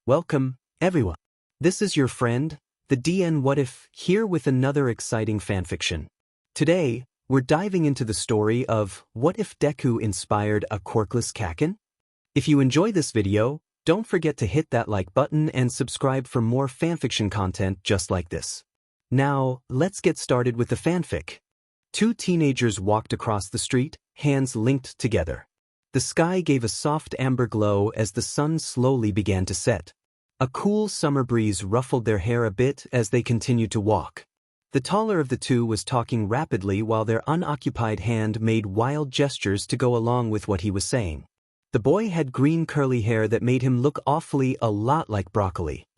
Welcome, everyone. This is your friend, the DN What If, here with another exciting fanfiction. Today, we're diving into the story of What If Deku Inspired a Quirkless Kacchan? If you enjoy this video, don't forget to hit that like button and subscribe for more fanfiction content just like this. Now, let's get started with the fanfic. Two teenagers walked across the street, hands linked together. The sky gave a soft amber glow as the sun slowly began to set. A cool summer breeze ruffled their hair a bit as they continued to walk. The taller of the two was talking rapidly while their unoccupied hand made wild gestures to go along with what he was saying. The boy had green curly hair that made him look awfully a lot like broccoli.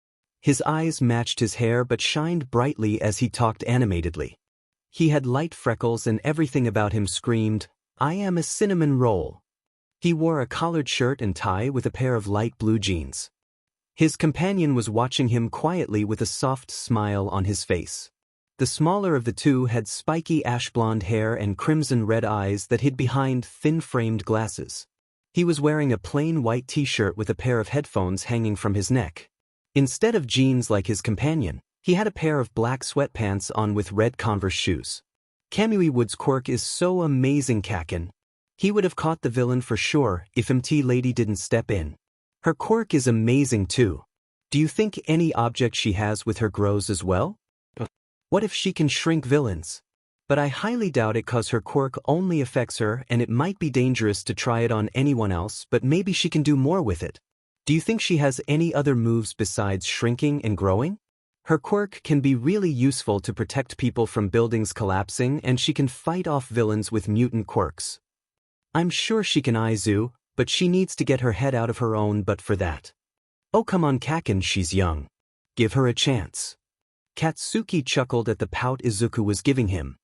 His eyes matched his hair but shined brightly as he talked animatedly. He had light freckles and everything about him screamed, "I am a cinnamon roll." He wore a collared shirt and tie with a pair of light blue jeans. His companion was watching him quietly with a soft smile on his face. The smaller of the two had spiky ash-blonde hair and crimson-red eyes that hid behind thin-framed glasses. He was wearing a plain white t-shirt with a pair of headphones hanging from his neck. Instead of jeans like his companion, he had a pair of black sweatpants on with red Converse shoes. Kamui Wood's quirk is so amazing, Kacchan. He would have caught the villain for sure if MT Lady didn't step in. Her quirk is amazing too. Do you think any object she has with her grows as well? What if she can shrink villains? But I highly doubt it cause her quirk only affects her and it might be dangerous to try it on anyone else, but maybe she can do more with it. Do you think she has any other moves besides shrinking and growing? Her quirk can be really useful to protect people from buildings collapsing and she can fight off villains with mutant quirks. I'm sure she can Aizu, but she needs to get her head out of her own butt for that. Oh come on Kacchan, she's young. Give her a chance. Katsuki chuckled at the pout Izuku was giving him.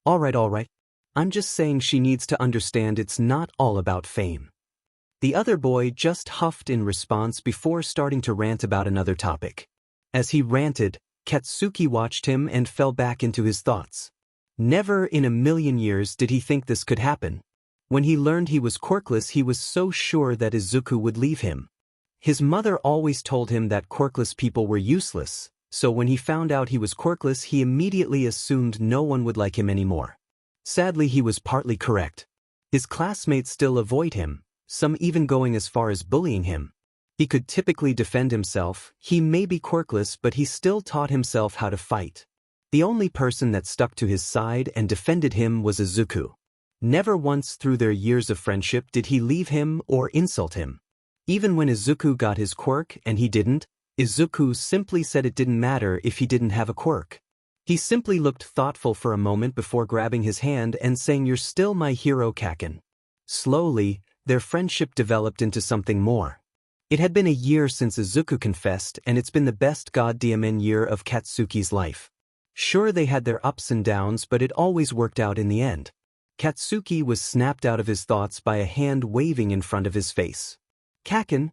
Alright. I'm just saying she needs to understand it's not all about fame. The other boy just huffed in response before starting to rant about another topic. As he ranted, Katsuki watched him and fell back into his thoughts. Never in a million years did he think this could happen. When he learned he was quirkless, he was so sure that Izuku would leave him. His mother always told him that quirkless people were useless, so when he found out he was quirkless, he immediately assumed no one would like him anymore. Sadly, he was partly correct. His classmates still avoid him, some even going as far as bullying him. He could typically defend himself. He may be quirkless, but he still taught himself how to fight. The only person that stuck to his side and defended him was Izuku. Never once through their years of friendship did he leave him or insult him. Even when Izuku got his quirk and he didn't, Izuku simply said it didn't matter if he didn't have a quirk. He simply looked thoughtful for a moment before grabbing his hand and saying, "You're still my hero, Kacchan." Slowly, their friendship developed into something more. It had been a year since Izuku confessed, and it's been the best goddamn year of Katsuki's life. Sure, they had their ups and downs, but it always worked out in the end. Katsuki was snapped out of his thoughts by a hand waving in front of his face. "Kacchan,"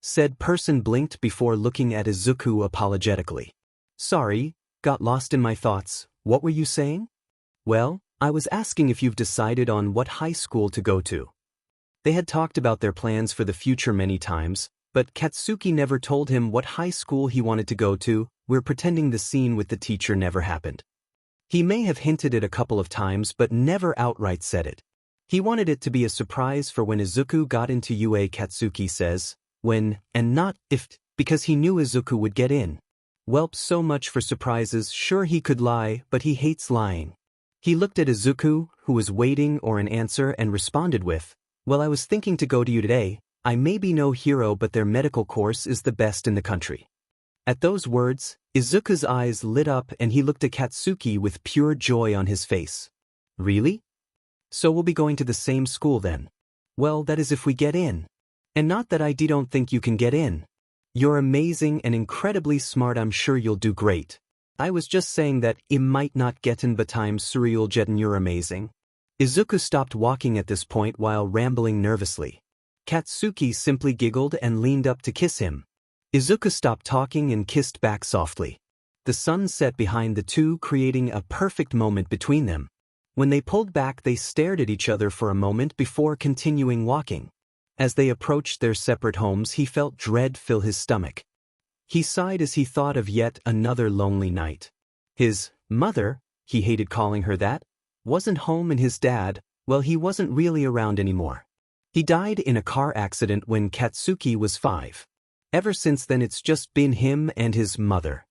said person blinked before looking at Izuku apologetically. "Sorry, got lost in my thoughts. What were you saying?" "Well, I was asking if you've decided on what high school to go to." They had talked about their plans for the future many times, but Katsuki never told him what high school he wanted to go to. We're pretending the scene with the teacher never happened. He may have hinted it a couple of times but never outright said it. He wanted it to be a surprise for when Izuku got into UA. Katsuki says, when, and not if, because he knew Izuku would get in. Welp, so much for surprises. Sure, he could lie, but he hates lying. He looked at Izuku, who was waiting or an answer, and responded with, "Well, I was thinking to go to you today. I may be no hero, but their medical course is the best in the country." At those words, Izuku's eyes lit up and he looked at Katsuki with pure joy on his face. "Really? So we'll be going to the same school then?" "Well, that is if we get in. And not that I don't think you can get in. You're amazing and incredibly smart. I'm sure you'll do great. I was just saying that I might not get in, but I'm sure you'll get in. You're amazing." Izuku stopped walking at this point while rambling nervously. Katsuki simply giggled and leaned up to kiss him. Izuku stopped talking and kissed back softly. The sun set behind the two, creating a perfect moment between them. When they pulled back, they stared at each other for a moment before continuing walking. As they approached their separate homes, he felt dread fill his stomach. He sighed as he thought of yet another lonely night. His mother, he hated calling her that, wasn't home, and his dad, well, he wasn't really around anymore. He died in a car accident when Katsuki was 5. Ever since then it's just been him and his mother.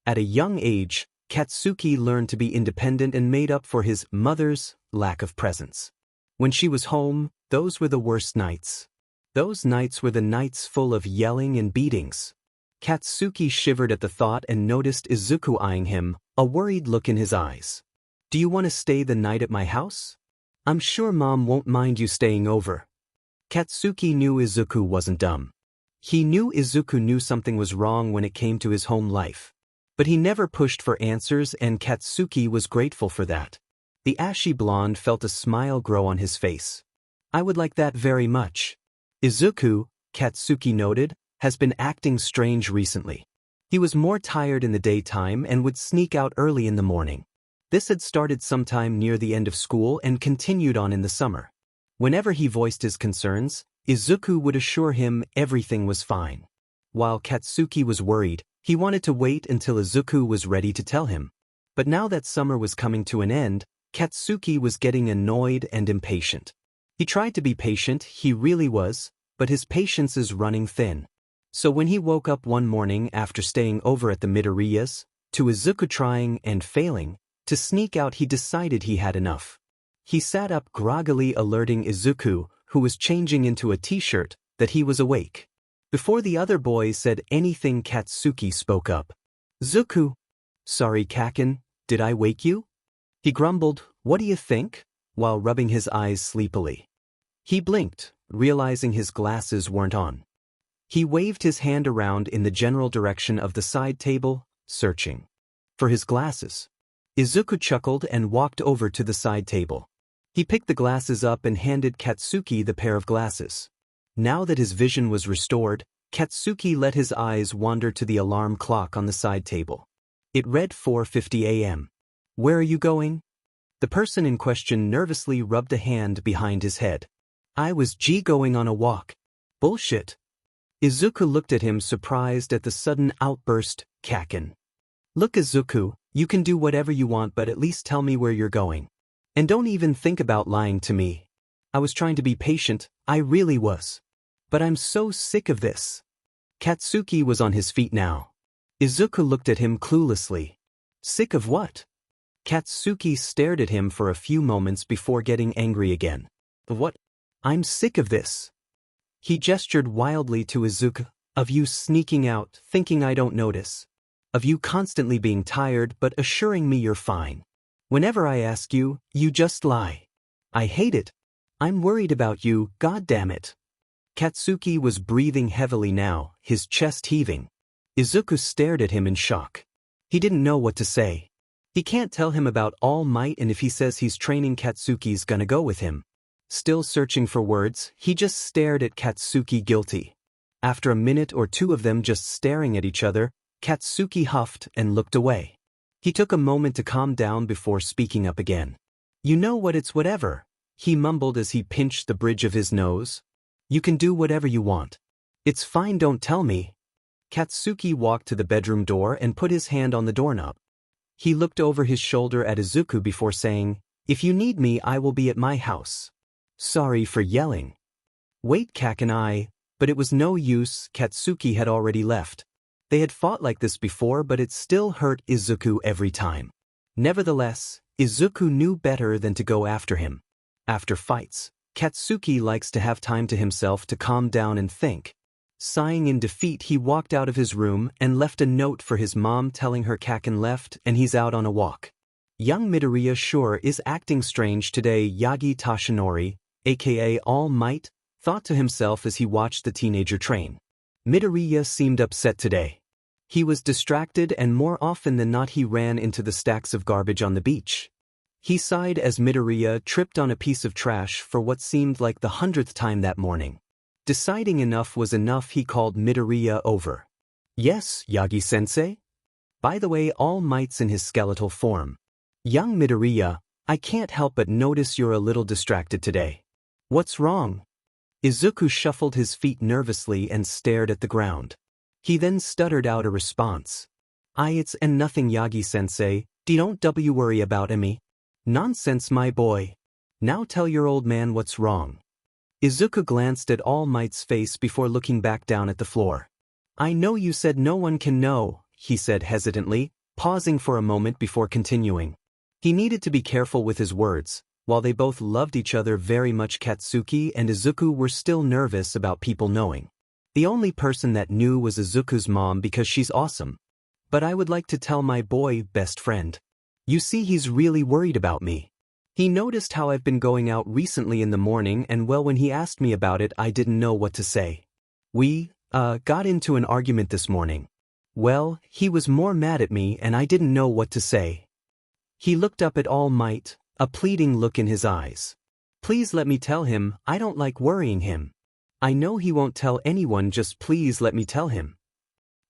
At a young age, Katsuki learned to be independent and made up for his mother's lack of presence. When she was home, those were the worst nights. Those nights were the nights full of yelling and beatings. Katsuki shivered at the thought and noticed Izuku eyeing him, a worried look in his eyes. "Do you want to stay the night at my house? I'm sure Mom won't mind you staying over." Katsuki knew Izuku wasn't dumb. He knew Izuku knew something was wrong when it came to his home life. But he never pushed for answers, and Katsuki was grateful for that. The ashy blonde felt a smile grow on his face. "I would like that very much." Izuku, Katsuki noted, has been acting strange recently. He was more tired in the daytime and would sneak out early in the morning. This had started sometime near the end of school and continued on in the summer. Whenever he voiced his concerns, Izuku would assure him everything was fine. While Katsuki was worried, he wanted to wait until Izuku was ready to tell him. But now that summer was coming to an end, Katsuki was getting annoyed and impatient. He tried to be patient, he really was, but his patience is running thin. So when he woke up one morning after staying over at the Midoriya's, to Izuku trying and failing to sneak out, he decided he had enough. He sat up groggily, alerting Izuku, who was changing into a t-shirt, that he was awake. Before the other boys said anything, Katsuki spoke up. "Zuku." "Sorry, Kacchan, did I wake you?" He grumbled, "What do you think?" while rubbing his eyes sleepily. He blinked, realizing his glasses weren't on. He waved his hand around in the general direction of the side table, searching for his glasses. Izuku chuckled and walked over to the side table. He picked the glasses up and handed Katsuki the pair of glasses. Now that his vision was restored, Katsuki let his eyes wander to the alarm clock on the side table. It read 4:50 a.m. "Where are you going?" The person in question nervously rubbed a hand behind his head. "I was going on a walk." "Bullshit." Izuku looked at him, surprised at the sudden outburst. "Kacchan." "Look, Izuku, you can do whatever you want, but at least tell me where you're going. And don't even think about lying to me." "I was trying to be patient, I really was. But I'm so sick of this." Katsuki was on his feet now. Izuku looked at him cluelessly. "Sick of what?" Katsuki stared at him for a few moments before getting angry again. "What?" "I'm sick of this." He gestured wildly to Izuku. "Of you sneaking out, thinking I don't notice. Of you constantly being tired but assuring me you're fine. Whenever I ask you, you just lie. I hate it. I'm worried about you, God damn it." Katsuki was breathing heavily now, his chest heaving. Izuku stared at him in shock. He didn't know what to say. He can't tell him about All Might, and if he says he's training, Katsuki's gonna go with him. Still searching for words, he just stared at Katsuki, guilty. After a minute or two of them just staring at each other, Katsuki huffed and looked away. He took a moment to calm down before speaking up again. "You know what, it's whatever," he mumbled as he pinched the bridge of his nose. "You can do whatever you want. It's fine, don't tell me." Katsuki walked to the bedroom door and put his hand on the doorknob. He looked over his shoulder at Izuku before saying, "If you need me, I will be at my house. Sorry for yelling." "Wait, Kacchan, but it was no use, Katsuki had already left. They had fought like this before, but it still hurt Izuku every time. Nevertheless, Izuku knew better than to go after him. After fights, Katsuki likes to have time to himself to calm down and think. Sighing in defeat, he walked out of his room and left a note for his mom telling her Kacchan left and he's out on a walk. Young Midoriya sure is acting strange today, Yagi Toshinori, aka All Might, thought to himself as he watched the teenager train. Midoriya seemed upset today. He was distracted, and more often than not he ran into the stacks of garbage on the beach. He sighed as Midoriya tripped on a piece of trash for what seemed like the 100th time that morning. Deciding enough was enough, he called Midoriya over. "Yes, Yagi-sensei? By the way, All Might's in his skeletal form. Young Midoriya, I can't help but notice you're a little distracted today. What's wrong?" Izuku shuffled his feet nervously and stared at the ground. He then stuttered out a response. It's and nothing Yagi-sensei, don't worry about me. Nonsense my boy. Now tell your old man what's wrong. Izuku glanced at All Might's face before looking back down at the floor. I know you said no one can know, he said hesitantly, pausing for a moment before continuing. He needed to be careful with his words. While they both loved each other very much, Katsuki and Izuku were still nervous about people knowing. The only person that knew was Izuku's mom because she's awesome. But I would like to tell my boy best friend. You see, he's really worried about me. He noticed how I've been going out recently in the morning, and well, when he asked me about it, I didn't know what to say. We got into an argument this morning. Well, he was more mad at me and I didn't know what to say. He looked up at All Might, a pleading look in his eyes. Please let me tell him, I don't like worrying him. I know he won't tell anyone, just please let me tell him.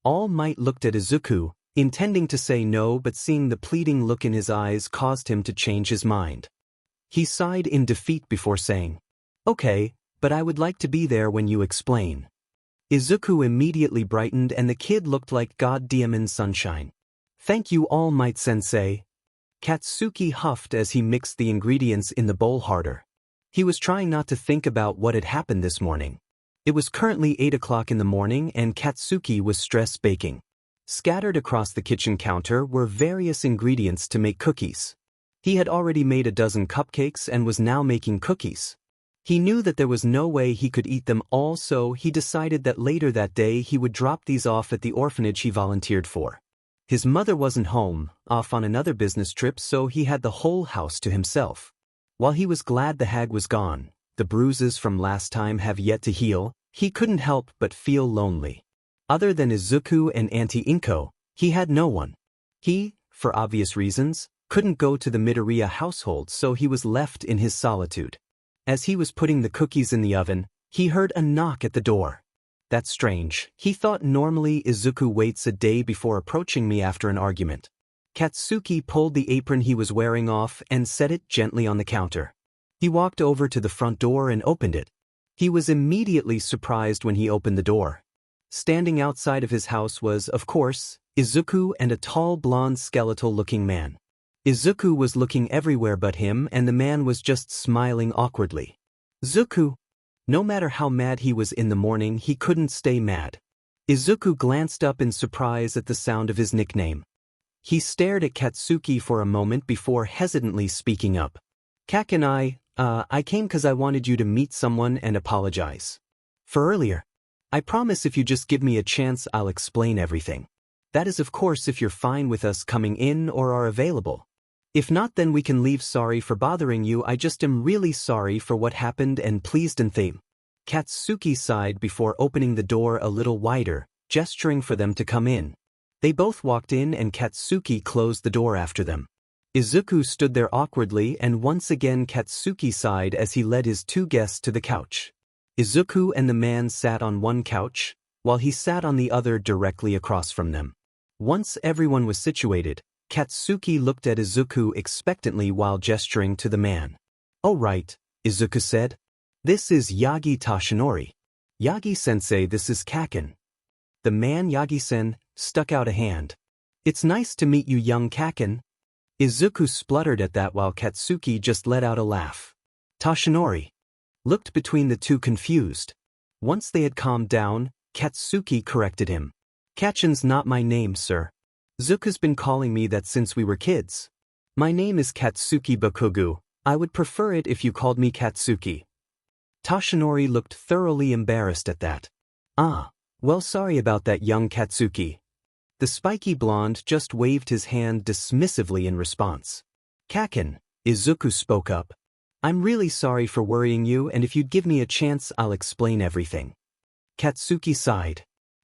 All Might looked at Izuku, intending to say no, but seeing the pleading look in his eyes caused him to change his mind. He sighed in defeat before saying, Okay, but I would like to be there when you explain. Izuku immediately brightened and the kid looked like God-diamond sunshine. Thank you, All Might sensei. Katsuki huffed as he mixed the ingredients in the bowl harder. He was trying not to think about what had happened this morning. It was currently 8 o'clock in the morning and Katsuki was stress baking. Scattered across the kitchen counter were various ingredients to make cookies. He had already made a dozen cupcakes and was now making cookies. He knew that there was no way he could eat them all, so he decided that later that day he would drop these off at the orphanage he volunteered for. His mother wasn't home, off on another business trip, so he had the whole house to himself. While he was glad the hag was gone, the bruises from last time have yet to heal, he couldn't help but feel lonely. Other than Izuku and Auntie Inko, he had no one. He, for obvious reasons, couldn't go to the Midoriya household, so he was left in his solitude. As he was putting the cookies in the oven, he heard a knock at the door. That's strange, he thought. Normally Izuku waits a day before approaching me after an argument. Katsuki pulled the apron he was wearing off and set it gently on the counter. He walked over to the front door and opened it. He was immediately surprised when he opened the door. Standing outside of his house was, of course, Izuku and a tall blonde skeletal-looking man. Izuku was looking everywhere but him, and the man was just smiling awkwardly. Izuku! No matter how mad he was in the morning, he couldn't stay mad. Izuku glanced up in surprise at the sound of his nickname. He stared at Katsuki for a moment before hesitantly speaking up. Kacchan, I came because I wanted you to meet someone and apologize. For earlier. I promise if you just give me a chance I'll explain everything. That is of course if you're fine with us coming in or are available. If not, then we can leave. Sorry for bothering you, I just am really sorry for what happened and pleased and theme. Katsuki sighed before opening the door a little wider, gesturing for them to come in. They both walked in and Katsuki closed the door after them. Izuku stood there awkwardly and once again Katsuki sighed as he led his two guests to the couch. Izuku and the man sat on one couch, while he sat on the other directly across from them. Once everyone was situated, Katsuki looked at Izuku expectantly while gesturing to the man. Oh right, Izuku said. This is Yagi Toshinori. Yagi-sensei, this is Kacchan. The man, Yagi-sen, stuck out a hand. It's nice to meet you, young Kacchan. Izuku spluttered at that while Katsuki just let out a laugh. Toshinori looked between the two confused. Once they had calmed down, Katsuki corrected him. Kacchan's not my name, sir. Izuku's been calling me that since we were kids. My name is Katsuki Bakugu. I would prefer it if you called me Katsuki. Toshinori looked thoroughly embarrassed at that. Ah, well, sorry about that, young Katsuki. The spiky blonde just waved his hand dismissively in response. Kacchan, Izuku spoke up. I'm really sorry for worrying you, and if you'd give me a chance I'll explain everything. Katsuki sighed.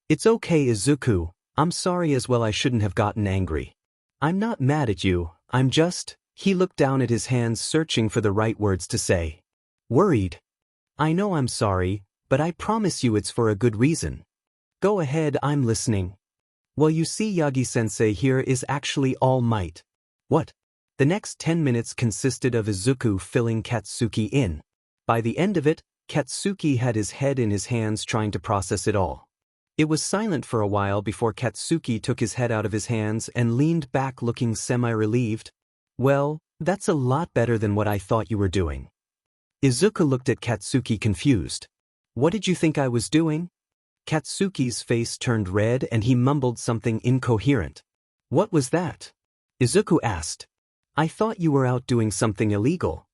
It's okay, Izuku. I'm sorry as well. I shouldn't have gotten angry. I'm not mad at you, I'm just... He looked down at his hands searching for the right words to say. Worried. I know I'm sorry, but I promise you it's for a good reason. Go ahead, I'm listening. Well, you see, Yagi-sensei here is actually All Might. What? The next 10 minutes consisted of Izuku filling Katsuki in. By the end of it, Katsuki had his head in his hands trying to process it all. It was silent for a while before Katsuki took his head out of his hands and leaned back looking semi-relieved. Well, that's a lot better than what I thought you were doing. Izuku looked at Katsuki confused. What did you think I was doing? Katsuki's face turned red and he mumbled something incoherent. What was that? Izuku asked. I thought you were out doing something illegal.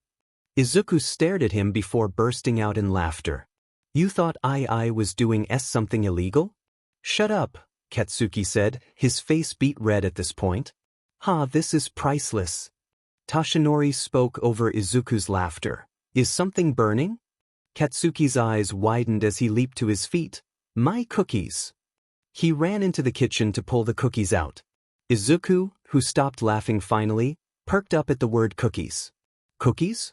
Izuku stared at him before bursting out in laughter. You thought I was doing something illegal? Shut up, Katsuki said, his face beet red at this point. This is priceless. Tashinori spoke over Izuku's laughter. Is something burning? Katsuki's eyes widened as he leaped to his feet. My cookies. He ran into the kitchen to pull the cookies out. Izuku, who stopped laughing finally, perked up at the word cookies. Cookies?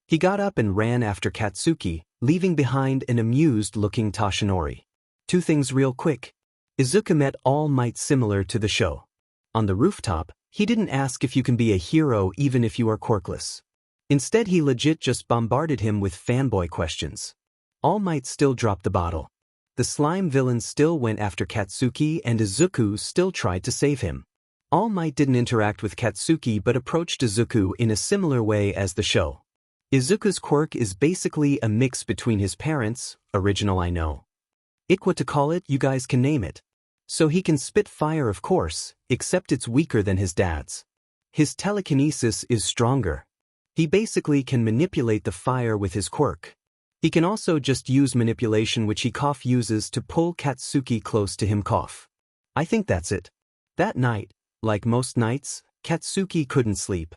He got up and ran after Katsuki, leaving behind an amused-looking Tashinori. Two things real quick. Izuku met All Might similar to the show. On the rooftop, he didn't ask if you can be a hero even if you are quirkless. Instead he legit just bombarded him with fanboy questions. All Might still dropped the bottle. The slime villain still went after Katsuki and Izuku still tried to save him. All Might didn't interact with Katsuki but approached Izuku in a similar way as the show. Izuku's quirk is basically a mix between his parents, original I know. What to call it, you guys can name it. So he can spit fire of course, except it's weaker than his dad's. His telekinesis is stronger. He basically can manipulate the fire with his quirk. He can also just use manipulation which he uses to pull Katsuki close to him. I think that's it. That night, like most nights, Katsuki couldn't sleep.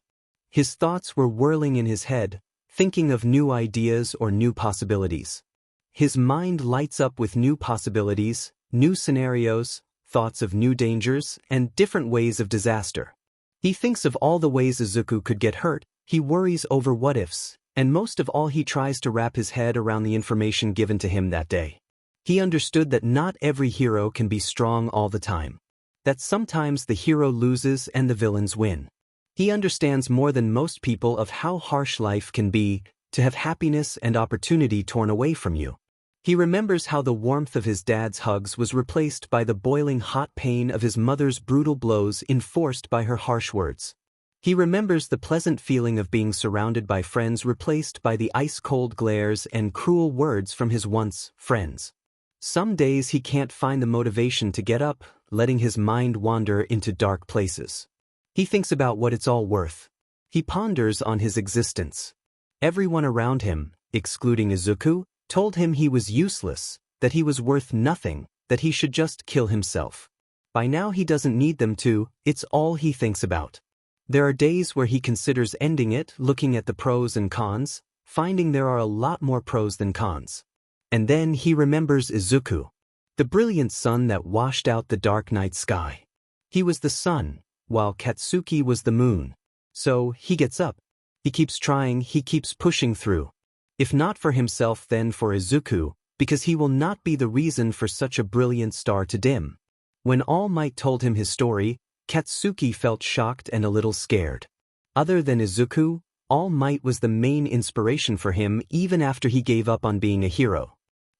His thoughts were whirling in his head, thinking of new ideas or new possibilities. His mind lights up with new possibilities, new scenarios, thoughts of new dangers, and different ways of disaster. He thinks of all the ways Izuku could get hurt, he worries over what-ifs, and most of all he tries to wrap his head around the information given to him that day. He understood that not every hero can be strong all the time. That sometimes the hero loses and the villains win. He understands more than most people of how harsh life can be, to have happiness and opportunity torn away from you. He remembers how the warmth of his dad's hugs was replaced by the boiling hot pain of his mother's brutal blows enforced by her harsh words. He remembers the pleasant feeling of being surrounded by friends replaced by the ice-cold glares and cruel words from his once friends. Some days he can't find the motivation to get up, letting his mind wander into dark places. He thinks about what it's all worth. He ponders on his existence. Everyone around him, excluding Izuku, told him he was useless, that he was worth nothing, that he should just kill himself. By now he doesn't need them to, it's all he thinks about. There are days where he considers ending it, looking at the pros and cons, finding there are a lot more pros than cons. And then he remembers Izuku, the brilliant sun that washed out the dark night sky. He was the sun, while Katsuki was the moon. So, he gets up. He keeps trying, he keeps pushing through. If not for himself then for Izuku, because he will not be the reason for such a brilliant star to dim. When All Might told him his story, Katsuki felt shocked and a little scared. Other than Izuku, All Might was the main inspiration for him even after he gave up on being a hero.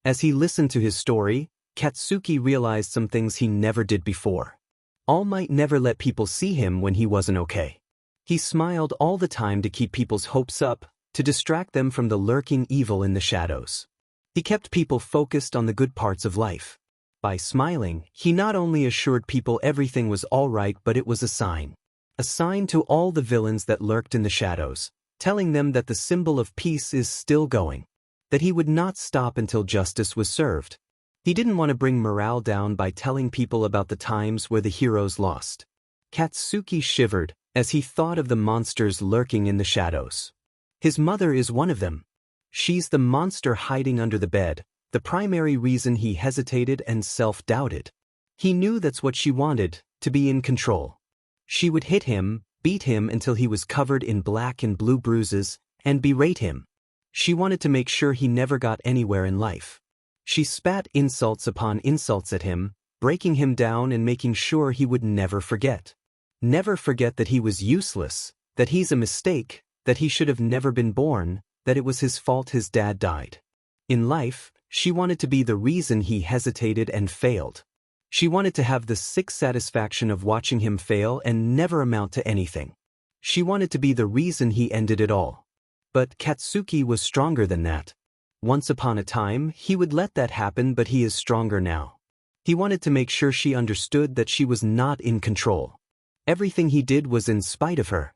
As he listened to his story, Katsuki realized some things he never did before. All Might never let people see him when he wasn't okay. He smiled all the time to keep people's hopes up, to distract them from the lurking evil in the shadows. He kept people focused on the good parts of life. By smiling, he not only assured people everything was all right but it was a sign. A sign to all the villains that lurked in the shadows, telling them that the symbol of peace is still going. That he would not stop until justice was served. He didn't want to bring morale down by telling people about the times where the heroes lost. Katsuki shivered as he thought of the monsters lurking in the shadows. His mother is one of them. She's the monster hiding under the bed, the primary reason he hesitated and self-doubted. He knew that's what she wanted, to be in control. She would hit him, beat him until he was covered in black and blue bruises, and berate him. She wanted to make sure he never got anywhere in life. She spat insults upon insults at him, breaking him down and making sure he would never forget. Never forget that he was useless, that he's a mistake, that he should have never been born, that it was his fault his dad died. In life, She wanted to be the reason he hesitated and failed. She wanted to have the sick satisfaction of watching him fail and never amount to anything. She wanted to be the reason he ended it all. But Katsuki was stronger than that. Once upon a time, he would let that happen, but he is stronger now. He wanted to make sure she understood that she was not in control. Everything he did was in spite of her.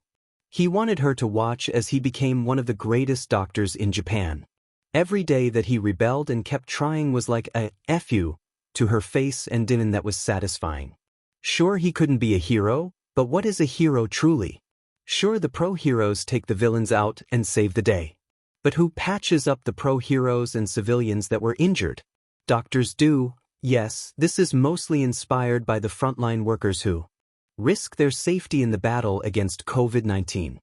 He wanted her to watch as he became one of the greatest doctors in Japan. Every day that he rebelled and kept trying was like a "F you" to her face, and in that was satisfying. Sure, he couldn't be a hero, but what is a hero truly? Sure, the pro-heroes take the villains out and save the day. But who patches up the pro-heroes and civilians that were injured? Doctors do. Yes, this is mostly inspired by the frontline workers who risk their safety in the battle against COVID-19.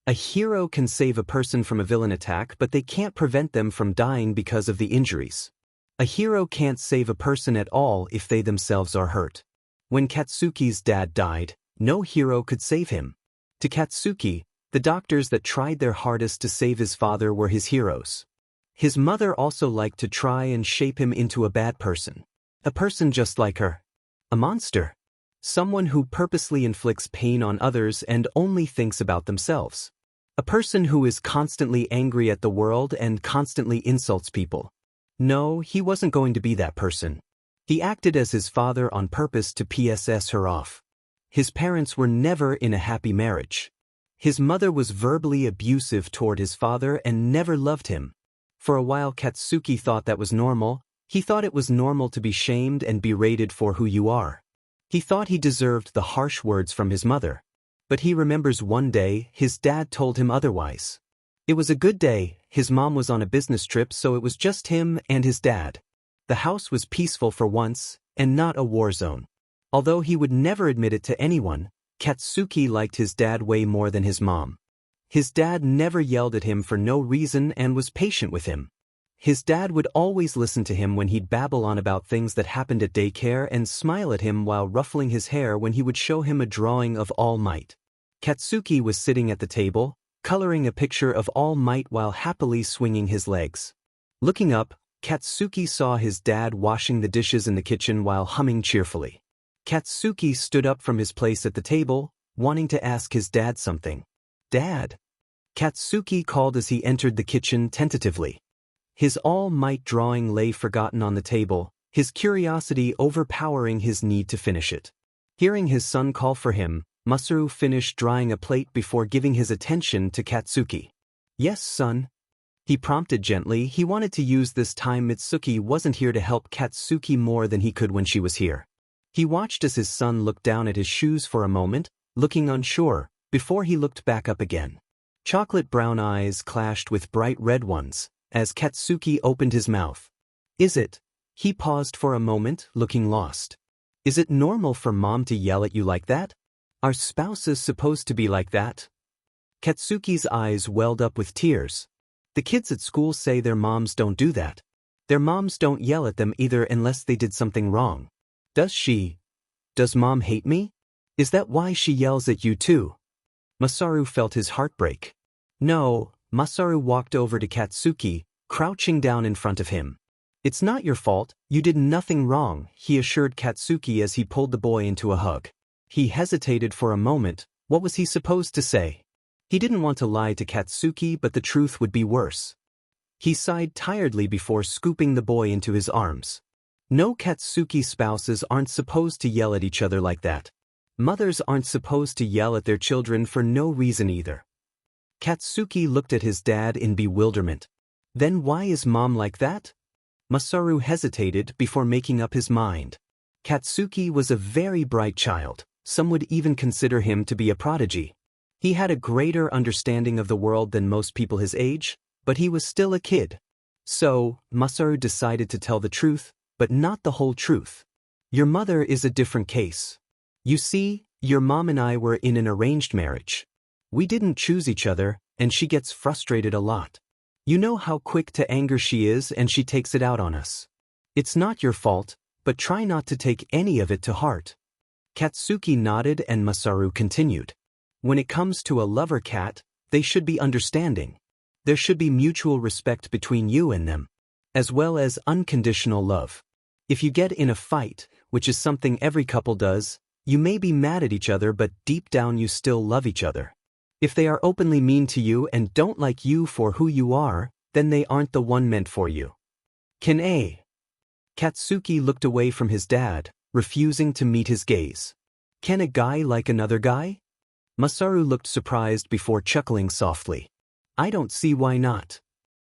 A hero can save a person from a villain attack, but they can't prevent them from dying because of the injuries. A hero can't save a person at all if they themselves are hurt. When Katsuki's dad died, no hero could save him. To Katsuki, the doctors that tried their hardest to save his father were his heroes. His mother also liked to try and shape him into a bad person. A person just like her. A monster. Someone who purposely inflicts pain on others and only thinks about themselves. A person who is constantly angry at the world and constantly insults people. No, he wasn't going to be that person. He acted as his father on purpose to piss her off. His parents were never in a happy marriage. His mother was verbally abusive toward his father and never loved him. For a while Katsuki thought that was normal. He thought it was normal to be shamed and berated for who you are. He thought he deserved the harsh words from his mother. But he remembers one day his dad told him otherwise. It was a good day. His mom was on a business trip, so it was just him and his dad. The house was peaceful for once, and not a war zone. Although he would never admit it to anyone, Katsuki liked his dad way more than his mom. His dad never yelled at him for no reason and was patient with him. His dad would always listen to him when he'd babble on about things that happened at daycare and smile at him while ruffling his hair when he would show him a drawing of All Might. Katsuki was sitting at the table, coloring a picture of All Might while happily swinging his legs. Looking up, Katsuki saw his dad washing the dishes in the kitchen while humming cheerfully. Katsuki stood up from his place at the table, wanting to ask his dad something. "Dad?" Katsuki called as he entered the kitchen tentatively. His All Might drawing lay forgotten on the table, his curiosity overpowering his need to finish it. Hearing his son call for him, Masaru finished drying a plate before giving his attention to Katsuki. "Yes, son?" He prompted gently. He wanted to use this time Mitsuki wasn't here to help Katsuki more than he could when she was here. He watched as his son looked down at his shoes for a moment, looking unsure, before he looked back up again. Chocolate brown eyes clashed with bright red ones, as Katsuki opened his mouth. "Is it?" He paused for a moment, looking lost. "Is it normal for mom to yell at you like that? Are spouses supposed to be like that?" Katsuki's eyes welled up with tears. "The kids at school say their moms don't do that. Their moms don't yell at them either unless they did something wrong. Does she? Does mom hate me? Is that why she yells at you too?" Masaru felt his heart break. "No." Masaru walked over to Katsuki, crouching down in front of him. "It's not your fault, you did nothing wrong," he assured Katsuki as he pulled the boy into a hug. He hesitated for a moment. What was he supposed to say? He didn't want to lie to Katsuki, but the truth would be worse. He sighed tiredly before scooping the boy into his arms. No, Katsuki spouses aren't supposed to yell at each other like that. Mothers aren't supposed to yell at their children for no reason either. Katsuki looked at his dad in bewilderment. Then why is mom like that? Masaru hesitated before making up his mind. Katsuki was a very bright child. Some would even consider him to be a prodigy. He had a greater understanding of the world than most people his age, but he was still a kid. So, Masaru decided to tell the truth, but not the whole truth. "Your mother is a different case. You see, your mom and I were in an arranged marriage. We didn't choose each other, and she gets frustrated a lot. You know how quick to anger she is, and she takes it out on us. It's not your fault, but try not to take any of it to heart." Katsuki nodded and Masaru continued. "When it comes to a lover cat, they should be understanding. There should be mutual respect between you and them. as well as unconditional love. If you get in a fight, which is something every couple does, you may be mad at each other but deep down you still love each other. If they are openly mean to you and don't like you for who you are, then they aren't the one meant for you. Can A. Katsuki looked away from his dad, refusing to meet his gaze. Can a guy like another guy? Masaru looked surprised before chuckling softly. I don't see why not.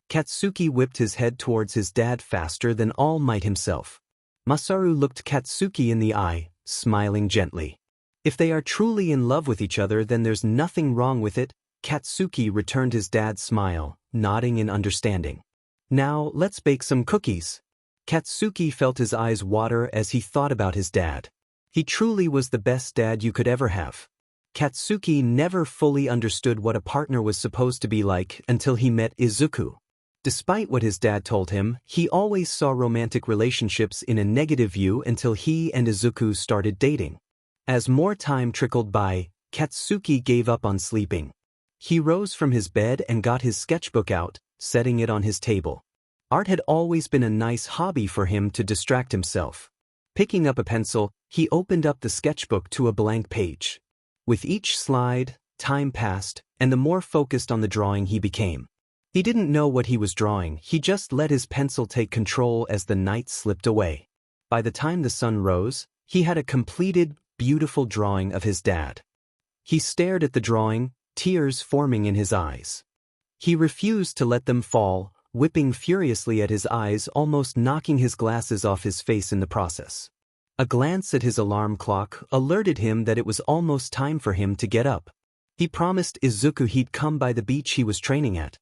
Katsuki whipped his head towards his dad faster than All Might himself. Masaru looked Katsuki in the eye, smiling gently. If they are truly in love with each other then there's nothing wrong with it. Katsuki returned his dad's smile, nodding in understanding. Now let's bake some cookies. Katsuki felt his eyes water as he thought about his dad. He truly was the best dad you could ever have. Katsuki never fully understood what a partner was supposed to be like until he met Izuku. Despite what his dad told him, he always saw romantic relationships in a negative view until he and Izuku started dating. As more time trickled by, Katsuki gave up on sleeping. He rose from his bed and got his sketchbook out, setting it on his table. Art had always been a nice hobby for him to distract himself. Picking up a pencil, he opened up the sketchbook to a blank page. With each slide, time passed, and the more focused on the drawing he became. He didn't know what he was drawing, he just let his pencil take control as the night slipped away. By the time the sun rose, he had a completed, beautiful drawing of his dad. He stared at the drawing, tears forming in his eyes. He refused to let them fall, whipping furiously at his eyes, almost knocking his glasses off his face in the process. A glance at his alarm clock alerted him that it was almost time for him to get up. He promised Izuku he'd come by the beach he was training at.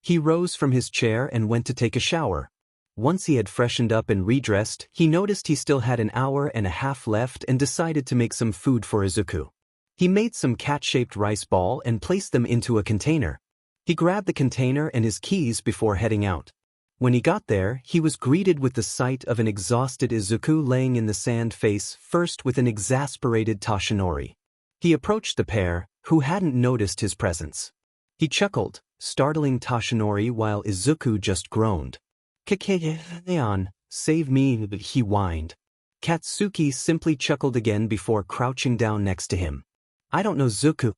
He rose from his chair and went to take a shower. Once he had freshened up and redressed, he noticed he still had an hour and a half left and decided to make some food for Izuku. He made some cat-shaped rice ball and placed them into a container. He grabbed the container and his keys before heading out. When he got there, he was greeted with the sight of an exhausted Izuku laying in the sand, face first with an exasperated Toshinori. He approached the pair, who hadn't noticed his presence. He chuckled, startling Toshinori while Izuku just groaned. Kacchan, save me, he whined. Katsuki simply chuckled again before crouching down next to him. I don't know, Zuku.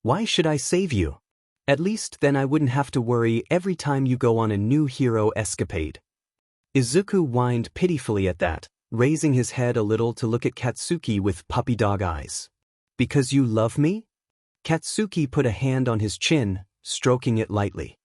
Why should I save you? At least then I wouldn't have to worry every time you go on a new hero escapade. Izuku whined pitifully at that, raising his head a little to look at Katsuki with puppy dog eyes. Because you love me? Katsuki put a hand on his chin, stroking it lightly.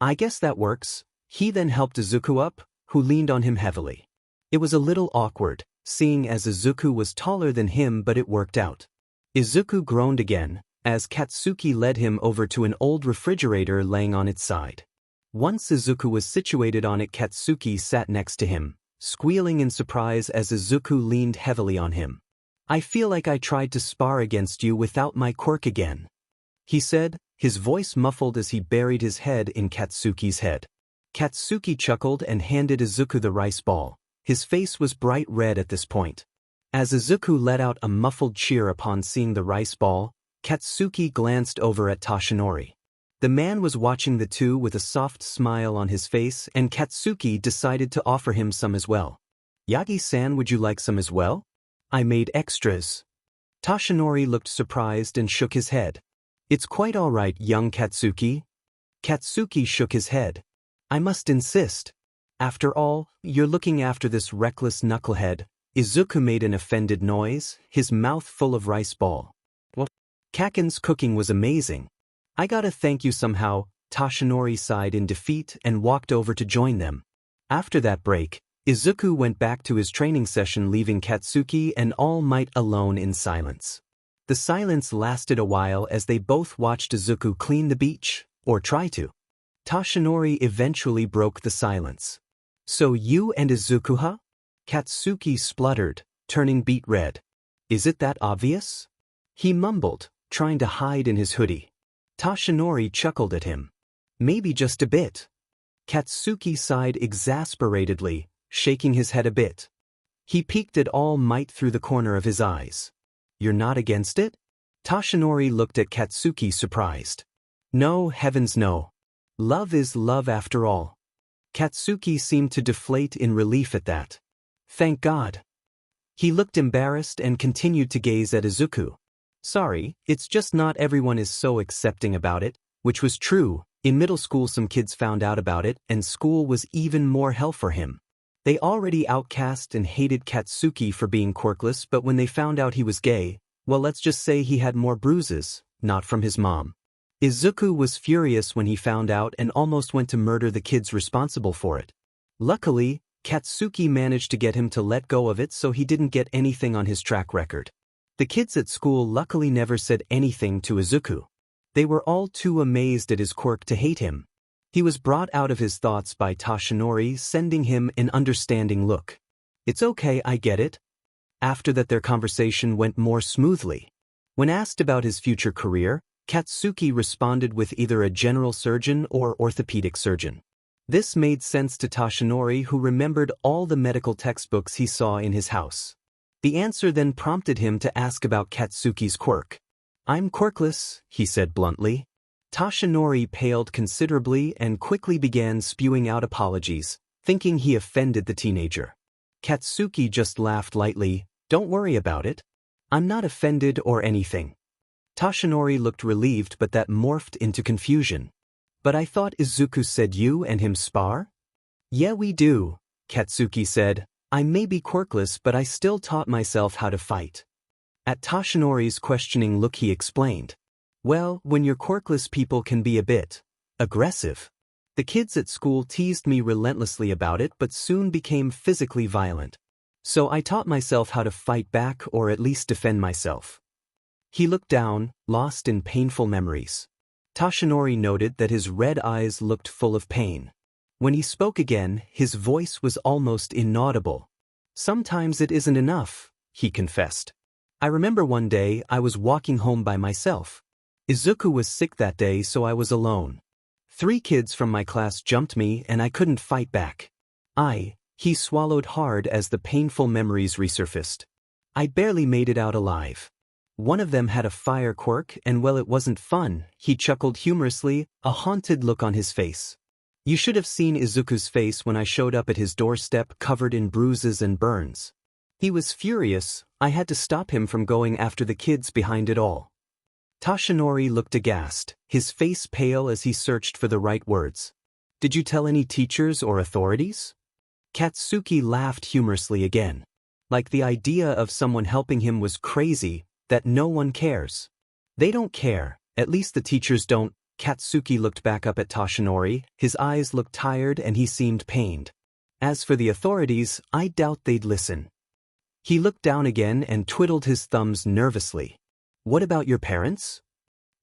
I guess that works. He then helped Izuku up, who leaned on him heavily. It was a little awkward, seeing as Izuku was taller than him, but it worked out. Izuku groaned again, as Katsuki led him over to an old refrigerator laying on its side. Once Izuku was situated on it, Katsuki sat next to him, squealing in surprise as Izuku leaned heavily on him. I feel like I tried to spar against you without my quirk again, he said, his voice muffled as he buried his head in Katsuki's head. Katsuki chuckled and handed Izuku the rice ball. His face was bright red at this point. As Izuku let out a muffled cheer upon seeing the rice ball, Katsuki glanced over at Toshinori. The man was watching the two with a soft smile on his face, and Katsuki decided to offer him some as well. Yagi-san, would you like some as well? I made extras. Toshinori looked surprised and shook his head. It's quite all right, young Katsuki. Katsuki shook his head. I must insist. After all, you're looking after this reckless knucklehead. Izuku made an offended noise, his mouth full of rice ball. Well, Kacchan's cooking was amazing. I gotta thank you somehow. Toshinori sighed in defeat and walked over to join them. After that break, Izuku went back to his training session, leaving Katsuki and All Might alone in silence. The silence lasted a while as they both watched Izuku clean the beach, or try to. Toshinori eventually broke the silence. So you and Izuku, huh? Katsuki spluttered, turning beet red. Is it that obvious? He mumbled, trying to hide in his hoodie. Toshinori chuckled at him. Maybe just a bit. Katsuki sighed exasperatedly, shaking his head a bit. He peeked at All Might through the corner of his eyes. You're not against it? Toshinori looked at Katsuki surprised. No, heavens no. Love is love after all. Katsuki seemed to deflate in relief at that. Thank God. He looked embarrassed and continued to gaze at Izuku. Sorry, it's just not everyone is so accepting about it, which was true. In middle school some kids found out about it and school was even more hell for him. They already outcast and hated Katsuki for being quirkless, but when they found out he was gay, well, let's just say he had more bruises, not from his mom. Izuku was furious when he found out and almost went to murder the kids responsible for it. Luckily, Katsuki managed to get him to let go of it so he didn't get anything on his track record. The kids at school luckily never said anything to Izuku. They were all too amazed at his quirk to hate him. He was brought out of his thoughts by Tashinori sending him an understanding look. It's okay, I get it. After that their conversation went more smoothly. When asked about his future career, Katsuki responded with either a general surgeon or orthopedic surgeon. This made sense to Tashinori, who remembered all the medical textbooks he saw in his house. The answer then prompted him to ask about Katsuki's quirk. I'm quirkless, he said bluntly. Tashinori paled considerably and quickly began spewing out apologies, thinking he offended the teenager. Katsuki just laughed lightly. Don't worry about it. I'm not offended or anything. Tashinori looked relieved, but that morphed into confusion. But I thought Izuku said you and him spar? Yeah, we do, Katsuki said. I may be quirkless, but I still taught myself how to fight. At Tashinori's questioning look he explained. Well, when you're quirkless people can be a bit aggressive. The kids at school teased me relentlessly about it but soon became physically violent. So I taught myself how to fight back or at least defend myself. He looked down, lost in painful memories. Tashinori noted that his red eyes looked full of pain. When he spoke again, his voice was almost inaudible. Sometimes it isn't enough, he confessed. I remember one day I was walking home by myself. Izuku was sick that day, so I was alone. 3 kids from my class jumped me and I couldn't fight back. He swallowed hard as the painful memories resurfaced. I barely made it out alive. One of them had a fire quirk and well, it wasn't fun, he chuckled humorously, a haunted look on his face. You should have seen Izuku's face when I showed up at his doorstep covered in bruises and burns. He was furious. I had to stop him from going after the kids behind it all. Tashinori looked aghast, his face pale as he searched for the right words. Did you tell any teachers or authorities? Katsuki laughed humorously again. Like the idea of someone helping him was crazy, that no one cares. They don't care, at least the teachers don't. Katsuki looked back up at Tashinori, his eyes looked tired and he seemed pained. As for the authorities, I doubt they'd listen. He looked down again and twiddled his thumbs nervously. What about your parents?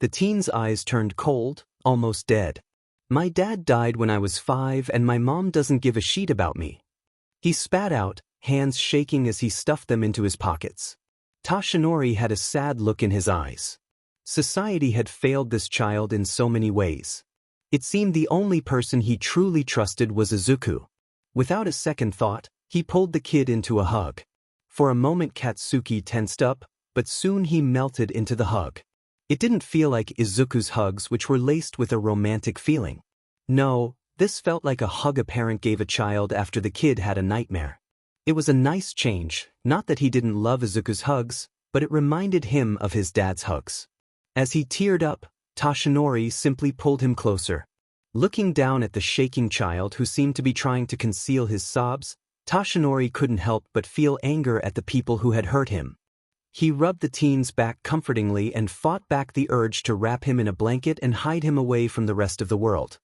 The teen's eyes turned cold, almost dead. My dad died when I was 5 and my mom doesn't give a shit about me. He spat out, hands shaking as he stuffed them into his pockets. Tashinori had a sad look in his eyes. Society had failed this child in so many ways. It seemed the only person he truly trusted was Izuku. Without a second thought, he pulled the kid into a hug. For a moment Katsuki tensed up, but soon he melted into the hug. It didn't feel like Izuku's hugs, which were laced with a romantic feeling. No, this felt like a hug a parent gave a child after the kid had a nightmare. It was a nice change, not that he didn't love Izuku's hugs, but it reminded him of his dad's hugs. As he teared up, Tashinori simply pulled him closer. Looking down at the shaking child who seemed to be trying to conceal his sobs, Tashinori couldn't help but feel anger at the people who had hurt him. He rubbed the teen's back comfortingly and fought back the urge to wrap him in a blanket and hide him away from the rest of the world.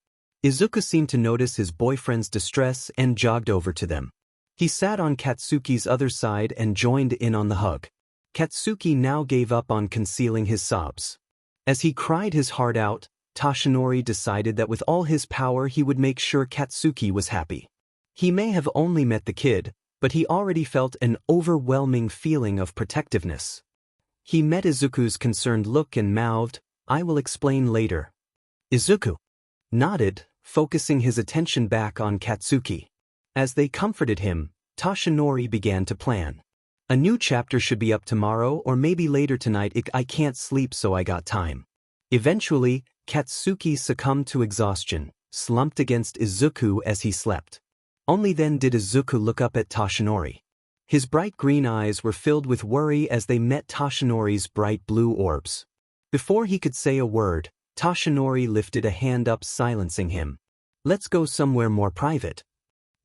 Izuku seemed to notice his boyfriend's distress and jogged over to them. He sat on Katsuki's other side and joined in on the hug. Katsuki now gave up on concealing his sobs. As he cried his heart out, Tashinori decided that with all his power he would make sure Katsuki was happy. He may have only met the kid, but he already felt an overwhelming feeling of protectiveness. He met Izuku's concerned look and mouthed, "I will explain later." Izuku nodded, focusing his attention back on Katsuki. As they comforted him, Tashinori began to plan. A new chapter should be up tomorrow or maybe later tonight. I can't sleep, so I got time. Eventually, Katsuki succumbed to exhaustion. slumped against Izuku as he slept. Only then did Izuku look up at Toshinori. His bright green eyes were filled with worry as they met Toshinori's bright blue orbs. Before he could say a word, Toshinori lifted a hand up, silencing him. "Let's go somewhere more private."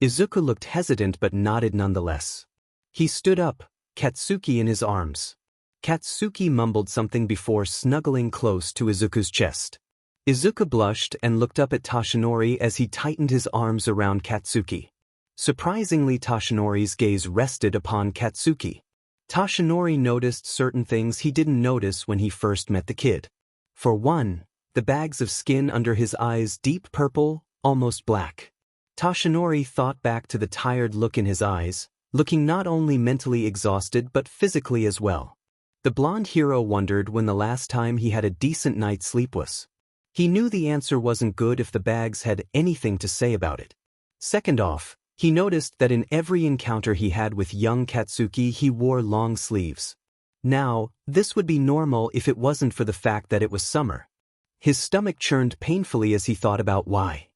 Izuku looked hesitant but nodded nonetheless. He stood up, Katsuki in his arms. Katsuki mumbled something before snuggling close to Izuku's chest. Izuku blushed and looked up at Toshinori as he tightened his arms around Katsuki. Surprisingly, Toshinori's gaze rested upon Katsuki. Toshinori noticed certain things he didn't notice when he first met the kid. For one, the bags of skin under his eyes, deep purple, almost black. Toshinori thought back to the tired look in his eyes, looking not only mentally exhausted but physically as well. The blonde hero wondered when the last time he had a decent night's sleep was. He knew the answer wasn't good if the bags had anything to say about it. Second off, he noticed that in every encounter he had with young Katsuki he wore long sleeves. Now, this would be normal if it wasn't for the fact that it was summer. His stomach churned painfully as he thought about why.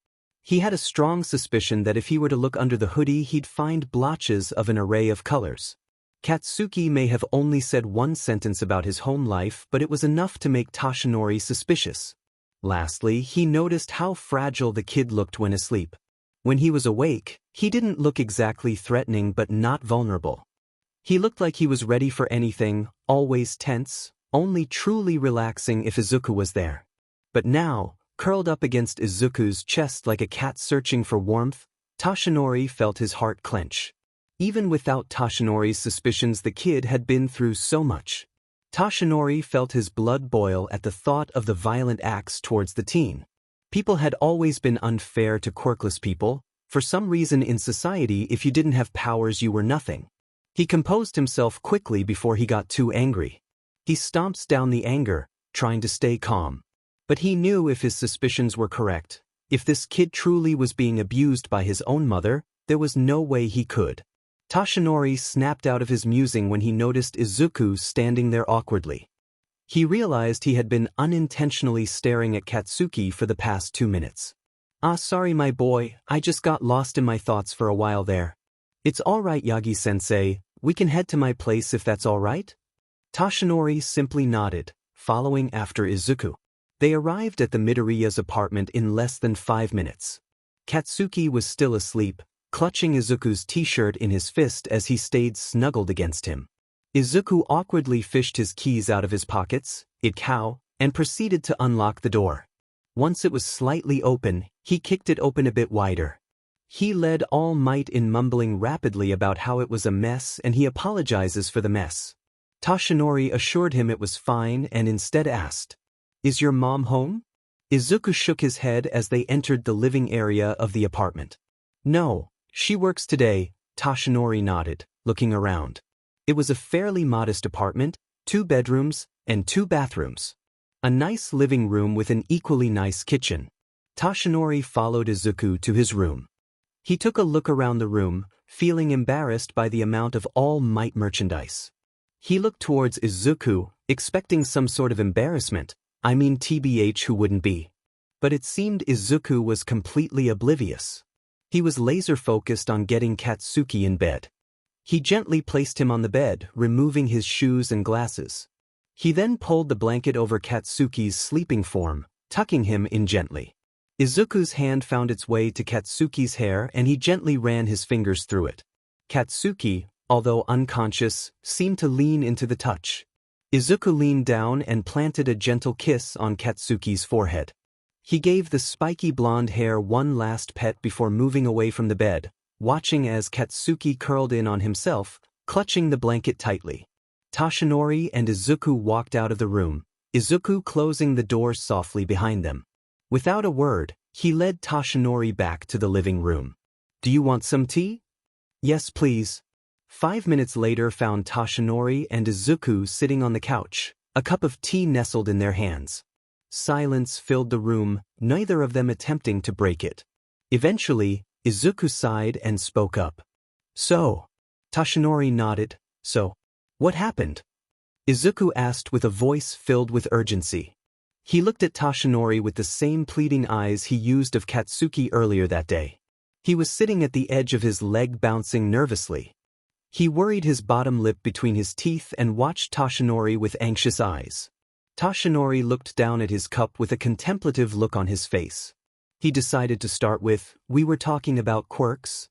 He had a strong suspicion that if he were to look under the hoodie he'd find blotches of an array of colors. Katsuki may have only said one sentence about his home life, but it was enough to make Toshinori suspicious. Lastly, he noticed how fragile the kid looked when asleep. When he was awake, he didn't look exactly threatening but not vulnerable. He looked like he was ready for anything, always tense, only truly relaxing if Izuku was there. But now, curled up against Izuku's chest like a cat searching for warmth, Toshinori felt his heart clench. Even without Toshinori's suspicions, the kid had been through so much. Toshinori felt his blood boil at the thought of the violent acts towards the teen. People had always been unfair to quirkless people. For some reason in society, if you didn't have powers you were nothing. He composed himself quickly before he got too angry. He stomps down the anger, trying to stay calm. But he knew if his suspicions were correct, if this kid truly was being abused by his own mother, there was no way he could. Toshinori snapped out of his musing when he noticed Izuku standing there awkwardly. He realized he had been unintentionally staring at Katsuki for the past 2 minutes. "Ah, sorry my boy, I just got lost in my thoughts for a while there." "It's alright Yagi-sensei, we can head to my place if that's alright?" Toshinori simply nodded, following after Izuku. They arrived at the Midoriya's apartment in less than 5 minutes. Katsuki was still asleep, clutching Izuku's t-shirt in his fist as he stayed snuggled against him. Izuku awkwardly fished his keys out of his pockets, and proceeded to unlock the door. Once it was slightly open, he kicked it open a bit wider. He led all might in mumbling rapidly about how it was a mess and he apologizes for the mess. Toshinori assured him it was fine and instead asked, "Is your mom home?" Izuku shook his head as they entered the living area of the apartment. "No, she works today," Toshinori nodded, looking around. It was a fairly modest apartment, 2 bedrooms and 2 bathrooms. A nice living room with an equally nice kitchen. Toshinori followed Izuku to his room. He took a look around the room, feeling embarrassed by the amount of All Might merchandise. He looked towards Izuku, expecting some sort of embarrassment, TBH who wouldn't be. But it seemed Izuku was completely oblivious. He was laser-focused on getting Katsuki in bed. He gently placed him on the bed, removing his shoes and glasses. He then pulled the blanket over Katsuki's sleeping form, tucking him in gently. Izuku's hand found its way to Katsuki's hair and he gently ran his fingers through it. Katsuki, although unconscious, seemed to lean into the touch. Izuku leaned down and planted a gentle kiss on Katsuki's forehead. He gave the spiky blonde hair one last pet before moving away from the bed, watching as Katsuki curled in on himself, clutching the blanket tightly. Toshinori and Izuku walked out of the room, Izuku closing the door softly behind them. Without a word, he led Toshinori back to the living room. "Do you want some tea?" "Yes, please." 5 minutes later found Toshinori and Izuku sitting on the couch, a cup of tea nestled in their hands. Silence filled the room, neither of them attempting to break it. Eventually, Izuku sighed and spoke up. "So?" Toshinori nodded. "So? What happened?" Izuku asked with a voice filled with urgency. He looked at Toshinori with the same pleading eyes he used of Katsuki earlier that day. He was sitting at the edge of his leg bouncing nervously. He worried his bottom lip between his teeth and watched Toshinori with anxious eyes. Toshinori looked down at his cup with a contemplative look on his face. He decided to start with, "We were talking about quirks?"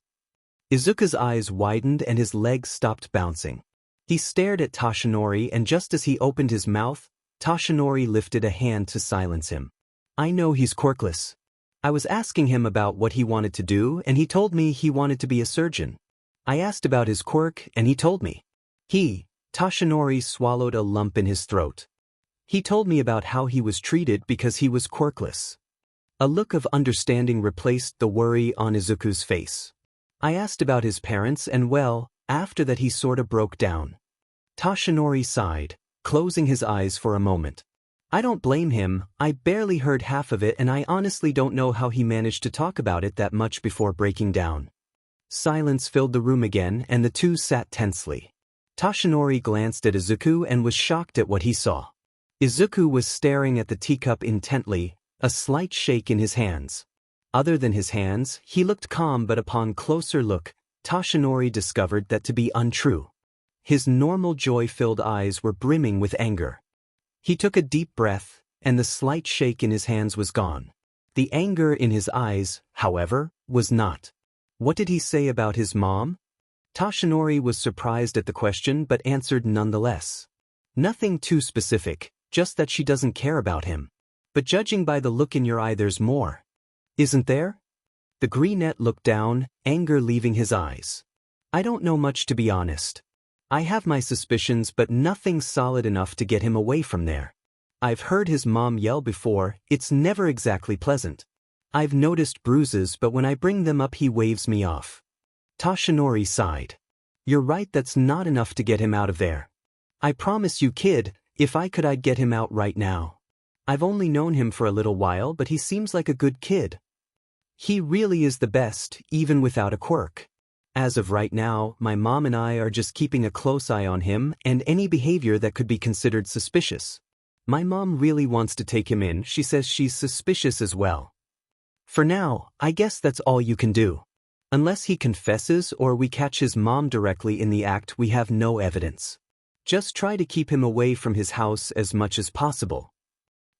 Izuku's eyes widened and his legs stopped bouncing. He stared at Toshinori, and just as he opened his mouth, Toshinori lifted a hand to silence him. "I know he's quirkless. I was asking him about what he wanted to do, and he told me he wanted to be a surgeon. I asked about his quirk, and he told me. Toshinori swallowed a lump in his throat. He told me about how he was treated because he was quirkless." A look of understanding replaced the worry on Izuku's face. "I asked about his parents, and well, after that he sorta broke down." Toshinori sighed, closing his eyes for a moment. "I don't blame him. I barely heard half of it, and I honestly don't know how he managed to talk about it that much before breaking down." Silence filled the room again, and the two sat tensely. Toshinori glanced at Izuku and was shocked at what he saw. Izuku was staring at the teacup intently, a slight shake in his hands. Other than his hands, he looked calm, but upon closer look, Toshinori discovered that to be untrue. His normal joy-filled eyes were brimming with anger. He took a deep breath, and the slight shake in his hands was gone. The anger in his eyes, however, was not. What did he say about his mom? Toshinori was surprised at the question but answered nonetheless. "Nothing too specific, just that she doesn't care about him. But judging by the look in your eye, there's more. Isn't there?" The greenette looked down, anger leaving his eyes. "I don't know much, to be honest. I have my suspicions, but nothing solid enough to get him away from there. I've heard his mom yell before. It's never exactly pleasant. I've noticed bruises, but when I bring them up he waves me off." Toshinori sighed. "You're right, that's not enough to get him out of there. I promise you, kid, if I could I'd get him out right now. I've only known him for a little while, but he seems like a good kid. He really is the best, even without a quirk. As of right now, my mom and I are just keeping a close eye on him and any behavior that could be considered suspicious. My mom really wants to take him in. She says she's suspicious as well. For now, I guess that's all you can do. Unless he confesses or we catch his mom directly in the act, we have no evidence. Just try to keep him away from his house as much as possible."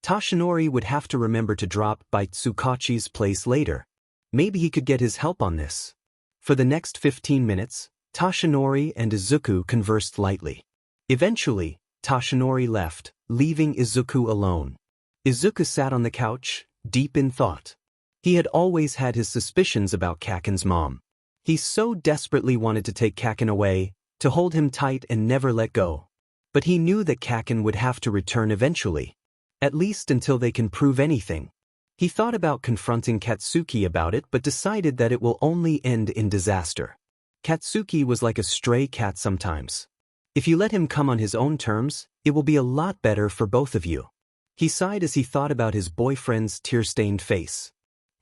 Toshinori would have to remember to drop by Tsukachi's place later. Maybe he could get his help on this. For the next 15 minutes, Toshinori and Izuku conversed lightly. Eventually, Toshinori left, leaving Izuku alone. Izuku sat on the couch, deep in thought. He had always had his suspicions about Kacchan's mom. He so desperately wanted to take Kacchan away, to hold him tight and never let go. But he knew that Kacchan would have to return eventually. At least until they can prove anything. He thought about confronting Katsuki about it but decided that it will only end in disaster. Katsuki was like a stray cat sometimes. If you let him come on his own terms, it will be a lot better for both of you. He sighed as he thought about his boyfriend's tear-stained face.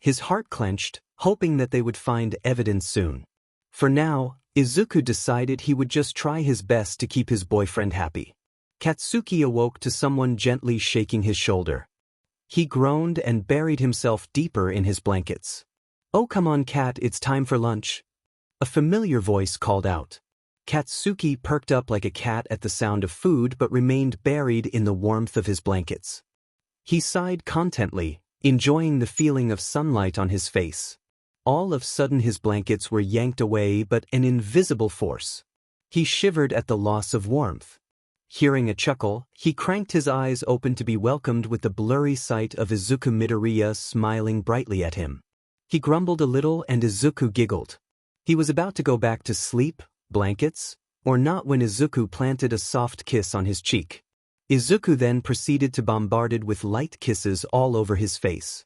His heart clenched, hoping that they would find evidence soon. For now, Izuku decided he would just try his best to keep his boyfriend happy. Katsuki awoke to someone gently shaking his shoulder. He groaned and buried himself deeper in his blankets. "Oh, come on, Kat, it's time for lunch." A familiar voice called out. Katsuki perked up like a cat at the sound of food but remained buried in the warmth of his blankets. He sighed contently, enjoying the feeling of sunlight on his face. All of a sudden his blankets were yanked away by an invisible force. He shivered at the loss of warmth. Hearing a chuckle, he cranked his eyes open to be welcomed with the blurry sight of Izuku Midoriya smiling brightly at him. He grumbled a little and Izuku giggled. He was about to go back to sleep, blankets, or not when Izuku planted a soft kiss on his cheek. Izuku then proceeded to bombard it with light kisses all over his face.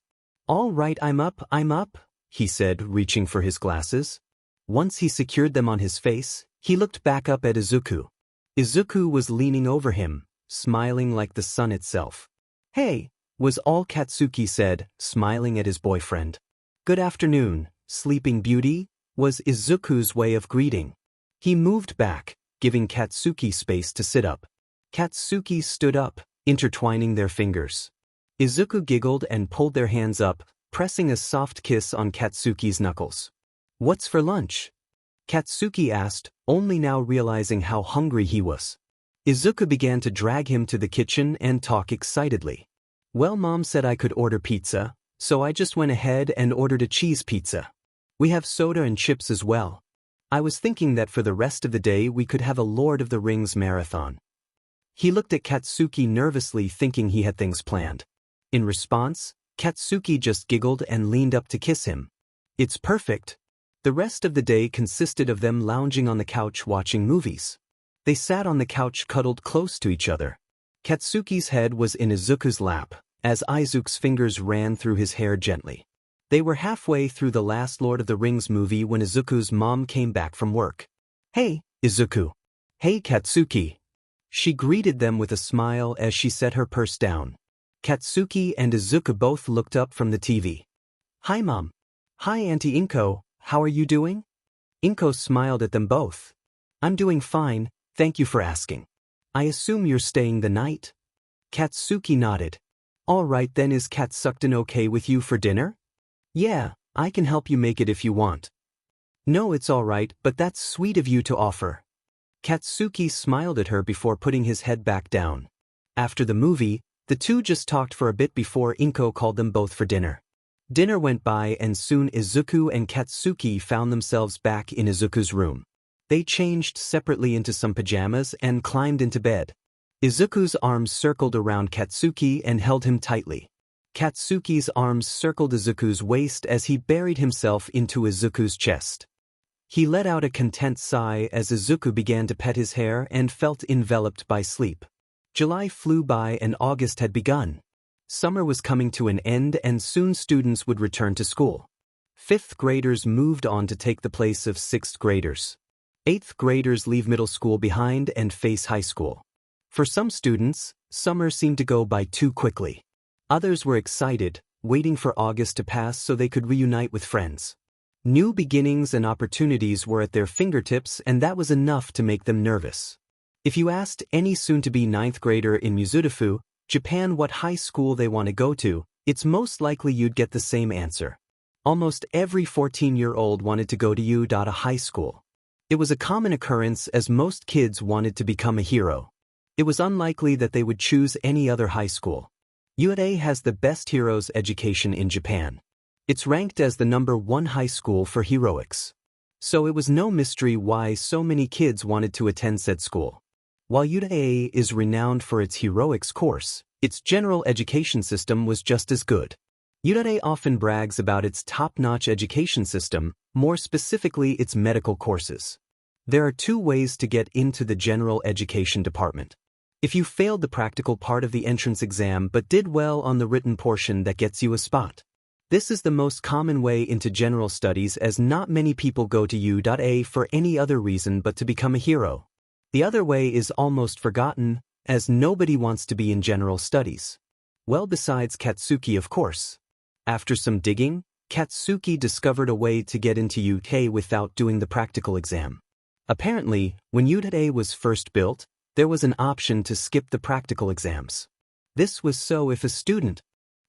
"All right, I'm up," he said, reaching for his glasses. Once he secured them on his face, he looked back up at Izuku. Izuku was leaning over him, smiling like the sun itself. "Hey," was all Katsuki said, smiling at his boyfriend. "Good afternoon, Sleeping Beauty," was Izuku's way of greeting. He moved back, giving Katsuki space to sit up. Katsuki stood up, intertwining their fingers. Izuku giggled and pulled their hands up, pressing a soft kiss on Katsuki's knuckles. "What's for lunch?" Katsuki asked, only now realizing how hungry he was. Izuku began to drag him to the kitchen and talk excitedly. "Well, Mom said I could order pizza, so I just went ahead and ordered a cheese pizza. We have soda and chips as well. I was thinking that for the rest of the day we could have a Lord of the Rings marathon." He looked at Katsuki nervously, thinking he had things planned. In response, Katsuki just giggled and leaned up to kiss him. "It's perfect." The rest of the day consisted of them lounging on the couch watching movies. They sat on the couch cuddled close to each other. Katsuki's head was in Izuku's lap, as Izuku's fingers ran through his hair gently. They were halfway through the last Lord of the Rings movie when Izuku's mom came back from work. "Hey, Izuku." "Hey, Katsuki." She greeted them with a smile as she set her purse down. Katsuki and Izuku both looked up from the TV. "Hi, Mom." "Hi, Auntie Inko, how are you doing?" Inko smiled at them both. "I'm doing fine, thank you for asking. I assume you're staying the night?" Katsuki nodded. "All right then, is Katsukden okay with you for dinner?" "Yeah, I can help you make it if you want." "No, it's all right, but that's sweet of you to offer." Katsuki smiled at her before putting his head back down. After the movie, the two just talked for a bit before Inko called them both for dinner. Dinner went by and soon Izuku and Katsuki found themselves back in Izuku's room. They changed separately into some pajamas and climbed into bed. Izuku's arms circled around Katsuki and held him tightly. Katsuki's arms circled Izuku's waist as he buried himself into Izuku's chest. He let out a content sigh as Izuku began to pet his hair and felt enveloped by sleep. July flew by and August had begun. Summer was coming to an end and soon students would return to school. 5th graders moved on to take the place of 6th graders. 8th graders leave middle school behind and face high school. For some students, summer seemed to go by too quickly. Others were excited, waiting for August to pass so they could reunite with friends. New beginnings and opportunities were at their fingertips, and that was enough to make them nervous. If you asked any soon-to-be 9th grader in Mizudofu, Japan, what high school they want to go to, it's most likely you'd get the same answer. Almost every 14-year-old wanted to go to a high school. It was a common occurrence as most kids wanted to become a hero. It was unlikely that they would choose any other high school. UA has the best heroes education in Japan. It's ranked as the #1 high school for heroics. So it was no mystery why so many kids wanted to attend said school. While UA is renowned for its heroics course, its general education system was just as good. UA often brags about its top-notch education system, more specifically its medical courses. There are 2 ways to get into the general education department. If you failed the practical part of the entrance exam but did well on the written portion, that gets you a spot. This is the most common way into general studies, as not many people go to UA for any other reason but to become a hero. The other way is almost forgotten, as nobody wants to be in general studies. Well, besides Katsuki, of course. After some digging, Katsuki discovered a way to get into UA without doing the practical exam. Apparently, when UA was first built, there was an option to skip the practical exams. This was so if a student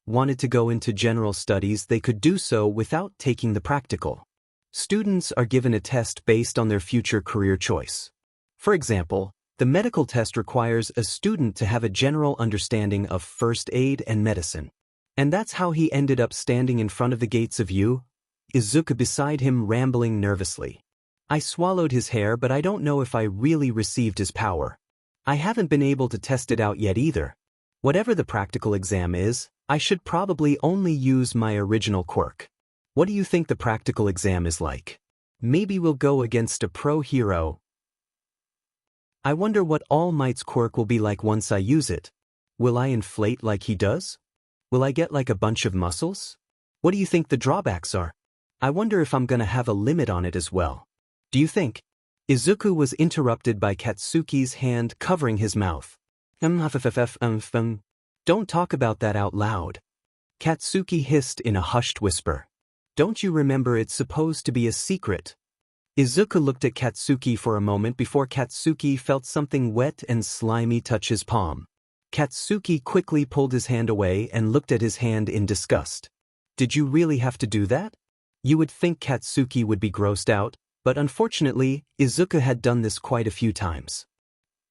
wanted to go into general studies, they could do so without taking the practical. Students are given a test based on their future career choice. For example, the medical test requires a student to have a general understanding of first aid and medicine. And that's how he ended up standing in front of the gates of Izuku beside him, rambling nervously. "I swallowed his hair, but I don't know if I really received his power. I haven't been able to test it out yet either. Whatever the practical exam is, I should probably only use my original quirk. What do you think the practical exam is like? Maybe we'll go against a pro hero. I wonder what All Might's quirk will be like once I use it. Will I inflate like he does? Will I get like a bunch of muscles? What do you think the drawbacks are? I wonder if I'm gonna have a limit on it as well. Do you think?" Izuku was interrupted by Katsuki's hand covering his mouth. Don't talk about that out loud." Katsuki hissed in a hushed whisper. "Don't you remember it's supposed to be a secret?" Izuku looked at Katsuki for a moment before Katsuki felt something wet and slimy touch his palm. Katsuki quickly pulled his hand away and looked at his hand in disgust. Did you really have to do that? You would think Katsuki would be grossed out, but unfortunately, Izuku had done this quite a few times.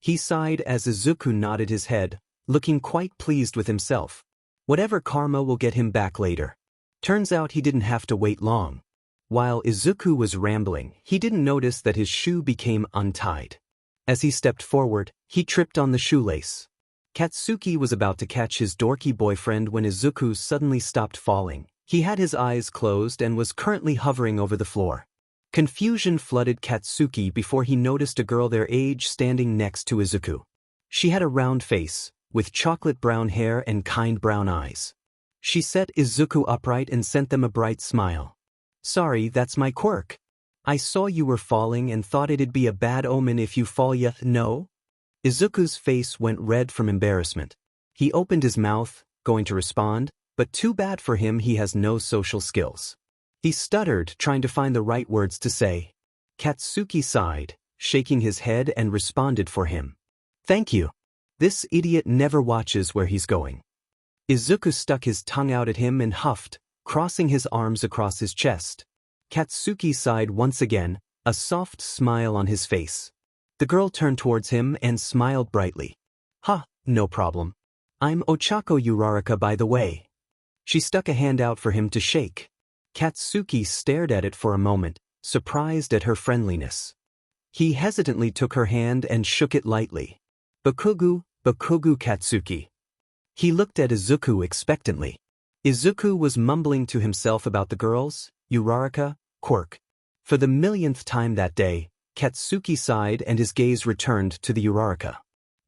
He sighed as Izuku nodded his head, looking quite pleased with himself. Whatever karma will get him back later. Turns out he didn't have to wait long. While Izuku was rambling, he didn't notice that his shoe became untied. As he stepped forward, he tripped on the shoelace. Katsuki was about to catch his dorky boyfriend when Izuku suddenly stopped falling. He had his eyes closed and was currently hovering over the floor. Confusion flooded Katsuki before he noticed a girl their age standing next to Izuku. She had a round face, with chocolate brown hair and kind brown eyes. She set Izuku upright and sent them a bright smile. Sorry, that's my quirk. I saw you were falling and thought it'd be a bad omen if you fall no? Izuku's face went red from embarrassment. He opened his mouth, going to respond, but too bad for him, he has no social skills. He stuttered, trying to find the right words to say. Katsuki sighed, shaking his head, and responded for him. Thank you. This idiot never watches where he's going. Izuku stuck his tongue out at him and huffed, crossing his arms across his chest. Katsuki sighed once again, a soft smile on his face. The girl turned towards him and smiled brightly. Ha, no problem. I'm Ochako Uraraka, by the way. She stuck a hand out for him to shake. Katsuki stared at it for a moment, surprised at her friendliness. He hesitantly took her hand and shook it lightly. Bakugu, Bakugu Katsuki. He looked at Izuku expectantly. Izuku was mumbling to himself about the girls, Uraraka, quirk. For the millionth time that day, Katsuki sighed and his gaze returned to the Uraraka.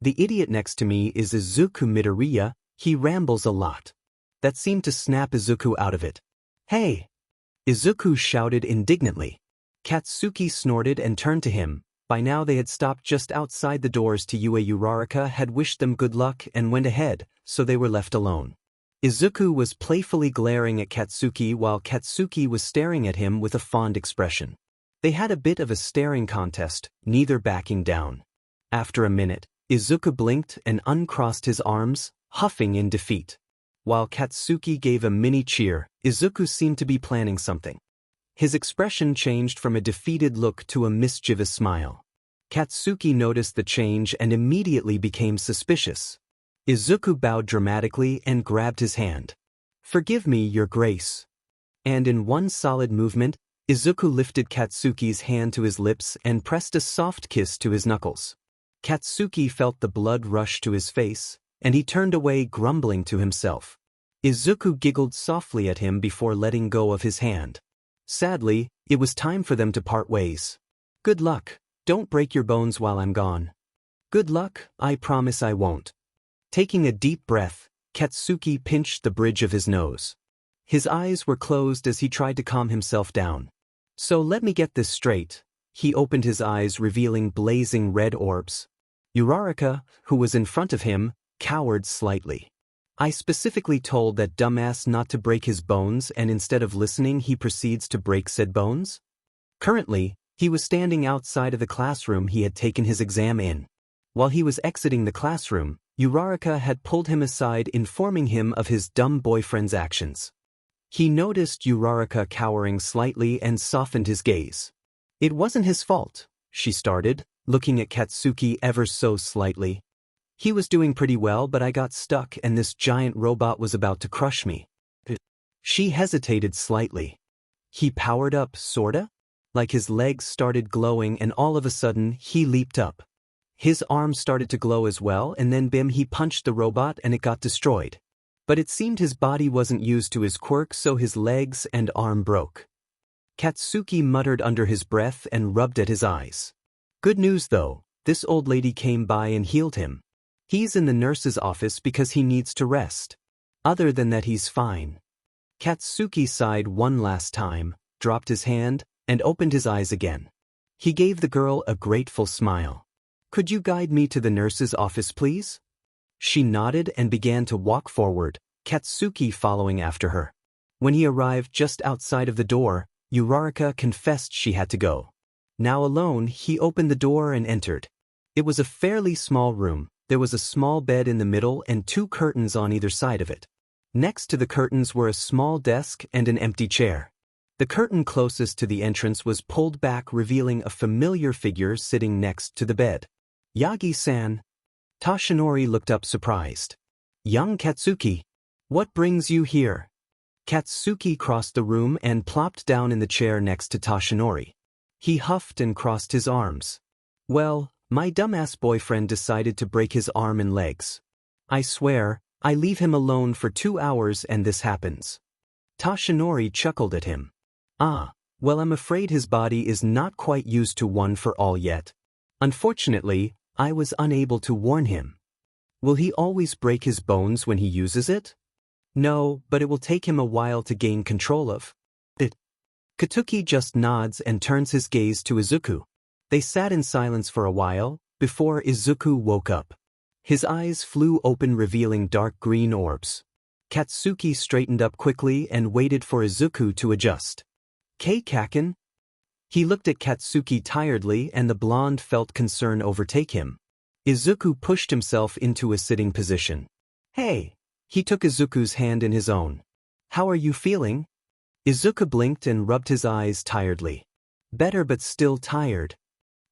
The idiot next to me is Izuku Midoriya, he rambles a lot. That seemed to snap Izuku out of it. Hey! Izuku shouted indignantly. Katsuki snorted and turned to him. By now they had stopped just outside the doors to Ue. Uraraka had wished them good luck and went ahead, so they were left alone. Izuku was playfully glaring at Katsuki while Katsuki was staring at him with a fond expression. They had a bit of a staring contest, neither backing down. After a minute, Izuku blinked and uncrossed his arms, huffing in defeat. While Katsuki gave a mini cheer, Izuku seemed to be planning something. His expression changed from a defeated look to a mischievous smile. Katsuki noticed the change and immediately became suspicious. Izuku bowed dramatically and grabbed his hand. Forgive me, Your Grace. And in one solid movement, Izuku lifted Katsuki's hand to his lips and pressed a soft kiss to his knuckles. Katsuki felt the blood rush to his face, and he turned away grumbling to himself. Izuku giggled softly at him before letting go of his hand. Sadly, it was time for them to part ways. Good luck. Don't break your bones while I'm gone. Good luck, I promise I won't. Taking a deep breath, Katsuki pinched the bridge of his nose. His eyes were closed as he tried to calm himself down. So let me get this straight. He opened his eyes, revealing blazing red orbs. Uraraka, who was in front of him, cowered slightly. I specifically told that dumbass not to break his bones, and instead of listening he proceeds to break said bones? Currently, he was standing outside of the classroom he had taken his exam in. While he was exiting the classroom, Uraraka had pulled him aside, informing him of his dumb boyfriend's actions. He noticed Uraraka cowering slightly and softened his gaze. It wasn't his fault, she started, looking at Katsuki ever so slightly. He was doing pretty well, but I got stuck and this giant robot was about to crush me. She hesitated slightly. He powered up, sorta? Like his legs started glowing and all of a sudden, he leaped up. His arms started to glow as well, and then bim, he punched the robot and it got destroyed. But it seemed his body wasn't used to his quirk, so his legs and arm broke. Katsuki muttered under his breath and rubbed at his eyes. Good news though, this old lady came by and healed him. He's in the nurse's office because he needs to rest. Other than that, he's fine. Katsuki sighed one last time, dropped his hand, and opened his eyes again. He gave the girl a grateful smile. Could you guide me to the nurse's office, please? She nodded and began to walk forward, Katsuki following after her. When he arrived just outside of the door, Uraraka confessed she had to go. Now alone, he opened the door and entered. It was a fairly small room, There was a small bed in the middle and 2 curtains on either side of it. Next to the curtains were a small desk and an empty chair. The curtain closest to the entrance was pulled back, revealing a familiar figure sitting next to the bed. Yagi-san. Toshinori looked up surprised. Young Katsuki. What brings you here? Katsuki crossed the room and plopped down in the chair next to Toshinori. He huffed and crossed his arms. Well, my dumbass boyfriend decided to break his arm and legs. I swear, I leave him alone for 2 hours and this happens. Toshinori chuckled at him. Ah, well, I'm afraid his body is not quite used to one for all yet. Unfortunately, I was unable to warn him. Will he always break his bones when he uses it? No, but it will take him a while to gain control of it. Katsuki just nods and turns his gaze to Izuku. They sat in silence for a while, before Izuku woke up. His eyes flew open, revealing dark green orbs. Katsuki straightened up quickly and waited for Izuku to adjust. Kacchan? He looked at Katsuki tiredly and the blonde felt concern overtake him. Izuku pushed himself into a sitting position. Hey! He took Izuku's hand in his own. How are you feeling? Izuku blinked and rubbed his eyes tiredly. Better but still tired.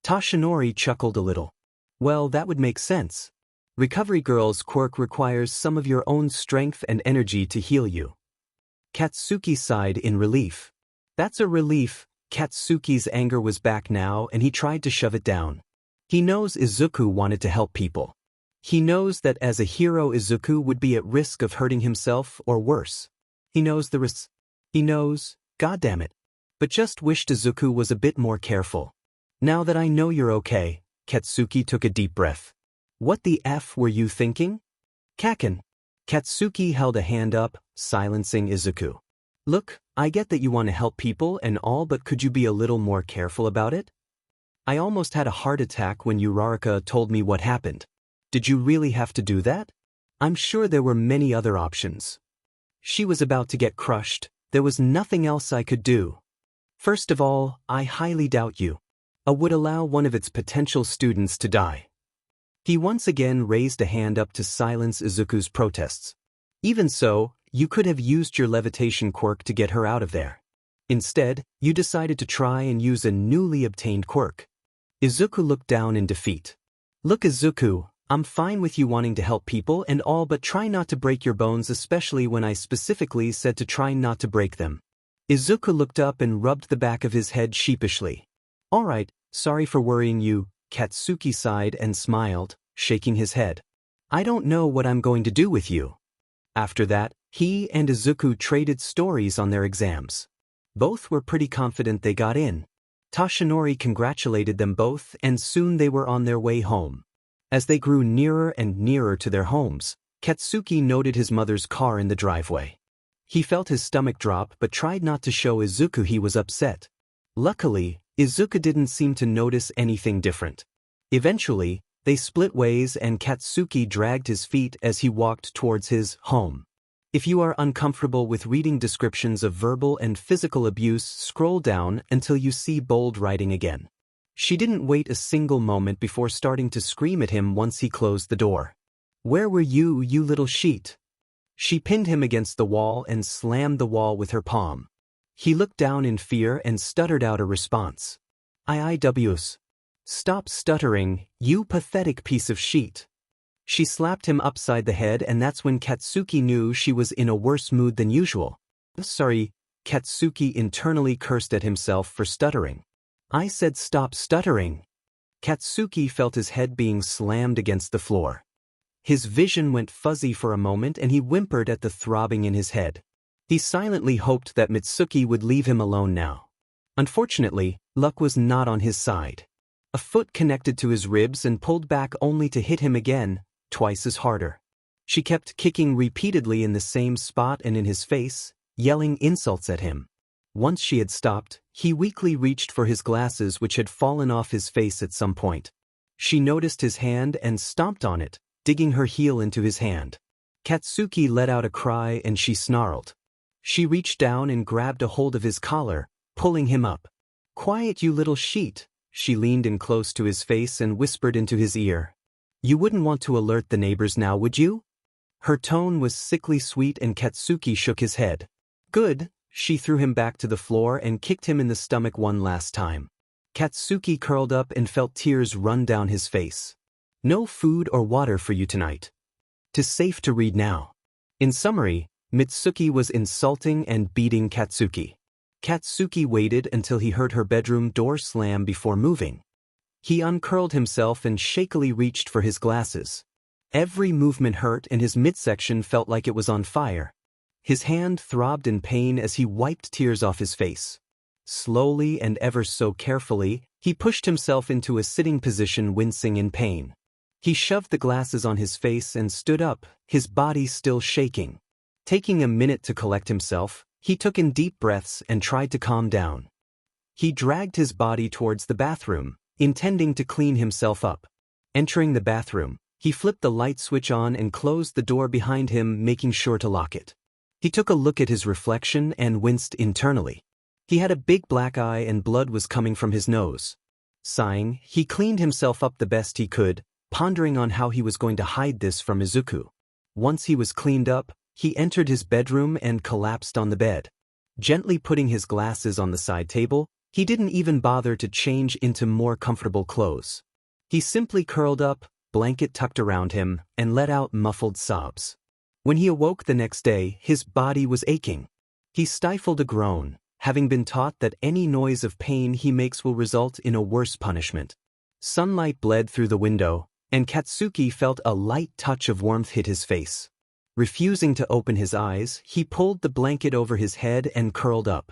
Toshinori chuckled a little. Well, that would make sense. Recovery Girl's quirk requires some of your own strength and energy to heal you. Katsuki sighed in relief. That's a relief. Katsuki's anger was back now and he tried to shove it down. He knows Izuku wanted to help people. He knows that as a hero Izuku would be at risk of hurting himself or worse. He knows the risks. He knows, goddammit. But just wished Izuku was a bit more careful. Now that I know you're okay, Katsuki took a deep breath. What the F were you thinking? Kacchan. Katsuki held a hand up, silencing Izuku. Look, I get that you want to help people and all, but could you be a little more careful about it? I almost had a heart attack when Uraraka told me what happened. Did you really have to do that? I'm sure there were many other options. She was about to get crushed. There was nothing else I could do. First of all, I highly doubt you would allow one of its potential students to die. He once again raised a hand up to silence Izuku's protests. Even so, you could have used your levitation quirk to get her out of there. Instead, you decided to try and use a newly obtained quirk. Izuku looked down in defeat. Look, Izuku, I'm fine with you wanting to help people and all, but try not to break your bones, especially when I specifically said to try not to break them. Izuku looked up and rubbed the back of his head sheepishly. All right, sorry for worrying you, Katsuki sighed and smiled, shaking his head. I don't know what I'm going to do with you. After that, he and Izuku traded stories on their exams. Both were pretty confident they got in. Toshinori congratulated them both and soon they were on their way home. As they grew nearer and nearer to their homes, Katsuki noted his mother's car in the driveway. He felt his stomach drop but tried not to show Izuku he was upset. Luckily, Izuku didn't seem to notice anything different. Eventually, they split ways and Katsuki dragged his feet as he walked towards his home. If you are uncomfortable with reading descriptions of verbal and physical abuse, scroll down until you see bold writing again. She didn't wait a single moment before starting to scream at him once he closed the door. Where were you, you little sheet? She pinned him against the wall and slammed the wall with her palm. He looked down in fear and stuttered out a response. IIWs. Stop stuttering, you pathetic piece of sheet. She slapped him upside the head and that's when Katsuki knew she was in a worse mood than usual. Sorry, Katsuki internally cursed at himself for stuttering. I said stop stuttering. Katsuki felt his head being slammed against the floor. His vision went fuzzy for a moment and he whimpered at the throbbing in his head. He silently hoped that Mitsuki would leave him alone now. Unfortunately, luck was not on his side. A foot connected to his ribs and pulled back only to hit him again, twice as harder. She kept kicking repeatedly in the same spot and in his face, yelling insults at him. Once she had stopped, he weakly reached for his glasses which had fallen off his face at some point. She noticed his hand and stomped on it, digging her heel into his hand. Katsuki let out a cry and she snarled. She reached down and grabbed a hold of his collar, pulling him up. Quiet, you little sheet. She leaned in close to his face and whispered into his ear. You wouldn't want to alert the neighbors now, would you? Her tone was sickly sweet and Katsuki shook his head. Good, she threw him back to the floor and kicked him in the stomach one last time. Katsuki curled up and felt tears run down his face. No food or water for you tonight. 'Tis safe to read now. In summary, Mitsuki was insulting and beating Katsuki. Katsuki waited until he heard her bedroom door slam before moving. He uncurled himself and shakily reached for his glasses. Every movement hurt and his midsection felt like it was on fire. His hand throbbed in pain as he wiped tears off his face. Slowly and ever so carefully, he pushed himself into a sitting position, wincing in pain. He shoved the glasses on his face and stood up, his body still shaking. Taking a minute to collect himself, he took in deep breaths and tried to calm down. He dragged his body towards the bathroom, intending to clean himself up. Entering the bathroom, he flipped the light switch on and closed the door behind him, making sure to lock it. He took a look at his reflection and winced internally. He had a big black eye and blood was coming from his nose. Sighing, he cleaned himself up the best he could, pondering on how he was going to hide this from Izuku. Once he was cleaned up, he entered his bedroom and collapsed on the bed. Gently putting his glasses on the side table, he didn't even bother to change into more comfortable clothes. He simply curled up, blanket tucked around him, and let out muffled sobs. When he awoke the next day, his body was aching. He stifled a groan, having been taught that any noise of pain he makes will result in a worse punishment. Sunlight bled through the window, and Katsuki felt a light touch of warmth hit his face. Refusing to open his eyes, he pulled the blanket over his head and curled up.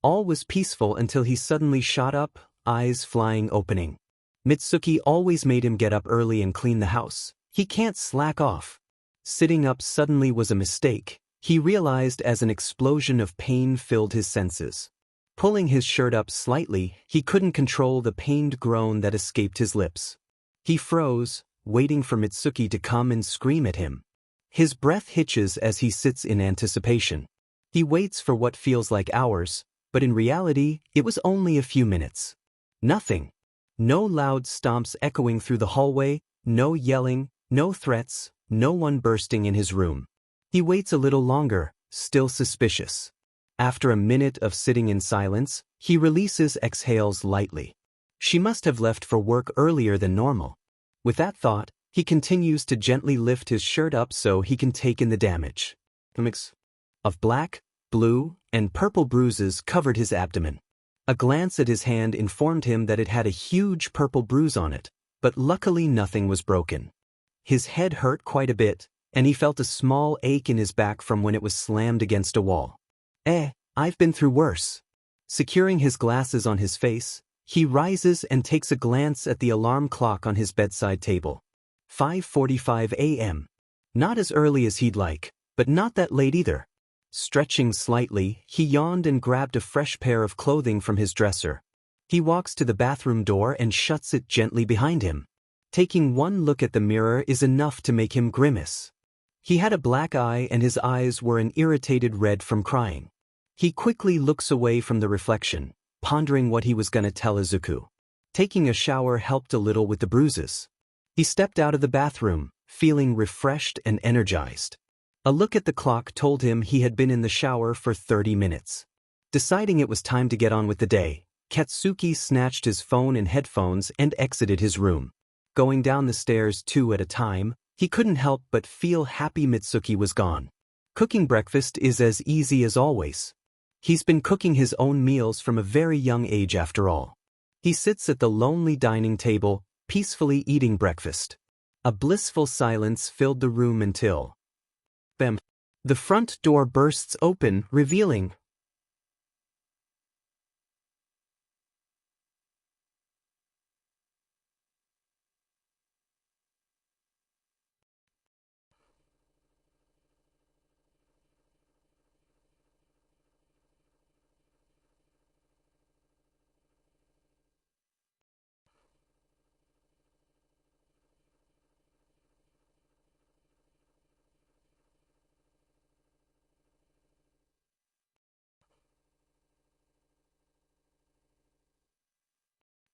All was peaceful until he suddenly shot up, eyes flying opening. Mitsuki always made him get up early and clean the house. He can't slack off. Sitting up suddenly was a mistake, he realized as an explosion of pain filled his senses. Pulling his shirt up slightly, he couldn't control the pained groan that escaped his lips. He froze, waiting for Mitsuki to come and scream at him. His breath hitches as he sits in anticipation. He waits for what feels like hours, but in reality, it was only a few minutes. Nothing. No loud stomps echoing through the hallway, no yelling, no threats, no one bursting in his room. He waits a little longer, still suspicious. After a minute of sitting in silence, he exhales lightly. She must have left for work earlier than normal. With that thought, he continues to gently lift his shirt up so he can take in the damage. A mix of black, blue, and purple bruises covered his abdomen. A glance at his hand informed him that it had a huge purple bruise on it, but luckily nothing was broken. His head hurt quite a bit, and he felt a small ache in his back from when it was slammed against a wall. I've been through worse. Securing his glasses on his face, he rises and takes a glance at the alarm clock on his bedside table. 5:45 a.m. Not as early as he'd like, but not that late either. Stretching slightly, he yawned and grabbed a fresh pair of clothing from his dresser. He walks to the bathroom door and shuts it gently behind him. Taking one look at the mirror is enough to make him grimace. He had a black eye and his eyes were an irritated red from crying. He quickly looks away from the reflection, pondering what he was gonna tell Izuku. Taking a shower helped a little with the bruises. He stepped out of the bathroom, feeling refreshed and energized. A look at the clock told him he had been in the shower for 30 minutes. Deciding it was time to get on with the day, Katsuki snatched his phone and headphones and exited his room. Going down the stairs two at a time, he couldn't help but feel happy Mitsuki was gone. Cooking breakfast is as easy as always. He's been cooking his own meals from a very young age after all. He sits at the lonely dining table, peacefully eating breakfast. A blissful silence filled the room until bam! The front door bursts open, revealing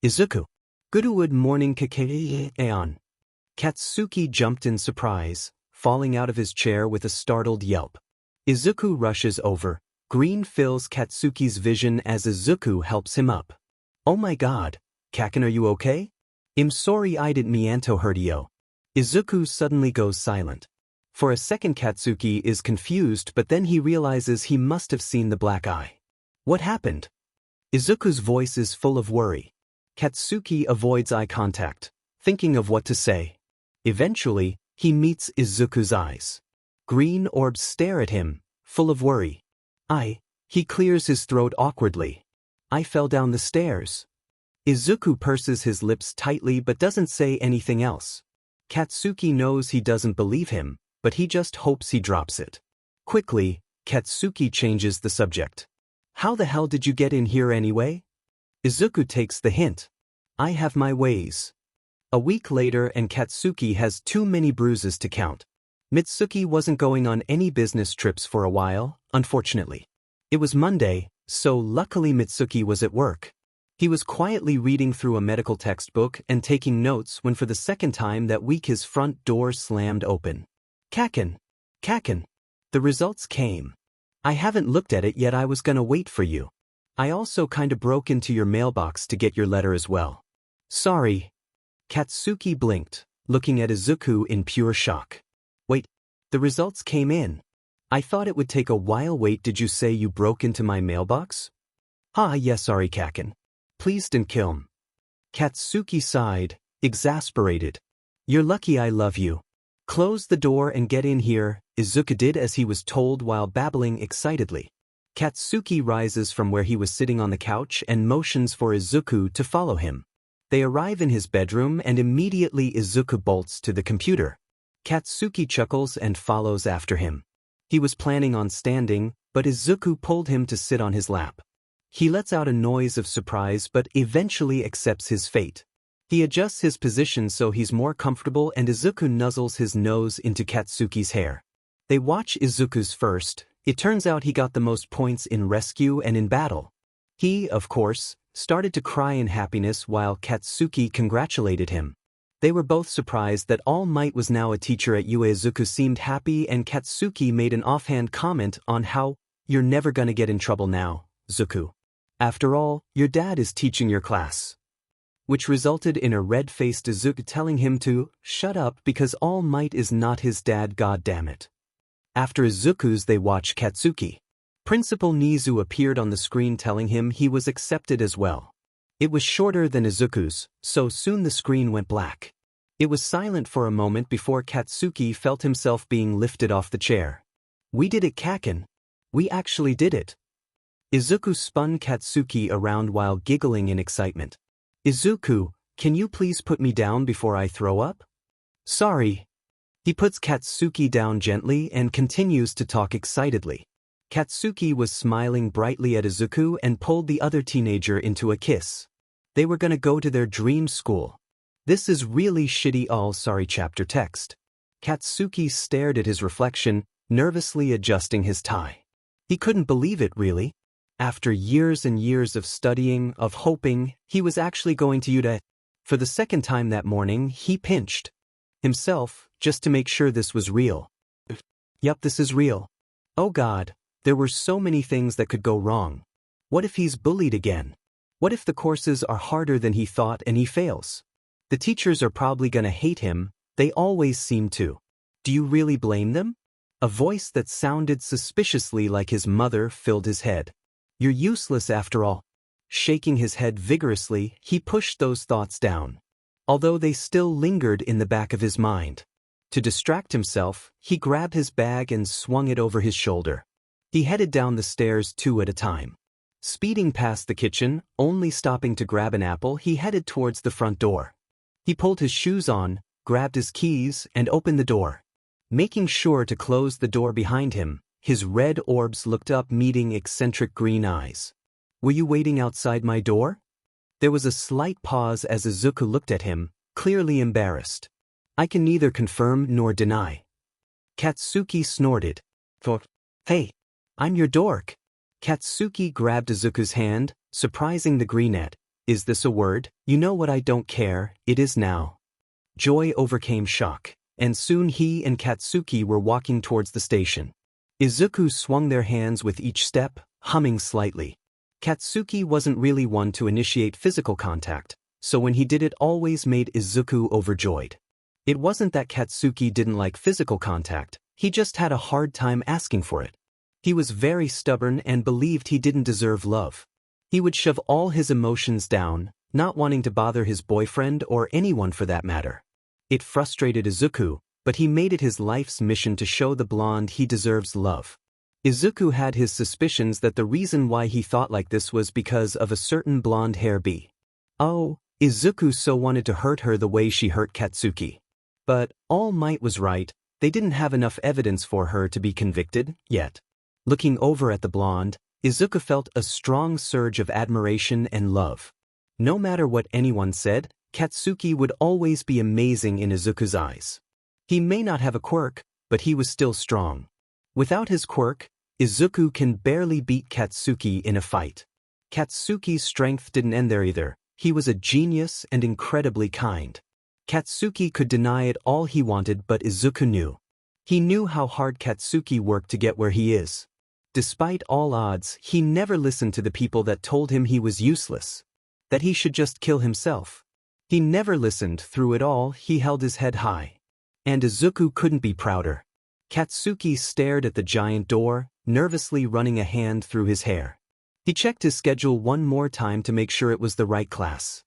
Izuku. Good morning Kacchan. Katsuki jumped in surprise, falling out of his chair with a startled yelp. Izuku rushes over. Green fills Katsuki's vision as Izuku helps him up. Oh my god, Kacchan, are you okay? I'm sorry I didn't mean to hurt you. Izuku suddenly goes silent. For a second Katsuki is confused, but then he realizes he must have seen the black eye. What happened? Izuku's voice is full of worry. Katsuki avoids eye contact, thinking of what to say. Eventually, he meets Izuku's eyes. Green orbs stare at him, full of worry. He clears his throat awkwardly. I fell down the stairs. Izuku purses his lips tightly but doesn't say anything else. Katsuki knows he doesn't believe him, but he just hopes he drops it. Quickly, Katsuki changes the subject. How the hell did you get in here anyway? Izuku takes the hint. I have my ways. A week later and Katsuki has too many bruises to count. Mitsuki wasn't going on any business trips for a while, unfortunately. It was Monday, so luckily Mitsuki was at work. He was quietly reading through a medical textbook and taking notes when for the second time that week his front door slammed open. Kacchan. The results came. I haven't looked at it yet, I was gonna wait for you. I also kinda broke into your mailbox to get your letter as well. Sorry. Katsuki blinked, looking at Izuku in pure shock. Wait, the results came in. I thought it would take a while. Wait, did you say you broke into my mailbox? Yes, sorry Kacchan. Please don't kill him. Katsuki sighed, exasperated. You're lucky I love you. Close the door and get in here, Izuku did as he was told while babbling excitedly. Katsuki rises from where he was sitting on the couch and motions for Izuku to follow him. They arrive in his bedroom and immediately Izuku bolts to the computer. Katsuki chuckles and follows after him. He was planning on standing, but Izuku pulled him to sit on his lap. He lets out a noise of surprise but eventually accepts his fate. He adjusts his position so he's more comfortable and Izuku nuzzles his nose into Katsuki's hair. They watch Izuku's first. It turns out he got the most points in rescue and in battle. He, of course, started to cry in happiness while Katsuki congratulated him. They were both surprised that All Might was now a teacher at UA. Izuku seemed happy and Katsuki made an offhand comment on how, "You're never gonna get in trouble now, Izuku. After all, your dad is teaching your class." Which resulted in a red-faced Izuku telling him to shut up because All Might is not his dad, goddammit. After Izuku's they watch Katsuki. Principal Nizu appeared on the screen telling him he was accepted as well. It was shorter than Izuku's, so soon the screen went black. It was silent for a moment before Katsuki felt himself being lifted off the chair. We did it, Kacchan. We actually did it. Izuku spun Katsuki around while giggling in excitement. Izuku, can you please put me down before I throw up? Sorry. He puts Katsuki down gently and continues to talk excitedly. Katsuki was smiling brightly at Izuku and pulled the other teenager into a kiss. They were gonna go to their dream school. This is really shitty. All sorry. Chapter text. Katsuki stared at his reflection, nervously adjusting his tie. He couldn't believe it, really. After years and years of studying, of hoping, he was actually going to UTA. For the second time that morning, he pinched himself just to make sure this was real. Yup, this is real. Oh God, there were so many things that could go wrong. What if he's bullied again? What if the courses are harder than he thought and he fails? The teachers are probably gonna hate him, they always seem to. Do you really blame them? A voice that sounded suspiciously like his mother filled his head. You're useless after all. Shaking his head vigorously, he pushed those thoughts down, although they still lingered in the back of his mind. To distract himself, he grabbed his bag and swung it over his shoulder. He headed down the stairs 2 at a time. Speeding past the kitchen, only stopping to grab an apple, he headed towards the front door. He pulled his shoes on, grabbed his keys, and opened the door. Making sure to close the door behind him, his red orbs looked up, meeting eccentric green eyes. Were you waiting outside my door? There was a slight pause as Izuku looked at him, clearly embarrassed. I can neither confirm nor deny. Katsuki snorted. Hey, I'm your dork. Katsuki grabbed Izuku's hand, surprising the greenette. Is this a word? You know what, I don't care, it is now. Joy overcame shock, and soon he and Katsuki were walking towards the station. Izuku swung their hands with each step, humming slightly. Katsuki wasn't really one to initiate physical contact, so when he did it always made Izuku overjoyed. It wasn't that Katsuki didn't like physical contact, he just had a hard time asking for it. He was very stubborn and believed he didn't deserve love. He would shove all his emotions down, not wanting to bother his boyfriend or anyone for that matter. It frustrated Izuku, but he made it his life's mission to show the blonde he deserves love. Izuku had his suspicions that the reason why he thought like this was because of a certain blonde hair bee. Oh, Izuku so wanted to hurt her the way she hurt Katsuki. But All Might was right, they didn't have enough evidence for her to be convicted, yet. Looking over at the blonde, Izuku felt a strong surge of admiration and love. No matter what anyone said, Katsuki would always be amazing in Izuku's eyes. He may not have a quirk, but he was still strong. Without his quirk, Izuku can barely beat Katsuki in a fight. Katsuki's strength didn't end there either. He was a genius and incredibly kind. Katsuki could deny it all he wanted, but Izuku knew. He knew how hard Katsuki worked to get where he is. Despite all odds, he never listened to the people that told him he was useless, that he should just kill himself. He never listened. Through it all, he held his head high. And Izuku couldn't be prouder. Katsuki stared at the giant door, nervously running a hand through his hair. He checked his schedule one more time to make sure it was the right class.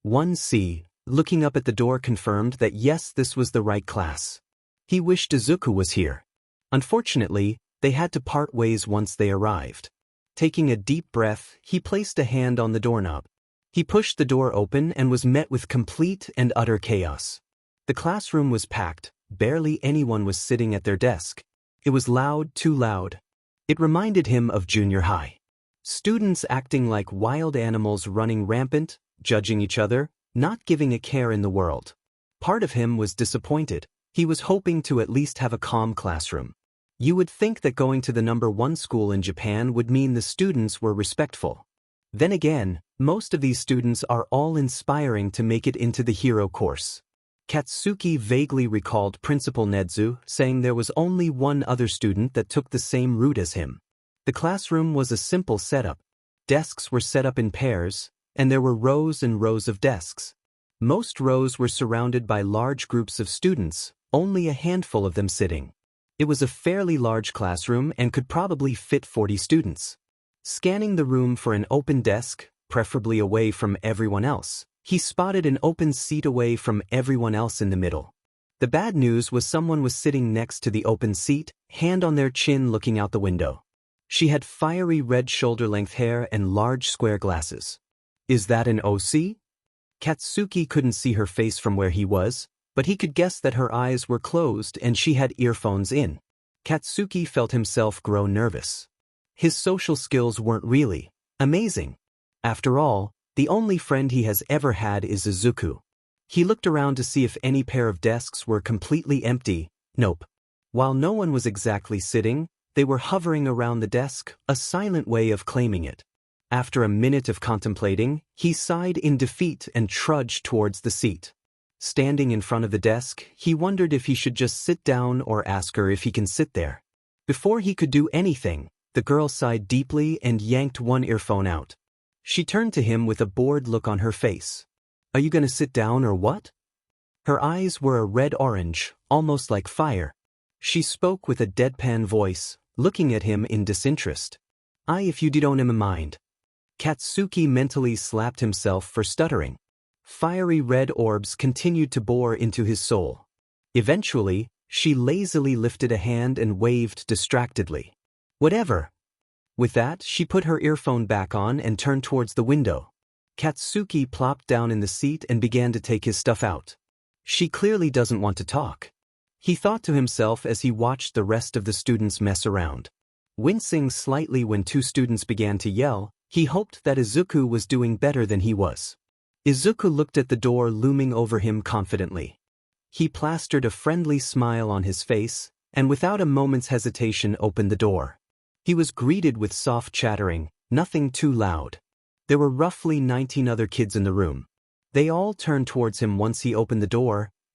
1C, looking up at the door, confirmed that yes, this was the right class. He wished Izuku was here. Unfortunately, they had to part ways once they arrived. Taking a deep breath, he placed a hand on the doorknob. He pushed the door open and was met with complete and utter chaos. The classroom was packed, barely anyone was sitting at their desk. It was loud, too loud. It reminded him of junior high. Students acting like wild animals, running rampant, judging each other, not giving a care in the world. Part of him was disappointed. He was hoping to at least have a calm classroom. You would think that going to the #1 school in Japan would mean the students were respectful. Then again, most of these students are all inspiring to make it into the hero course. Katsuki vaguely recalled Principal Nedzu saying there was only one other student that took the same route as him. The classroom was a simple setup. Desks were set up in pairs, and there were rows and rows of desks. Most rows were surrounded by large groups of students, only a handful of them sitting. It was a fairly large classroom and could probably fit 40 students. Scanning the room for an open desk, preferably away from everyone else, he spotted an open seat away from everyone else in the middle. The bad news was someone was sitting next to the open seat, hand on their chin looking out the window. She had fiery red shoulder-length hair and large square glasses. Is that an OC? Katsuki couldn't see her face from where he was, but he could guess that her eyes were closed and she had earphones in. Katsuki felt himself grow nervous. His social skills weren't really amazing. After all, the only friend he has ever had is Izuku. He looked around to see if any pair of desks were completely empty. Nope. While no one was exactly sitting, they were hovering around the desk, a silent way of claiming it. After a minute of contemplating, he sighed in defeat and trudged towards the seat. Standing in front of the desk, he wondered if he should just sit down or ask her if he can sit there. Before he could do anything, the girl sighed deeply and yanked one earphone out. She turned to him with a bored look on her face. Are you gonna sit down or what? Her eyes were a red-orange, almost like fire. She spoke with a deadpan voice, looking at him in disinterest. If you don't mind. Katsuki mentally slapped himself for stuttering. Fiery red orbs continued to bore into his soul. Eventually, she lazily lifted a hand and waved distractedly. Whatever. With that, she put her earphone back on and turned towards the window. Katsuki plopped down in the seat and began to take his stuff out. She clearly doesn't want to talk. He thought to himself as he watched the rest of the students mess around. Wincing slightly when two students began to yell, he hoped that Izuku was doing better than he was. Izuku looked at the door looming over him confidently. He plastered a friendly smile on his face, and without a moment's hesitation opened the door. He was greeted with soft chattering, nothing too loud. There were roughly 19 other kids in the room. They all turned towards him once he opened the door,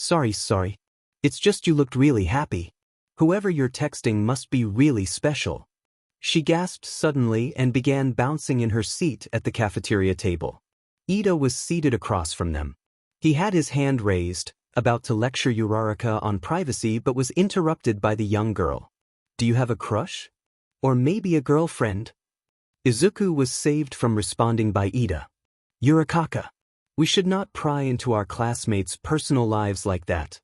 Sorry. It's just you looked really happy. Whoever you're texting must be really special. She gasped suddenly and began bouncing in her seat at the cafeteria table. Ida was seated across from them. He had his hand raised, about to lecture Uraraka on privacy, but was interrupted by the young girl. Do you have a crush? Or maybe a girlfriend? Izuku was saved from responding by Ida. Uraraka. We should not pry into our classmates' personal lives like that.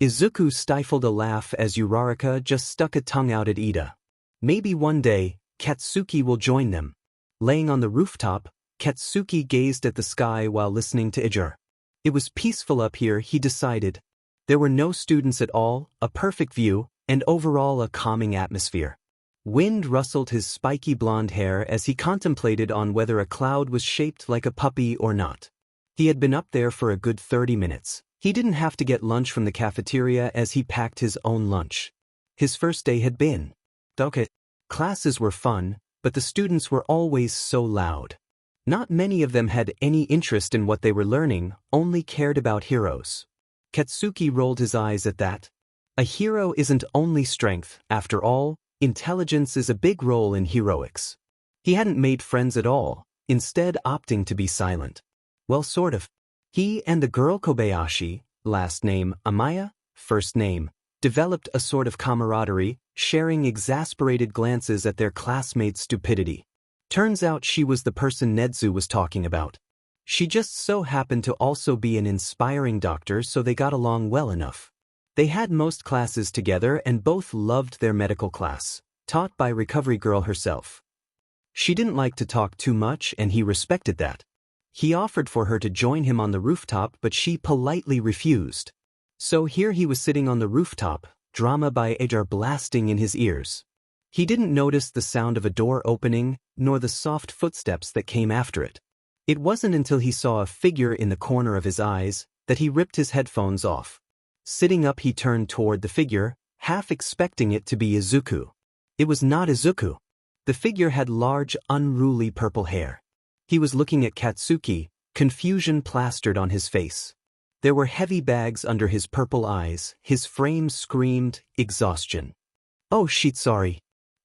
Izuku stifled a laugh as Uraraka just stuck a tongue out at Ida. Maybe one day, Katsuki will join them. Laying on the rooftop, Katsuki gazed at the sky while listening to Ijur. It was peaceful up here, he decided. There were no students at all, a perfect view, and overall a calming atmosphere. Wind rustled his spiky blonde hair as he contemplated on whether a cloud was shaped like a puppy or not. He had been up there for a good 30 minutes. He didn't have to get lunch from the cafeteria as he packed his own lunch. His first day had been okay. Classes were fun, but the students were always so loud. Not many of them had any interest in what they were learning, only cared about heroes. Katsuki rolled his eyes at that. A hero isn't only strength, after all, intelligence is a big role in heroics. He hadn't made friends at all, instead opting to be silent. Well, sort of. He and the girl Kobayashi, last name Amaya, first name, developed a sort of camaraderie, sharing exasperated glances at their classmates' stupidity. Turns out she was the person Nedzu was talking about. She just so happened to also be an inspiring doctor, so they got along well enough. They had most classes together and both loved their medical class, taught by Recovery Girl herself. She didn't like to talk too much and he respected that. He offered for her to join him on the rooftop, but she politely refused. So here he was sitting on the rooftop, drama by Ijur blasting in his ears. He didn't notice the sound of a door opening, nor the soft footsteps that came after it. It wasn't until he saw a figure in the corner of his eyes that he ripped his headphones off. Sitting up, he turned toward the figure, half expecting it to be Izuku. It was not Izuku. The figure had large, unruly purple hair. He was looking at Katsuki, confusion plastered on his face. There were heavy bags under his purple eyes, his frame screamed exhaustion. Oh shit, sorry.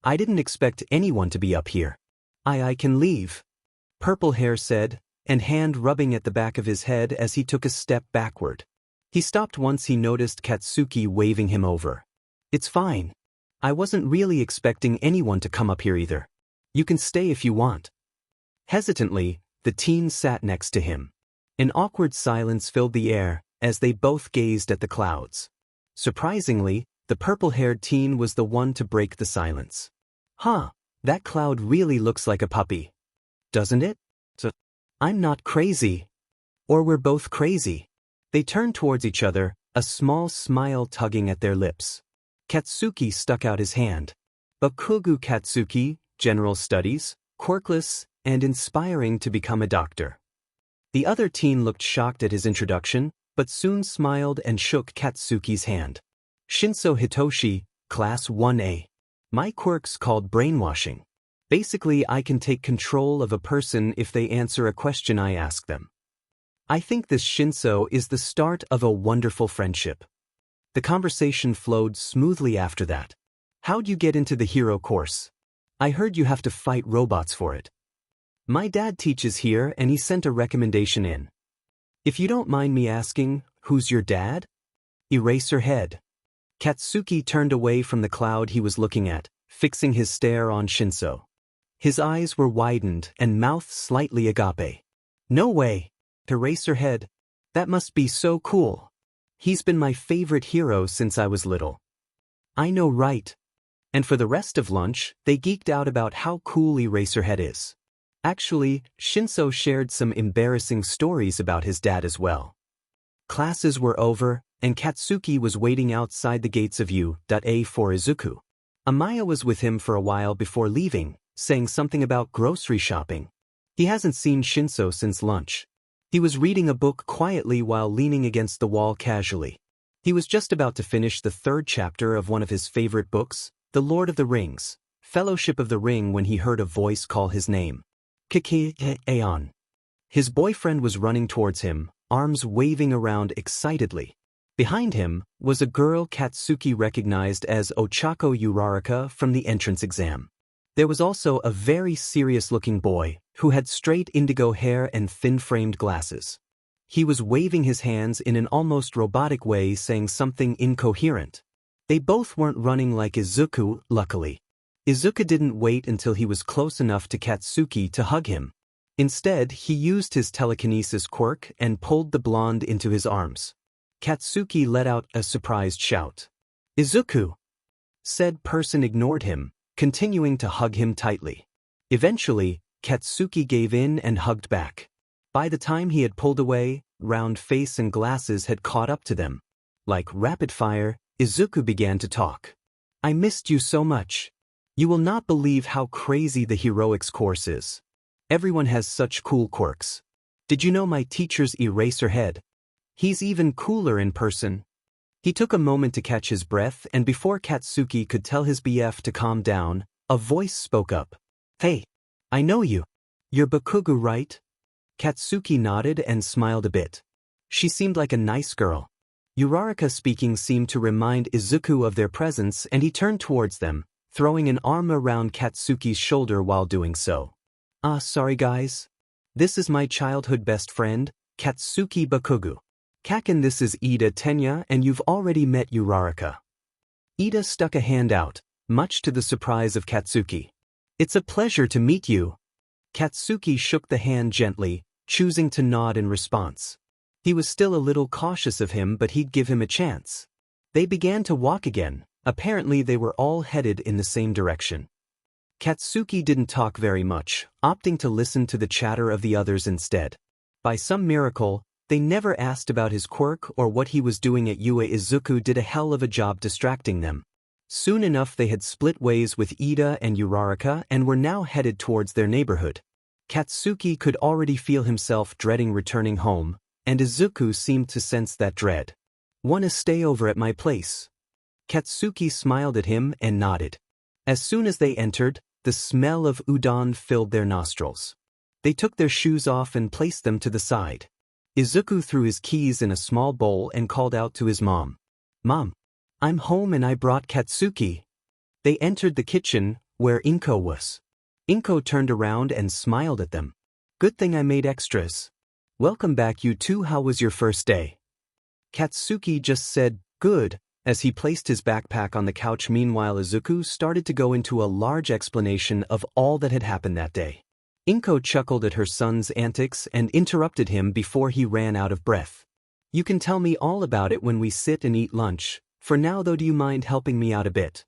I didn't expect anyone to be up here. I can leave. Purple Hair said, and hand rubbing at the back of his head as he took a step backward. He stopped once he noticed Katsuki waving him over. It's fine. I wasn't really expecting anyone to come up here either. You can stay if you want. Hesitantly, the teen sat next to him. An awkward silence filled the air as they both gazed at the clouds. Surprisingly, the purple-haired teen was the one to break the silence. Huh, that cloud really looks like a puppy. Doesn't it? So, I'm not crazy. Or we're both crazy. They turned towards each other, a small smile tugging at their lips. Katsuki stuck out his hand. Bakugu Katsuki, General Studies, Quirkless, and inspiring to become a doctor. The other teen looked shocked at his introduction, but soon smiled and shook Katsuki's hand. Shinso Hitoshi, Class 1A. My quirk's called brainwashing. Basically, I can take control of a person if they answer a question I ask them. I think this Shinso is the start of a wonderful friendship. The conversation flowed smoothly after that. How'd you get into the hero course? I heard you have to fight robots for it. My dad teaches here and he sent a recommendation in. If you don't mind me asking, who's your dad? Eraserhead. Katsuki turned away from the cloud he was looking at, fixing his stare on Shinso. His eyes were widened and mouth slightly agape. No way. Eraserhead. That must be so cool. He's been my favorite hero since I was little. I know, right? And for the rest of lunch, they geeked out about how cool Eraserhead is. Actually, Shinso shared some embarrassing stories about his dad as well. Classes were over, and Katsuki was waiting outside the gates of U.A for Izuku. Amaya was with him for a while before leaving, saying something about grocery shopping. He hasn't seen Shinso since lunch. He was reading a book quietly while leaning against the wall casually. He was just about to finish the third chapter of one of his favorite books, The Lord of the Rings, Fellowship of the Ring, when he heard a voice call his name. Kacchan. His boyfriend was running towards him, arms waving around excitedly. Behind him was a girl Katsuki recognized as Ochako Uraraka from the entrance exam. There was also a very serious-looking boy who had straight indigo hair and thin-framed glasses. He was waving his hands in an almost robotic way, saying something incoherent. They both weren't running like Izuku, luckily. Izuku didn't wait until he was close enough to Katsuki to hug him. Instead, he used his telekinesis quirk and pulled the blonde into his arms. Katsuki let out a surprised shout. "Izuku!" Said person ignored him, continuing to hug him tightly. Eventually, Katsuki gave in and hugged back. By the time he had pulled away, round face and glasses had caught up to them. Like rapid fire, Izuku began to talk. "I missed you so much. You will not believe how crazy the heroics course is. Everyone has such cool quirks. Did you know my teacher's Eraserhead? He's even cooler in person." He took a moment to catch his breath, and before Katsuki could tell his BF to calm down, a voice spoke up. "Hey, I know you. You're Bakugo, right?" Katsuki nodded and smiled a bit. She seemed like a nice girl. Uraraka speaking seemed to remind Izuku of their presence, and he turned towards them, throwing an arm around Katsuki's shoulder while doing so. Sorry guys. This is my childhood best friend, Katsuki Bakugo. Kacchan, this is Ida Tenya, and you've already met Uraraka." Ida stuck a hand out, much to the surprise of Katsuki. "It's a pleasure to meet you." Katsuki shook the hand gently, choosing to nod in response. He was still a little cautious of him, but he'd give him a chance. They began to walk again. Apparently they were all headed in the same direction. Katsuki didn't talk very much, opting to listen to the chatter of the others instead. By some miracle, they never asked about his quirk or what he was doing at UA. Izuku did a hell of a job distracting them. Soon enough they had split ways with Ida and Uraraka and were now headed towards their neighborhood. Katsuki could already feel himself dreading returning home, and Izuku seemed to sense that dread. "Wanna stay over at my place?" Katsuki smiled at him and nodded. As soon as they entered, the smell of udon filled their nostrils. They took their shoes off and placed them to the side. Izuku threw his keys in a small bowl and called out to his mom. "Mom, I'm home and I brought Katsuki." They entered the kitchen, where Inko was. Inko turned around and smiled at them. "Good thing I made extras. Welcome back you two, how was your first day?" Katsuki just said, "Good," as he placed his backpack on the couch. Meanwhile, Izuku started to go into a large explanation of all that had happened that day. Inko chuckled at her son's antics and interrupted him before he ran out of breath. "You can tell me all about it when we sit and eat lunch. For now though, do you mind helping me out a bit?"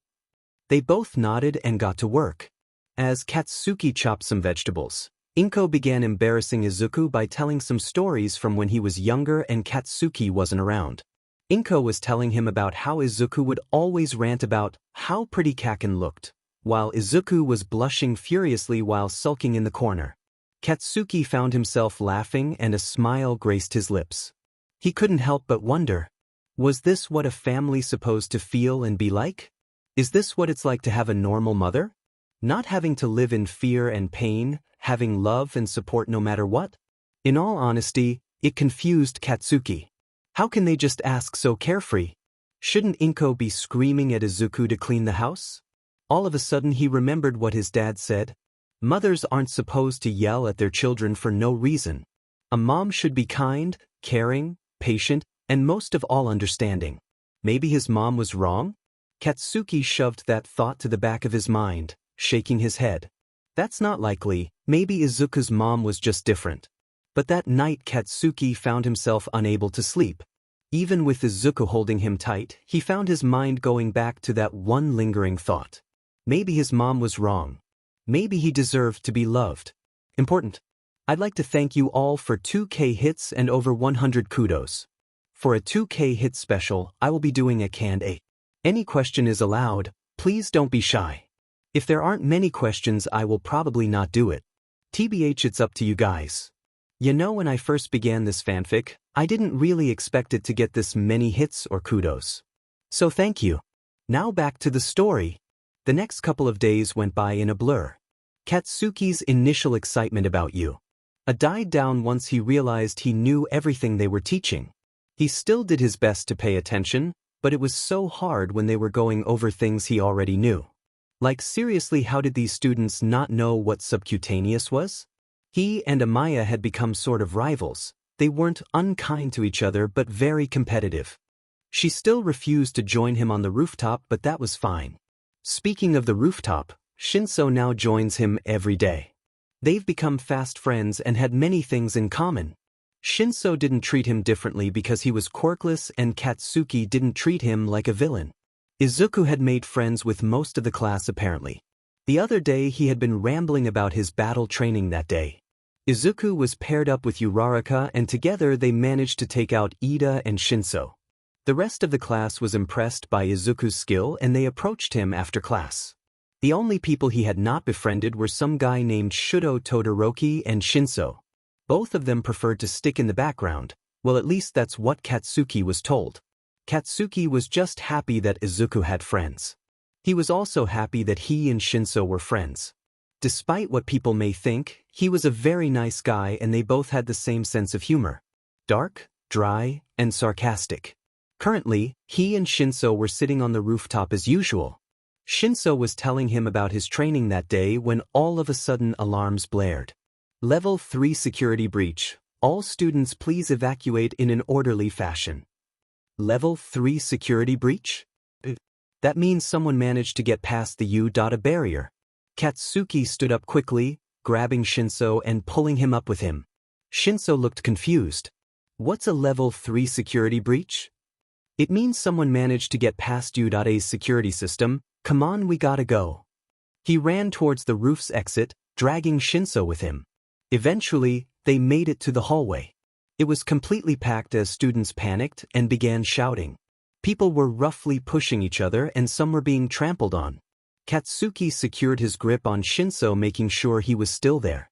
They both nodded and got to work. As Katsuki chopped some vegetables, Inko began embarrassing Izuku by telling some stories from when he was younger and Katsuki wasn't around. Inko was telling him about how Izuku would always rant about how pretty Kacchan looked, while Izuku was blushing furiously while sulking in the corner. Katsuki found himself laughing and a smile graced his lips. He couldn't help but wonder, was this what a family supposed to feel and be like? Is this what it's like to have a normal mother? Not having to live in fear and pain, having love and support no matter what? In all honesty, it confused Katsuki. How can they just ask so carefree? Shouldn't Inko be screaming at Izuku to clean the house? All of a sudden he remembered what his dad said. Mothers aren't supposed to yell at their children for no reason. A mom should be kind, caring, patient, and most of all understanding. Maybe his mom was wrong? Katsuki shoved that thought to the back of his mind, shaking his head. That's not likely. Maybe Izuku's mom was just different. But that night Katsuki found himself unable to sleep. Even with Izuku holding him tight, he found his mind going back to that one lingering thought. Maybe his mom was wrong. Maybe he deserved to be loved. Important. I'd like to thank you all for 2K hits and over 100 kudos. For a 2K hit special, I will be doing a canned 8. Any question is allowed, please don't be shy. If there aren't many questions, I will probably not do it. TBH, it's up to you guys. You know, when I first began this fanfic, I didn't really expect it to get this many hits or kudos. So thank you. Now back to the story. The next couple of days went by in a blur. Katsuki's initial excitement about you died down once he realized he knew everything they were teaching. He still did his best to pay attention, but it was so hard when they were going over things he already knew. Like seriously, how did these students not know what subcutaneous was? He and Amaya had become sort of rivals. They weren't unkind to each other but very competitive. She still refused to join him on the rooftop, but that was fine. Speaking of the rooftop, Shinso now joins him every day. They've become fast friends and had many things in common. Shinso didn't treat him differently because he was quirkless, and Katsuki didn't treat him like a villain. Izuku had made friends with most of the class apparently. The other day he had been rambling about his battle training that day. Izuku was paired up with Uraraka, and together they managed to take out Ida and Shinso. The rest of the class was impressed by Izuku's skill and they approached him after class. The only people he had not befriended were some guy named Shudo Todoroki and Shinso. Both of them preferred to stick in the background. Well, at least that's what Katsuki was told. Katsuki was just happy that Izuku had friends. He was also happy that he and Shinso were friends. Despite what people may think, he was a very nice guy and they both had the same sense of humor. Dark, dry, and sarcastic. Currently, he and Shinso were sitting on the rooftop as usual. Shinso was telling him about his training that day when all of a sudden alarms blared. Level 3 security breach. All students please evacuate in an orderly fashion. Level 3 security breach? That means someone managed to get past the U-data barrier. Katsuki stood up quickly, grabbing Shinso and pulling him up with him. Shinso looked confused. What's a level 3 security breach? It means someone managed to get past U-data's security system. Come on, we gotta go. He ran towards the roof's exit, dragging Shinso with him. Eventually, they made it to the hallway. It was completely packed as students panicked and began shouting. People were roughly pushing each other and some were being trampled on. Katsuki secured his grip on Shinso, making sure he was still there.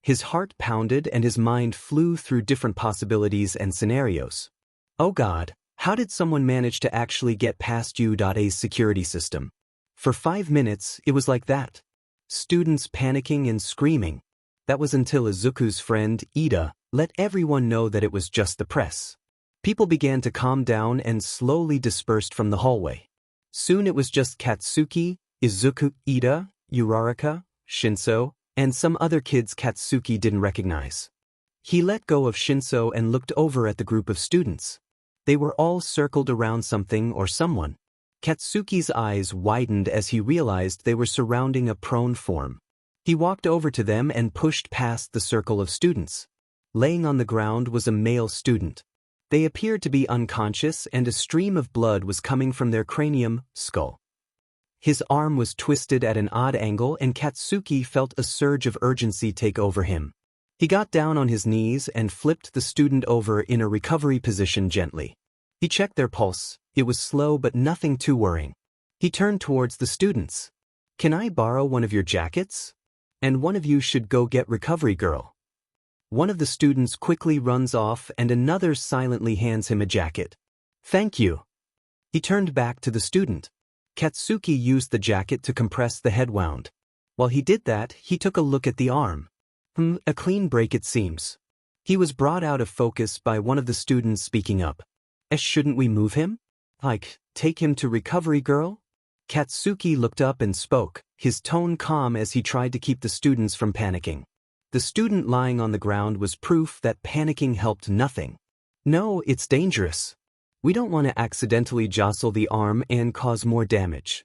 His heart pounded and his mind flew through different possibilities and scenarios. Oh God, how did someone manage to actually get past U.A's security system? For 5 minutes, it was like that. Students panicking and screaming. That was until Izuku's friend, Ida, let everyone know that it was just the press. People began to calm down and slowly dispersed from the hallway. Soon it was just Katsuki, Izuku, Ida, Uraraka, Shinso, and some other kids Katsuki didn't recognize. He let go of Shinso and looked over at the group of students. They were all circled around something or someone. Katsuki's eyes widened as he realized they were surrounding a prone form. He walked over to them and pushed past the circle of students. Laying on the ground was a male student. They appeared to be unconscious and a stream of blood was coming from their cranium, skull. His arm was twisted at an odd angle and Katsuki felt a surge of urgency take over him. He got down on his knees and flipped the student over in a recovery position gently. He checked their pulse. It was slow but nothing too worrying. He turned towards the students. Can I borrow one of your jackets? And one of you should go get Recovery Girl. One of the students quickly runs off and another silently hands him a jacket. Thank you. He turned back to the student. Katsuki used the jacket to compress the head wound. While he did that, he took a look at the arm. A clean break it seems. He was brought out of focus by one of the students speaking up. Shouldn't we move him? Like, take him to Recovery Girl? Katsuki looked up and spoke, his tone calm as he tried to keep the students from panicking. The student lying on the ground was proof that panicking helped nothing. No, it's dangerous. We don't want to accidentally jostle the arm and cause more damage.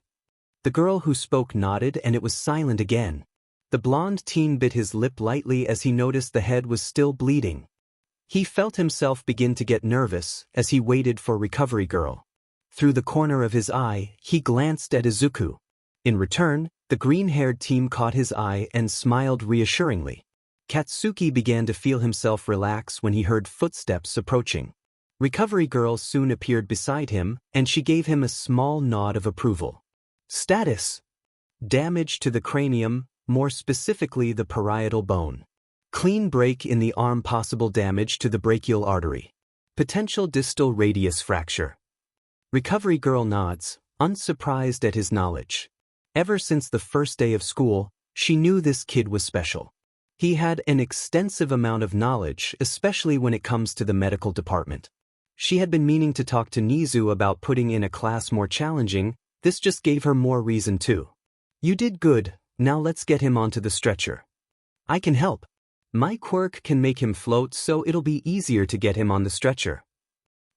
The girl who spoke nodded and it was silent again. The blonde teen bit his lip lightly as he noticed the head was still bleeding. He felt himself begin to get nervous as he waited for Recovery Girl. Through the corner of his eye, he glanced at Izuku. In return, the green-haired teen caught his eye and smiled reassuringly. Katsuki began to feel himself relax when he heard footsteps approaching. Recovery Girl soon appeared beside him, and she gave him a small nod of approval. Status: damage to the cranium, more specifically the parietal bone. Clean break in the arm, possible damage to the brachial artery. Potential distal radius fracture. Recovery Girl nods, unsurprised at his knowledge. Ever since the first day of school, she knew this kid was special. He had an extensive amount of knowledge, especially when it comes to the medical department. She had been meaning to talk to Nizu about putting in a class more challenging. This just gave her more reason too. You did good, now let's get him onto the stretcher. I can help. My quirk can make him float, so it'll be easier to get him on the stretcher.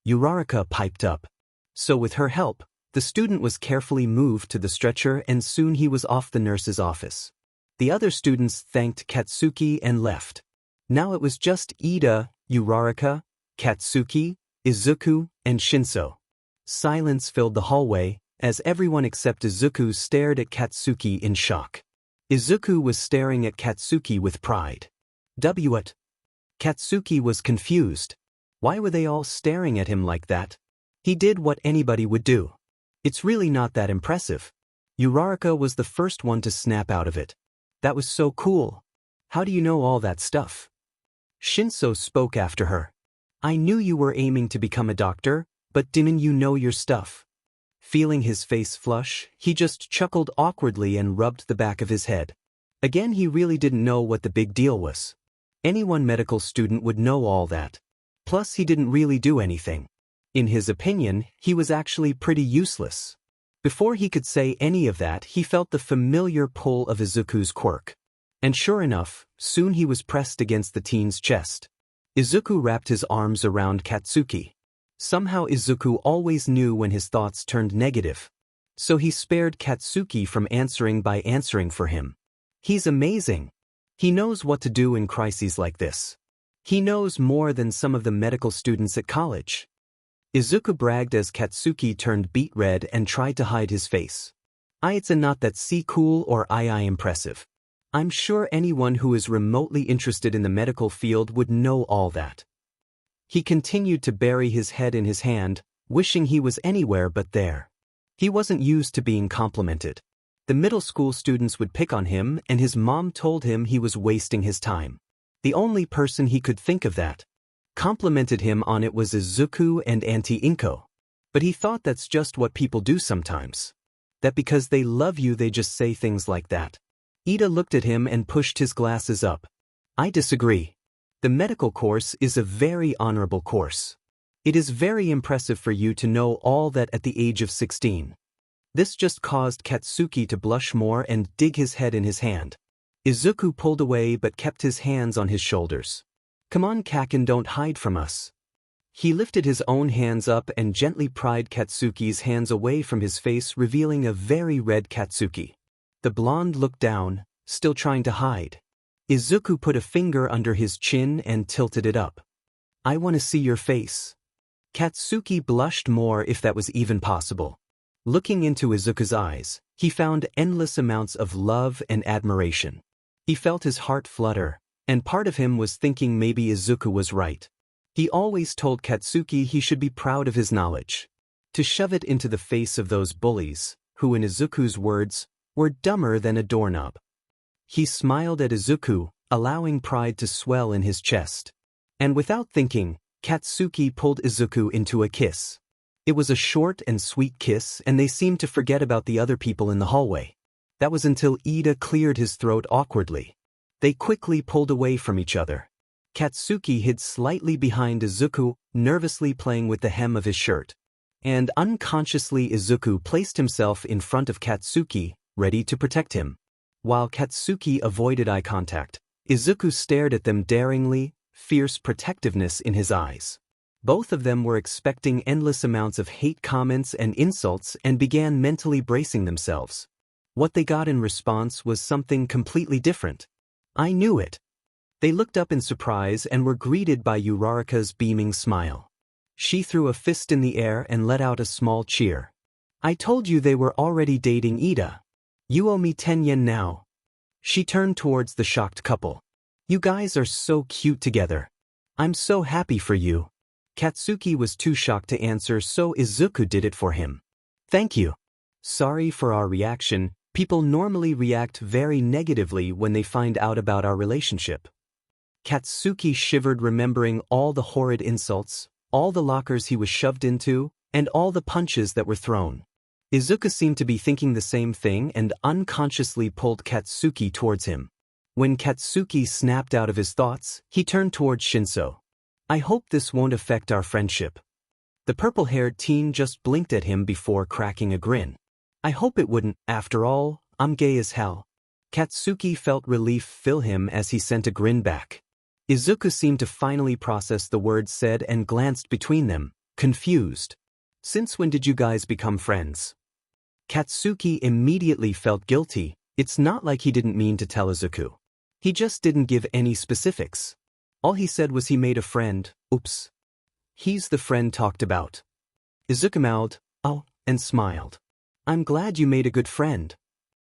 Uraraka piped up. So with her help, the student was carefully moved to the stretcher and soon he was off the nurse's office. The other students thanked Katsuki and left. Now it was just Ida, Uraraka, Katsuki, Izuku, and Shinso. Silence filled the hallway, as everyone except Izuku stared at Katsuki in shock. Izuku was staring at Katsuki with pride. What? Katsuki was confused. Why were they all staring at him like that? He did what anybody would do. It's really not that impressive. Uraraka was the first one to snap out of it. That was so cool. How do you know all that stuff? Shinso spoke after her. I knew you were aiming to become a doctor, but didn't you know your stuff? Feeling his face flush, he just chuckled awkwardly and rubbed the back of his head. Again, he really didn't know what the big deal was. Anyone medical student would know all that. Plus, he didn't really do anything. In his opinion, he was actually pretty useless. Before he could say any of that, he felt the familiar pull of Izuku's quirk. And sure enough, soon he was pressed against the teen's chest. Izuku wrapped his arms around Katsuki. Somehow Izuku always knew when his thoughts turned negative. So he spared Katsuki from answering by answering for him. He's amazing. He knows what to do in crises like this. He knows more than some of the medical students at college. Izuku bragged as Katsuki turned beet red and tried to hide his face. It's not that cool or impressive. I'm sure anyone who is remotely interested in the medical field would know all that. He continued to bury his head in his hand, wishing he was anywhere but there. He wasn't used to being complimented. The middle school students would pick on him and his mom told him he was wasting his time. The only person he could think of that complimented him on it was Izuku and Auntie Inko. But he thought that's just what people do sometimes. That because they love you they just say things like that. Ida looked at him and pushed his glasses up. I disagree. The medical course is a very honorable course. It is very impressive for you to know all that at the age of 16. This just caused Katsuki to blush more and dig his head in his hand. Izuku pulled away but kept his hands on his shoulders. Come on, Kacchan, don't hide from us. He lifted his own hands up and gently pried Katsuki's hands away from his face, revealing a very red Katsuki. The blonde looked down, still trying to hide. Izuku put a finger under his chin and tilted it up. I want to see your face. Katsuki blushed more, if that was even possible. Looking into Izuku's eyes, he found endless amounts of love and admiration. He felt his heart flutter, and part of him was thinking maybe Izuku was right. He always told Katsuki he should be proud of his knowledge. To shove it into the face of those bullies, who in Izuku's words, were dumber than a doorknob. He smiled at Izuku, allowing pride to swell in his chest. And without thinking, Katsuki pulled Izuku into a kiss. It was a short and sweet kiss and they seemed to forget about the other people in the hallway. That was until Ida cleared his throat awkwardly. They quickly pulled away from each other. Katsuki hid slightly behind Izuku, nervously playing with the hem of his shirt. And unconsciously Izuku placed himself in front of Katsuki, ready to protect him. While Katsuki avoided eye contact, Izuku stared at them daringly, fierce protectiveness in his eyes. Both of them were expecting endless amounts of hate comments and insults and began mentally bracing themselves. What they got in response was something completely different. I knew it. They looked up in surprise and were greeted by Uraraka's beaming smile. She threw a fist in the air and let out a small cheer. I told you they were already dating Ida. You owe me 10 yen now. She turned towards the shocked couple. You guys are so cute together. I'm so happy for you. Katsuki was too shocked to answer, so Izuku did it for him. Thank you. Sorry for our reaction. People normally react very negatively when they find out about our relationship. Katsuki shivered, remembering all the horrid insults, all the lockers he was shoved into, and all the punches that were thrown. Izuku seemed to be thinking the same thing and unconsciously pulled Katsuki towards him. When Katsuki snapped out of his thoughts, he turned towards Shinso. I hope this won't affect our friendship. The purple-haired teen just blinked at him before cracking a grin. I hope it wouldn't, after all, I'm gay as hell. Katsuki felt relief fill him as he sent a grin back. Izuku seemed to finally process the words said and glanced between them, confused. Since when did you guys become friends? Katsuki immediately felt guilty. It's not like he didn't mean to tell Izuku. He just didn't give any specifics. All he said was he made a friend. Oops. He's the friend talked about. Izuku mouthed, oh, and smiled. I'm glad you made a good friend.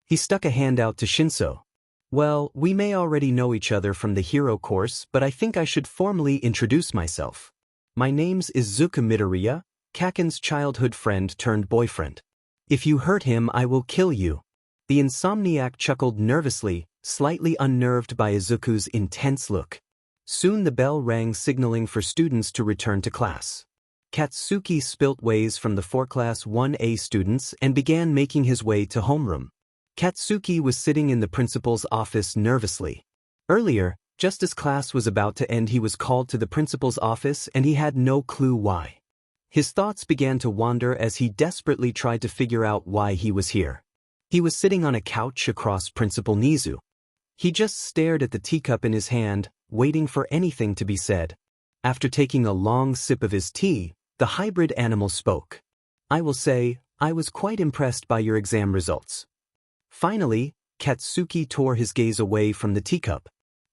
He stuck a hand out to Shinso. Well, we may already know each other from the hero course, but I think I should formally introduce myself. My name's Izuku Midoriya, Kacchan's childhood friend turned boyfriend. If you hurt him, I will kill you. The insomniac chuckled nervously, slightly unnerved by Izuku's intense look. Soon the bell rang signaling for students to return to class. Katsuki spilt ways from the 4 Class 1A students and began making his way to homeroom. Katsuki was sitting in the principal's office nervously. Earlier, just as class was about to end, he was called to the principal's office and he had no clue why. His thoughts began to wander as he desperately tried to figure out why he was here. He was sitting on a couch across Principal Nizu. He just stared at the teacup in his hand, waiting for anything to be said. After taking a long sip of his tea, the hybrid animal spoke. I will say, I was quite impressed by your exam results. Finally, Katsuki tore his gaze away from the teacup.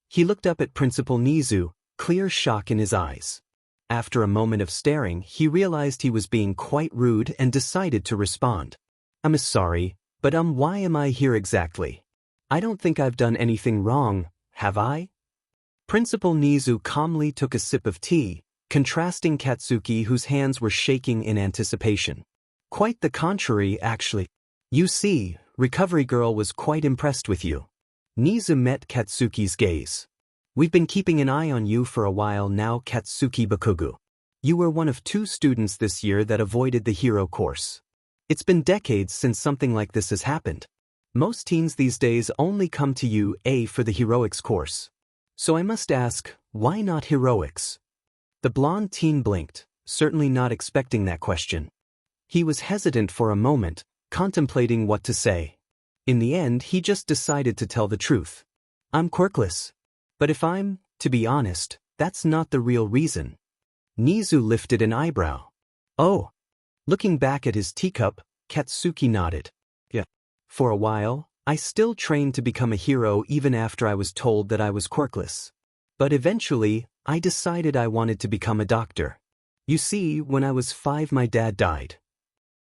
He looked up at Principal Nizu, clear shock in his eyes. After a moment of staring, he realized he was being quite rude and decided to respond. I'm sorry, but why am I here exactly? I don't think I've done anything wrong, have I? Principal Nizu calmly took a sip of tea, contrasting Katsuki, whose hands were shaking in anticipation. Quite the contrary, actually. You see, Recovery Girl was quite impressed with you. Nizu met Katsuki's gaze. We've been keeping an eye on you for a while now, Katsuki Bakugo. You were one of 2 students this year that avoided the hero course. It's been decades since something like this has happened. Most teens these days only come to you for the heroics course. So I must ask, why not heroics? The blonde teen blinked, certainly not expecting that question. He was hesitant for a moment, contemplating what to say. In the end, he just decided to tell the truth. I'm quirkless. But if I'm, to be honest, that's not the real reason. Nizu lifted an eyebrow. Oh. Looking back at his teacup, Katsuki nodded. Yeah. For a while, I still trained to become a hero even after I was told that I was quirkless. But eventually, I decided I wanted to become a doctor. You see, when I was 5, my dad died.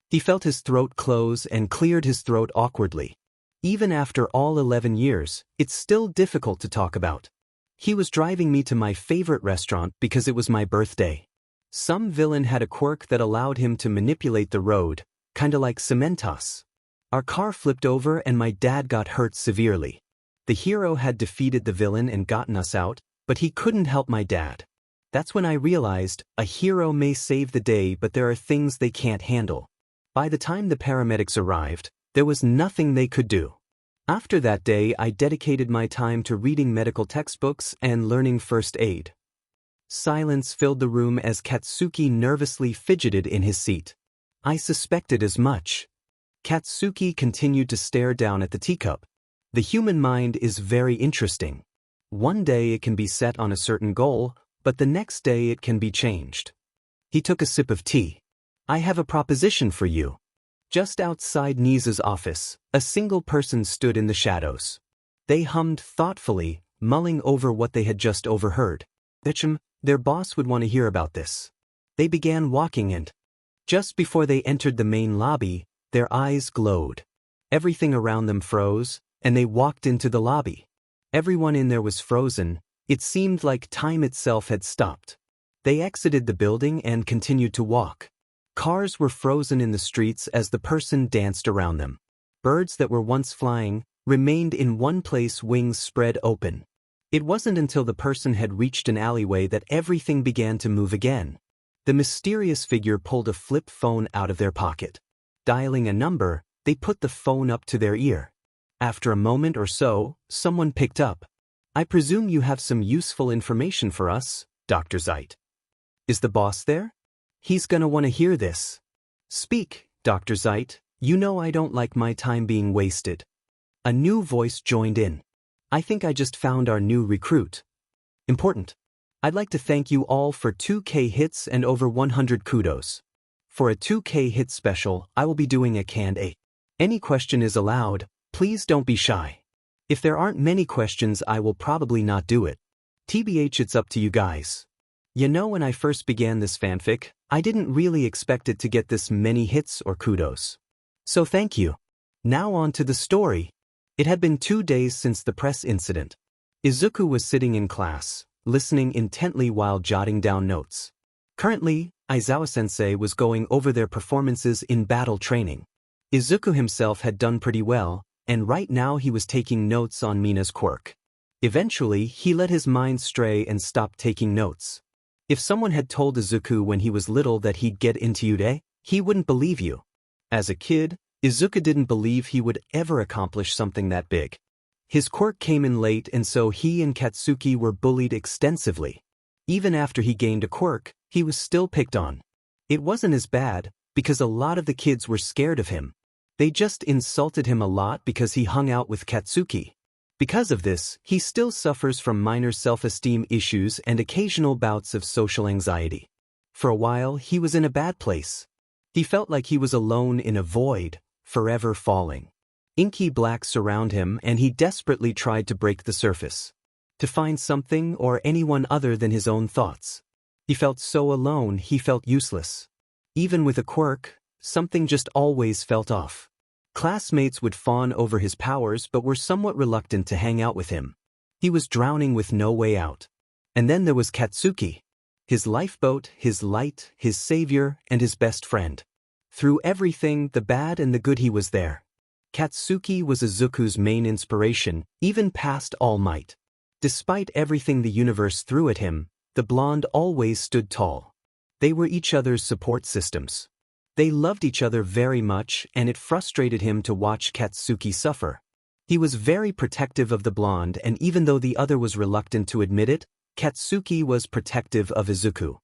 He felt his throat close and cleared his throat awkwardly. Even after all 11 years, it's still difficult to talk about. He was driving me to my favorite restaurant because it was my birthday. Some villain had a quirk that allowed him to manipulate the road, kinda like Cementos. Our car flipped over and my dad got hurt severely. The hero had defeated the villain and gotten us out, but he couldn't help my dad. That's when I realized, a hero may save the day, but there are things they can't handle. By the time the paramedics arrived, there was nothing they could do. After that day, I dedicated my time to reading medical textbooks and learning first aid. Silence filled the room as Katsuki nervously fidgeted in his seat. I suspected as much. Katsuki continued to stare down at the teacup. The human mind is very interesting. One day it can be set on a certain goal, but the next day it can be changed. He took a sip of tea. I have a proposition for you. Just outside Nizu's office, a single person stood in the shadows. They hummed thoughtfully, mulling over what they had just overheard. Their boss would want to hear about this. They began walking and, just before they entered the main lobby, their eyes glowed. Everything around them froze, and they walked into the lobby. Everyone in there was frozen. It seemed like time itself had stopped. They exited the building and continued to walk. Cars were frozen in the streets as the person danced around them. Birds that were once flying remained in one place, wings spread open. It wasn't until the person had reached an alleyway that everything began to move again. The mysterious figure pulled a flip phone out of their pocket. Dialing a number, they put the phone up to their ear. After a moment or so, someone picked up. I presume you have some useful information for us, Dr. Zeit. Is the boss there? He's gonna wanna hear this. Speak, Dr. Zeit, you know I don't like my time being wasted. A new voice joined in. I think I just found our new recruit. Important. I'd like to thank you all for 2K hits and over 100 kudos. For a 2K hit special, I will be doing a canned A. Any question is allowed, please don't be shy. If there aren't many questions, I will probably not do it. TBH, it's up to you guys. You know, when I first began this fanfic, I didn't really expect it to get this many hits or kudos. So thank you. Now on to the story. It had been 2 days since the press incident. Izuku was sitting in class, listening intently while jotting down notes. Currently, Aizawa-sensei was going over their performances in battle training. Izuku himself had done pretty well, and right now he was taking notes on Mina's quirk. Eventually, he let his mind stray and stopped taking notes. If someone had told Izuku when he was little that he'd get into Yude, he wouldn't believe you. As a kid, Izuku didn't believe he would ever accomplish something that big. His quirk came in late, and so he and Katsuki were bullied extensively. Even after he gained a quirk, he was still picked on. It wasn't as bad, because a lot of the kids were scared of him. They just insulted him a lot because he hung out with Katsuki. Because of this, he still suffers from minor self-esteem issues and occasional bouts of social anxiety. For a while, he was in a bad place. He felt like he was alone in a void, forever falling. Inky black surround him, and he desperately tried to break the surface. To find something or anyone other than his own thoughts. He felt so alone, he felt useless. Even with a quirk, something just always felt off. Classmates would fawn over his powers but were somewhat reluctant to hang out with him. He was drowning with no way out. And then there was Katsuki. His lifeboat, his light, his savior, and his best friend. Through everything, the bad and the good, he was there. Katsuki was Izuku's main inspiration, even past All Might. Despite everything the universe threw at him, the blonde always stood tall. They were each other's support systems. They loved each other very much, and it frustrated him to watch Katsuki suffer. He was very protective of the blonde, and even though the other was reluctant to admit it, Katsuki was protective of Izuku.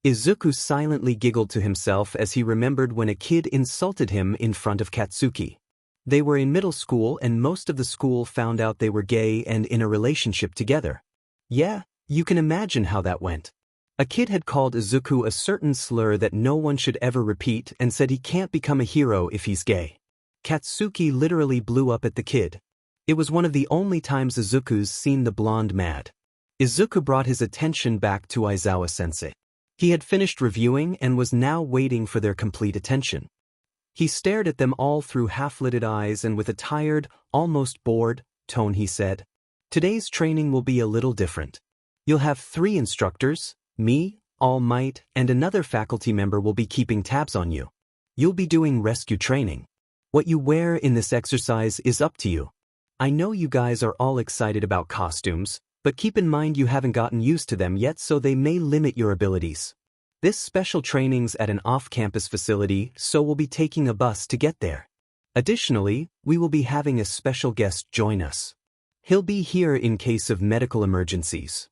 Izuku silently giggled to himself as he remembered when a kid insulted him in front of Katsuki. They were in middle school, and most of the school found out they were gay and in a relationship together. Yeah, you can imagine how that went. A kid had called Izuku a certain slur that no one should ever repeat and said he can't become a hero if he's gay. Katsuki literally blew up at the kid. It was one of the only times Izuku's seen the blonde mad. Izuku brought his attention back to Aizawa-sensei. He had finished reviewing and was now waiting for their complete attention. He stared at them all through half-lidded eyes, and with a tired, almost bored tone he said, "Today's training will be a little different. You'll have 3 instructors. Me, All Might, and another faculty member will be keeping tabs on you. You'll be doing rescue training. What you wear in this exercise is up to you. I know you guys are all excited about costumes, but keep in mind you haven't gotten used to them yet, so they may limit your abilities. This special training's at an off-campus facility, so we'll be taking a bus to get there. Additionally, we will be having a special guest join us. He'll be here in case of medical emergencies."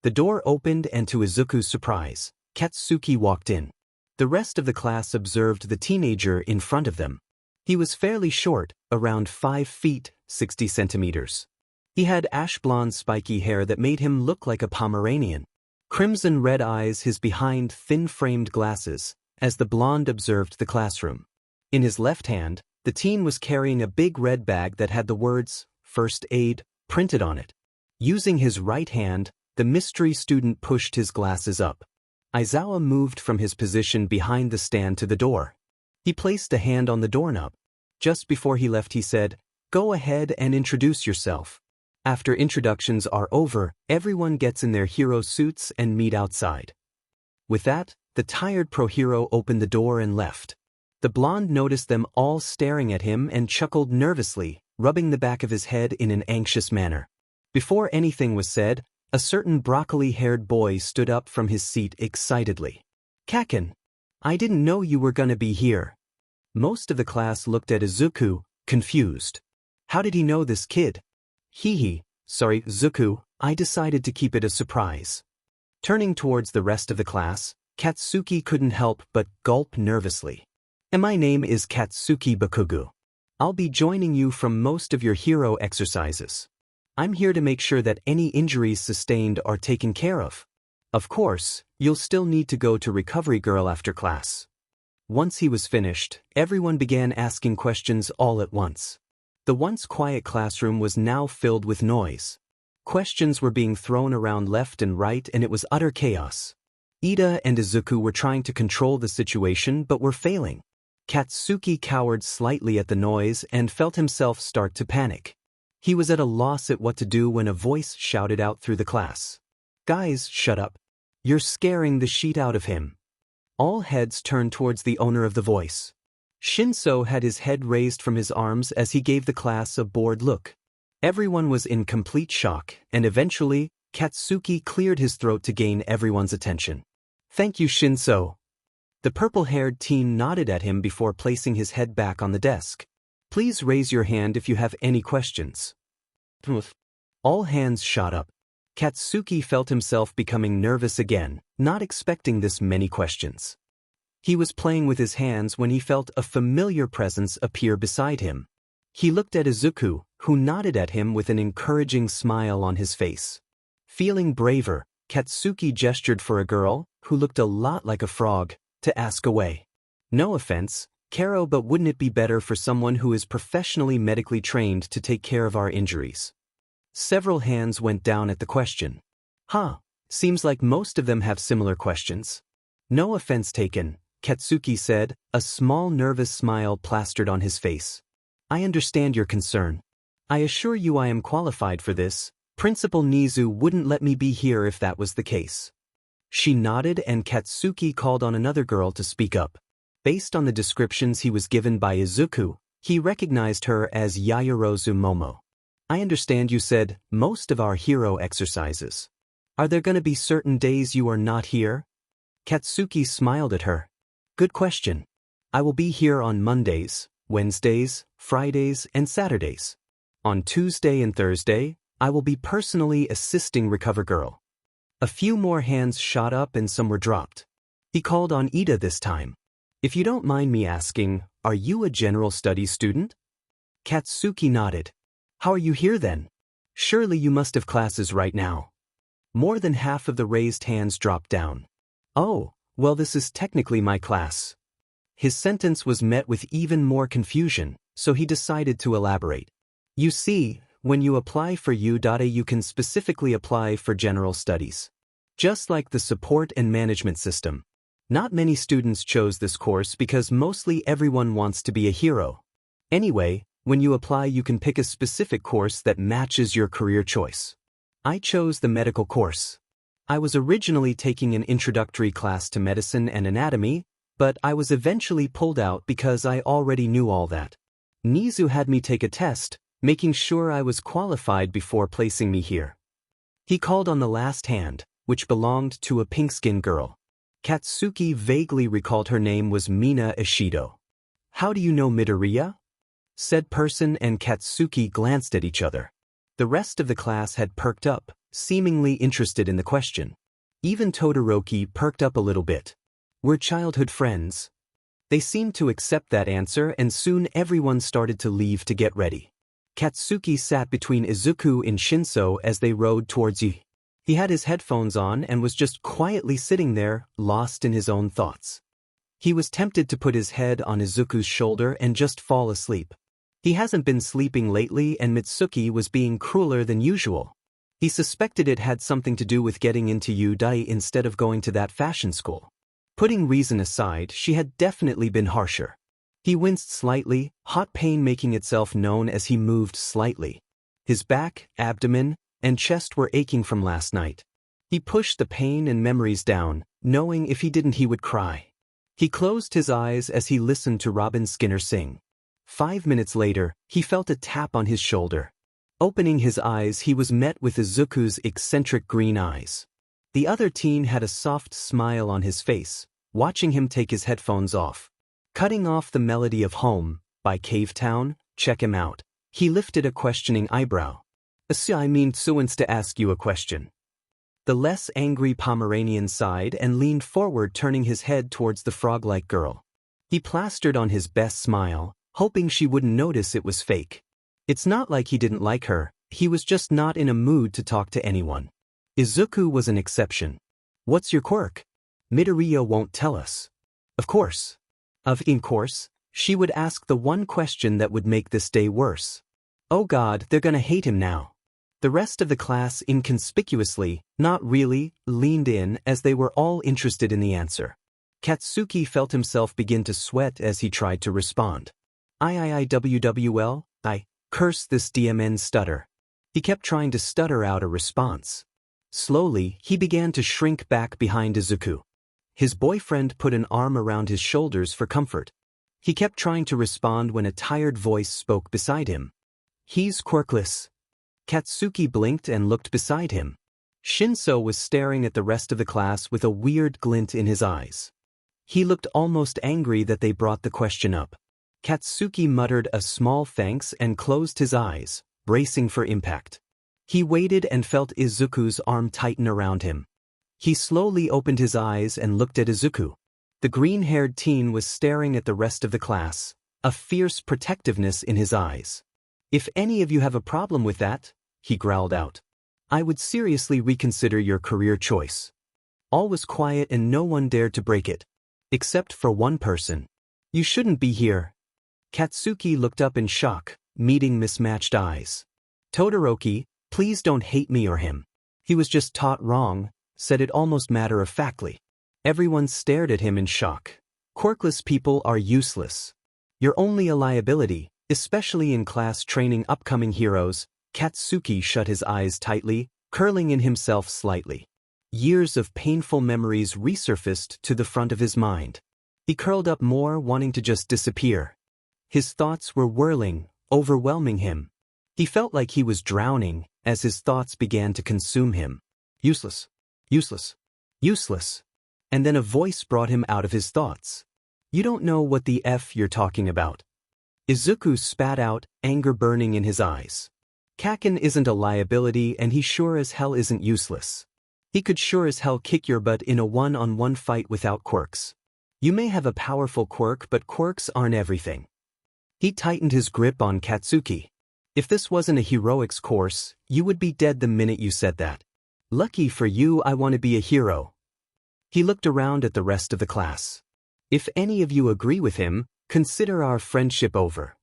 The door opened, and to Izuku's surprise, Katsuki walked in. The rest of the class observed the teenager in front of them. He was fairly short, around 5 feet, 60 centimeters. He had ash-blonde spiky hair that made him look like a Pomeranian. Crimson-red eyes, his behind thin-framed glasses, as the blonde observed the classroom. In his left hand, the teen was carrying a big red bag that had the words, "First Aid," printed on it. Using his right hand, the mystery student pushed his glasses up. Aizawa moved from his position behind the stand to the door. He placed a hand on the doorknob. Just before he left, he said, "Go ahead and introduce yourself. After introductions are over, everyone gets in their hero suits and meet outside." With that, the tired pro-hero opened the door and left. The blonde noticed them all staring at him and chuckled nervously, rubbing the back of his head in an anxious manner. Before anything was said, a certain broccoli-haired boy stood up from his seat excitedly. "Kacchan, I didn't know you were gonna be here." Most of the class looked at Izuku, confused. How did he know this kid? Sorry, Izuku, I decided to keep it a surprise. Turning towards the rest of the class, Katsuki couldn't help but gulp nervously. And my name is Katsuki Bakugu. I'll be joining you from most of your hero exercises. I'm here to make sure that any injuries sustained are taken care of. Of course, you'll still need to go to Recovery Girl after class. Once he was finished, everyone began asking questions all at once. The once quiet classroom was now filled with noise. Questions were being thrown around left and right, and it was utter chaos. Ida and Izuku were trying to control the situation but were failing. Katsuki cowered slightly at the noise and felt himself start to panic. He was at a loss at what to do when a voice shouted out through the class. "Guys, shut up. You're scaring the shit out of him." All heads turned towards the owner of the voice. Shinso had his head raised from his arms as he gave the class a bored look. Everyone was in complete shock, and eventually, Katsuki cleared his throat to gain everyone's attention. "Thank you, Shinso." The purple-haired teen nodded at him before placing his head back on the desk. "Please raise your hand if you have any questions." All hands shot up. Katsuki felt himself becoming nervous again, not expecting this many questions. He was playing with his hands when he felt a familiar presence appear beside him. He looked at Izuku, who nodded at him with an encouraging smile on his face. Feeling braver, Katsuki gestured for a girl, who looked a lot like a frog, to ask away. "No offense, Karo, but wouldn't it be better for someone who is professionally medically trained to take care of our injuries?" Several hands went down at the question. Seems like most of them have similar questions. "No offense taken," Katsuki said, a small nervous smile plastered on his face. "I understand your concern. I assure you I am qualified for this. Principal Nizu wouldn't let me be here if that was the case." She nodded and Katsuki called on another girl to speak up. Based on the descriptions he was given by Izuku, he recognized her as Yayorozu Momo. "I understand you said most of our hero exercises. Are there going to be certain days you are not here?" Katsuki smiled at her. "Good question. I will be here on Mondays, Wednesdays, Fridays, and Saturdays. On Tuesday and Thursday, I will be personally assisting Recover Girl." A few more hands shot up and some were dropped. He called on Ida this time. "If you don't mind me asking, are you a general studies student?" Katsuki nodded. "How are you here then? Surely you must have classes right now." More than half of the raised hands dropped down. "Oh, well, this is technically my class." His sentence was met with even more confusion, so he decided to elaborate. "You see, when you apply for U.A, you can specifically apply for general studies. Just like the support and management system. Not many students chose this course because mostly everyone wants to be a hero. Anyway, when you apply you can pick a specific course that matches your career choice. I chose the medical course. I was originally taking an introductory class to medicine and anatomy, but I was eventually pulled out because I already knew all that. Nizu had me take a test, making sure I was qualified before placing me here." He called on the last hand, which belonged to a pink-skinned girl. Katsuki vaguely recalled her name was Mina Ishido. "How do you know Midoriya?" Said person and Katsuki glanced at each other. The rest of the class had perked up, seemingly interested in the question. Even Todoroki perked up a little bit. "We're childhood friends." They seemed to accept that answer and soon everyone started to leave to get ready. Katsuki sat between Izuku and Shinso as they rode towards Yi. He had his headphones on and was just quietly sitting there, lost in his own thoughts. He was tempted to put his head on Izuku's shoulder and just fall asleep. He hasn't been sleeping lately and Mitsuki was being crueler than usual. He suspected it had something to do with getting into U.A instead of going to that fashion school. Putting reason aside, she had definitely been harsher. He winced slightly, hot pain making itself known as he moved slightly. His back, abdomen, and chest were aching from last night. He pushed the pain and memories down, knowing if he didn't he would cry. He closed his eyes as he listened to Robin Skinner sing. 5 minutes later, he felt a tap on his shoulder. Opening his eyes, he was met with Izuku's eccentric green eyes. The other teen had a soft smile on his face, watching him take his headphones off. Cutting off the melody of Home, by Cavetown, check him out. He lifted a questioning eyebrow. I mean, so wants to ask you a question. The less angry Pomeranian sighed and leaned forward, turning his head towards the frog-like girl. He plastered on his best smile, hoping she wouldn't notice it was fake. It's not like he didn't like her, he was just not in a mood to talk to anyone. Izuku was an exception. What's your quirk? Midoriya won't tell us. Of course. In course, she would ask the one question that would make this day worse. Oh God, they're gonna hate him now. The rest of the class inconspicuously, not really, leaned in as they were all interested in the answer. Katsuki felt himself begin to sweat as he tried to respond. IIIWWL, I curse this DMN stutter. He kept trying to stutter out a response. Slowly, he began to shrink back behind Izuku. His boyfriend put an arm around his shoulders for comfort. He kept trying to respond when a tired voice spoke beside him. He's quirkless. Katsuki blinked and looked beside him. Shinso was staring at the rest of the class with a weird glint in his eyes. He looked almost angry that they brought the question up. Katsuki muttered a small thanks and closed his eyes, bracing for impact. He waited and felt Izuku's arm tighten around him. He slowly opened his eyes and looked at Izuku. The green-haired teen was staring at the rest of the class, a fierce protectiveness in his eyes. If any of you have a problem with that, he growled out, I would seriously reconsider your career choice. All was quiet and no one dared to break it. Except for one person. You shouldn't be here. Katsuki looked up in shock, meeting mismatched eyes. Todoroki, please don't hate me or him. He was just taught wrong, said it almost matter-of-factly. Everyone stared at him in shock. Quirkless people are useless. You're only a liability, especially in class training upcoming heroes. Katsuki shut his eyes tightly, curling in himself slightly. Years of painful memories resurfaced to the front of his mind. He curled up more, wanting to just disappear. His thoughts were whirling, overwhelming him. He felt like he was drowning as his thoughts began to consume him. Useless. Useless. Useless. And then a voice brought him out of his thoughts. You don't know what the F you're talking about. Izuku spat out, anger burning in his eyes. Kacchan isn't a liability and he sure as hell isn't useless. He could sure as hell kick your butt in a one-on-one fight without quirks. You may have a powerful quirk, but quirks aren't everything. He tightened his grip on Katsuki. If this wasn't a heroics course, you would be dead the minute you said that. Lucky for you, I want to be a hero. He looked around at the rest of the class. If any of you agree with him, consider our friendship over.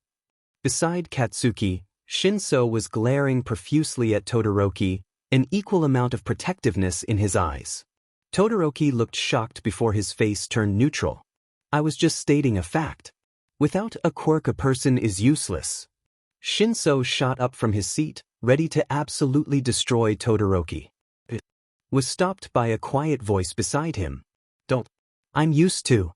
Beside Katsuki, Shinso was glaring profusely at Todoroki, an equal amount of protectiveness in his eyes. Todoroki looked shocked before his face turned neutral. I was just stating a fact. Without a quirk, a person is useless. Shinso shot up from his seat, ready to absolutely destroy Todoroki. It was stopped by a quiet voice beside him. Don't. I'm used to.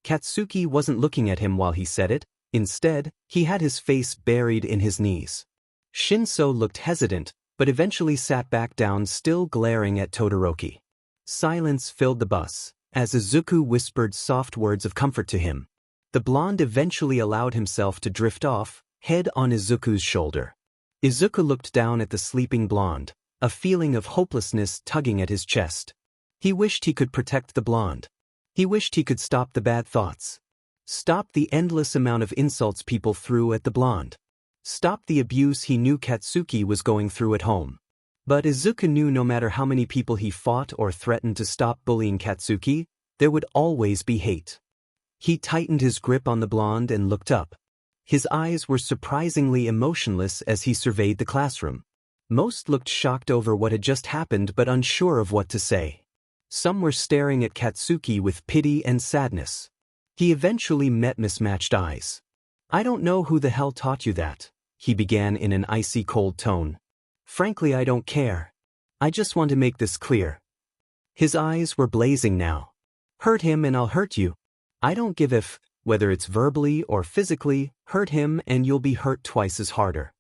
Katsuki wasn't looking at him while he said it. Instead, he had his face buried in his knees. Shinso looked hesitant, but eventually sat back down, still glaring at Todoroki. Silence filled the bus, as Izuku whispered soft words of comfort to him. The blonde eventually allowed himself to drift off, head on Izuku's shoulder. Izuku looked down at the sleeping blonde, a feeling of hopelessness tugging at his chest. He wished he could protect the blonde. He wished he could stop the bad thoughts. Stop the endless amount of insults people threw at the blonde. Stop the abuse he knew Katsuki was going through at home. But Izuku knew no matter how many people he fought or threatened to stop bullying Katsuki, there would always be hate. He tightened his grip on the blonde and looked up. His eyes were surprisingly emotionless as he surveyed the classroom. Most looked shocked over what had just happened but unsure of what to say. Some were staring at Katsuki with pity and sadness. He eventually met mismatched eyes. I don't know who the hell taught you that, he began in an icy cold tone. Frankly, I don't care. I just want to make this clear. His eyes were blazing now. Hurt him and I'll hurt you. I don't give if, whether it's verbally or physically, hurt him and you'll be hurt twice as harder.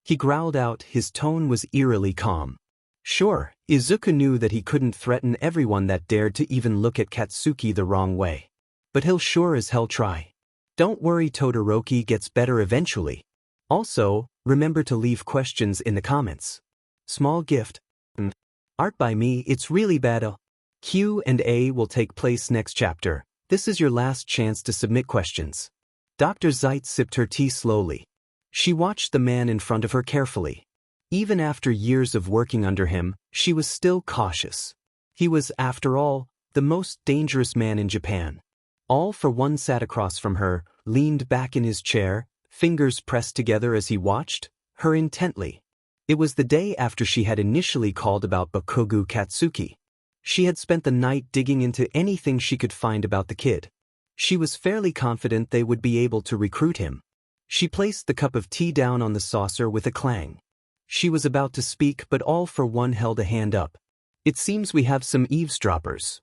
He growled out, his tone was eerily calm. Sure, Izuku knew that he couldn't threaten everyone that dared to even look at Katsuki the wrong way. But he'll sure as hell try. Don't worry, Todoroki gets better eventually. Also, remember to leave questions in the comments. Small gift. Art by me, it's really bad. Q&A will take place next chapter. This is your last chance to submit questions. Dr. Zeit sipped her tea slowly. She watched the man in front of her carefully. Even after years of working under him, she was still cautious. He was, after all, the most dangerous man in Japan. All for one sat across from her, leaned back in his chair, fingers pressed together as he watched her intently. It was the day after she had initially called about Bakugo Katsuki. She had spent the night digging into anything she could find about the kid. She was fairly confident they would be able to recruit him. She placed the cup of tea down on the saucer with a clang. She was about to speak, but All for One held a hand up. It seems we have some eavesdroppers.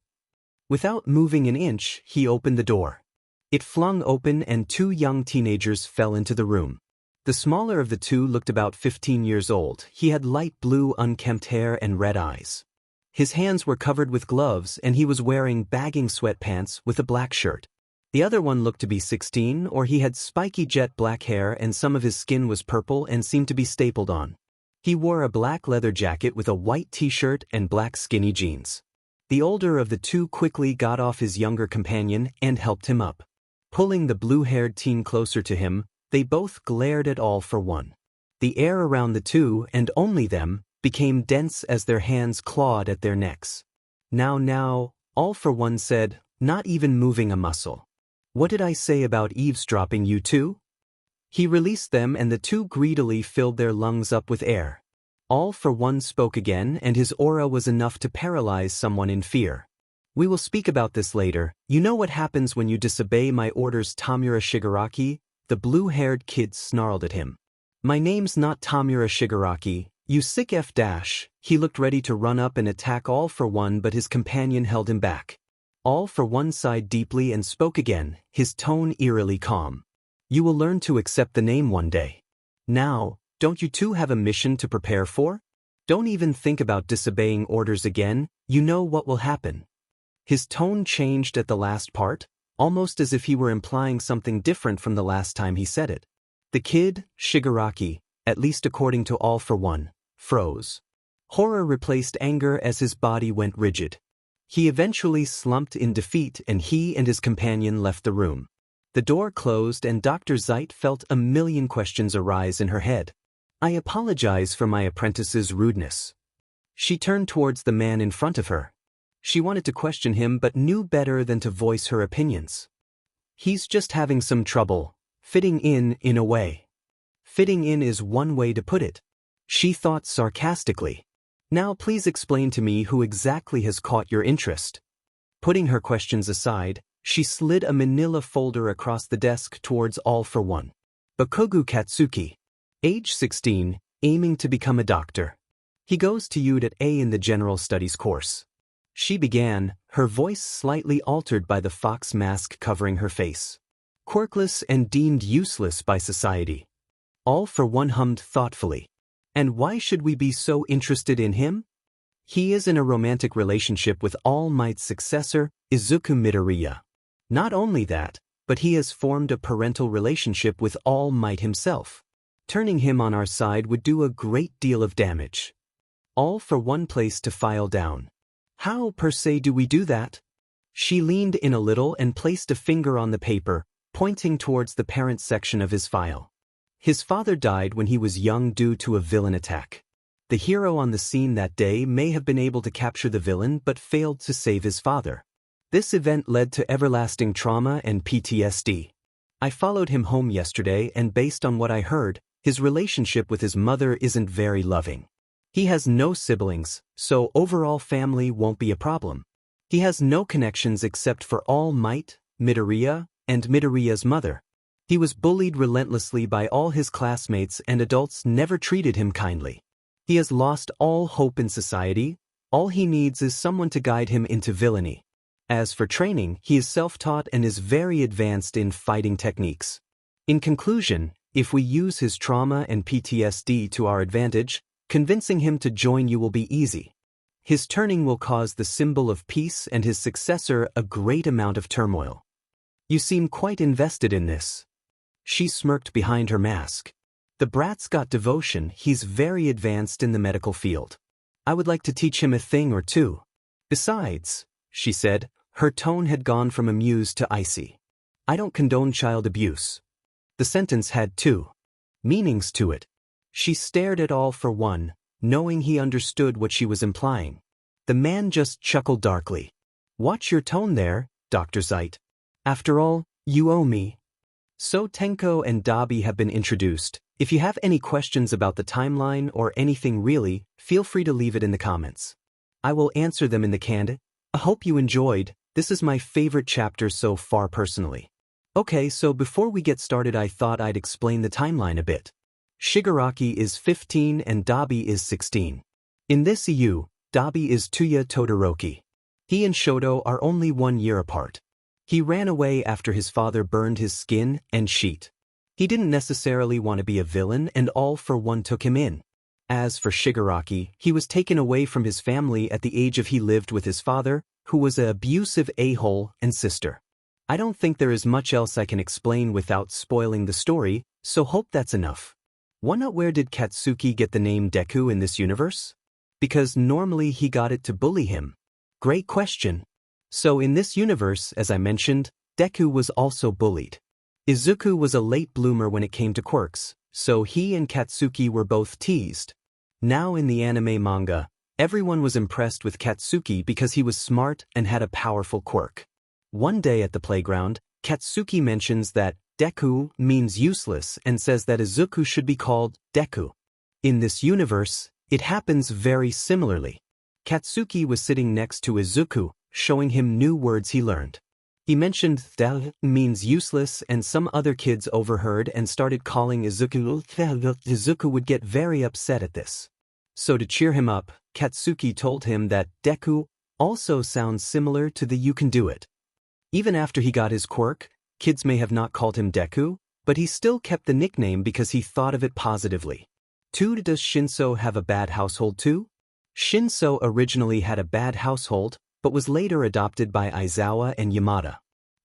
Without moving an inch, he opened the door. It flung open and two young teenagers fell into the room. The smaller of the two looked about 15 years old. He had light blue unkempt hair and red eyes. His hands were covered with gloves and he was wearing bagging sweatpants with a black shirt. The other one looked to be 16, or he had spiky jet black hair and some of his skin was purple and seemed to be stapled on. He wore a black leather jacket with a white t-shirt and black skinny jeans. The older of the two quickly got off his younger companion and helped him up. Pulling the blue-haired teen closer to him, they both glared at All for One. The air around the two, and only them, became dense as their hands clawed at their necks. Now, All for One said, not even moving a muscle. What did I say about eavesdropping, you two? He released them and the two greedily filled their lungs up with air. All for One spoke again and his aura was enough to paralyze someone in fear. We will speak about this later. You know what happens when you disobey my orders, Tamura Shigaraki? The blue-haired kid snarled at him. My name's not Tamura Shigaraki, you sick F-. He looked ready to run up and attack All for One, but his companion held him back. All for One sighed deeply and spoke again, his tone eerily calm. You will learn to accept the name one day. Now, don't you two have a mission to prepare for? Don't even think about disobeying orders again, you know what will happen. His tone changed at the last part, almost as if he were implying something different from the last time he said it. The kid, Shigaraki, at least according to All for One, froze. Horror replaced anger as his body went rigid. He eventually slumped in defeat and he and his companion left the room. The door closed and Dr. Zeit felt a million questions arise in her head. I apologize for my apprentice's rudeness. She turned towards the man in front of her. She wanted to question him but knew better than to voice her opinions. He's just having some trouble fitting in a way. Fitting in is one way to put it. She thought sarcastically. Now please explain to me who exactly has caught your interest. Putting her questions aside, she slid a manila folder across the desk towards All for One. Bakugo Katsuki. Age 16, aiming to become a doctor. He goes to UD at A in the General Studies course. She began, her voice slightly altered by the fox mask covering her face. Quirkless and deemed useless by society. All for One hummed thoughtfully. And why should we be so interested in him? He is in a romantic relationship with All Might's successor, Izuku Midoriya. Not only that, but he has formed a parental relationship with All Might himself. Turning him on our side would do a great deal of damage. All for One place to file down. How per se do we do that? She leaned in a little and placed a finger on the paper, pointing towards the parent section of his file. His father died when he was young due to a villain attack. The hero on the scene that day may have been able to capture the villain but failed to save his father. This event led to everlasting trauma and PTSD. I followed him home yesterday and based on what I heard, his relationship with his mother isn't very loving. He has no siblings, so overall family won't be a problem. He has no connections except for All Might, Midoriya, and Midoriya's mother. He was bullied relentlessly by all his classmates and adults never treated him kindly. He has lost all hope in society. All he needs is someone to guide him into villainy. As for training, he is self-taught and is very advanced in fighting techniques. In conclusion, if we use his trauma and PTSD to our advantage, convincing him to join you will be easy. His turning will cause the symbol of peace and his successor a great amount of turmoil. You seem quite invested in this. She smirked behind her mask. The brat's got devotion, he's very advanced in the medical field. I would like to teach him a thing or two. Besides, she said, her tone had gone from amused to icy. I don't condone child abuse. The sentence had two meanings to it. She stared at All for One, knowing he understood what she was implying. The man just chuckled darkly. Watch your tone there, Dr. Zeit. After all, you owe me. So Tenko and Dabi have been introduced. If you have any questions about the timeline or anything really, feel free to leave it in the comments. I will answer them in the candid. I hope you enjoyed. This is my favorite chapter so far personally. Okay, so before we get started I thought I'd explain the timeline a bit. Shigaraki is 15 and Dabi is 16. In this EU, Dabi is Tuya Todoroki. He and Shoto are only 1 year apart. He ran away after his father burned his skin and sheet. He didn't necessarily want to be a villain and All for One took him in. As for Shigaraki, he was taken away from his family at the age of he lived with his father, who was an abusive a-hole, and sister. I don't think there is much else I can explain without spoiling the story, so hope that's enough. Wonder where did Katsuki get the name Deku in this universe? Because normally he got it to bully him. Great question. So in this universe, as I mentioned, Deku was also bullied. Izuku was a late bloomer when it came to quirks, so he and Katsuki were both teased. Now in the anime manga, everyone was impressed with Katsuki because he was smart and had a powerful quirk. One day at the playground, Katsuki mentions that Deku means useless and says that Izuku should be called Deku. In this universe, it happens very similarly. Katsuki was sitting next to Izuku, showing him new words he learned. He mentioned that means useless and some other kids overheard and started calling Izuku. Izuku would get very upset at this. So to cheer him up, Katsuki told him that Deku also sounds similar to the you can do it. Even after he got his quirk, kids may have not called him Deku, but he still kept the nickname because he thought of it positively. Does Shinso have a bad household too? Shinso originally had a bad household, but was later adopted by Aizawa and Yamada.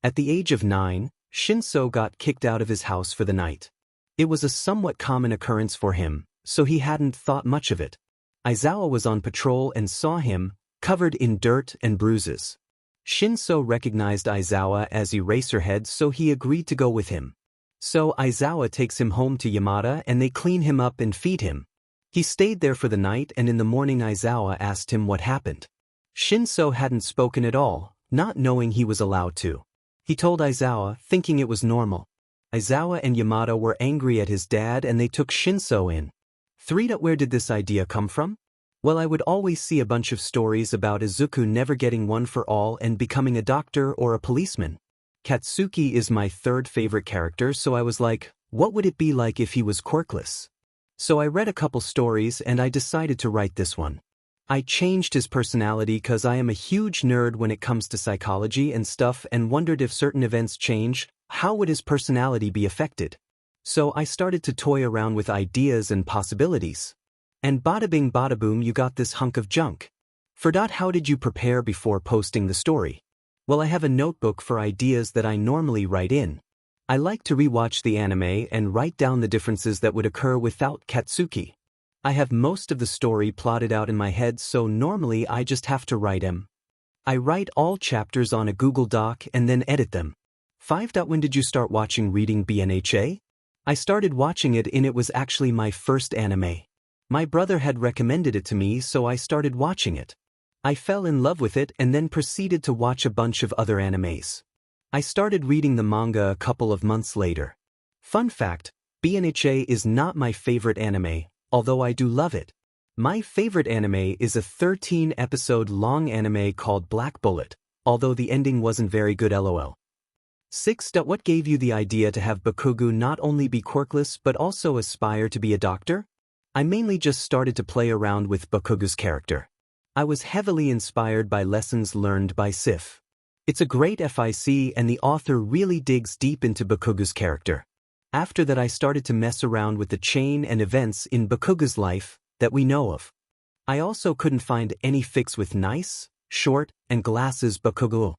At the age of 9, Shinso got kicked out of his house for the night. It was a somewhat common occurrence for him, so he hadn't thought much of it. Aizawa was on patrol and saw him, covered in dirt and bruises. Shinso recognized Aizawa as Eraserhead, so he agreed to go with him. So Aizawa takes him home to Yamada and they clean him up and feed him. He stayed there for the night and in the morning Aizawa asked him what happened. Shinso hadn't spoken at all, not knowing he was allowed to. He told Aizawa, thinking it was normal. Aizawa and Yamada were angry at his dad and they took Shinso in. 3. Where did this idea come from? Well, I would always see a bunch of stories about Izuku never getting one for all and becoming a doctor or a policeman. Katsuki is my third favorite character, so I was like, what would it be like if he was quirkless? So I read a couple stories and I decided to write this one. I changed his personality cause I am a huge nerd when it comes to psychology and stuff and wondered if certain events change, how would his personality be affected? So I started to toy around with ideas and possibilities. And bada bing bada boom, you got this hunk of junk. How did you prepare before posting the story? Well, I have a notebook for ideas that I normally write in. I like to rewatch the anime and write down the differences that would occur without Katsuki. I have most of the story plotted out in my head, so normally I just have to write them. I write all chapters on a Google Doc and then edit them. 5. When did you start watching Reading BNHA? I started watching it and it was actually my first anime. My brother had recommended it to me, so I started watching it. I fell in love with it and then proceeded to watch a bunch of other animes. I started reading the manga a couple of months later. Fun fact, BNHA is not my favorite anime, although I do love it. My favorite anime is a 13-episode long anime called Black Bullet, although the ending wasn't very good lol. 6. What gave you the idea to have Bakugo not only be quirkless but also aspire to be a doctor? I mainly just started to play around with Bakugo's character. I was heavily inspired by lessons learned by Sif. It's a great FIC and the author really digs deep into Bakugo's character. After that I started to mess around with the chain and events in Bakugo's life that we know of. I also couldn't find any fix with nice, short, and glasses Bakugo.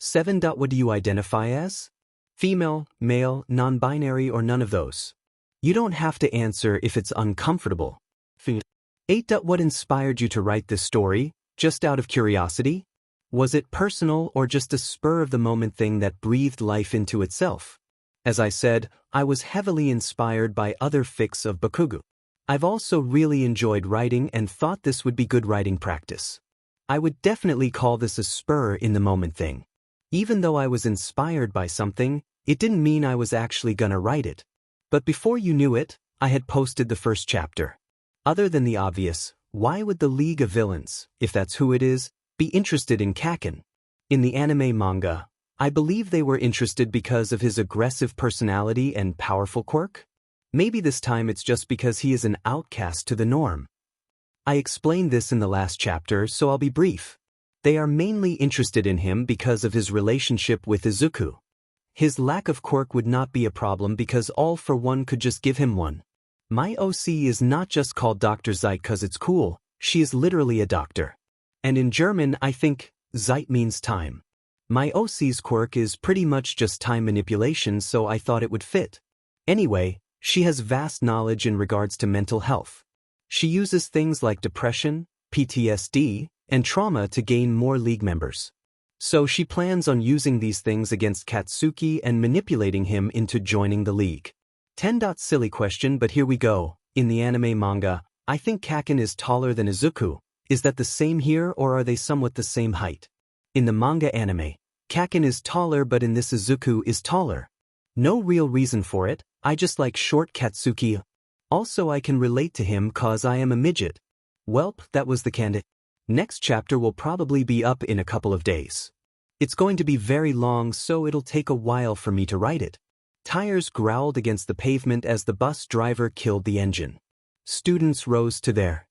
7. What do you identify as? Female, male, non-binary, or none of those? You don't have to answer if it's uncomfortable. 8. What inspired you to write this story, just out of curiosity? Was it personal or just a spur-of-the-moment thing that breathed life into itself? As I said, I was heavily inspired by other fics of Bakugo. I've also really enjoyed writing and thought this would be good writing practice. I would definitely call this a spur-in-the-moment thing. Even though I was inspired by something, it didn't mean I was actually gonna write it. But before you knew it, I had posted the first chapter. Other than the obvious, why would the League of Villains, if that's who it is, be interested in Kacchan? In the anime manga, I believe they were interested because of his aggressive personality and powerful quirk. Maybe this time it's just because he is an outcast to the norm. I explained this in the last chapter, so I'll be brief. They are mainly interested in him because of his relationship with Izuku. His lack of quirk would not be a problem because All for One could just give him one. My OC is not just called Dr. Zeit cause it's cool, she is literally a doctor. And in German I think Zeit means time. My OC's quirk is pretty much just time manipulation, so I thought it would fit. Anyway, she has vast knowledge in regards to mental health. She uses things like depression, PTSD, and trauma to gain more League members. So she plans on using these things against Katsuki and manipulating him into joining the League. 10. Silly question, but here we go. In the anime manga, I think Kacchan is taller than Izuku. Is that the same here or are they somewhat the same height? In the manga anime, Kacchan is taller but in this Izuku is taller. No real reason for it, I just like short Katsuki. Also I can relate to him cause I am a midget. Welp, that was the candid. Next chapter will probably be up in a couple of days. It's going to be very long so it'll take a while for me to write it. Tires growled against the pavement as the bus driver killed the engine. Students rose to their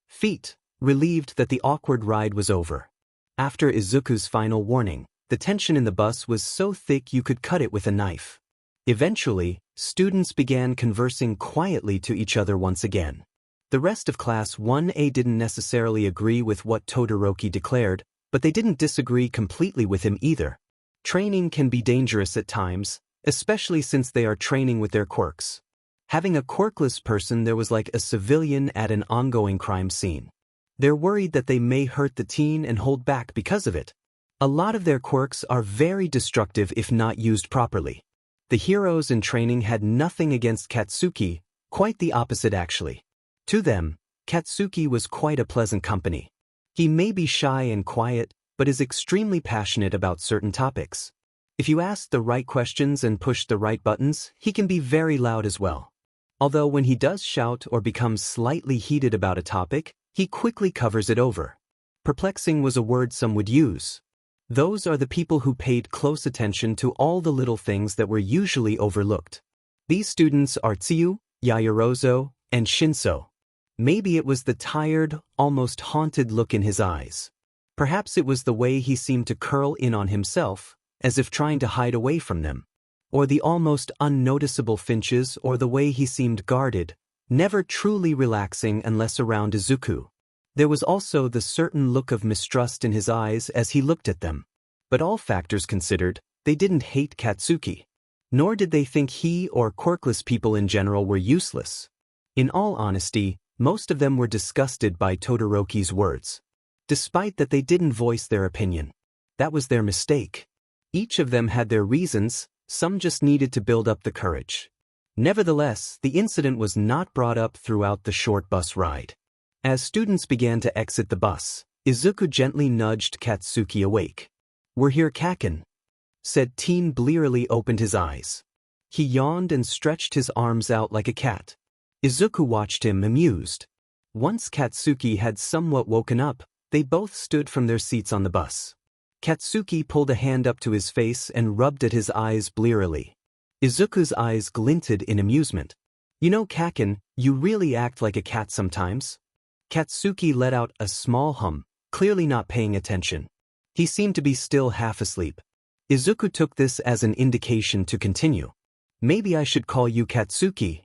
feet, relieved that the awkward ride was over. After Izuku's final warning, the tension in the bus was so thick you could cut it with a knife. Eventually, students began conversing quietly to each other once again. The rest of Class 1A didn't necessarily agree with what Todoroki declared, but they didn't disagree completely with him either. Training can be dangerous at times, especially since they are training with their quirks. Having a quirkless person there was like a civilian at an ongoing crime scene. They're worried that they may hurt the teen and hold back because of it. A lot of their quirks are very destructive if not used properly. The heroes in training had nothing against Katsuki, quite the opposite actually. To them, Katsuki was quite a pleasant company. He may be shy and quiet, but is extremely passionate about certain topics. If you ask the right questions and push the right buttons, he can be very loud as well. Although when he does shout or becomes slightly heated about a topic, he quickly covers it over. Perplexing was a word some would use. Those are the people who paid close attention to all the little things that were usually overlooked. These students are Tsuyu, Yaoyorozu, and Shinso. Maybe it was the tired, almost haunted look in his eyes. Perhaps it was the way he seemed to curl in on himself, as if trying to hide away from them. Or the almost unnoticeable finches or the way he seemed guarded, never truly relaxing unless around Izuku. There was also the certain look of mistrust in his eyes as he looked at them. But all factors considered, they didn't hate Katsuki. Nor did they think he or quirkless people in general were useless. In all honesty, most of them were disgusted by Todoroki's words. Despite that they didn't voice their opinion. That was their mistake. Each of them had their reasons, some just needed to build up the courage. Nevertheless, the incident was not brought up throughout the short bus ride. As students began to exit the bus, Izuku gently nudged Katsuki awake. "We're here, Kacchan," said teen. Blearily opened his eyes. He yawned and stretched his arms out like a cat. Izuku watched him amused. Once Katsuki had somewhat woken up, they both stood from their seats on the bus. Katsuki pulled a hand up to his face and rubbed at his eyes blearily. Izuku's eyes glinted in amusement. "You know, Kacchan, you really act like a cat sometimes." Katsuki let out a small hum, clearly not paying attention. He seemed to be still half asleep. Izuku took this as an indication to continue. "Maybe I should call you Katsuki."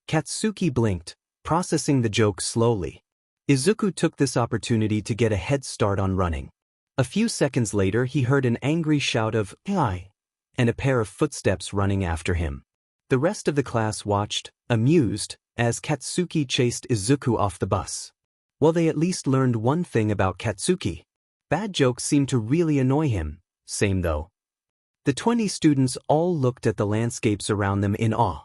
Katsuki blinked, processing the joke slowly. Izuku took this opportunity to get a head start on running. A few seconds later he heard an angry shout of "Hi!" and a pair of footsteps running after him. The rest of the class watched, amused, as Katsuki chased Izuku off the bus. Well, they at least learned one thing about Katsuki. Bad jokes seemed to really annoy him. Same though. The 20 students all looked at the landscapes around them in awe.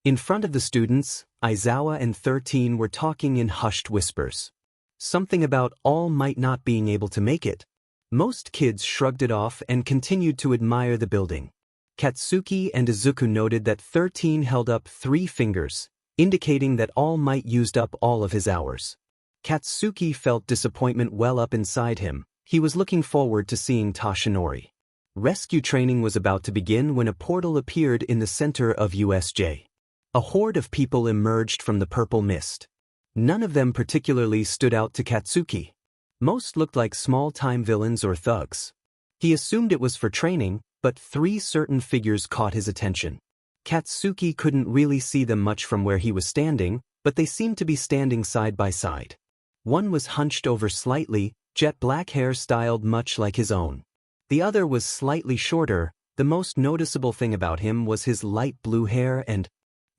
In front of the students, Aizawa and 13 were talking in hushed whispers. Something about All Might not being able to make it. Most kids shrugged it off and continued to admire the building. Katsuki and Izuku noted that 13 held up 3 fingers, indicating that All Might used up all of his hours. Katsuki felt disappointment well up inside him. He was looking forward to seeing Toshinori. Rescue training was about to begin when a portal appeared in the center of USJ. A horde of people emerged from the purple mist. None of them particularly stood out to Katsuki. Most looked like small-time villains or thugs. He assumed it was for training, but 3 certain figures caught his attention. Katsuki couldn't really see them much from where he was standing, but they seemed to be standing side by side. One was hunched over slightly, jet black hair styled much like his own. The other was slightly shorter. The most noticeable thing about him was his light blue hair and,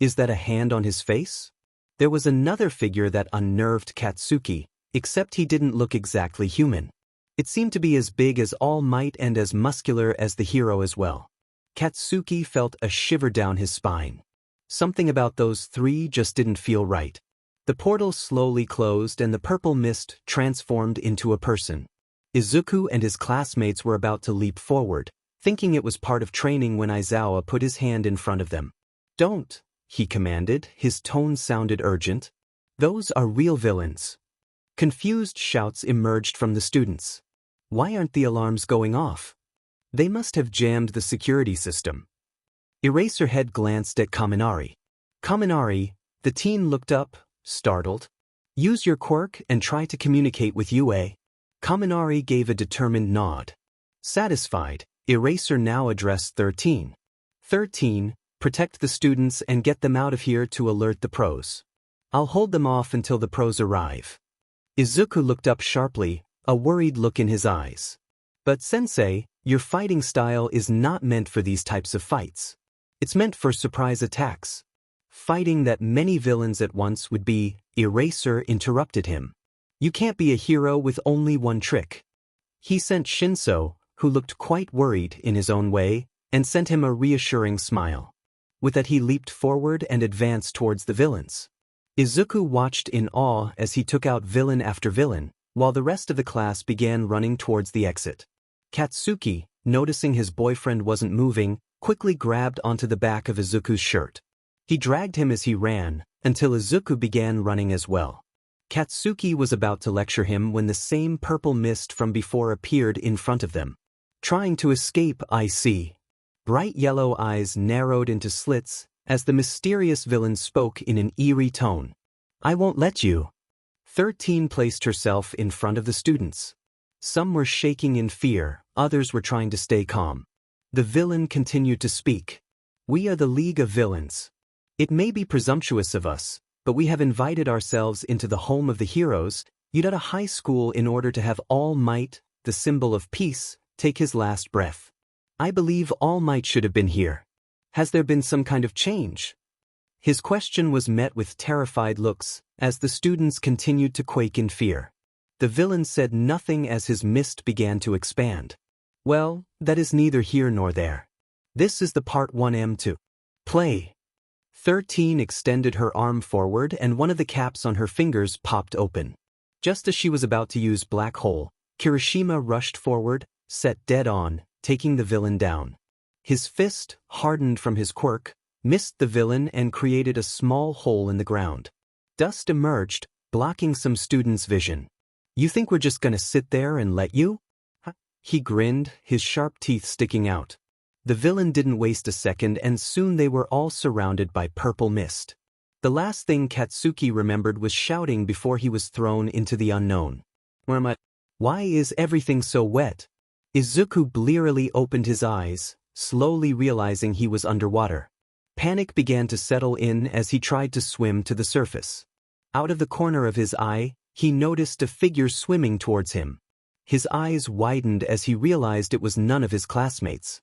is that a hand on his face? There was another figure that unnerved Katsuki, except he didn't look exactly human. It seemed to be as big as All Might and as muscular as the hero as well. Katsuki felt a shiver down his spine. Something about those 3 just didn't feel right. The portal slowly closed and the purple mist transformed into a person. Izuku and his classmates were about to leap forward, thinking it was part of training when Aizawa put his hand in front of them. "Don't," he commanded, his tone sounded urgent. "Those are real villains." Confused shouts emerged from the students. Why aren't the alarms going off? They must have jammed the security system. Eraserhead glanced at Kaminari. "Kaminari," the teen looked up, startled. "Use your quirk and try to communicate with UA." Kaminari gave a determined nod. Satisfied, Eraser now addressed 13. 13, protect the students and get them out of here to alert the pros. I'll hold them off until the pros arrive. Izuku looked up sharply, a worried look in his eyes. "But Sensei, your fighting style is not meant for these types of fights. It's meant for surprise attacks. Fighting that many villains at once would be." Eraser interrupted him. "You can't be a hero with only one trick." He sent Shinso, who looked quite worried in his own way, and sent him a reassuring smile. With that he leaped forward and advanced towards the villains. Izuku watched in awe as he took out villain after villain, while the rest of the class began running towards the exit. Katsuki, noticing his boyfriend wasn't moving, quickly grabbed onto the back of Izuku's shirt. He dragged him as he ran, until Izuku began running as well. Katsuki was about to lecture him when the same purple mist from before appeared in front of them. "Trying to escape, I see." Bright yellow eyes narrowed into slits as the mysterious villain spoke in an eerie tone. "I won't let you." 13 placed herself in front of the students. Some were shaking in fear, others were trying to stay calm. The villain continued to speak. "We are the League of Villains. It may be presumptuous of us, but we have invited ourselves into the home of the heroes, Yudata High School, in order to have All Might, the symbol of peace, take his last breath. I believe All Might should have been here. Has there been some kind of change?" His question was met with terrified looks, as the students continued to quake in fear. The villain said nothing as his mist began to expand. "Well, that is neither here nor there. This is the part 1M to play." 13 extended her arm forward and one of the caps on her fingers popped open. Just as she was about to use Black Hole, Kirishima rushed forward, set dead on, taking the villain down. His fist, hardened from his quirk, missed the villain and created a small hole in the ground. Dust emerged, blocking some students' vision. "You think we're just gonna sit there and let you?" He grinned, his sharp teeth sticking out. The villain didn't waste a second and soon they were all surrounded by purple mist. The last thing Katsuki remembered was shouting before he was thrown into the unknown. "Where am I? Why is everything so wet?" Izuku blearily opened his eyes, slowly realizing he was underwater. Panic began to settle in as he tried to swim to the surface. Out of the corner of his eye, he noticed a figure swimming towards him. His eyes widened as he realized it was none of his classmates.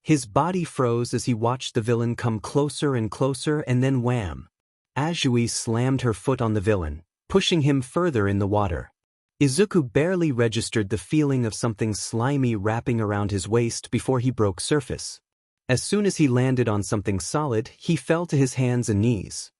His body froze as he watched the villain come closer and closer, and then wham! Azui slammed her foot on the villain, pushing him further in the water. Izuku barely registered the feeling of something slimy wrapping around his waist before he broke surface. As soon as he landed on something solid, he fell to his hands and knees.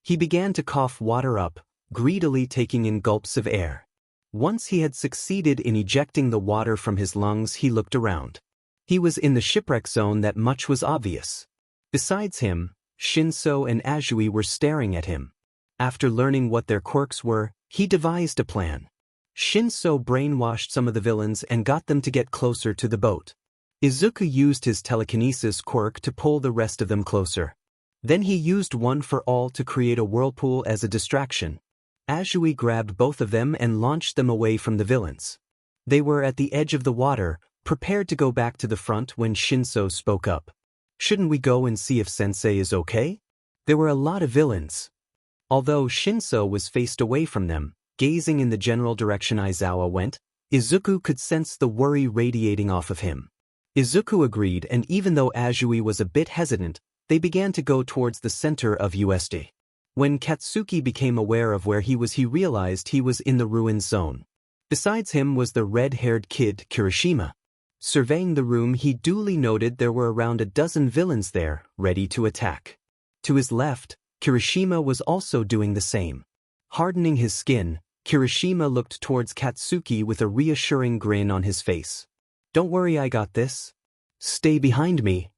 He began to cough water up, greedily taking in gulps of air. Once he had succeeded in ejecting the water from his lungs, he looked around. He was in the shipwreck zone. That much was obvious. Besides him, Shinso and Azui were staring at him. After learning what their quirks were, he devised a plan. Shinso brainwashed some of the villains and got them to get closer to the boat. Izuku used his telekinesis quirk to pull the rest of them closer. Then he used One for All to create a whirlpool as a distraction. Azui grabbed both of them and launched them away from the villains. They were at the edge of the water, prepared to go back to the front when Shinso spoke up. "Shouldn't we go and see if Sensei is okay?" There were a lot of villains. Although Shinso was faced away from them, gazing in the general direction Aizawa went, Izuku could sense the worry radiating off of him. Izuku agreed, and even though Azui was a bit hesitant, they began to go towards the center of USD. When Katsuki became aware of where he was, he realized he was in the ruins zone. Besides him was the red-haired kid, Kirishima. Surveying the room, he duly noted there were around a dozen villains there, ready to attack. To his left, Kirishima was also doing the same. Hardening his skin, Kirishima looked towards Katsuki with a reassuring grin on his face. "Don't worry, I got this. Stay behind me."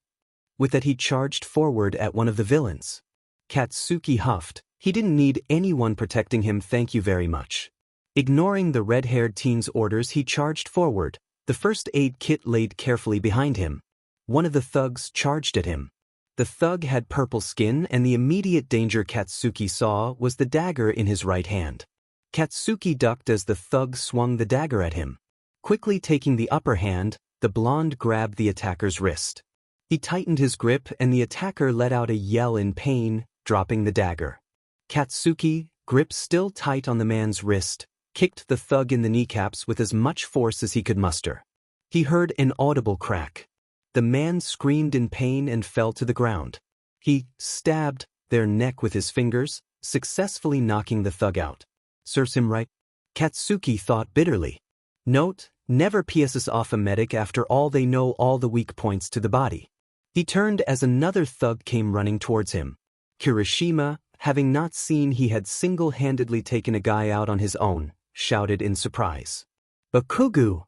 With that, he charged forward at one of the villains. Katsuki huffed. He didn't need anyone protecting him, thank you very much. Ignoring the red-haired teen's orders, he charged forward, the first aid kit laid carefully behind him. One of the thugs charged at him. The thug had purple skin, and the immediate danger Katsuki saw was the dagger in his right hand. Katsuki ducked as the thug swung the dagger at him. Quickly taking the upper hand, the blonde grabbed the attacker's wrist. He tightened his grip, and the attacker let out a yell in pain, dropping the dagger. Katsuki, grip still tight on the man's wrist, kicked the thug in the kneecaps with as much force as he could muster. He heard an audible crack. The man screamed in pain and fell to the ground. He stabbed their neck with his fingers, successfully knocking the thug out. "Serves him right," Katsuki thought bitterly. Note, never pisses off a medic. After all, they know all the weak points to the body. He turned as another thug came running towards him. Kirishima, having not seen he had single-handedly taken a guy out on his own, shouted in surprise. "Bakugu!"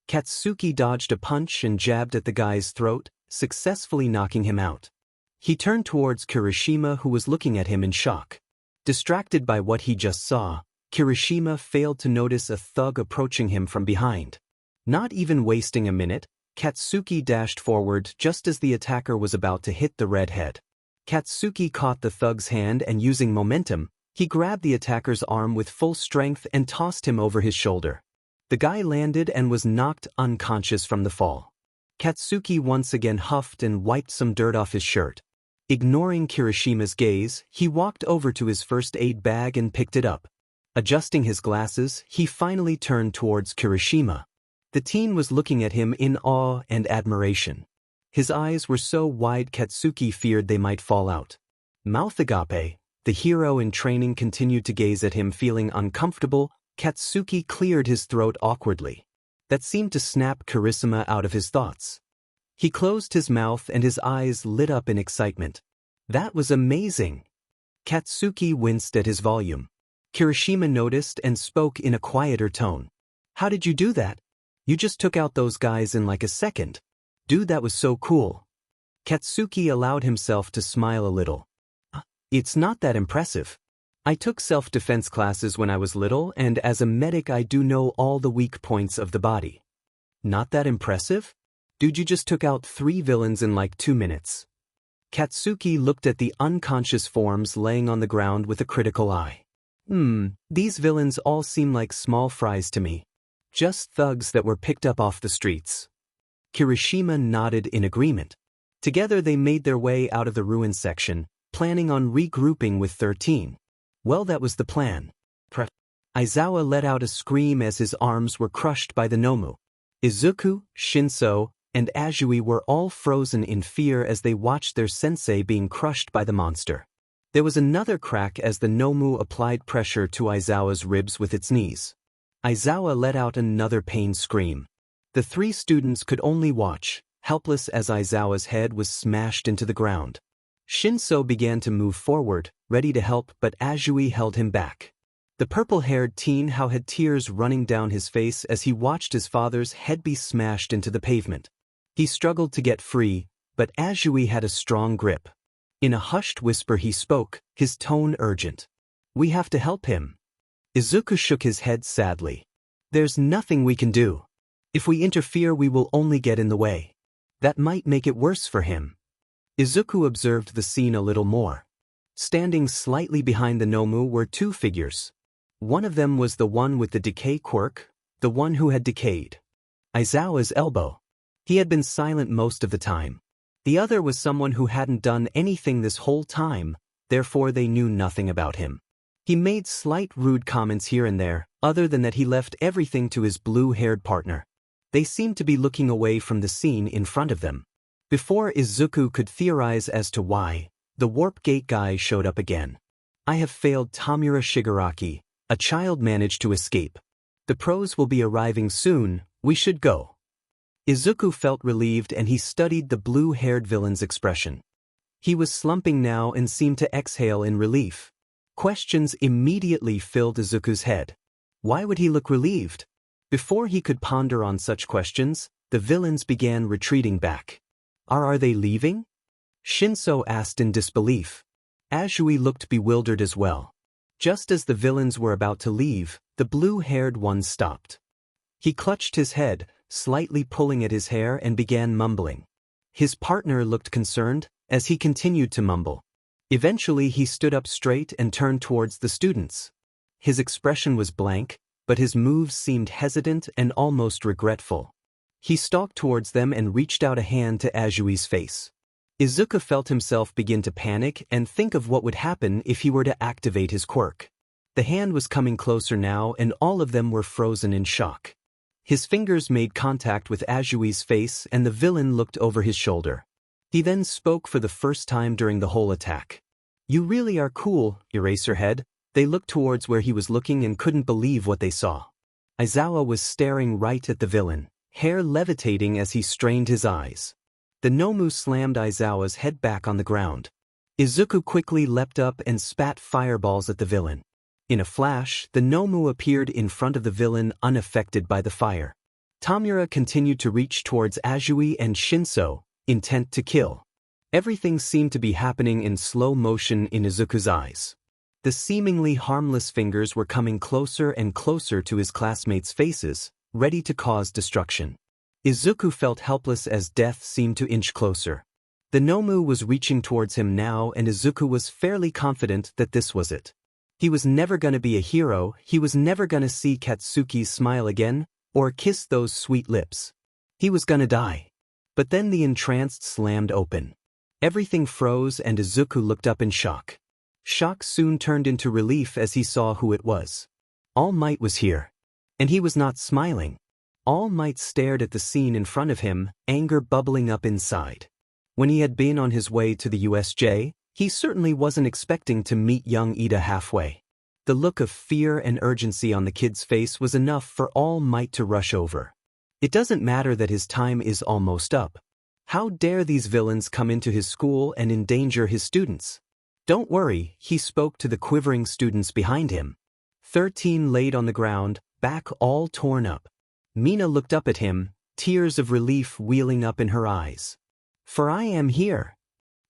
Katsuki dodged a punch and jabbed at the guy's throat, successfully knocking him out. He turned towards Kirishima, who was looking at him in shock. Distracted by what he just saw, Kirishima failed to notice a thug approaching him from behind. Not even wasting a minute, Katsuki dashed forward just as the attacker was about to hit the redhead. Katsuki caught the thug's hand and, using momentum, he grabbed the attacker's arm with full strength and tossed him over his shoulder. The guy landed and was knocked unconscious from the fall. Katsuki once again huffed and wiped some dirt off his shirt. Ignoring Kirishima's gaze, he walked over to his first aid bag and picked it up. Adjusting his glasses, he finally turned towards Kirishima. The teen was looking at him in awe and admiration. His eyes were so wide Katsuki feared they might fall out. Mouth agape, the hero in training, continued to gaze at him, feeling uncomfortable. Katsuki cleared his throat awkwardly. That seemed to snap Kirishima out of his thoughts. He closed his mouth and his eyes lit up in excitement. That was amazing. Katsuki winced at his volume. Kirishima noticed and spoke in a quieter tone. "How did you do that? You just took out those guys in like a second. Dude, that was so cool." Katsuki allowed himself to smile a little. "It's not that impressive. I took self-defense classes when I was little, and as a medic I do know all the weak points of the body." "Not that impressive? Dude, you just took out 3 villains in like 2 minutes. Katsuki looked at the unconscious forms laying on the ground with a critical eye. These villains all seem like small fries to me. Just thugs that were picked up off the streets." Kirishima nodded in agreement. Together they made their way out of the ruins section, planning on regrouping with 13. Well, that was the plan. Aizawa let out a scream as his arms were crushed by the Nomu. Izuku, Shinso, and Azui were all frozen in fear as they watched their sensei being crushed by the monster. There was another crack as the Nomu applied pressure to Aizawa's ribs with its knees. Aizawa let out another pained scream. The three students could only watch, helpless as Aizawa's head was smashed into the ground. Shinso began to move forward, ready to help, but Azui held him back. The purple-haired teen had tears running down his face as he watched his father's head be smashed into the pavement. He struggled to get free, but Azui had a strong grip. In a hushed whisper he spoke, his tone urgent. "We have to help him." Izuku shook his head sadly. "There's nothing we can do. If we interfere we will only get in the way. That might make it worse for him." Izuku observed the scene a little more. Standing slightly behind the Nomu were two figures. One of them was the one with the decay quirk, the one who had decayed. Aizawa's elbow. He had been silent most of the time. The other was someone who hadn't done anything this whole time, therefore they knew nothing about him. He made slight rude comments here and there, other than that he left everything to his blue-haired partner. They seemed to be looking away from the scene in front of them. Before Izuku could theorize as to why, the warp gate guy showed up again. "I have failed Tamura Shigaraki. A child managed to escape. The pros will be arriving soon, we should go." Izuku felt relieved and he studied the blue-haired villain's expression. He was slumping now and seemed to exhale in relief. Questions immediately filled Izuku's head. Why would he look relieved? Before he could ponder on such questions, the villains began retreating back. Are they leaving?" Shinso asked in disbelief. Azui looked bewildered as well. Just as the villains were about to leave, the blue-haired one stopped. He clutched his head, slightly pulling at his hair, and began mumbling. His partner looked concerned, as he continued to mumble. Eventually he stood up straight and turned towards the students. His expression was blank, but his moves seemed hesitant and almost regretful. He stalked towards them and reached out a hand to Azui's face. Izuku felt himself begin to panic and think of what would happen if he were to activate his quirk. The hand was coming closer now and all of them were frozen in shock. His fingers made contact with Azui's face and the villain looked over his shoulder. He then spoke for the first time during the whole attack. "You really are cool, Eraserhead." They looked towards where he was looking and couldn't believe what they saw. Aizawa was staring right at the villain, hair levitating as he strained his eyes. The Nomu slammed Aizawa's head back on the ground. Izuku quickly leapt up and spat fireballs at the villain. In a flash, the Nomu appeared in front of the villain unaffected by the fire. Tamura continued to reach towards Azui and Shinso, intent to kill. Everything seemed to be happening in slow motion in Izuku's eyes. The seemingly harmless fingers were coming closer and closer to his classmates' faces, ready to cause destruction. Izuku felt helpless as death seemed to inch closer. The Nomu was reaching towards him now and Izuku was fairly confident that this was it. He was never gonna be a hero, he was never gonna see Katsuki's smile again, or kiss those sweet lips. He was gonna die. But then the entranced slammed open. Everything froze and Izuku looked up in shock. Shock soon turned into relief as he saw who it was. All Might was here. And he was not smiling. All Might stared at the scene in front of him, anger bubbling up inside. When he had been on his way to the USJ, he certainly wasn't expecting to meet young Ida halfway. The look of fear and urgency on the kid's face was enough for All Might to rush over. It doesn't matter that his time is almost up. How dare these villains come into his school and endanger his students? Don't worry, he spoke to the quivering students behind him. 13 laid on the ground, back all torn up. Mina looked up at him, tears of relief wheeling up in her eyes. "For I am here."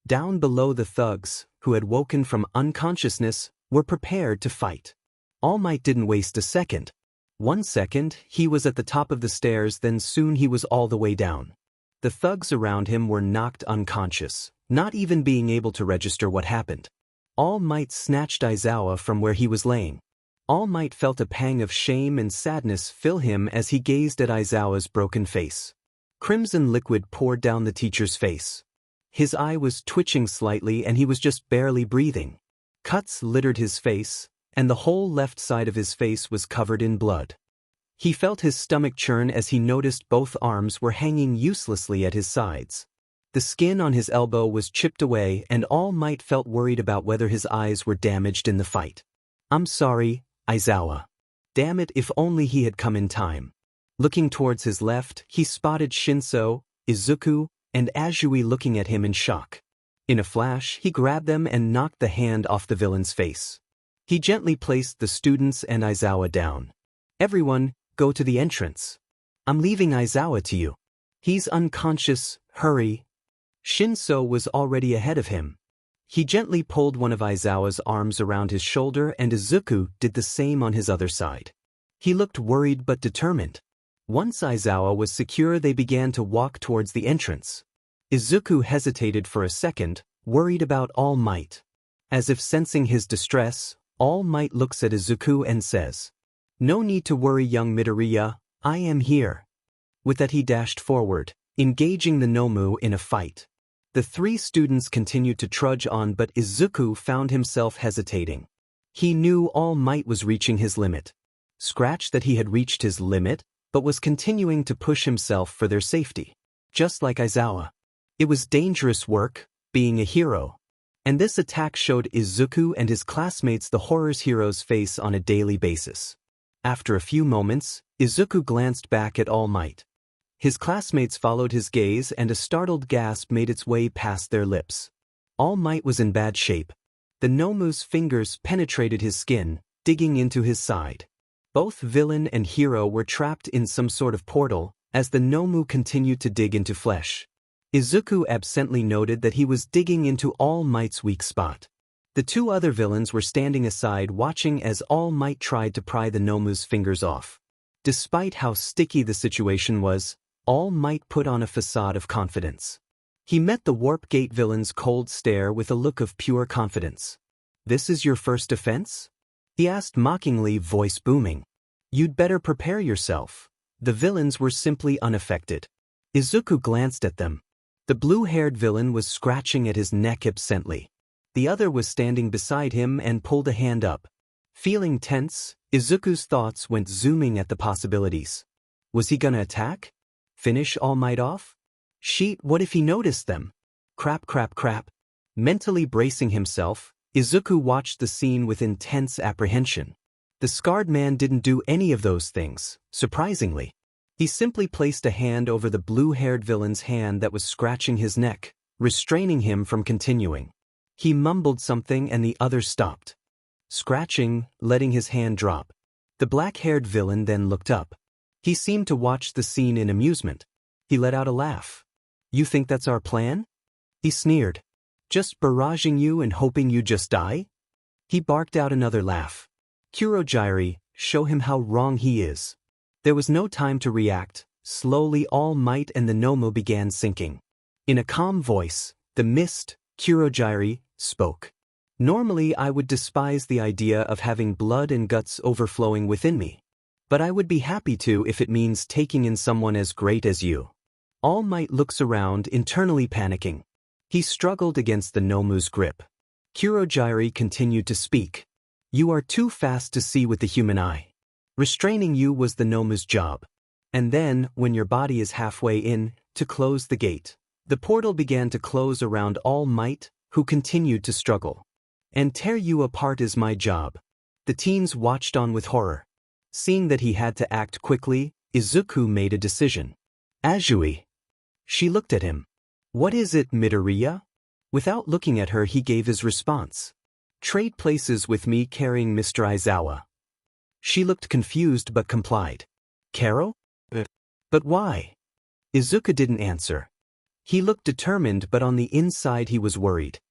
Down below the thugs, who had woken from unconsciousness, were prepared to fight. All Might didn't waste a second. 1 second, he was at the top of the stairs, then soon he was all the way down. The thugs around him were knocked unconscious, not even being able to register what happened. All Might snatched Aizawa from where he was laying. All Might felt a pang of shame and sadness fill him as he gazed at Aizawa's broken face. Crimson liquid poured down the teacher's face. His eye was twitching slightly and he was just barely breathing. Cuts littered his face, and the whole left side of his face was covered in blood. He felt his stomach churn as he noticed both arms were hanging uselessly at his sides. The skin on his elbow was chipped away and All Might felt worried about whether his eyes were damaged in the fight. "I'm sorry, Aizawa." Damn it, if only he had come in time. Looking towards his left, he spotted Shinso, Izuku, and Azui looking at him in shock. In a flash, he grabbed them and knocked the hand off the villain's face. He gently placed the students and Aizawa down. "Everyone, go to the entrance. I'm leaving Aizawa to you. He's unconscious, hurry." Shinso was already ahead of him. He gently pulled one of Aizawa's arms around his shoulder and Izuku did the same on his other side. He looked worried but determined. Once Aizawa was secure, they began to walk towards the entrance. Izuku hesitated for a second, worried about All Might. As if sensing his distress, All Might looks at Izuku and says, "No need to worry, young Midoriya, I am here." With that he dashed forward, engaging the Nomu in a fight. The three students continued to trudge on, but Izuku found himself hesitating. He knew All Might was reaching his limit. Scratch that he had reached his limit, but was continuing to push himself for their safety. Just like Aizawa. It was dangerous work, being a hero. And this attack showed Izuku and his classmates the horrors heroes face on a daily basis. After a few moments, Izuku glanced back at All Might. His classmates followed his gaze and a startled gasp made its way past their lips. All Might was in bad shape. The Nomu's fingers penetrated his skin, digging into his side. Both villain and hero were trapped in some sort of portal, as the Nomu continued to dig into flesh. Izuku absently noted that he was digging into All Might's weak spot. The two other villains were standing aside watching as All Might tried to pry the Nomu's fingers off. Despite how sticky the situation was, All Might put on a facade of confidence. He met the Warp Gate villain's cold stare with a look of pure confidence. "This is your first offense?" he asked mockingly, voice booming. "You'd better prepare yourself." The villains were simply unaffected. Izuku glanced at them. The blue-haired villain was scratching at his neck absently. The other was standing beside him and pulled a hand up. Feeling tense, Izuku's thoughts went zooming at the possibilities. Was he gonna attack? Finish All Might off? Sheet, what if he noticed them? Crap. Mentally bracing himself, Izuku watched the scene with intense apprehension. The scarred man didn't do any of those things, surprisingly. He simply placed a hand over the blue-haired villain's hand that was scratching his neck, restraining him from continuing. He mumbled something and the other stopped. Scratching, letting his hand drop. The black-haired villain then looked up. He seemed to watch the scene in amusement. He let out a laugh. "You think that's our plan?" he sneered. "Just barraging you and hoping you just die?" He barked out another laugh. "Kurogyri, show him how wrong he is." There was no time to react. Slowly All Might and the Nomu began sinking. In a calm voice, the mist, Kurogyri, spoke. "Normally I would despise the idea of having blood and guts overflowing within me. But I would be happy to if it means taking in someone as great as you." All Might looks around, internally panicking. He struggled against the Nomu's grip. Kurogyri continued to speak. "You are too fast to see with the human eye. Restraining you was the Nomu's job. And then, when your body is halfway in, to close the gate." The portal began to close around All Might, who continued to struggle. "And tear you apart is my job." The teens watched on with horror. Seeing that he had to act quickly, Izuku made a decision. "Azui." She looked at him. "What is it, Midoriya?" Without looking at her, he gave his response. "Trade places with me carrying Mr. Aizawa." She looked confused but complied. "Karo? But why?" Izuku didn't answer. He looked determined, but on the inside he was worried.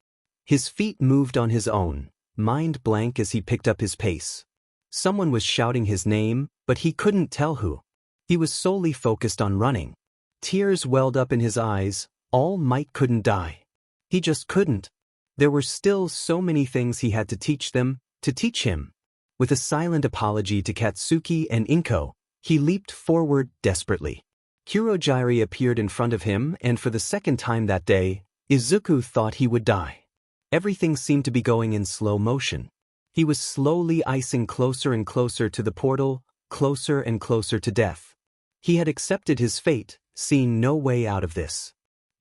His feet moved on his own, mind blank as he picked up his pace. Someone was shouting his name, but he couldn't tell who. He was solely focused on running. Tears welled up in his eyes. All Might couldn't die. He just couldn't. There were still so many things he had to teach them, to teach him. With a silent apology to Katsuki and Inko, he leaped forward desperately. Kurogyri appeared in front of him, and for the second time that day, Izuku thought he would die. Everything seemed to be going in slow motion. He was slowly icing closer and closer to the portal, closer and closer to death. He had accepted his fate, seeing no way out of this.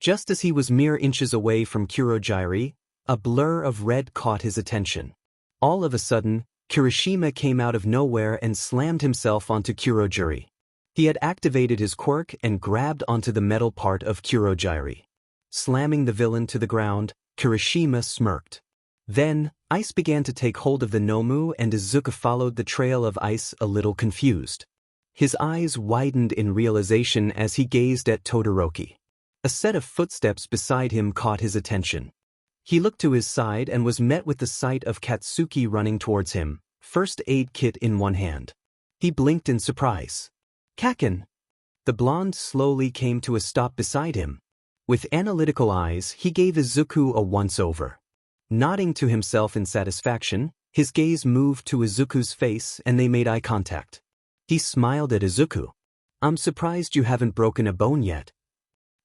Just as he was mere inches away from Kurogiri, a blur of red caught his attention. All of a sudden, Kirishima came out of nowhere and slammed himself onto Kurogiri. He had activated his quirk and grabbed onto the metal part of Kurogiri. Slamming the villain to the ground, Kirishima smirked. Then, ice began to take hold of the Nomu and Izuku followed the trail of ice a little confused. His eyes widened in realization as he gazed at Todoroki. A set of footsteps beside him caught his attention. He looked to his side and was met with the sight of Katsuki running towards him, first aid kit in one hand. He blinked in surprise. Kacchan! The blonde slowly came to a stop beside him. With analytical eyes, he gave Izuku a once-over. Nodding to himself in satisfaction, his gaze moved to Izuku's face and they made eye contact. He smiled at Izuku. I'm surprised you haven't broken a bone yet.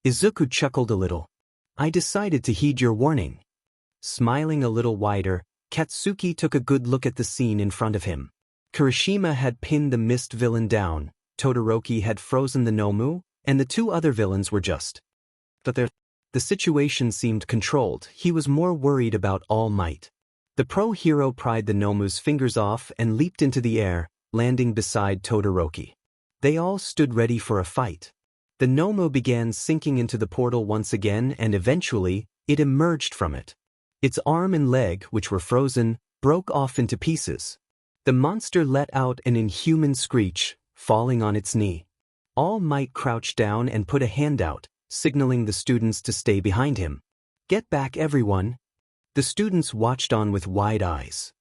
Izuku chuckled a little. I decided to heed your warning. Smiling a little wider, Katsuki took a good look at the scene in front of him. Kirishima had pinned the mist villain down, Todoroki had frozen the Nomu, and the two other villains were just. But the situation seemed controlled. He was more worried about All Might. The pro-hero pried the Nomu's fingers off and leaped into the air, landing beside Todoroki. They all stood ready for a fight. The Nomu began sinking into the portal once again and eventually, it emerged from it. Its arm and leg, which were frozen, broke off into pieces. The monster let out an inhuman screech, falling on its knee. All Might crouched down and put a hand out, signaling the students to stay behind him. Get back, everyone. The students watched on with wide eyes.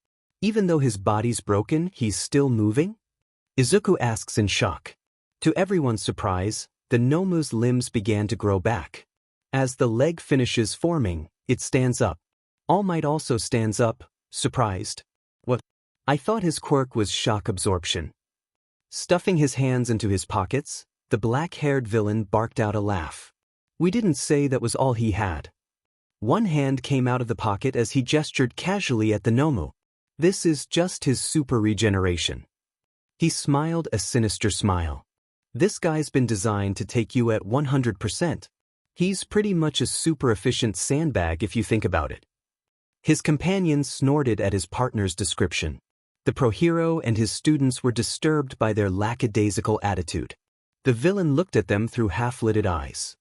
Even though his body's broken, he's still moving? Izuku asks in shock. To everyone's surprise, the Nomu's limbs began to grow back. As the leg finishes forming, it stands up. All Might also stands up, surprised. What? I thought his quirk was shock absorption. Stuffing his hands into his pockets, the black-haired villain barked out a laugh. We didn't say that was all he had. One hand came out of the pocket as he gestured casually at the Nomu. This is just his super regeneration. He smiled a sinister smile. This guy's been designed to take you at 100%. He's pretty much a super efficient sandbag if you think about it. His companions snorted at his partner's description. The pro-hero and his students were disturbed by their lackadaisical attitude. The villain looked at them through half-lidded eyes.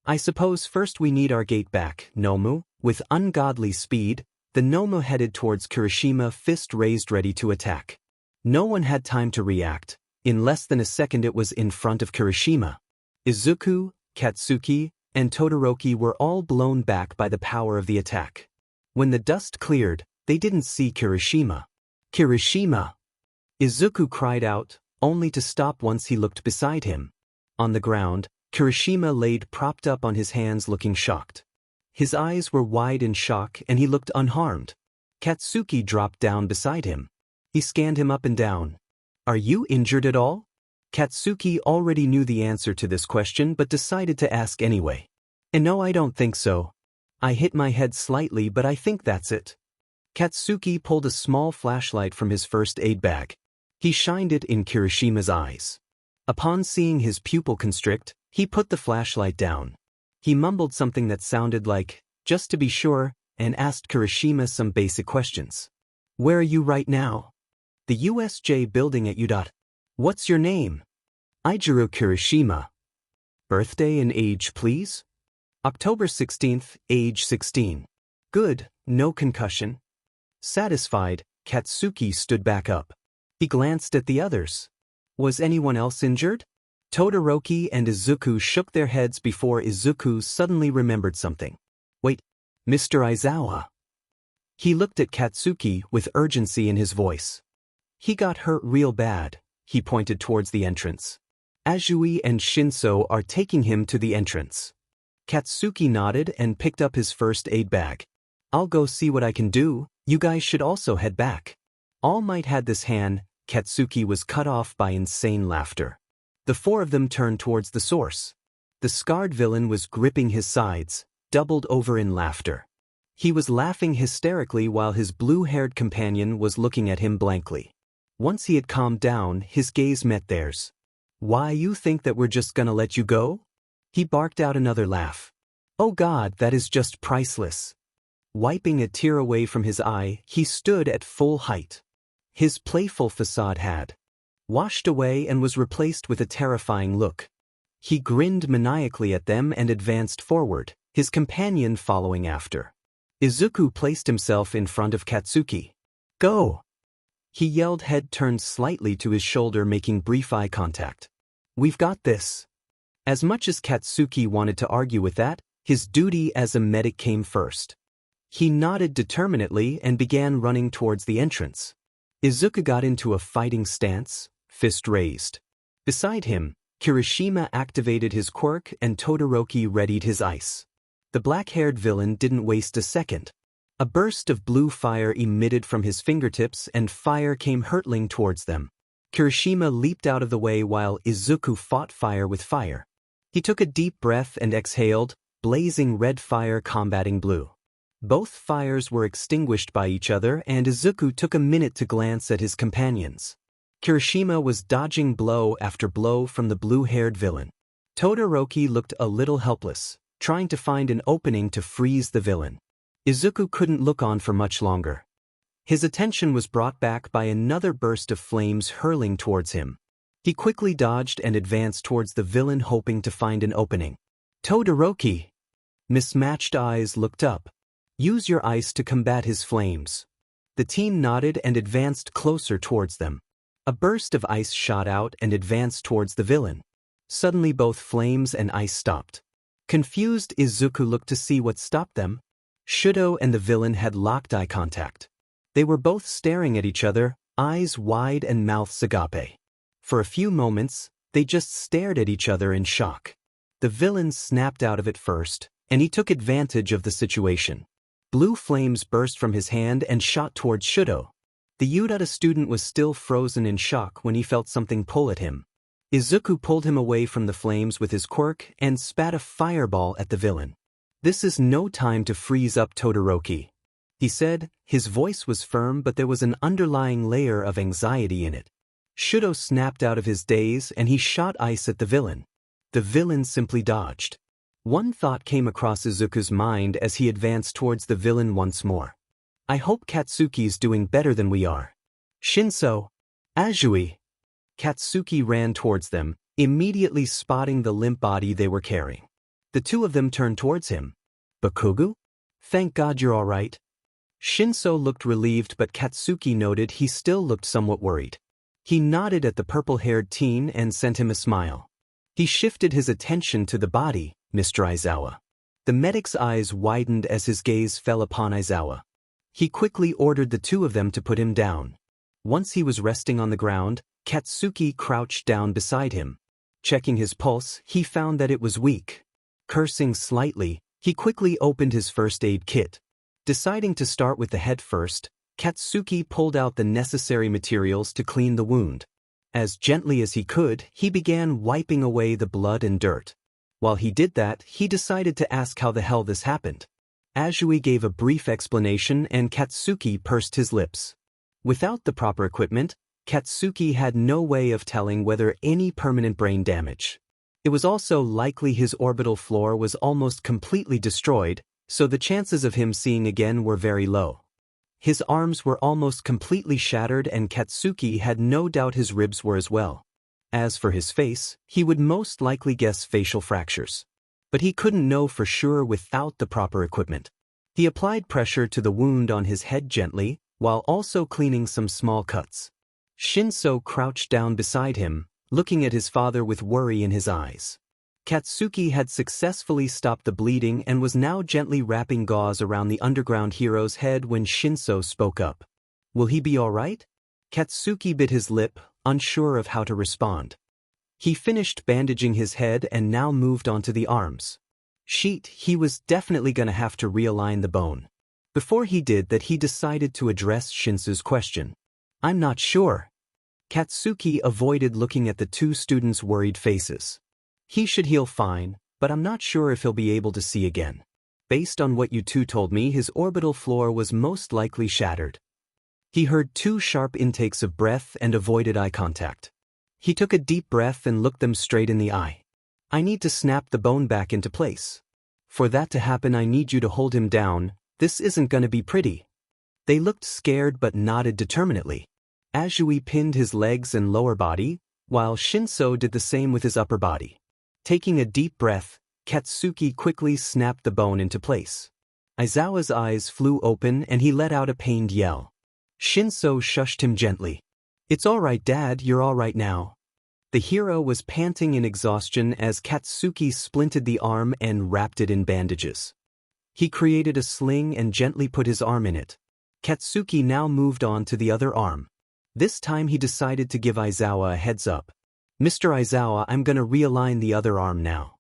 I suppose first we need our gate back, Nomu. With ungodly speed, the Nomu headed towards Kirishima, fist raised ready to attack. No one had time to react. In less than a second it was in front of Kirishima. Izuku, Katsuki, and Todoroki were all blown back by the power of the attack. When the dust cleared, they didn't see Kirishima. Kirishima! Izuku cried out, only to stop once he looked beside him. On the ground, Kirishima laid propped up on his hands looking shocked. His eyes were wide in shock and he looked unharmed. Katsuki dropped down beside him. He scanned him up and down. Are you injured at all? Katsuki already knew the answer to this question but decided to ask anyway. And no, I don't think so. I hit my head slightly but I think that's it. Katsuki pulled a small flashlight from his first aid bag. He shined it in Kirishima's eyes. Upon seeing his pupil constrict, he put the flashlight down. He mumbled something that sounded like, just to be sure, and asked Kirishima some basic questions. Where are you right now? The USJ building at U. What's your name? Ijiro Kirishima. Birthday and age, please? October 16th, age 16. Good, no concussion. Satisfied, Katsuki stood back up. He glanced at the others. Was anyone else injured? Todoroki and Izuku shook their heads before Izuku suddenly remembered something. Wait, Mr. Aizawa. He looked at Katsuki with urgency in his voice. He got hurt real bad, he pointed towards the entrance. Azui and Shinso are taking him to the entrance. Katsuki nodded and picked up his first aid bag. I'll go see what I can do, you guys should also head back. All Might had this hand. Katsuki was cut off by insane laughter. The four of them turned towards the source. The scarred villain was gripping his sides, doubled over in laughter. He was laughing hysterically while his blue-haired companion was looking at him blankly. Once he had calmed down, his gaze met theirs. Why, you think that we're just gonna let you go? He barked out another laugh. Oh God, that is just priceless. Wiping a tear away from his eye, he stood at full height. His playful facade had washed away and was replaced with a terrifying look. He grinned maniacally at them and advanced forward, his companion following after. Izuku placed himself in front of Katsuki. Go! He yelled, head turned slightly to his shoulder, making brief eye contact. We've got this. As much as Katsuki wanted to argue with that, his duty as a medic came first. He nodded determinedly and began running towards the entrance. Izuku got into a fighting stance, fist raised. Beside him, Kirishima activated his quirk and Todoroki readied his ice. The black-haired villain didn't waste a second. A burst of blue fire emitted from his fingertips and fire came hurtling towards them. Kirishima leaped out of the way while Izuku fought fire with fire. He took a deep breath and exhaled, blazing red fire combating blue. Both fires were extinguished by each other and Izuku took a minute to glance at his companions. Kirishima was dodging blow after blow from the blue-haired villain. Todoroki looked a little helpless, trying to find an opening to freeze the villain. Izuku couldn't look on for much longer. His attention was brought back by another burst of flames hurling towards him. He quickly dodged and advanced towards the villain, hoping to find an opening. Todoroki! Mismatched eyes looked up. Use your ice to combat his flames. The team nodded and advanced closer towards them. A burst of ice shot out and advanced towards the villain. Suddenly both flames and ice stopped. Confused, Izuku looked to see what stopped them. Shudo and the villain had locked eye contact. They were both staring at each other, eyes wide and mouths agape. For a few moments, they just stared at each other in shock. The villain snapped out of it first, and he took advantage of the situation. Blue flames burst from his hand and shot towards Shudo. The Yurata student was still frozen in shock when he felt something pull at him. Izuku pulled him away from the flames with his quirk and spat a fireball at the villain. This is no time to freeze up, Todoroki, he said. His voice was firm, but there was an underlying layer of anxiety in it. Shudo snapped out of his daze and he shot ice at the villain. The villain simply dodged. One thought came across Izuku's mind as he advanced towards the villain once more. I hope Katsuki's doing better than we are. Shinso! Azui! Katsuki ran towards them, immediately spotting the limp body they were carrying. The two of them turned towards him. Bakugu? Thank God you're all right. Shinso looked relieved, but Katsuki noted he still looked somewhat worried. He nodded at the purple-haired teen and sent him a smile. He shifted his attention to the body, Mr. Aizawa. The medic's eyes widened as his gaze fell upon Aizawa. He quickly ordered the two of them to put him down. Once he was resting on the ground, Katsuki crouched down beside him. Checking his pulse, he found that it was weak. Cursing slightly, he quickly opened his first aid kit. Deciding to start with the head first, Katsuki pulled out the necessary materials to clean the wound. As gently as he could, he began wiping away the blood and dirt. While he did that, he decided to ask how the hell this happened. Azui gave a brief explanation and Katsuki pursed his lips. Without the proper equipment, Katsuki had no way of telling whether any permanent brain damage. It was also likely his orbital floor was almost completely destroyed, so the chances of him seeing again were very low. His arms were almost completely shattered and Katsuki had no doubt his ribs were as well. As for his face, he would most likely guess facial fractures. But he couldn't know for sure without the proper equipment. He applied pressure to the wound on his head gently, while also cleaning some small cuts. Shinso crouched down beside him, looking at his father with worry in his eyes. Katsuki had successfully stopped the bleeding and was now gently wrapping gauze around the underground hero's head when Shinso spoke up. Will he be all right? Katsuki bit his lip, unsure of how to respond. He finished bandaging his head and now moved on to the arms. He was definitely gonna have to realign the bone. Before he did that, he decided to address Shinso's question. I'm not sure. Katsuki avoided looking at the two students' worried faces. He should heal fine, but I'm not sure if he'll be able to see again. Based on what you two told me, his orbital floor was most likely shattered. He heard two sharp intakes of breath and avoided eye contact. He took a deep breath and looked them straight in the eye. I need to snap the bone back into place. For that to happen I need you to hold him down, this isn't gonna be pretty. They looked scared but nodded determinedly. Azui pinned his legs and lower body, while Shinso did the same with his upper body. Taking a deep breath, Katsuki quickly snapped the bone into place. Aizawa's eyes flew open and he let out a pained yell. Shinso shushed him gently. It's alright Dad, you're alright now. The hero was panting in exhaustion as Katsuki splinted the arm and wrapped it in bandages. He created a sling and gently put his arm in it. Katsuki now moved on to the other arm. This time he decided to give Aizawa a heads up. Mr. Aizawa, I'm gonna realign the other arm now.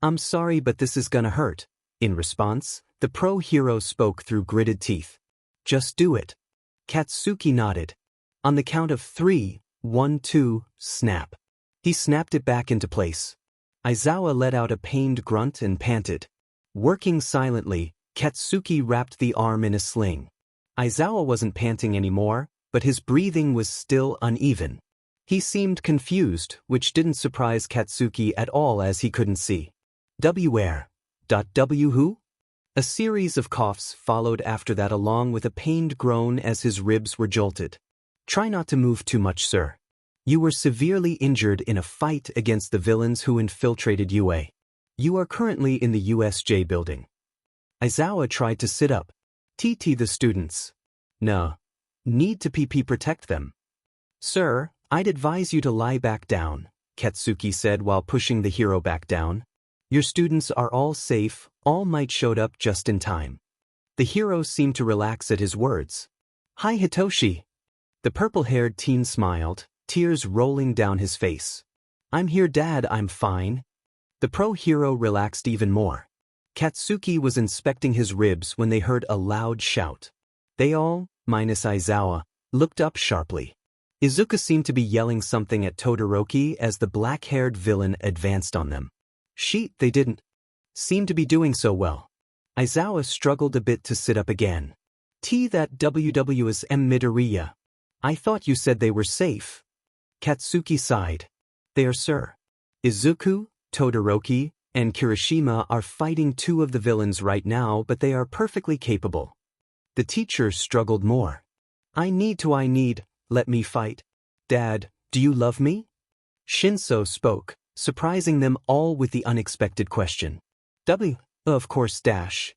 I'm sorry but this is gonna hurt. In response, the pro hero spoke through gritted teeth. Just do it. Katsuki nodded. On the count of 3, 1, 2, snap. He snapped it back into place. Aizawa let out a pained grunt and panted. Working silently, Katsuki wrapped the arm in a sling. Aizawa wasn't panting anymore, but his breathing was still uneven. He seemed confused, which didn't surprise Katsuki at all as he couldn't see. Where? W who? A series of coughs followed after that along with a pained groan as his ribs were jolted. Try not to move too much, sir. You were severely injured in a fight against the villains who infiltrated UA. You are currently in the USJ building. Aizawa tried to sit up. TT the students. No. Need to PP protect them. Sir, I'd advise you to lie back down, Katsuki said while pushing the hero back down. Your students are all safe, All Might showed up just in time. The hero seemed to relax at his words. Hi Hitoshi. The purple-haired teen smiled, tears rolling down his face. I'm here Dad, I'm fine. The pro-hero relaxed even more. Katsuki was inspecting his ribs when they heard a loud shout. They all, minus Aizawa, looked up sharply. Izuku seemed to be yelling something at Todoroki as the black-haired villain advanced on them. They didn't seem to be doing so well. Aizawa struggled a bit to sit up again. That WW is Midoriya. I thought you said they were safe. Katsuki sighed. They are, sir. Izuku, Todoroki, and Kirishima are fighting two of the villains right now, but they are perfectly capable. The teacher struggled more. I need, let me fight. Dad, do you love me? Shinso spoke, surprising them all with the unexpected question. Of course.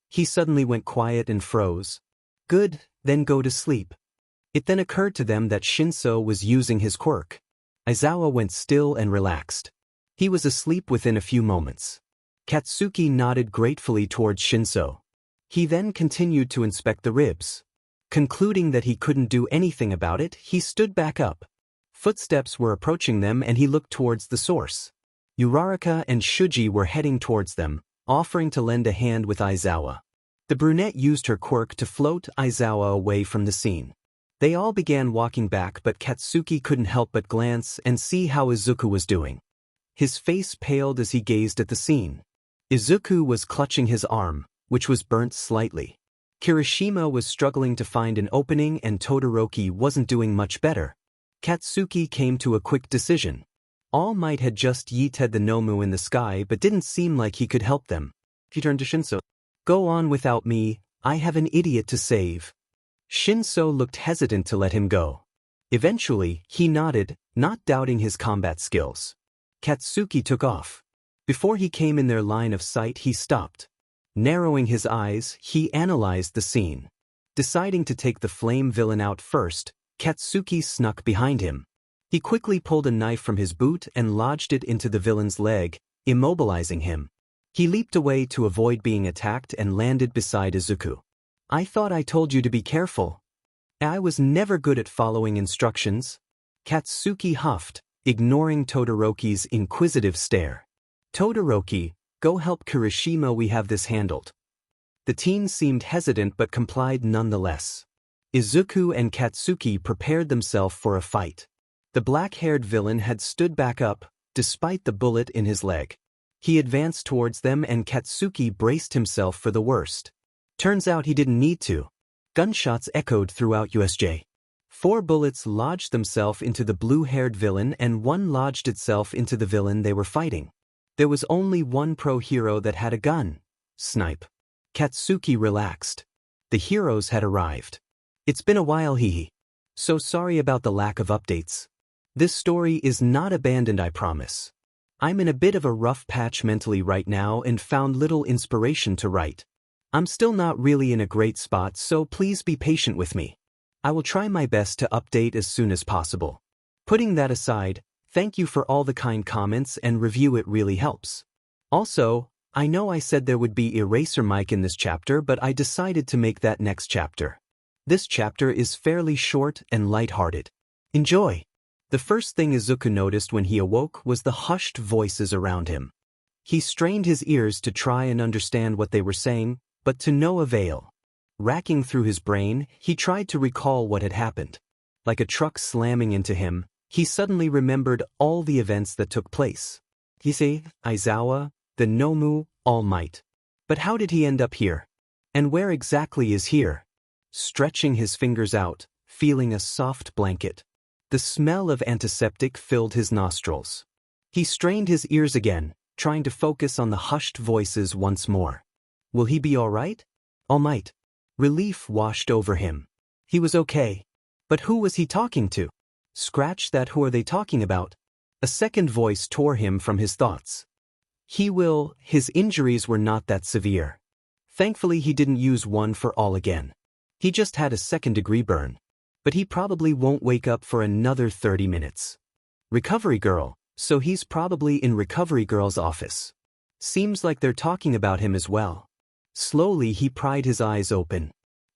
He suddenly went quiet and froze. Good, then go to sleep. It then occurred to them that Shinso was using his quirk. Aizawa went still and relaxed. He was asleep within a few moments. Katsuki nodded gratefully towards Shinso. He then continued to inspect the ribs. Concluding that he couldn't do anything about it, he stood back up. Footsteps were approaching them and he looked towards the source. Uraraka and Shuji were heading towards them, offering to lend a hand with Aizawa. The brunette used her quirk to float Aizawa away from the scene. They all began walking back, but Katsuki couldn't help but glance and see how Izuku was doing. His face paled as he gazed at the scene. Izuku was clutching his arm, which was burnt slightly. Kirishima was struggling to find an opening and Todoroki wasn't doing much better. Katsuki came to a quick decision. All Might had just yeeted the Nomu in the sky but didn't seem like he could help them. He turned to Shinso. Go on without me, I have an idiot to save. Shinso looked hesitant to let him go. Eventually, he nodded, not doubting his combat skills. Katsuki took off. Before he came in their line of sight, he stopped. Narrowing his eyes, he analyzed the scene. Deciding to take the flame villain out first, Katsuki snuck behind him. He quickly pulled a knife from his boot and lodged it into the villain's leg, immobilizing him. He leaped away to avoid being attacked and landed beside Izuku. I thought I told you to be careful. I was never good at following instructions. Katsuki huffed, ignoring Todoroki's inquisitive stare. Todoroki, go help Kirishima, we have this handled. The teen seemed hesitant but complied nonetheless. Izuku and Katsuki prepared themselves for a fight. The black-haired villain had stood back up, despite the bullet in his leg. He advanced towards them and Katsuki braced himself for the worst. Turns out he didn't need to. Gunshots echoed throughout USJ. 4 bullets lodged themselves into the blue-haired villain and 1 lodged itself into the villain they were fighting. There was only one pro hero that had a gun, Snipe. Katsuki relaxed. The heroes had arrived. It's been a while, hehe. So sorry about the lack of updates. This story is not abandoned, I promise. I'm in a bit of a rough patch mentally right now and found little inspiration to write. I'm still not really in a great spot, so please be patient with me. I will try my best to update as soon as possible. Putting that aside, thank you for all the kind comments and review, it really helps. Also, I know I said there would be Eraser Mike in this chapter, but I decided to make that next chapter. This chapter is fairly short and lighthearted. Enjoy! The first thing Izuku noticed when he awoke was the hushed voices around him. He strained his ears to try and understand what they were saying, but to no avail. Racking through his brain, he tried to recall what had happened. Like a truck slamming into him, he suddenly remembered all the events that took place. Hisei, Aizawa, the Nomu, All Might. But how did he end up here? And where exactly is here? Stretching his fingers out, feeling a soft blanket. The smell of antiseptic filled his nostrils. He strained his ears again, trying to focus on the hushed voices once more. Will he be all right? All Might. Relief washed over him. He was okay. But who was he talking to? Scratch that, who are they talking about? A second voice tore him from his thoughts. His injuries were not that severe. Thankfully he didn't use one for all again. He just had a second-degree burn. But he probably won't wake up for another 30 minutes. Recovery Girl, so he's probably in Recovery Girl's office. Seems like they're talking about him as well. Slowly he pried his eyes open.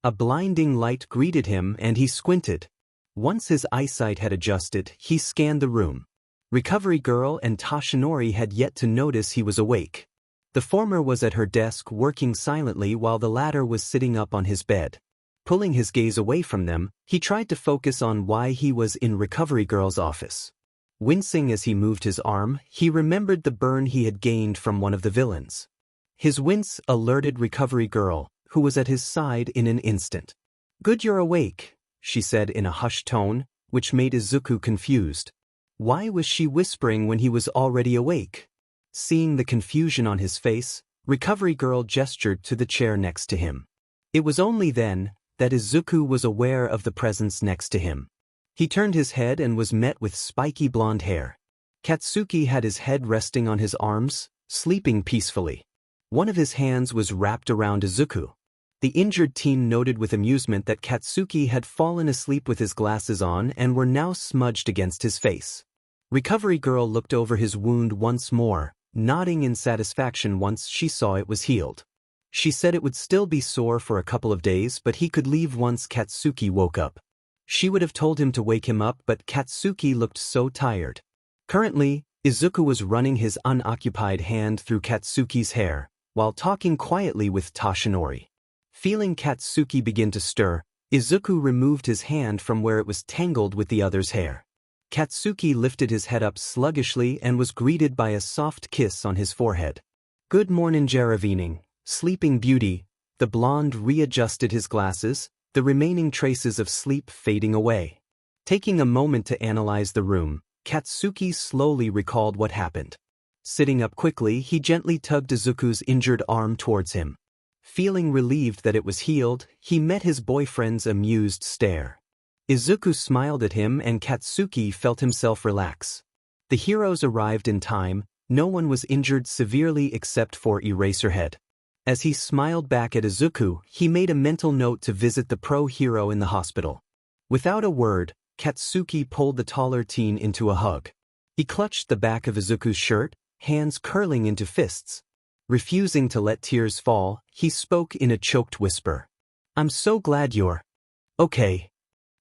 A blinding light greeted him and he squinted. Once his eyesight had adjusted, he scanned the room. Recovery Girl and Toshinori had yet to notice he was awake. The former was at her desk working silently while the latter was sitting up on his bed. Pulling his gaze away from them, he tried to focus on why he was in Recovery Girl's office. Wincing as he moved his arm, he remembered the burn he had gained from one of the villains. His wince alerted Recovery Girl, who was at his side in an instant. "Good, you're awake," she said in a hushed tone, which made Izuku confused. Why was she whispering when he was already awake? Seeing the confusion on his face, Recovery Girl gestured to the chair next to him. It was only then that Izuku was aware of the presence next to him. He turned his head and was met with spiky blonde hair. Katsuki had his head resting on his arms, sleeping peacefully. One of his hands was wrapped around Izuku. The injured teen noted with amusement that Katsuki had fallen asleep with his glasses on and were now smudged against his face. Recovery Girl looked over his wound once more, nodding in satisfaction once she saw it was healed. She said it would still be sore for a couple of days, but he could leave once Katsuki woke up. She would have told him to wake him up, but Katsuki looked so tired. Currently, Izuku was running his unoccupied hand through Katsuki's hair, while talking quietly with Toshinori. Feeling Katsuki begin to stir, Izuku removed his hand from where it was tangled with the other's hair. Katsuki lifted his head up sluggishly and was greeted by a soft kiss on his forehead. "Good morning, Jaravining, Sleeping Beauty." The blonde readjusted his glasses, the remaining traces of sleep fading away. Taking a moment to analyze the room, Katsuki slowly recalled what happened. Sitting up quickly, he gently tugged Izuku's injured arm towards him. Feeling relieved that it was healed, he met his boyfriend's amused stare. Izuku smiled at him and Katsuki felt himself relax. The heroes arrived in time, no one was injured severely except for Eraserhead. As he smiled back at Izuku, he made a mental note to visit the pro-hero in the hospital. Without a word, Katsuki pulled the taller teen into a hug. He clutched the back of Izuku's shirt, hands curling into fists. Refusing to let tears fall, he spoke in a choked whisper. "I'm so glad you're okay."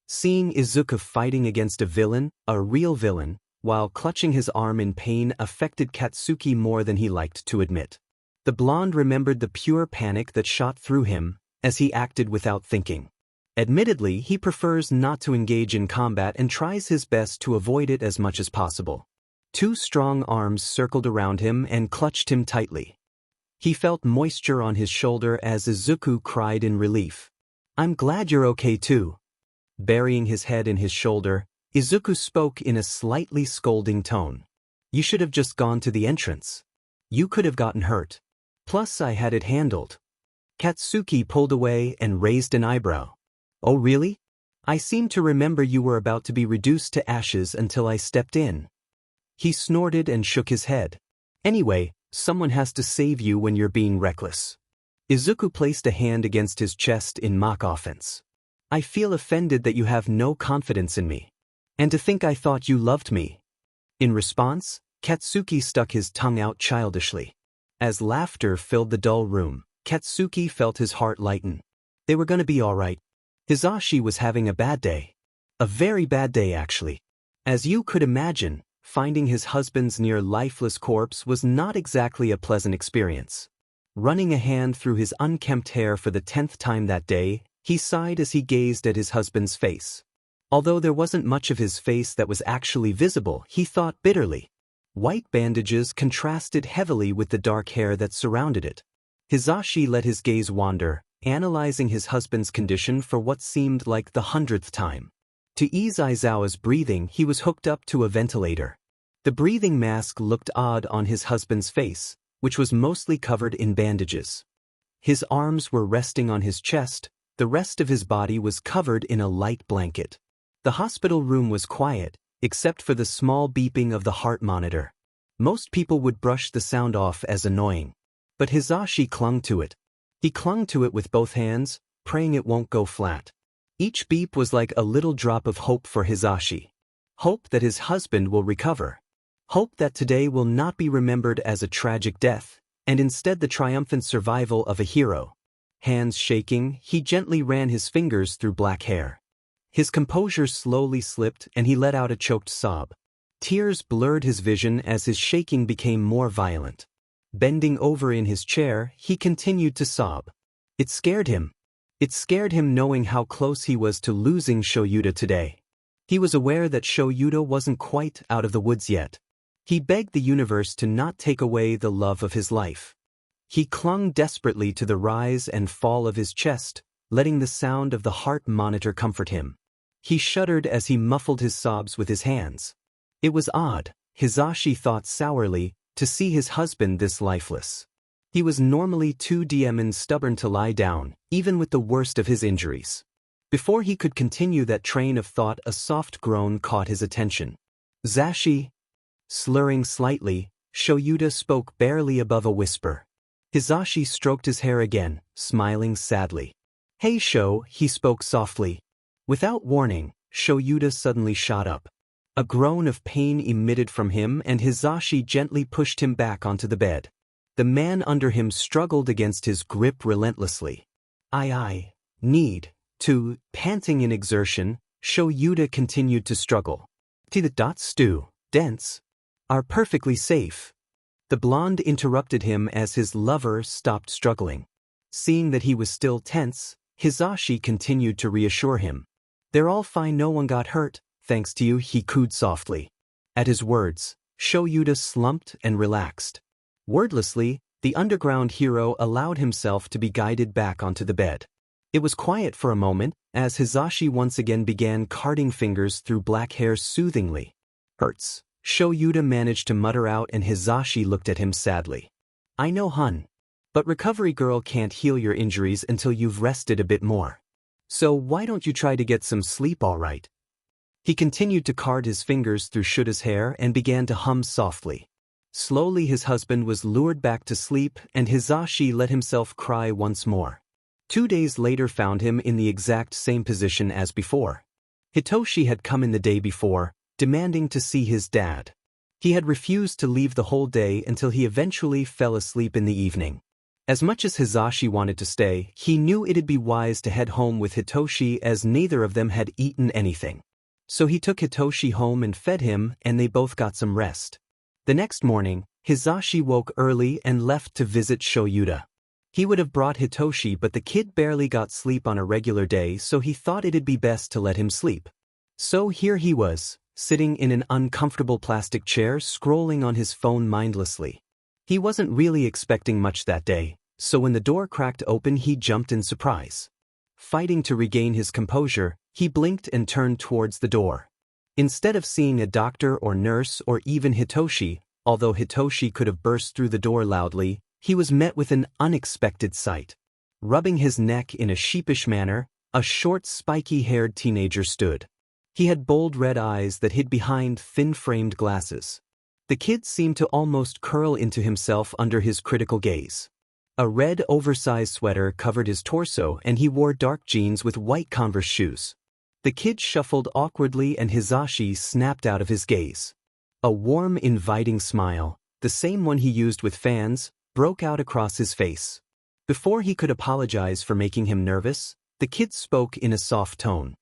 Seeing Izuku fighting against a villain, a real villain, while clutching his arm in pain affected Katsuki more than he liked to admit. The blonde remembered the pure panic that shot through him, as he acted without thinking. Admittedly, he prefers not to engage in combat and tries his best to avoid it as much as possible. Two strong arms circled around him and clutched him tightly. He felt moisture on his shoulder as Izuku cried in relief. "I'm glad you're okay too." Burying his head in his shoulder, Izuku spoke in a slightly scolding tone. "You should have just gone to the entrance. You could have gotten hurt." Plus I had it handled. Katsuki pulled away and raised an eyebrow. Oh really? I seem to remember you were about to be reduced to ashes until I stepped in. He snorted and shook his head. Anyway, someone has to save you when you're being reckless. Izuku placed a hand against his chest in mock offense. I feel offended that you have no confidence in me. And to think I thought you loved me. In response, Katsuki stuck his tongue out childishly. As laughter filled the dull room, Katsuki felt his heart lighten. They were gonna be alright. Hizashi was having a bad day. A very bad day actually. As you could imagine, finding his husband's near lifeless corpse was not exactly a pleasant experience. Running a hand through his unkempt hair for the 10th time that day, he sighed as he gazed at his husband's face. Although there wasn't much of his face that was actually visible, he thought bitterly. White bandages contrasted heavily with the dark hair that surrounded it. Hizashi let his gaze wander, analyzing his husband's condition for what seemed like the 100th time. To ease Aizawa's breathing, he was hooked up to a ventilator. The breathing mask looked odd on his husband's face, which was mostly covered in bandages. His arms were resting on his chest, the rest of his body was covered in a light blanket. The hospital room was quiet, except for the small beeping of the heart monitor. Most people would brush the sound off as annoying. But Hizashi clung to it. He clung to it with both hands, praying it won't go flat. Each beep was like a little drop of hope for Hizashi. Hope that his husband will recover. Hope that today will not be remembered as a tragic death, and instead the triumphant survival of a hero. Hands shaking, he gently ran his fingers through black hair. His composure slowly slipped and he let out a choked sob. Tears blurred his vision as his shaking became more violent. Bending over in his chair, he continued to sob. It scared him. It scared him knowing how close he was to losing Shoyuta today. He was aware that Shoyuta wasn't quite out of the woods yet. He begged the universe to not take away the love of his life. He clung desperately to the rise and fall of his chest, letting the sound of the heart monitor comfort him. He shuddered as he muffled his sobs with his hands. It was odd, Hizashi thought sourly, to see his husband this lifeless. He was normally too stubborn to lie down, even with the worst of his injuries. Before he could continue that train of thought, a soft groan caught his attention. Zashi. Slurring slightly, Shoyuta spoke barely above a whisper. Hizashi stroked his hair again, smiling sadly. Hey Sho, he spoke softly. Without warning, Shoyuta suddenly shot up. A groan of pain emitted from him and Hizashi gently pushed him back onto the bed. The man under him struggled against his grip relentlessly. I need to, panting in exertion, Shoyuta continued to struggle. Stew, dense, are perfectly safe. The blonde interrupted him as his lover stopped struggling. Seeing that he was still tense, Hizashi continued to reassure him. They're all fine, no one got hurt, thanks to you, he cooed softly. At his words, Shoyuta slumped and relaxed. Wordlessly, the underground hero allowed himself to be guided back onto the bed. It was quiet for a moment, as Hizashi once again began carting fingers through black hair soothingly. Hurts, Shoyuta managed to mutter out and Hizashi looked at him sadly. I know hun. But recovery girl can't heal your injuries until you've rested a bit more. So why don't you try to get some sleep alright? He continued to card his fingers through Shuta's hair and began to hum softly. Slowly his husband was lured back to sleep and Hizashi let himself cry once more. 2 days later found him in the exact same position as before. Hitoshi had come in the day before, demanding to see his dad. He had refused to leave the whole day until he eventually fell asleep in the evening. As much as Hizashi wanted to stay, he knew it'd be wise to head home with Hitoshi as neither of them had eaten anything. So he took Hitoshi home and fed him and they both got some rest. The next morning, Hizashi woke early and left to visit Shoyuta. He would have brought Hitoshi but the kid barely got sleep on a regular day so he thought it'd be best to let him sleep. So here he was, sitting in an uncomfortable plastic chair scrolling on his phone mindlessly. He wasn't really expecting much that day, so when the door cracked open he jumped in surprise. Fighting to regain his composure, he blinked and turned towards the door. Instead of seeing a doctor or nurse or even Hitoshi, although Hitoshi could have burst through the door loudly, he was met with an unexpected sight. Rubbing his neck in a sheepish manner, a short, spiky-haired teenager stood. He had bold red eyes that hid behind thin-framed glasses. The kid seemed to almost curl into himself under his critical gaze. A red, oversized sweater covered his torso and he wore dark jeans with white Converse shoes. The kid shuffled awkwardly and Hisashi snapped out of his gaze. A warm, inviting smile, the same one he used with fans, broke out across his face. Before he could apologize for making him nervous, the kid spoke in a soft tone.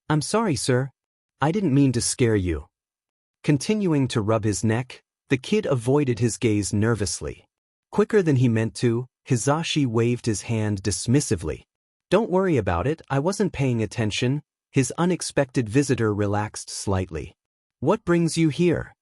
"I'm sorry, sir. I didn't mean to scare you." Continuing to rub his neck, the kid avoided his gaze nervously. Quicker than he meant to, Hisashi waved his hand dismissively. "Don't worry about it, I wasn't paying attention." His unexpected visitor relaxed slightly. "What brings you here?"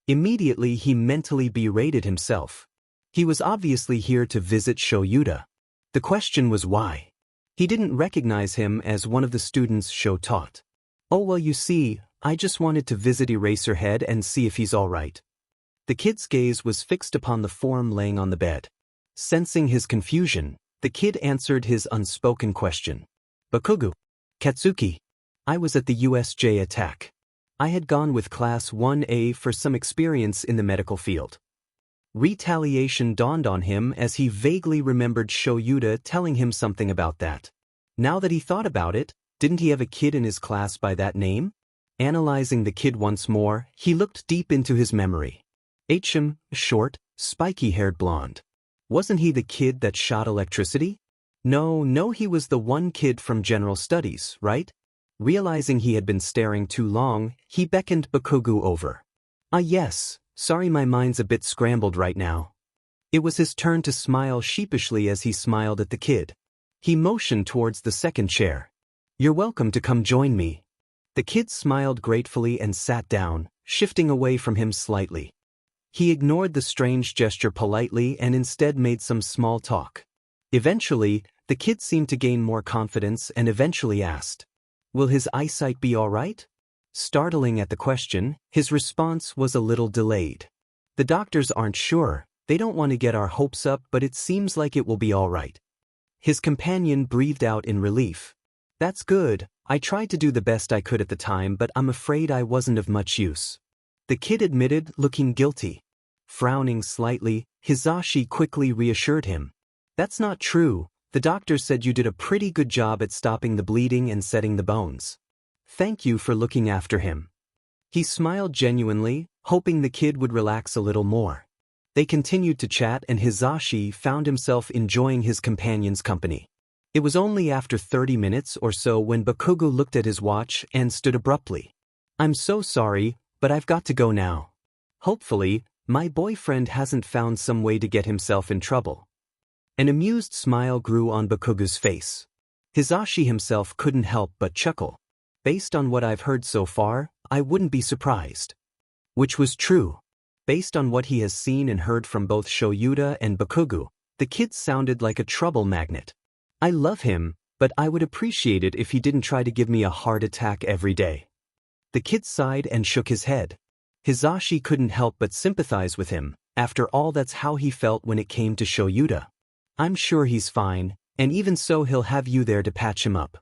Immediately he mentally berated himself. He was obviously here to visit Shoyuta. The question was why. He didn't recognize him as one of the students Sho taught. "Oh well, you see, I just wanted to visit Eraserhead and see if he's all right." The kid's gaze was fixed upon the form laying on the bed. Sensing his confusion, the kid answered his unspoken question. "Bakugo. Katsuki. I was at the USJ attack. I had gone with Class 1A for some experience in the medical field." Retaliation dawned on him as he vaguely remembered Shoyuta telling him something about that. Now that he thought about it, didn't he have a kid in his class by that name? Analyzing the kid once more, he looked deep into his memory. Short, spiky-haired blonde. Wasn't he the kid that shot electricity? No, he was the one kid from General Studies, right? Realizing he had been staring too long, he beckoned Bakugo over. Yes, sorry my mind's a bit scrambled right now." It was his turn to smile sheepishly as he smiled at the kid. He motioned towards the second chair. "You're welcome to come join me." The kid smiled gratefully and sat down, shifting away from him slightly. He ignored the strange gesture politely and instead made some small talk. Eventually, the kid seemed to gain more confidence and eventually asked, "Will his eyesight be all right?" Startling at the question, his response was a little delayed. "The doctors aren't sure, they don't want to get our hopes up, but it seems like it will be all right." His companion breathed out in relief. "That's good, I tried to do the best I could at the time, but I'm afraid I wasn't of much use." The kid admitted, looking guilty. Frowning slightly, Hisashi quickly reassured him. "That's not true, the doctor said you did a pretty good job at stopping the bleeding and setting the bones. Thank you for looking after him." He smiled genuinely, hoping the kid would relax a little more. They continued to chat and Hisashi found himself enjoying his companion's company. It was only after 30 minutes or so when Bakugo looked at his watch and stood abruptly. "I'm so sorry, but I've got to go now. Hopefully, my boyfriend hasn't found some way to get himself in trouble." An amused smile grew on Bakugo's face. Hisashi himself couldn't help but chuckle. "Based on what I've heard so far, I wouldn't be surprised." Which was true. Based on what he has seen and heard from both Shoyuta and Bakugo, the kid sounded like a trouble magnet. "I love him, but I would appreciate it if he didn't try to give me a heart attack every day." The kid sighed and shook his head. Hisashi couldn't help but sympathize with him. After all, that's how he felt when it came to Shoyuta. "I'm sure he's fine, and even so he'll have you there to patch him up."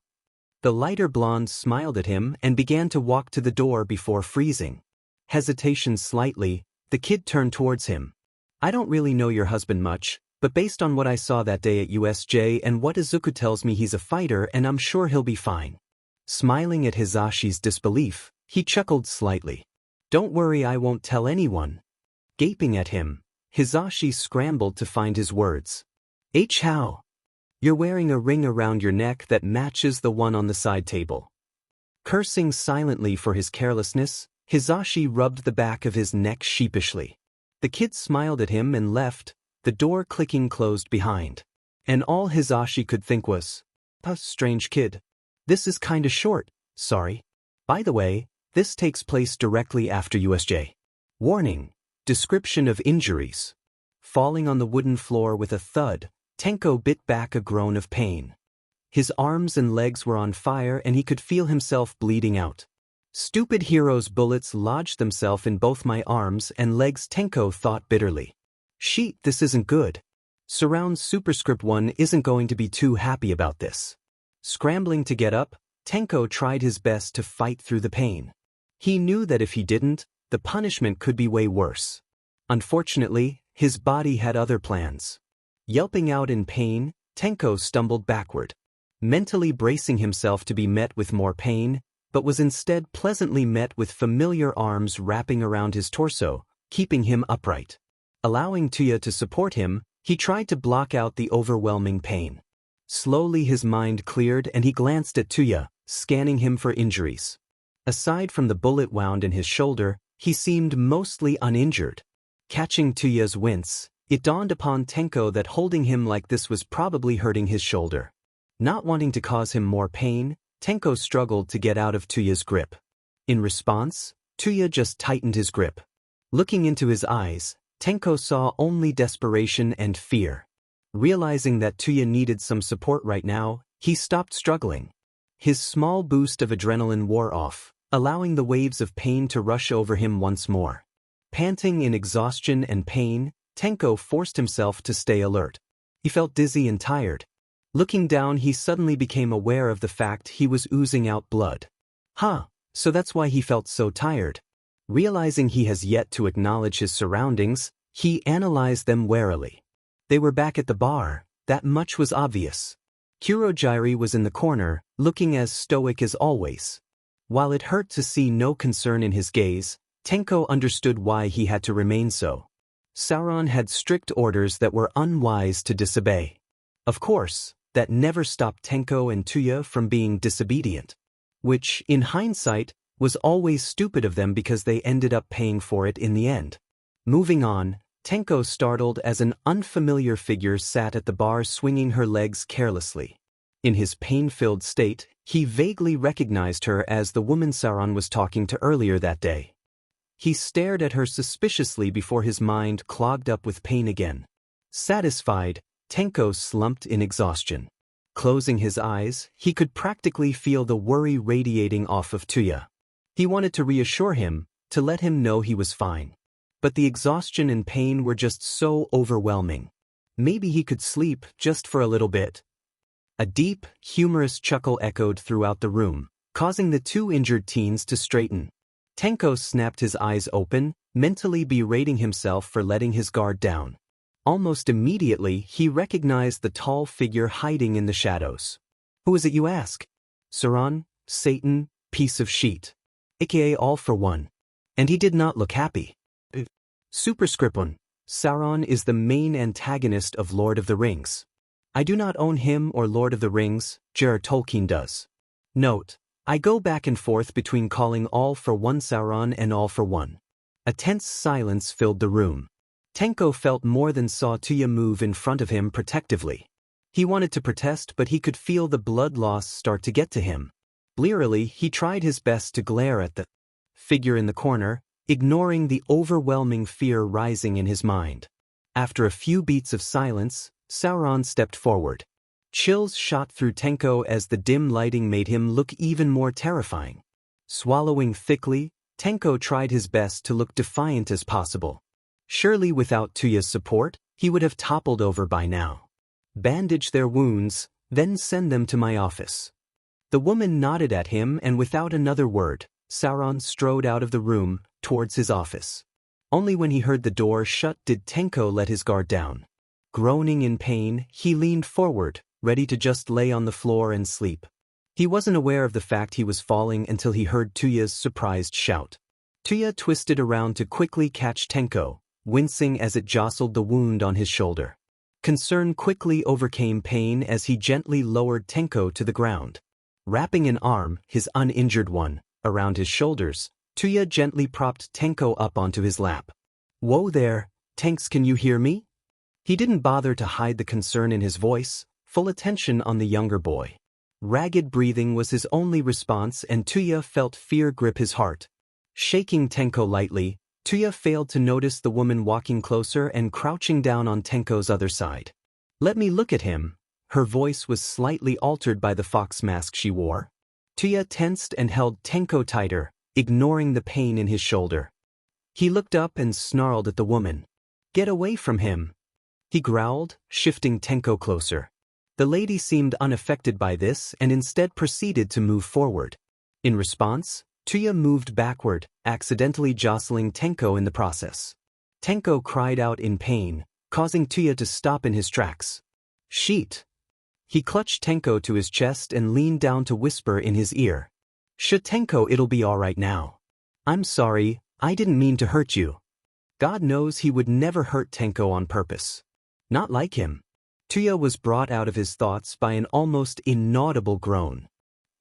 The lighter blonde smiled at him and began to walk to the door before freezing. Hesitation slightly, the kid turned towards him. "I don't really know your husband much, but based on what I saw that day at USJ and what Izuku tells me, he's a fighter and I'm sure he'll be fine." Smiling at Hisashi's disbelief, he chuckled slightly. "Don't worry, I won't tell anyone." Gaping at him, Hisashi scrambled to find his words. How? You're wearing a ring around your neck that matches the one on the side table." Cursing silently for his carelessness, Hisashi rubbed the back of his neck sheepishly. The kid smiled at him and left, the door clicking closed behind. And all Hisashi could think was, strange kid. This is kinda short, sorry. By the way, this takes place directly after USJ. Warning. Description of injuries. Falling on the wooden floor with a thud, Tenko bit back a groan of pain. His arms and legs were on fire and he could feel himself bleeding out. "Stupid hero's bullets lodged themselves in both my arms and legs," Tenko thought bitterly. "This isn't good." Surround Superscript 1 isn't going to be too happy about this. Scrambling to get up, Tenko tried his best to fight through the pain. He knew that if he didn't, the punishment could be way worse. Unfortunately, his body had other plans. Yelping out in pain, Tenko stumbled backward, mentally bracing himself to be met with more pain, but was instead pleasantly met with familiar arms wrapping around his torso, keeping him upright. Allowing Tuya to support him, he tried to block out the overwhelming pain. Slowly his mind cleared and he glanced at Tuya, scanning him for injuries. Aside from the bullet wound in his shoulder, he seemed mostly uninjured. Catching Tuya's wince, it dawned upon Tenko that holding him like this was probably hurting his shoulder. Not wanting to cause him more pain, Tenko struggled to get out of Tuya's grip. In response, Tuya just tightened his grip. Looking into his eyes, Tenko saw only desperation and fear. Realizing that Tuya needed some support right now, he stopped struggling. His small boost of adrenaline wore off, allowing the waves of pain to rush over him once more. Panting in exhaustion and pain, Tenko forced himself to stay alert. He felt dizzy and tired. Looking down, he suddenly became aware of the fact he was oozing out blood. So that's why he felt so tired. Realizing he has yet to acknowledge his surroundings, he analyzed them warily. They were back at the bar, that much was obvious. Kurogiri was in the corner, looking as stoic as always. While it hurt to see no concern in his gaze, Tenko understood why he had to remain so. Sauron had strict orders that were unwise to disobey. Of course, that never stopped Tenko and Tuya from being disobedient. Which, in hindsight, was always stupid of them because they ended up paying for it in the end. Moving on, Tenko startled as an unfamiliar figure sat at the bar swinging her legs carelessly. In his pain-filled state, he vaguely recognized her as the woman Sauron was talking to earlier that day. He stared at her suspiciously before his mind clogged up with pain again. Satisfied, Tenko slumped in exhaustion. Closing his eyes, he could practically feel the worry radiating off of Tuya. He wanted to reassure him, to let him know he was fine. But the exhaustion and pain were just so overwhelming. Maybe he could sleep just for a little bit. A deep, humorous chuckle echoed throughout the room, causing the two injured teens to straighten. Tenko snapped his eyes open, mentally berating himself for letting his guard down. Almost immediately, he recognized the tall figure hiding in the shadows. Who is it, you ask? Sauron, Satan, piece of sheet. AKA all for one. And he did not look happy. Superscript 1. Sauron is the main antagonist of Lord of the Rings. I do not own him or Lord of the Rings, J.R.R. Tolkien does. Note, I go back and forth between calling all for one Sauron and all for one. A tense silence filled the room. Tenko felt more than saw Tuya move in front of him protectively. He wanted to protest, but he could feel the blood loss start to get to him. Blearily, he tried his best to glare at the figure in the corner, ignoring the overwhelming fear rising in his mind. After a few beats of silence, Sauron stepped forward. Chills shot through Tenko as the dim lighting made him look even more terrifying. Swallowing thickly, Tenko tried his best to look defiant as possible. Surely without Tuya's support, he would have toppled over by now. Bandage their wounds, then send them to my office. The woman nodded at him, and without another word, Sauron strode out of the room, towards his office. Only when he heard the door shut did Tenko let his guard down. Groaning in pain, he leaned forward, ready to just lay on the floor and sleep. He wasn't aware of the fact he was falling until he heard Tuya's surprised shout. Tuya twisted around to quickly catch Tenko, wincing as it jostled the wound on his shoulder. Concern quickly overcame pain as he gently lowered Tenko to the ground. Wrapping an arm, his uninjured one, around his shoulders, Tuya gently propped Tenko up onto his lap. Whoa there, Tanks, can you hear me? He didn't bother to hide the concern in his voice, full attention on the younger boy. Ragged breathing was his only response, and Tuya felt fear grip his heart. Shaking Tenko lightly, Tuya failed to notice the woman walking closer and crouching down on Tenko's other side. Let me look at him. Her voice was slightly altered by the fox mask she wore. Tuya tensed and held Tenko tighter, ignoring the pain in his shoulder. He looked up and snarled at the woman. Get away from him. he growled, shifting Tenko closer. The lady seemed unaffected by this and instead proceeded to move forward. In response, Tuya moved backward, accidentally jostling Tenko in the process. Tenko cried out in pain, causing Tuya to stop in his tracks. Sheet! He clutched Tenko to his chest and leaned down to whisper in his ear. Shh, Tenko, it'll be alright now. I'm sorry, I didn't mean to hurt you. God knows he would never hurt Tenko on purpose. Not like him. Tuya was brought out of his thoughts by an almost inaudible groan.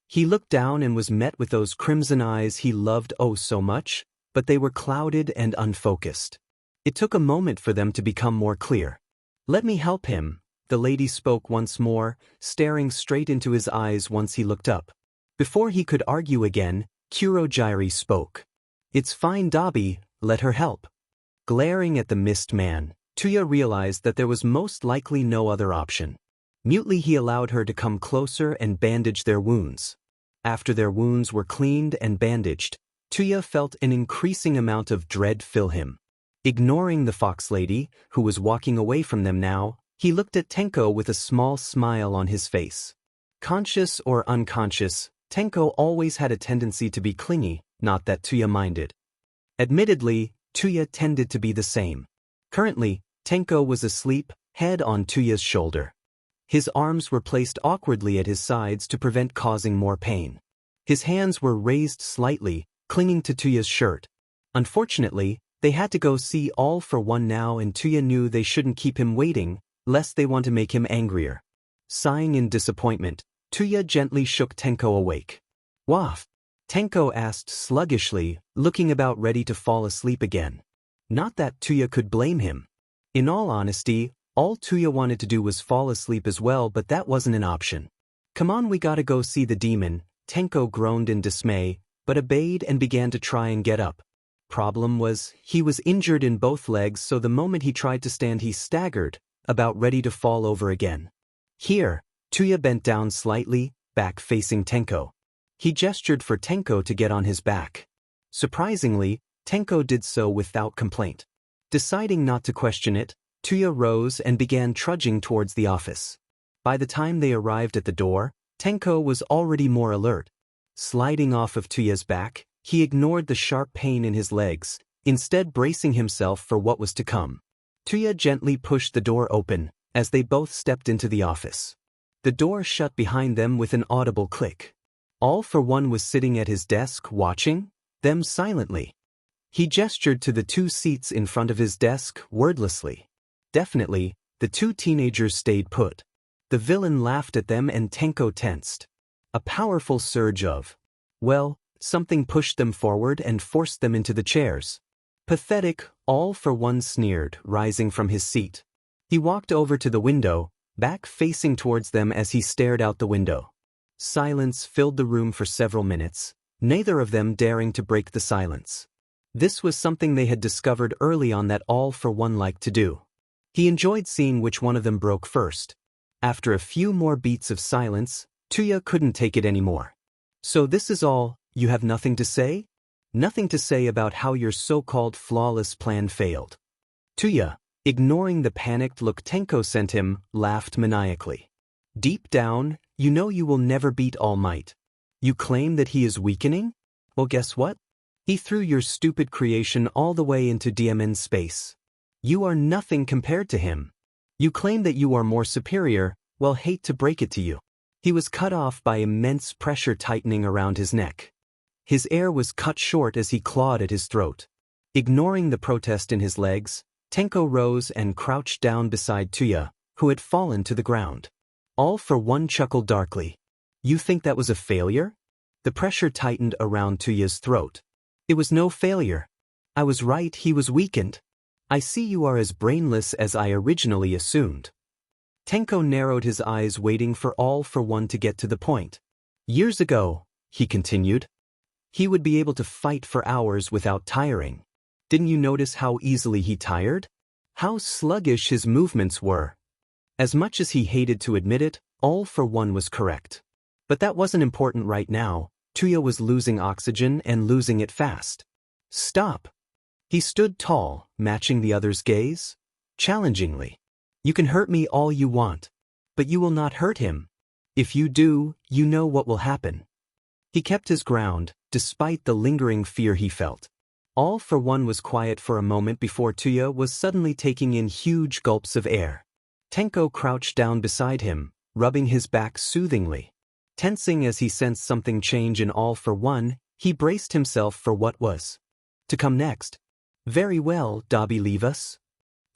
He looked down and was met with those crimson eyes he loved oh so much, but they were clouded and unfocused. It took a moment for them to become more clear. Let me help him, the lady spoke once more, staring straight into his eyes once he looked up. Before he could argue again, Kurogiri spoke. It's fine, Dabi, let her help. Glaring at the mist man, Tuya realized that there was most likely no other option. Mutely he allowed her to come closer and bandage their wounds. After their wounds were cleaned and bandaged, Tuya felt an increasing amount of dread fill him. Ignoring the fox lady, who was walking away from them now, he looked at Tenko with a small smile on his face. Conscious or unconscious, Tenko always had a tendency to be clingy, not that Tuya minded. Admittedly, Tuya tended to be the same. Currently, Tenko was asleep, head on Tuya's shoulder. His arms were placed awkwardly at his sides to prevent causing more pain. His hands were raised slightly, clinging to Tuya's shirt. Unfortunately, they had to go see All for One now, and Tuya knew they shouldn't keep him waiting, lest they want to make him angrier. Sighing in disappointment, Tuya gently shook Tenko awake. Waff? Tenko asked sluggishly, looking about ready to fall asleep again. Not that Tuya could blame him. In all honesty, all Tuya wanted to do was fall asleep as well, but that wasn't an option. Come on, we gotta go see the demon, Tenko groaned in dismay, but obeyed and began to try and get up. Problem was, he was injured in both legs, so the moment he tried to stand he staggered, about ready to fall over again. Here, Tuya bent down slightly, back facing Tenko. He gestured for Tenko to get on his back. Surprisingly, Tenko did so without complaint. Deciding not to question it, Tuya rose and began trudging towards the office. By the time they arrived at the door, Tenko was already more alert. Sliding off of Tuya's back, he ignored the sharp pain in his legs, instead bracing himself for what was to come. Tuya gently pushed the door open, as they both stepped into the office. The door shut behind them with an audible click. All for One was sitting at his desk watching them silently. He gestured to the two seats in front of his desk wordlessly. Definitely, the two teenagers stayed put. The villain laughed at them and Tenko tensed. A powerful surge of, well, something pushed them forward and forced them into the chairs. Pathetic, All for One sneered, rising from his seat. He walked over to the window, back facing towards them as he stared out the window. Silence filled the room for several minutes, neither of them daring to break the silence. This was something they had discovered early on that All for One liked to do. He enjoyed seeing which one of them broke first. After a few more beats of silence, Tuya couldn't take it anymore. So this is all, you have nothing to say? Nothing to say about how your so-called flawless plan failed. Tuya, ignoring the panicked look Tenko sent him, laughed maniacally. Deep down, you know you will never beat All Might. You claim that he is weakening? Well, guess what? He threw your stupid creation all the way into DMN space. You are nothing compared to him. You claim that you are more superior, well, hate to break it to you. He was cut off by immense pressure tightening around his neck. His air was cut short as he clawed at his throat. Ignoring the protest in his legs, Tenko rose and crouched down beside Tuya, who had fallen to the ground. All for One chuckled darkly. You think that was a failure? The pressure tightened around Tuya's throat. It was no failure. I was right, he was weakened. I see you are as brainless as I originally assumed. Tenko narrowed his eyes, waiting for All for One to get to the point. Years ago, he continued, he would be able to fight for hours without tiring. Didn't you notice how easily he tired? How sluggish his movements were? As much as he hated to admit it, All for One was correct. But that wasn't important right now. Tuya was losing oxygen and losing it fast. Stop! He stood tall, matching the other's gaze, challengingly. You can hurt me all you want. But you will not hurt him. If you do, you know what will happen. He kept his ground, despite the lingering fear he felt. All for One was quiet for a moment before Tuya was suddenly taking in huge gulps of air. Tenko crouched down beside him, rubbing his back soothingly. Tensing as he sensed something change in All for One, he braced himself for what was to come next. Very well, Dobby, leave us.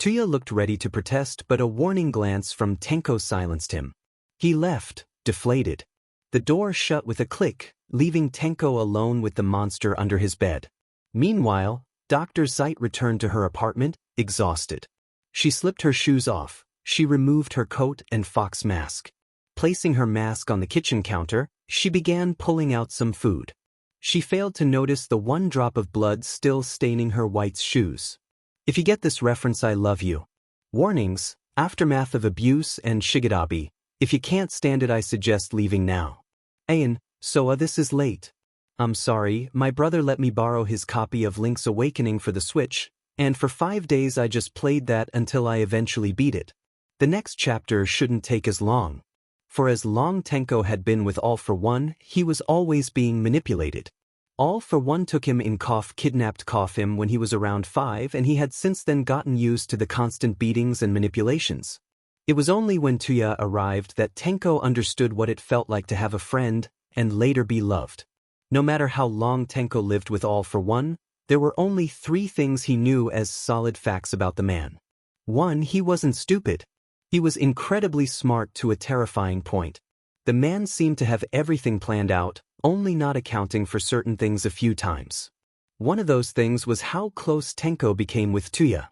Tuya looked ready to protest, but a warning glance from Tenko silenced him. He left, deflated. The door shut with a click, leaving Tenko alone with the monster under his bed. Meanwhile, Dr. Zeit returned to her apartment, exhausted. She slipped her shoes off. She removed her coat and fox mask. Placing her mask on the kitchen counter, she began pulling out some food. She failed to notice the one drop of blood still staining her white shoes. If you get this reference, I love you. Warnings, aftermath of abuse and Shigadabi. If you can't stand it, I suggest leaving now. Ayan, Soa, this is late. I'm sorry, my brother let me borrow his copy of Link's Awakening for the Switch, and for 5 days I just played that until I eventually beat it. The next chapter shouldn't take as long. For as long Tenko had been with All for One, he was always being manipulated. All for One took him in kidnapped him when he was around 5, and he had since then gotten used to the constant beatings and manipulations. It was only when Tuya arrived that Tenko understood what it felt like to have a friend, and later be loved. No matter how long Tenko lived with All for One, there were only 3 things he knew as solid facts about the man. 1. He wasn't stupid. He was incredibly smart to a terrifying point. The man seemed to have everything planned out, only not accounting for certain things a few times. One of those things was how close Tenko became with Tuya.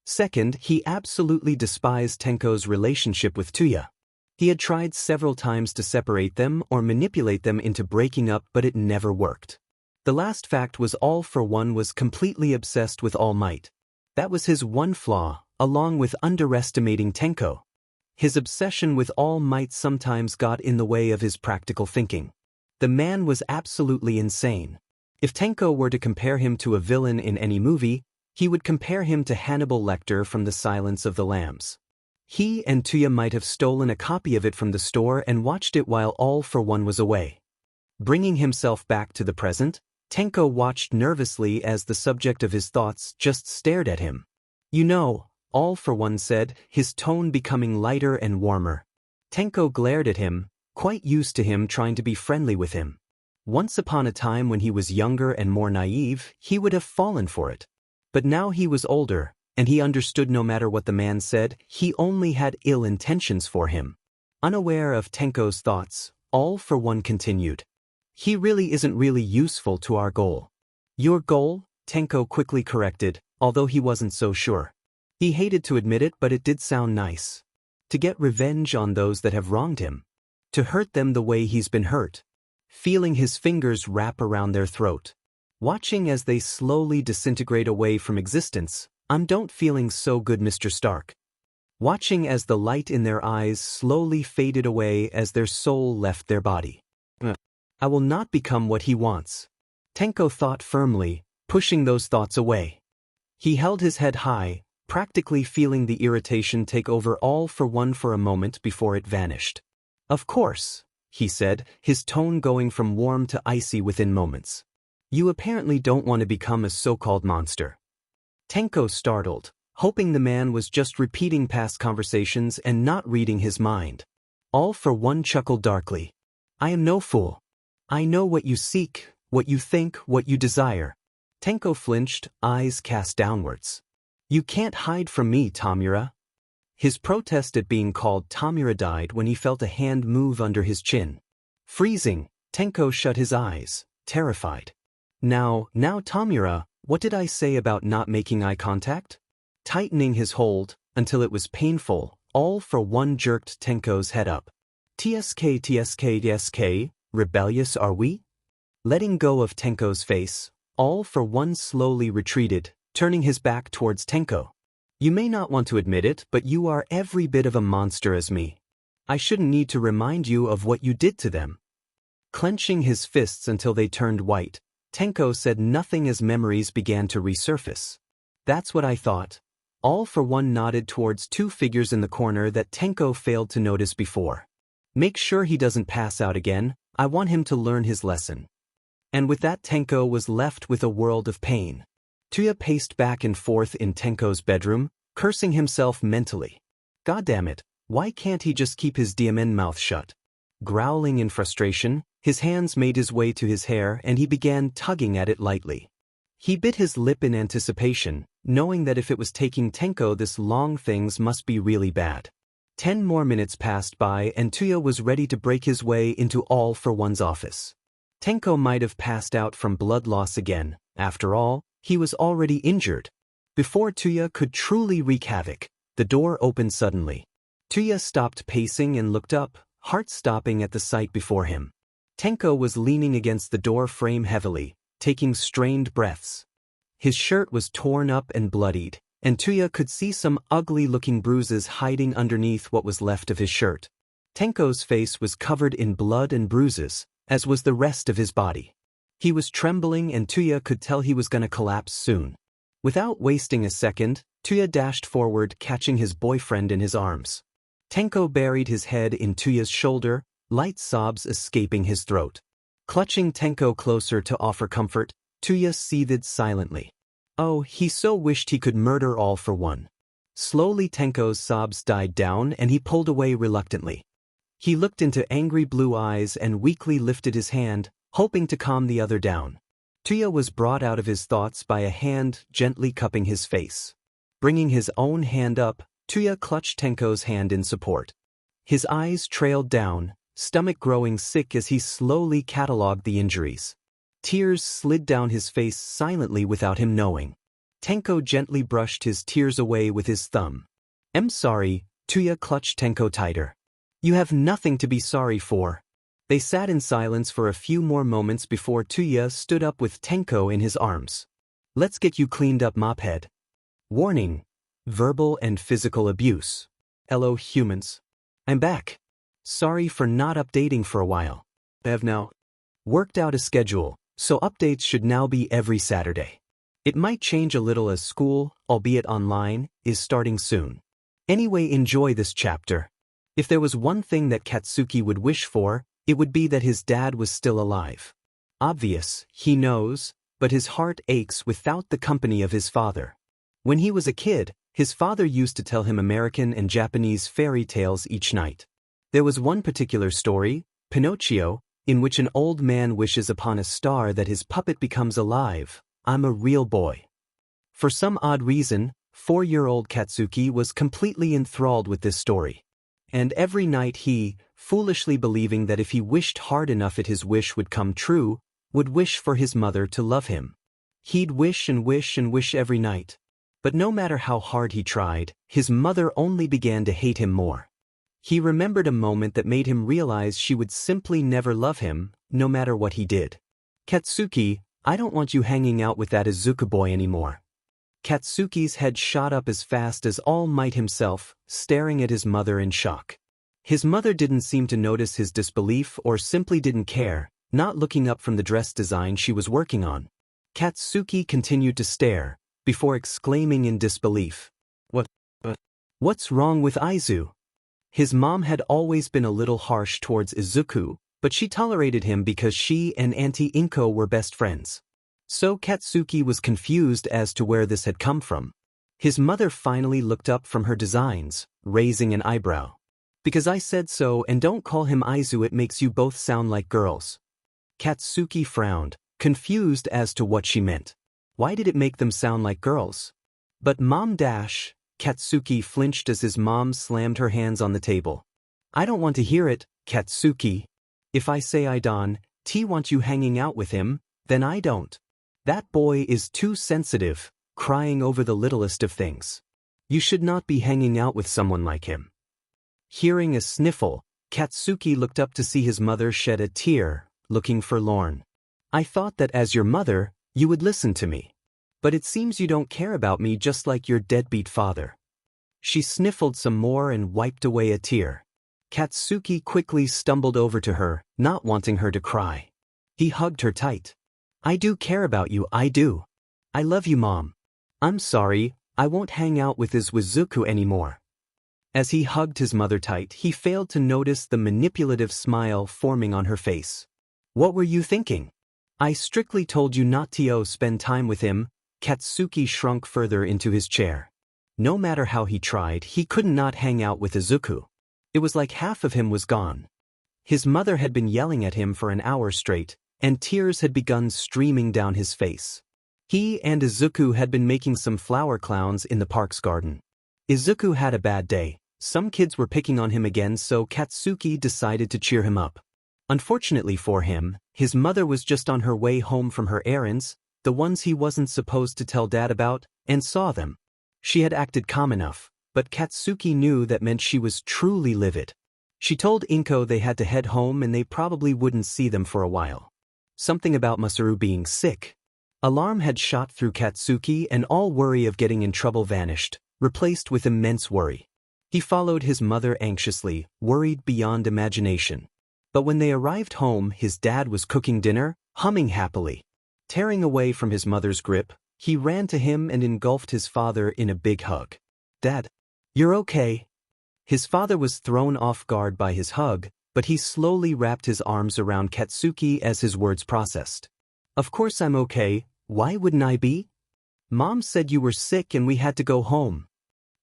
Second, he absolutely despised Tenko's relationship with Tuya. He had tried several times to separate them or manipulate them into breaking up, but it never worked. The last fact was All for One was completely obsessed with All Might. That was his one flaw, along with underestimating Tenko. His obsession with All Might sometimes got in the way of his practical thinking. The man was absolutely insane. If Tenko were to compare him to a villain in any movie, he would compare him to Hannibal Lecter from The Silence of the Lambs. He and Tuya might have stolen a copy of it from the store and watched it while All for One was away. Bringing himself back to the present, Tenko watched nervously as the subject of his thoughts just stared at him. You know, All for One said, his tone becoming lighter and warmer. Tenko glared at him, quite used to him trying to be friendly with him. Once upon a time when he was younger and more naive, he would have fallen for it. But now he was older, and he understood no matter what the man said, he only had ill intentions for him. Unaware of Tenko's thoughts, All for One continued. He really isn't really useful to our goal. Your goal? Tenko quickly corrected, although he wasn't so sure. He hated to admit it, but it did sound nice. To get revenge on those that have wronged him. To hurt them the way he's been hurt. Feeling his fingers wrap around their throat. Watching as they slowly disintegrate away from existence. Don't feeling so good, Mr. Stark. Watching as the light in their eyes slowly faded away as their soul left their body. I will not become what he wants. Tenko thought firmly, pushing those thoughts away. He held his head high, practically feeling the irritation take over All for One for a moment before it vanished. Of course, he said, his tone going from warm to icy within moments. You apparently don't want to become a so-called monster. Tenko startled, hoping the man was just repeating past conversations and not reading his mind. All for One chuckled darkly. I am no fool. I know what you seek, what you think, what you desire. Tenko flinched, eyes cast downwards. You can't hide from me, Tamura. His protest at being called Tamura died when he felt a hand move under his chin. Freezing, Tenko shut his eyes, terrified. Now Tamura, what did I say about not making eye contact? Tightening his hold, until it was painful, All for One jerked Tenko's head up. TSK, rebellious are we? Letting go of Tenko's face, All for One slowly retreated, turning his back towards Tenko. You may not want to admit it, but you are every bit of a monster as me. I shouldn't need to remind you of what you did to them. Clenching his fists until they turned white, Tenko said nothing as memories began to resurface. That's what I thought. All for One nodded towards two figures in the corner that Tenko failed to notice before. Make sure he doesn't pass out again, I want him to learn his lesson. And with that Tenko was left with a world of pain. Tuya paced back and forth in Tenko's bedroom, cursing himself mentally. Goddammit, why can't he just keep his diamond mouth shut? Growling in frustration, his hands made his way to his hair and he began tugging at it lightly. He bit his lip in anticipation, knowing that if it was taking Tenko this long things must be really bad. 10 more minutes passed by and Tuya was ready to break his way into All for One's office. Tenko might have passed out from blood loss again, after all, he was already injured. Before Tuya could truly wreak havoc, the door opened suddenly. Tuya stopped pacing and looked up, heart stopping at the sight before him. Tenko was leaning against the door frame heavily, taking strained breaths. His shirt was torn up and bloodied, and Tuya could see some ugly-looking bruises hiding underneath what was left of his shirt. Tenko's face was covered in blood and bruises, as was the rest of his body. He was trembling and Tuya could tell he was going to collapse soon. Without wasting a second, Tuya dashed forward, catching his boyfriend in his arms. Tenko buried his head in Tuya's shoulder, light sobs escaping his throat. Clutching Tenko closer to offer comfort, Tuya seethed silently. Oh, he so wished he could murder All for One. Slowly Tenko's sobs died down and he pulled away reluctantly. He looked into angry blue eyes and weakly lifted his hand, hoping to calm the other down. Tuya was brought out of his thoughts by a hand gently cupping his face. Bringing his own hand up, Tuya clutched Tenko's hand in support. His eyes trailed down, stomach growing sick as he slowly catalogued the injuries. Tears slid down his face silently without him knowing. Tenko gently brushed his tears away with his thumb. I'm sorry, Tuya clutched Tenko tighter. You have nothing to be sorry for. They sat in silence for a few more moments before Tuya stood up with Tenko in his arms. Let's get you cleaned up, mophead. Warning: verbal and physical abuse. Hello, humans. I'm back. Sorry for not updating for a while. I've now worked out a schedule, so updates should now be every Saturday. It might change a little as school, albeit online, is starting soon. Anyway, enjoy this chapter. If there was one thing that Katsuki would wish for, it would be that his dad was still alive. Obvious, he knows, but his heart aches without the company of his father. When he was a kid, his father used to tell him American and Japanese fairy tales each night. There was one particular story, Pinocchio, in which an old man wishes upon a star that his puppet becomes alive. I'm a real boy. For some odd reason, 4-year-old Katsuki was completely enthralled with this story. And every night he, foolishly believing that if he wished hard enough his wish would come true, would wish for his mother to love him. He'd wish and wish and wish every night. But no matter how hard he tried, his mother only began to hate him more. He remembered a moment that made him realize she would simply never love him, no matter what he did. Katsuki, I don't want you hanging out with that Izuku boy anymore. Katsuki's head shot up as fast as All Might himself, staring at his mother in shock. His mother didn't seem to notice his disbelief or simply didn't care, not looking up from the dress design she was working on. Katsuki continued to stare, before exclaiming in disbelief. What's wrong with Aizu? His mom had always been a little harsh towards Izuku, but she tolerated him because she and Auntie Inko were best friends. So Katsuki was confused as to where this had come from. His mother finally looked up from her designs, raising an eyebrow. Because I said so, and don't call him Aizu, it makes you both sound like girls. Katsuki frowned, confused as to what she meant. Why did it make them sound like girls? But Mom dash, Katsuki flinched as his mom slammed her hands on the table. I don't want to hear it, Katsuki. If I say I don't want you hanging out with him, then I don't. That boy is too sensitive, crying over the littlest of things. You should not be hanging out with someone like him. Hearing a sniffle, Katsuki looked up to see his mother shed a tear, looking forlorn. I thought that as your mother, you would listen to me. But it seems you don't care about me just like your deadbeat father. She sniffled some more and wiped away a tear. Katsuki quickly stumbled over to her, not wanting her to cry. He hugged her tight. I do care about you, I do. I love you, Mom. I'm sorry, I won't hang out with Izuku anymore. As he hugged his mother tight, he failed to notice the manipulative smile forming on her face. What were you thinking? I strictly told you not to spend time with him. Katsuki shrunk further into his chair. No matter how he tried, he could not hang out with Izuku. It was like half of him was gone. His mother had been yelling at him for an hour straight, and tears had begun streaming down his face. He and Izuku had been making some flower clowns in the park's garden. Izuku had a bad day. Some kids were picking on him again, so Katsuki decided to cheer him up. Unfortunately for him, his mother was just on her way home from her errands, the ones he wasn't supposed to tell Dad about, and saw them. She had acted calm enough, but Katsuki knew that meant she was truly livid. She told Inko they had to head home and they probably wouldn't see them for a while. Something about Masaru being sick. Alarm had shot through Katsuki and all worry of getting in trouble vanished, replaced with immense worry. He followed his mother anxiously, worried beyond imagination. But when they arrived home, his dad was cooking dinner, humming happily. Tearing away from his mother's grip, he ran to him and engulfed his father in a big hug. Dad, you're okay? His father was thrown off guard by his hug, but he slowly wrapped his arms around Katsuki as his words processed. Of course I'm okay, why wouldn't I be? Mom said you were sick and we had to go home.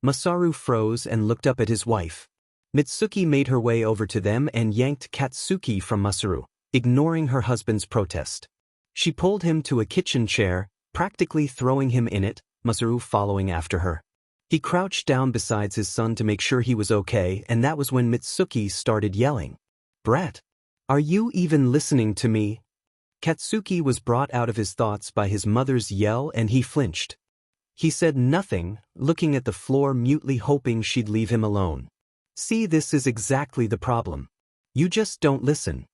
Masaru froze and looked up at his wife. Mitsuki made her way over to them and yanked Katsuki from Masaru, ignoring her husband's protest. She pulled him to a kitchen chair, practically throwing him in it, Masaru following after her. He crouched down beside his son to make sure he was okay, and that was when Mitsuki started yelling. Brat, are you even listening to me? Katsuki was brought out of his thoughts by his mother's yell and he flinched. He said nothing, looking at the floor mutely hoping she'd leave him alone. See, this is exactly the problem. You just don't listen.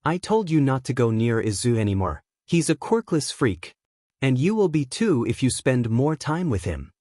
I told you not to go near Izu anymore. He's a quirkless freak. And you will be too if you spend more time with him.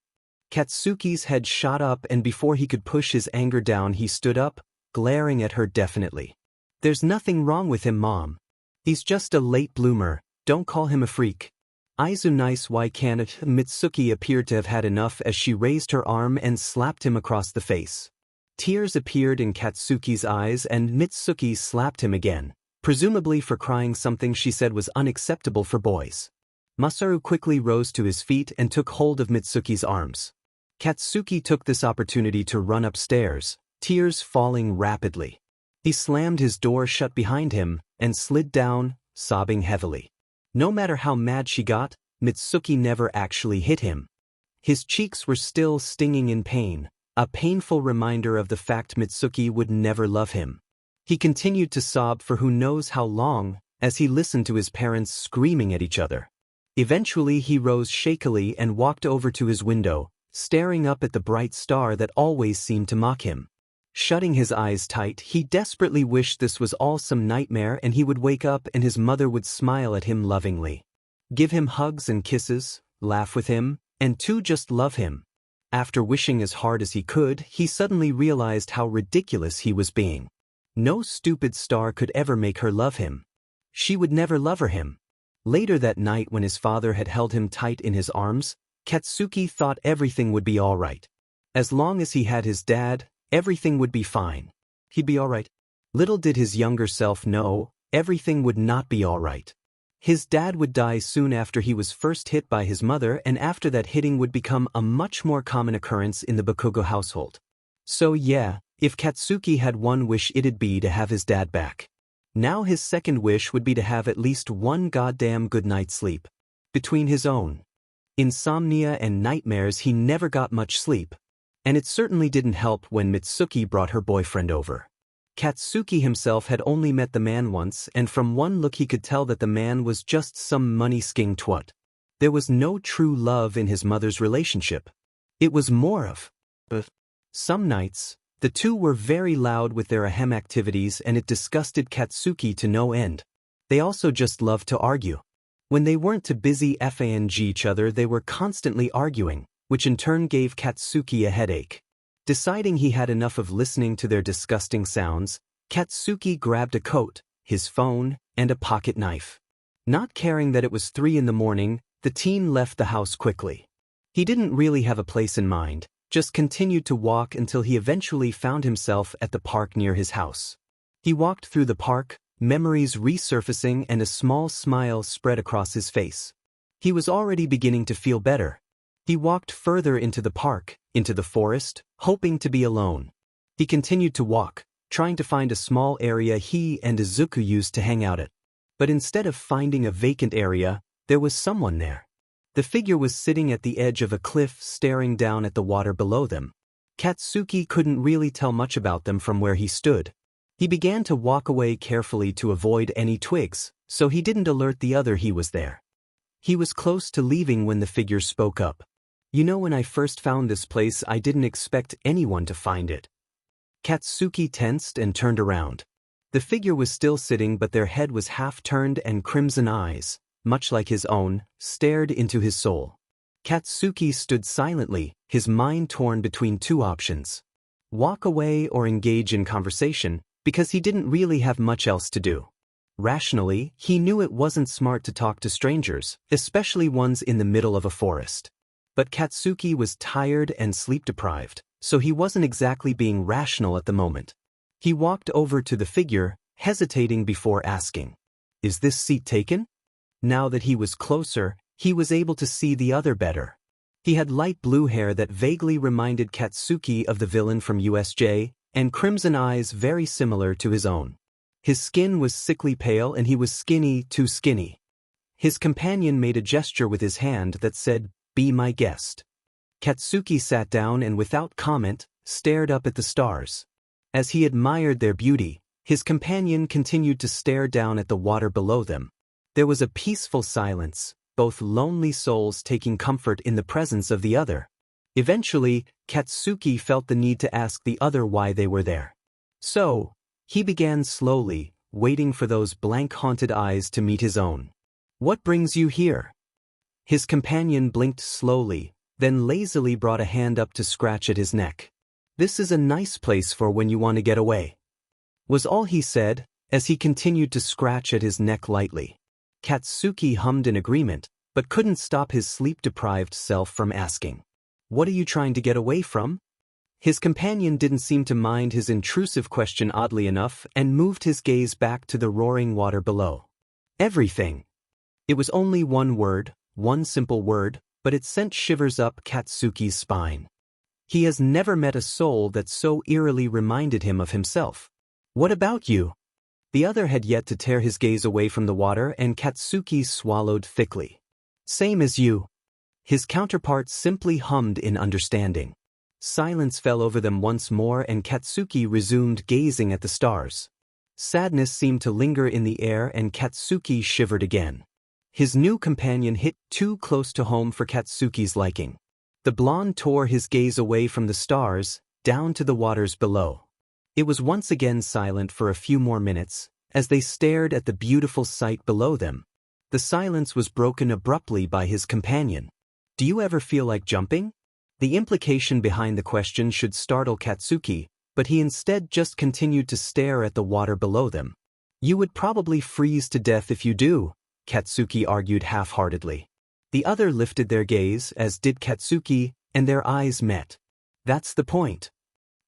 Katsuki's head shot up and before he could push his anger down he stood up, glaring at her definitely. There's nothing wrong with him, Mom. He's just a late bloomer, don't call him a freak. Izu nice, why can't it? Mitsuki appeared to have had enough as she raised her arm and slapped him across the face. Tears appeared in Katsuki's eyes and Mitsuki slapped him again, presumably for crying something she said was unacceptable for boys. Masaru quickly rose to his feet and took hold of Mitsuki's arms. Katsuki took this opportunity to run upstairs, tears falling rapidly. He slammed his door shut behind him and slid down, sobbing heavily. No matter how mad she got, Mitsuki never actually hit him. His cheeks were still stinging in pain, a painful reminder of the fact Mitsuki would never love him. He continued to sob for who knows how long, as he listened to his parents screaming at each other. Eventually he rose shakily and walked over to his window, staring up at the bright star that always seemed to mock him. Shutting his eyes tight, he desperately wished this was all some nightmare and he would wake up and his mother would smile at him lovingly. Give him hugs and kisses, laugh with him, and just love him. After wishing as hard as he could, he suddenly realized how ridiculous he was being. No stupid star could ever make her love him. She would never love him. Later that night when his father had held him tight in his arms, Katsuki thought everything would be all right. As long as he had his dad, everything would be fine. He'd be all right. Little did his younger self know, everything would not be all right. His dad would die soon after he was first hit by his mother, and after that hitting would become a much more common occurrence in the Bakugo household. So yeah, if Katsuki had one wish, it'd be to have his dad back. Now his second wish would be to have at least one goddamn good night's sleep. Between his own insomnia and nightmares, he never got much sleep. And it certainly didn't help when Mitsuki brought her boyfriend over. Katsuki himself had only met the man once, and from one look he could tell that the man was just some money-sking twat. There was no true love in his mother's relationship. It was more of some nights, the two were very loud with their ahem activities and it disgusted Katsuki to no end. They also just loved to argue. When they weren't too busy fang each other, they were constantly arguing, which in turn gave Katsuki a headache. Deciding he had enough of listening to their disgusting sounds, Katsuki grabbed a coat, his phone, and a pocket knife. Not caring that it was 3 in the morning, the teen left the house quickly. He didn't really have a place in mind, just continued to walk until he eventually found himself at the park near his house. He walked through the park, memories resurfacing and a small smile spread across his face. He was already beginning to feel better. He walked further into the park, into the forest, hoping to be alone. He continued to walk, trying to find a small area he and Izuku used to hang out at. But instead of finding a vacant area, there was someone there. The figure was sitting at the edge of a cliff staring down at the water below them. Katsuki couldn't really tell much about them from where he stood. He began to walk away carefully to avoid any twigs, so he didn't alert the other he was there. He was close to leaving when the figure spoke up. "You know, when I first found this place, I didn't expect anyone to find it." Katsuki tensed and turned around. The figure was still sitting, but their head was half-turned and crimson eyes, much like his own, stared into his soul. Katsuki stood silently, his mind torn between two options. Walk away or engage in conversation, because he didn't really have much else to do. Rationally, he knew it wasn't smart to talk to strangers, especially ones in the middle of a forest. But Katsuki was tired and sleep-deprived, so he wasn't exactly being rational at the moment. He walked over to the figure, hesitating before asking, "Is this seat taken?" Now that he was closer, he was able to see the other better. He had light blue hair that vaguely reminded Katsuki of the villain from USJ, and crimson eyes very similar to his own. His skin was sickly pale and he was skinny, too skinny. His companion made a gesture with his hand that said, "Be my guest." Katsuki sat down and without comment, stared up at the stars. As he admired their beauty, his companion continued to stare down at the water below them. There was a peaceful silence, both lonely souls taking comfort in the presence of the other. Eventually, Katsuki felt the need to ask the other why they were there. So, he began slowly, waiting for those blank-haunted eyes to meet his own. "What brings you here?" His companion blinked slowly, then lazily brought a hand up to scratch at his neck. "This is a nice place for when you want to get away," was all he said, as he continued to scratch at his neck lightly. Katsuki hummed in agreement, but couldn't stop his sleep-deprived self from asking, "What are you trying to get away from?" His companion didn't seem to mind his intrusive question oddly enough and moved his gaze back to the roaring water below. "Everything." It was only one word, one simple word, but it sent shivers up Katsuki's spine. He has never met a soul that so eerily reminded him of himself. "What about you?" The other had yet to tear his gaze away from the water, and Katsuki swallowed thickly. "Same as you." His counterpart simply hummed in understanding. Silence fell over them once more and Katsuki resumed gazing at the stars. Sadness seemed to linger in the air and Katsuki shivered again. His new companion hit too close to home for Katsuki's liking. The blonde tore his gaze away from the stars, down to the waters below. It was once again silent for a few more minutes, as they stared at the beautiful sight below them. The silence was broken abruptly by his companion. "Do you ever feel like jumping?" The implication behind the question should startle Katsuki, but he instead just continued to stare at the water below them. "You would probably freeze to death if you do," Katsuki argued half-heartedly. The other lifted their gaze, as did Katsuki, and their eyes met. "That's the point.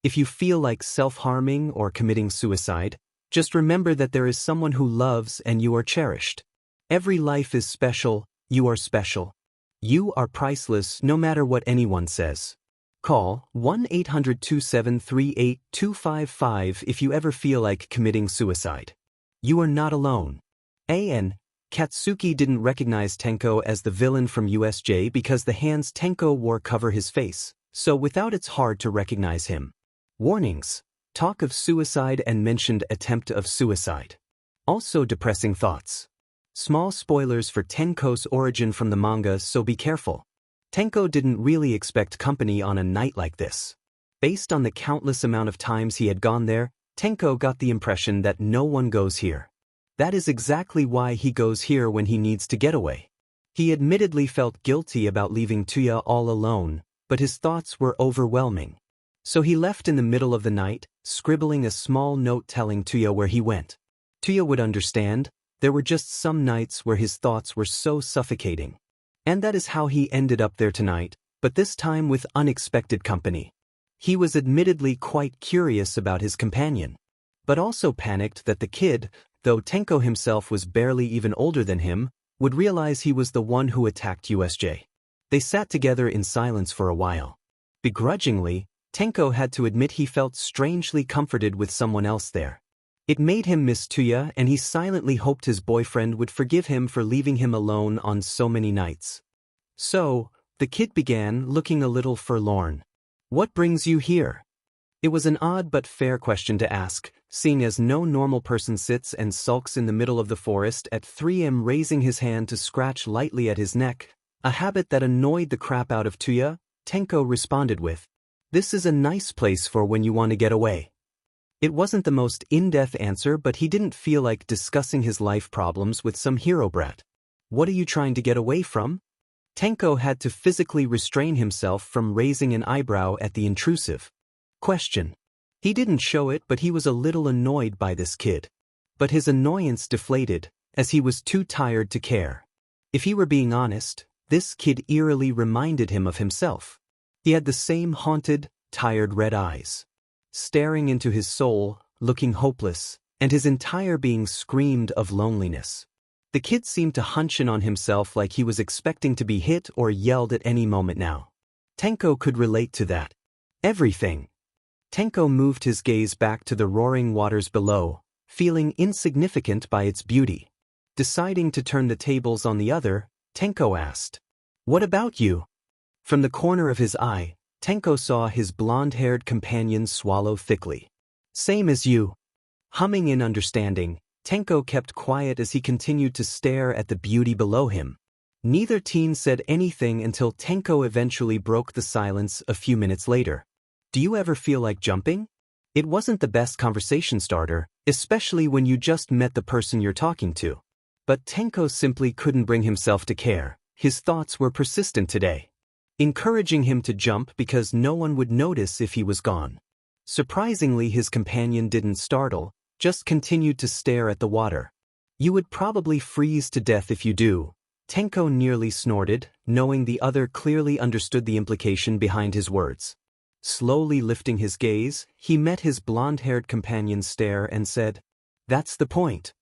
If you feel like self-harming or committing suicide, just remember that there is someone who loves and you are cherished. Every life is special, you are special. You are priceless no matter what anyone says. Call 1-800-2738-255 if you ever feel like committing suicide. You are not alone." And Katsuki didn't recognize Tenko as the villain from USJ because the hands Tenko wore cover his face, so without it's hard to recognize him. Warnings: talk of suicide and mentioned attempt of suicide. Also depressing thoughts. Small spoilers for Tenko's origin from the manga, so be careful. Tenko didn't really expect company on a night like this. Based on the countless amount of times he had gone there, Tenko got the impression that no one goes here. That is exactly why he goes here when he needs to get away. He admittedly felt guilty about leaving Tuya all alone, but his thoughts were overwhelming. So he left in the middle of the night, scribbling a small note telling Tuya where he went. Tuya would understand. There were just some nights where his thoughts were so suffocating. And that is how he ended up there tonight, but this time with unexpected company. He was admittedly quite curious about his companion, but also panicked that the kid, though Tenko himself was barely even older than him, would realize he was the one who attacked USJ. They sat together in silence for a while. Begrudgingly, Tenko had to admit he felt strangely comforted with someone else there. It made him miss Tuya, and he silently hoped his boyfriend would forgive him for leaving him alone on so many nights. So, the kid began, looking a little forlorn. "What brings you here?" It was an odd but fair question to ask, seeing as no normal person sits and sulks in the middle of the forest at 3 a.m. raising his hand to scratch lightly at his neck, a habit that annoyed the crap out of Tuya. Tenko responded with, "This is a nice place for when you want to get away." It wasn't the most in-depth answer, but he didn't feel like discussing his life problems with some hero brat. "What are you trying to get away from?" Tenko had to physically restrain himself from raising an eyebrow at the intrusive question. He didn't show it, but he was a little annoyed by this kid. But his annoyance deflated, as he was too tired to care. If he were being honest, this kid eerily reminded him of himself. He had the same haunted, tired red eyes, staring into his soul, looking hopeless, and his entire being screamed of loneliness. The kid seemed to hunch in on himself like he was expecting to be hit or yelled at any moment now. Tenko could relate to that. Everything. Tenko moved his gaze back to the roaring waters below, feeling insignificant by its beauty. Deciding to turn the tables on the other, Tenko asked, "What about you?" From the corner of his eye, Tenko saw his blonde-haired companion swallow thickly. "Same as you." Humming in understanding, Tenko kept quiet as he continued to stare at the beauty below him. Neither teen said anything until Tenko eventually broke the silence a few minutes later. "Do you ever feel like jumping?" It wasn't the best conversation starter, especially when you just met the person you're talking to. But Tenko simply couldn't bring himself to care. His thoughts were persistent today, encouraging him to jump because no one would notice if he was gone. Surprisingly, his companion didn't startle, just continued to stare at the water. "You would probably freeze to death if you do," Tenko nearly snorted, knowing the other clearly understood the implication behind his words. Slowly lifting his gaze, he met his blonde-haired companion's stare and said, "That's the point."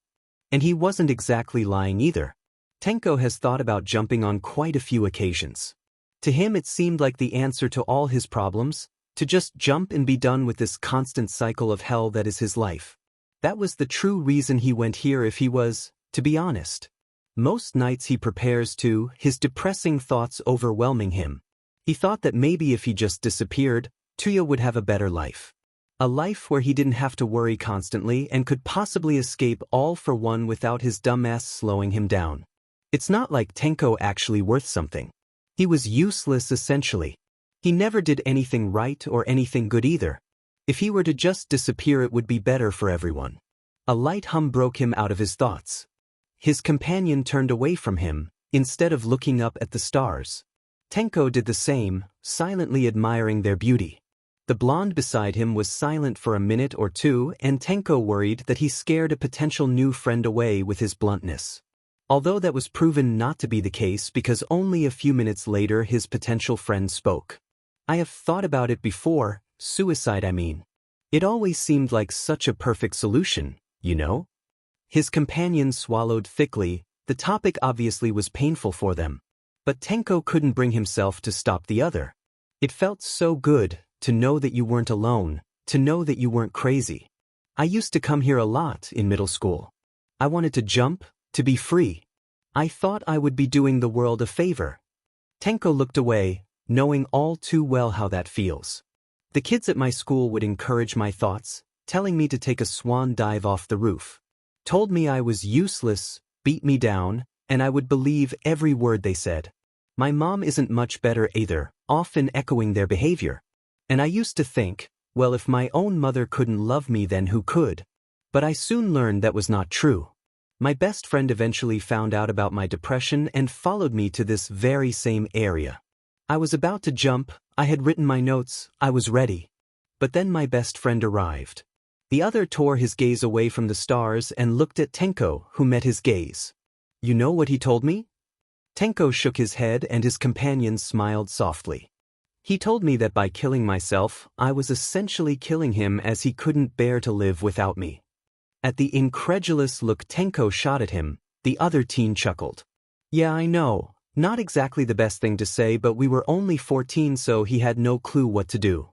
And he wasn't exactly lying either. Tenko has thought about jumping on quite a few occasions. To him it seemed like the answer to all his problems, to just jump and be done with this constant cycle of hell that is his life. That was the true reason he went here if he was, to be honest. Most nights he prepares to, his depressing thoughts overwhelming him. He thought that maybe if he just disappeared, Tuya would have a better life. A life where he didn't have to worry constantly and could possibly escape all for one without his dumbass slowing him down. It's not like Tenko actually worth something. He was useless essentially. He never did anything right or anything good either. If he were to just disappear, it would be better for everyone. A light hum broke him out of his thoughts. His companion turned away from him, instead of looking up at the stars. Tenko did the same, silently admiring their beauty. The blonde beside him was silent for a minute or two, and Tenko worried that he scared a potential new friend away with his bluntness. Although that was proven not to be the case because only a few minutes later his potential friend spoke. "I have thought about it before, suicide I mean. It always seemed like such a perfect solution, you know?" His companion swallowed thickly. The topic obviously was painful for them. But Tenko couldn't bring himself to stop the other. It felt so good to know that you weren't alone, to know that you weren't crazy. "I used to come here a lot in middle school. I wanted to jump, to be free. I thought I would be doing the world a favor." Tenko looked away, knowing all too well how that feels. "The kids at my school would encourage my thoughts, telling me to take a swan dive off the roof. Told me I was useless, beat me down, and I would believe every word they said. My mom isn't much better either, often echoing their behavior. And I used to think, well, if my own mother couldn't love me, then who could? But I soon learned that was not true. My best friend eventually found out about my depression and followed me to this very same area. I was about to jump, I had written my notes, I was ready. But then my best friend arrived." The other tore his gaze away from the stars and looked at Tenko, who met his gaze. "You know what he told me?" Tenko shook his head and his companion smiled softly. He told me that by killing myself, I was essentially killing him as he couldn't bear to live without me. At the incredulous look Tenko shot at him, the other teen chuckled. Yeah, I know, not exactly the best thing to say, but we were only 14, so he had no clue what to do.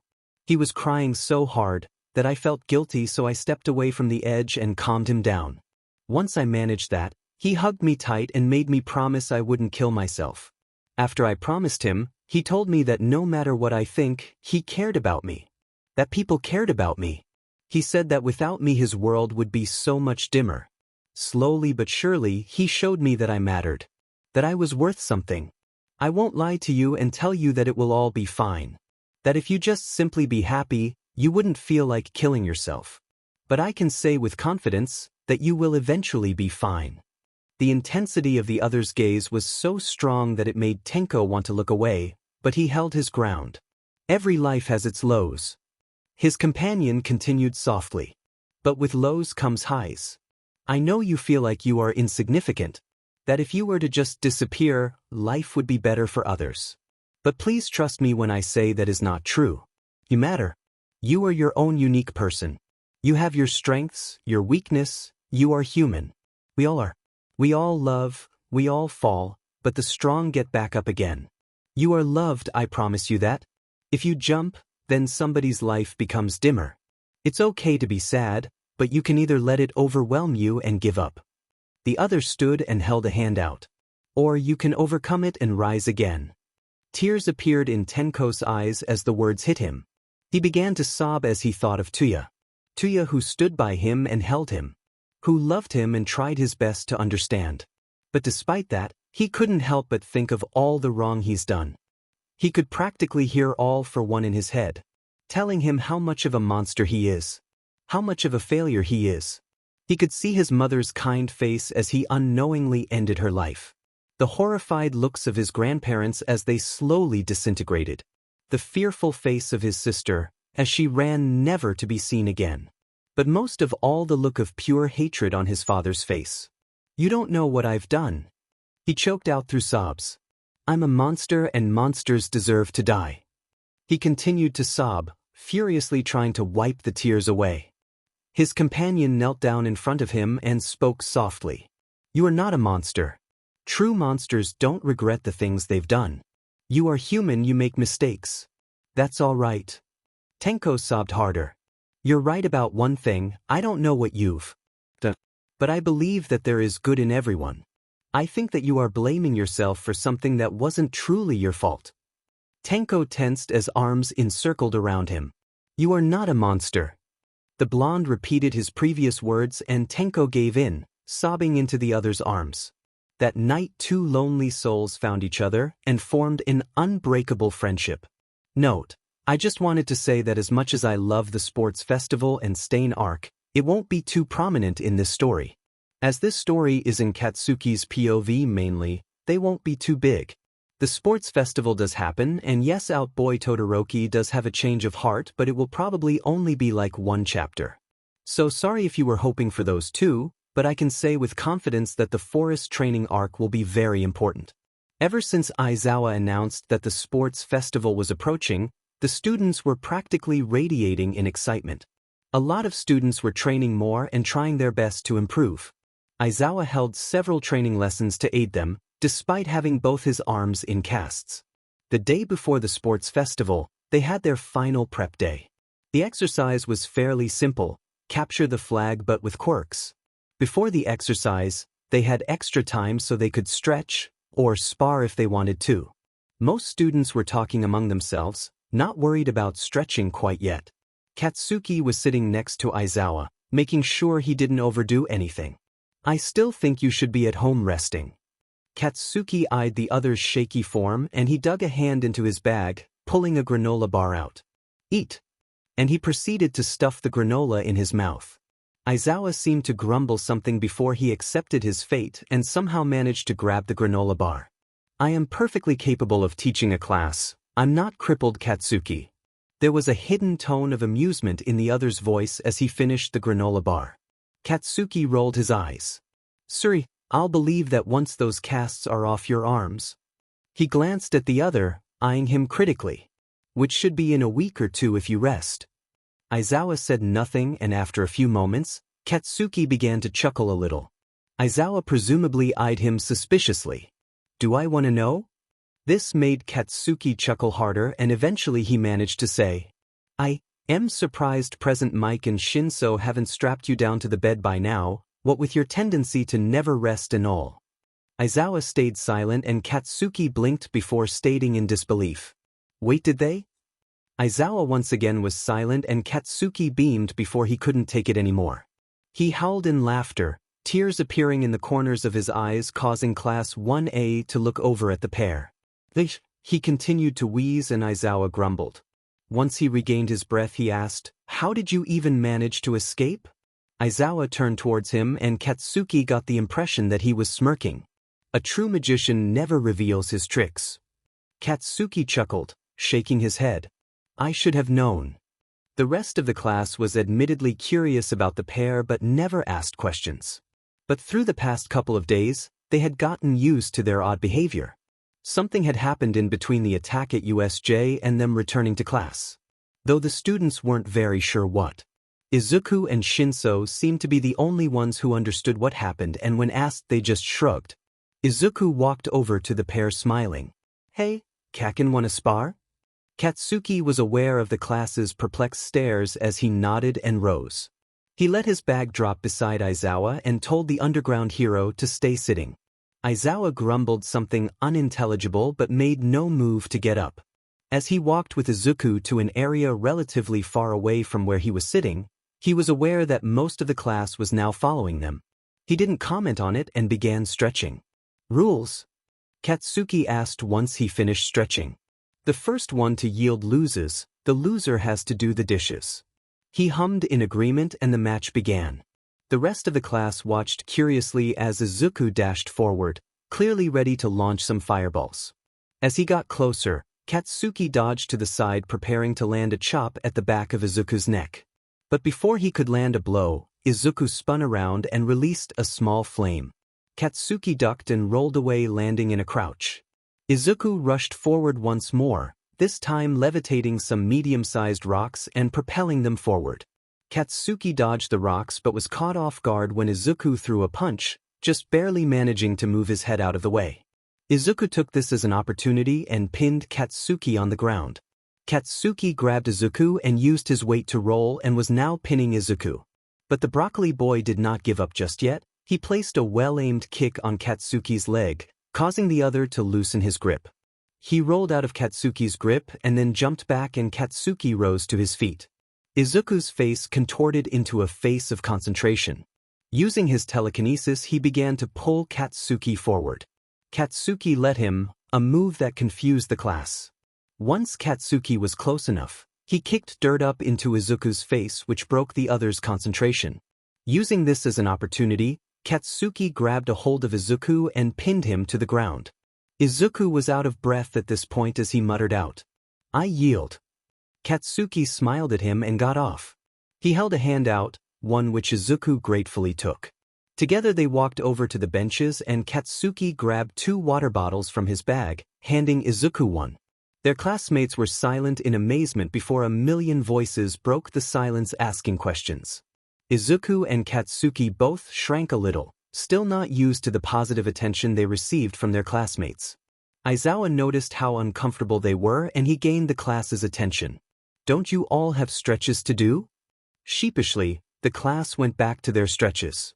He was crying so hard that I felt guilty, so I stepped away from the edge and calmed him down. Once I managed that, he hugged me tight and made me promise I wouldn't kill myself. After I promised him, he told me that no matter what I think, he cared about me. That people cared about me. He said that without me his world would be so much dimmer. Slowly but surely, he showed me that I mattered. That I was worth something. I won't lie to you and tell you that it will all be fine. That if you just simply be happy, you wouldn't feel like killing yourself. But I can say with confidence that you will eventually be fine. The intensity of the other's gaze was so strong that it made Tenko want to look away, but he held his ground. Every life has its lows. His companion continued softly. But with lows comes highs. I know you feel like you are insignificant, that if you were to just disappear, life would be better for others. But please trust me when I say that is not true. You matter. You are your own unique person. You have your strengths, your weakness, you are human. We all are. We all love, we all fall, but the strong get back up again. You are loved, I promise you that. If you jump, then somebody's life becomes dimmer. It's okay to be sad, but you can either let it overwhelm you and give up. The other stood and held a hand out. Or you can overcome it and rise again. Tears appeared in Tenko's eyes as the words hit him. He began to sob as he thought of Tuya. Tuya, who stood by him and held him. Who loved him and tried his best to understand. But despite that, he couldn't help but think of all the wrong he's done. He could practically hear All for One in his head, telling him how much of a monster he is. How much of a failure he is. He could see his mother's kind face as he unknowingly ended her life. The horrified looks of his grandparents as they slowly disintegrated. The fearful face of his sister, as she ran never to be seen again. But most of all the look of pure hatred on his father's face. You don't know what I've done. He choked out through sobs. I'm a monster and monsters deserve to die. He continued to sob, furiously trying to wipe the tears away. His companion knelt down in front of him and spoke softly. You are not a monster. True monsters don't regret the things they've done. You are human, you make mistakes. That's all right. Tenko sobbed harder. You're right about one thing, I don't know what you've done. But I believe that there is good in everyone. I think that you are blaming yourself for something that wasn't truly your fault. Tenko tensed as arms encircled around him. You are not a monster. The blonde repeated his previous words and Tenko gave in, sobbing into the other's arms. That night 2 lonely souls found each other and formed an unbreakable friendship. Note, I just wanted to say that as much as I love the sports festival and Stain arc, it won't be too prominent in this story. As this story is in Katsuki's POV mainly, they won't be too big. The sports festival does happen, and yes, Outboy Todoroki does have a change of heart, but it will probably only be like 1 chapter. So sorry if you were hoping for those 2, but I can say with confidence that the forest training arc will be very important. Ever since Aizawa announced that the sports festival was approaching, the students were practically radiating in excitement. A lot of students were training more and trying their best to improve. Aizawa held several training lessons to aid them, despite having both his arms in casts. The day before the sports festival, they had their final prep day. The exercise was fairly simple, capture the flag but with quirks. Before the exercise, they had extra time so they could stretch, or spar if they wanted to. Most students were talking among themselves, not worried about stretching quite yet. Katsuki was sitting next to Aizawa, making sure he didn't overdo anything. I still think you should be at home resting. Katsuki eyed the other's shaky form and he dug a hand into his bag, pulling a granola bar out. Eat. And he proceeded to stuff the granola in his mouth. Aizawa seemed to grumble something before he accepted his fate and somehow managed to grab the granola bar. I am perfectly capable of teaching a class. I'm not crippled, Katsuki. There was a hidden tone of amusement in the other's voice as he finished the granola bar. Katsuki rolled his eyes. Sorry, I'll believe that once those casts are off your arms. He glanced at the other, eyeing him critically. Which should be in a week or two if you rest. Aizawa said nothing, and after a few moments, Katsuki began to chuckle a little. Aizawa presumably eyed him suspiciously. Do I want to know? This made Katsuki chuckle harder, and eventually he managed to say, I am surprised Present Mike and Shinso haven't strapped you down to the bed by now, what with your tendency to never rest and all. Aizawa stayed silent and Katsuki blinked before stating in disbelief. Wait, did they? Aizawa once again was silent and Katsuki beamed before he couldn't take it anymore. He howled in laughter, tears appearing in the corners of his eyes causing Class 1A to look over at the pair. He continued to wheeze and Aizawa grumbled. Once he regained his breath he asked, How did you even manage to escape? Aizawa turned towards him and Katsuki got the impression that he was smirking. A true magician never reveals his tricks. Katsuki chuckled, shaking his head. I should have known. The rest of the class was admittedly curious about the pair but never asked questions. But through the past couple of days, they had gotten used to their odd behavior. Something had happened in between the attack at USJ and them returning to class. Though the students weren't very sure what. Izuku and Shinso seemed to be the only ones who understood what happened, and when asked they just shrugged. Izuku walked over to the pair smiling. Hey, Kacchan, wanna spar? Katsuki was aware of the class's perplexed stares as he nodded and rose. He let his bag drop beside Aizawa and told the underground hero to stay sitting. Aizawa grumbled something unintelligible but made no move to get up. As he walked with Izuku to an area relatively far away from where he was sitting, he was aware that most of the class was now following them. He didn't comment on it and began stretching. Rules? Katsuki asked once he finished stretching. The first one to yield loses, the loser has to do the dishes. He hummed in agreement and the match began. The rest of the class watched curiously as Izuku dashed forward, clearly ready to launch some fireballs. As he got closer, Katsuki dodged to the side preparing to land a chop at the back of Izuku's neck. But before he could land a blow, Izuku spun around and released a small flame. Katsuki ducked and rolled away, landing in a crouch. Izuku rushed forward once more, this time levitating some medium-sized rocks and propelling them forward. Katsuki dodged the rocks but was caught off guard when Izuku threw a punch, just barely managing to move his head out of the way. Izuku took this as an opportunity and pinned Katsuki on the ground. Katsuki grabbed Izuku and used his weight to roll and was now pinning Izuku. But the broccoli boy did not give up just yet. He placed a well-aimed kick on Katsuki's leg, causing the other to loosen his grip. He rolled out of Katsuki's grip and then jumped back and Katsuki rose to his feet. Izuku's face contorted into a face of concentration. Using his telekinesis he began to pull Katsuki forward. Katsuki let him, a move that confused the class. Once Katsuki was close enough, he kicked dirt up into Izuku's face which broke the other's concentration. Using this as an opportunity, Katsuki grabbed a hold of Izuku and pinned him to the ground. Izuku was out of breath at this point as he muttered out, I yield. Katsuki smiled at him and got off. He held a hand out, one which Izuku gratefully took. Together they walked over to the benches and Katsuki grabbed 2 water bottles from his bag, handing Izuku one. Their classmates were silent in amazement before a million voices broke the silence asking questions. Izuku and Katsuki both shrank a little, still not used to the positive attention they received from their classmates. Aizawa noticed how uncomfortable they were and he gained the class's attention. Don't you all have stretches to do? Sheepishly, the class went back to their stretches.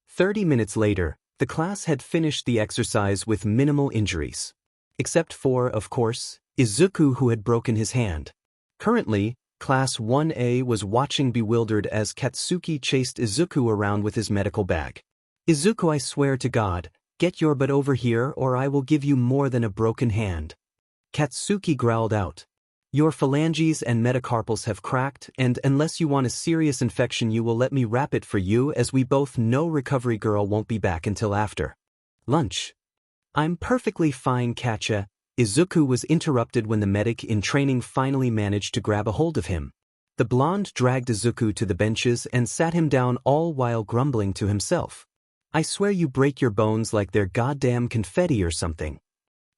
30 minutes later, the class had finished the exercise with minimal injuries. Except for, of course, Izuku who had broken his hand. Currently, Class 1A was watching bewildered as Katsuki chased Izuku around with his medical bag. Izuku, I swear to God, get your butt over here or I will give you more than a broken hand. Katsuki growled out. Your phalanges and metacarpals have cracked and unless you want a serious infection you will let me wrap it for you as we both know recovery girl won't be back until after lunch. I'm perfectly fine, Kacchan. Izuku was interrupted when the medic in training finally managed to grab a hold of him. The blonde dragged Izuku to the benches and sat him down all while grumbling to himself. I swear you break your bones like they're goddamn confetti or something.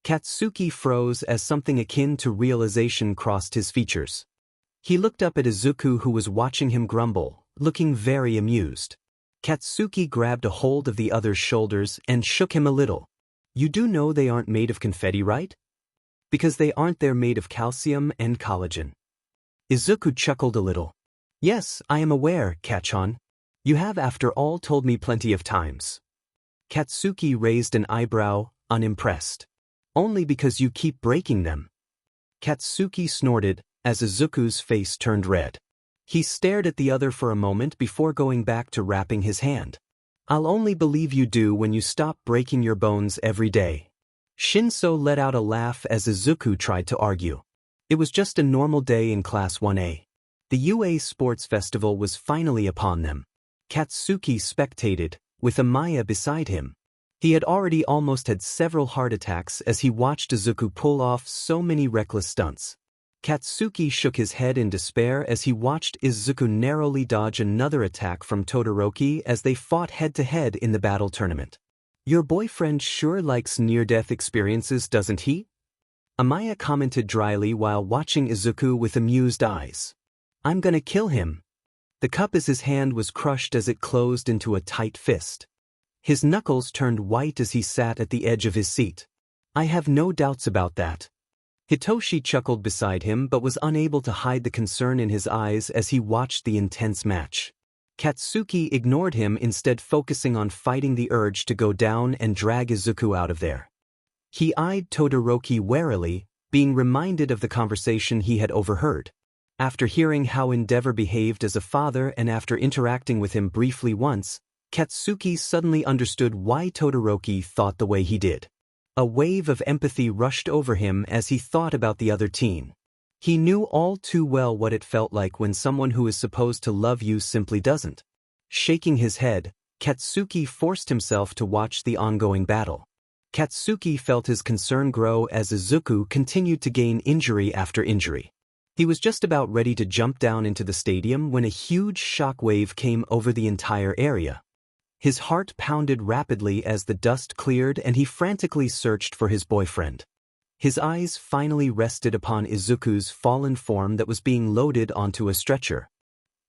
Katsuki froze as something akin to realization crossed his features. He looked up at Izuku, who was watching him grumble, looking very amused. Katsuki grabbed a hold of the other's shoulders and shook him a little. You do know they aren't made of confetti, right? Because they aren't, they're made of calcium and collagen. Izuku chuckled a little. Yes, I am aware, Kacchan. You have after all told me plenty of times. Katsuki raised an eyebrow, unimpressed. Only because you keep breaking them. Katsuki snorted, as Izuku's face turned red. He stared at the other for a moment before going back to wrapping his hand. I'll only believe you do when you stop breaking your bones every day. Shinso let out a laugh as Izuku tried to argue. It was just a normal day in Class 1A. The UA Sports Festival was finally upon them. Katsuki spectated, with Amaya beside him. He had already almost had several heart attacks as he watched Izuku pull off so many reckless stunts. Katsuki shook his head in despair as he watched Izuku narrowly dodge another attack from Todoroki as they fought head-to-head in the battle tournament. Your boyfriend sure likes near-death experiences, doesn't he? Amaya commented dryly while watching Izuku with amused eyes. I'm gonna kill him. The cup as his hand was crushed as it closed into a tight fist. His knuckles turned white as he sat at the edge of his seat. I have no doubts about that. Hitoshi chuckled beside him but was unable to hide the concern in his eyes as he watched the intense match. Katsuki ignored him, instead focusing on fighting the urge to go down and drag Izuku out of there. He eyed Todoroki warily, being reminded of the conversation he had overheard. After hearing how Endeavor behaved as a father and after interacting with him briefly once, Katsuki suddenly understood why Todoroki thought the way he did. A wave of empathy rushed over him as he thought about the other teen. He knew all too well what it felt like when someone who is supposed to love you simply doesn't. Shaking his head, Katsuki forced himself to watch the ongoing battle. Katsuki felt his concern grow as Izuku continued to gain injury after injury. He was just about ready to jump down into the stadium when a huge shock wave came over the entire area. His heart pounded rapidly as the dust cleared and he frantically searched for his boyfriend. His eyes finally rested upon Izuku's fallen form that was being loaded onto a stretcher.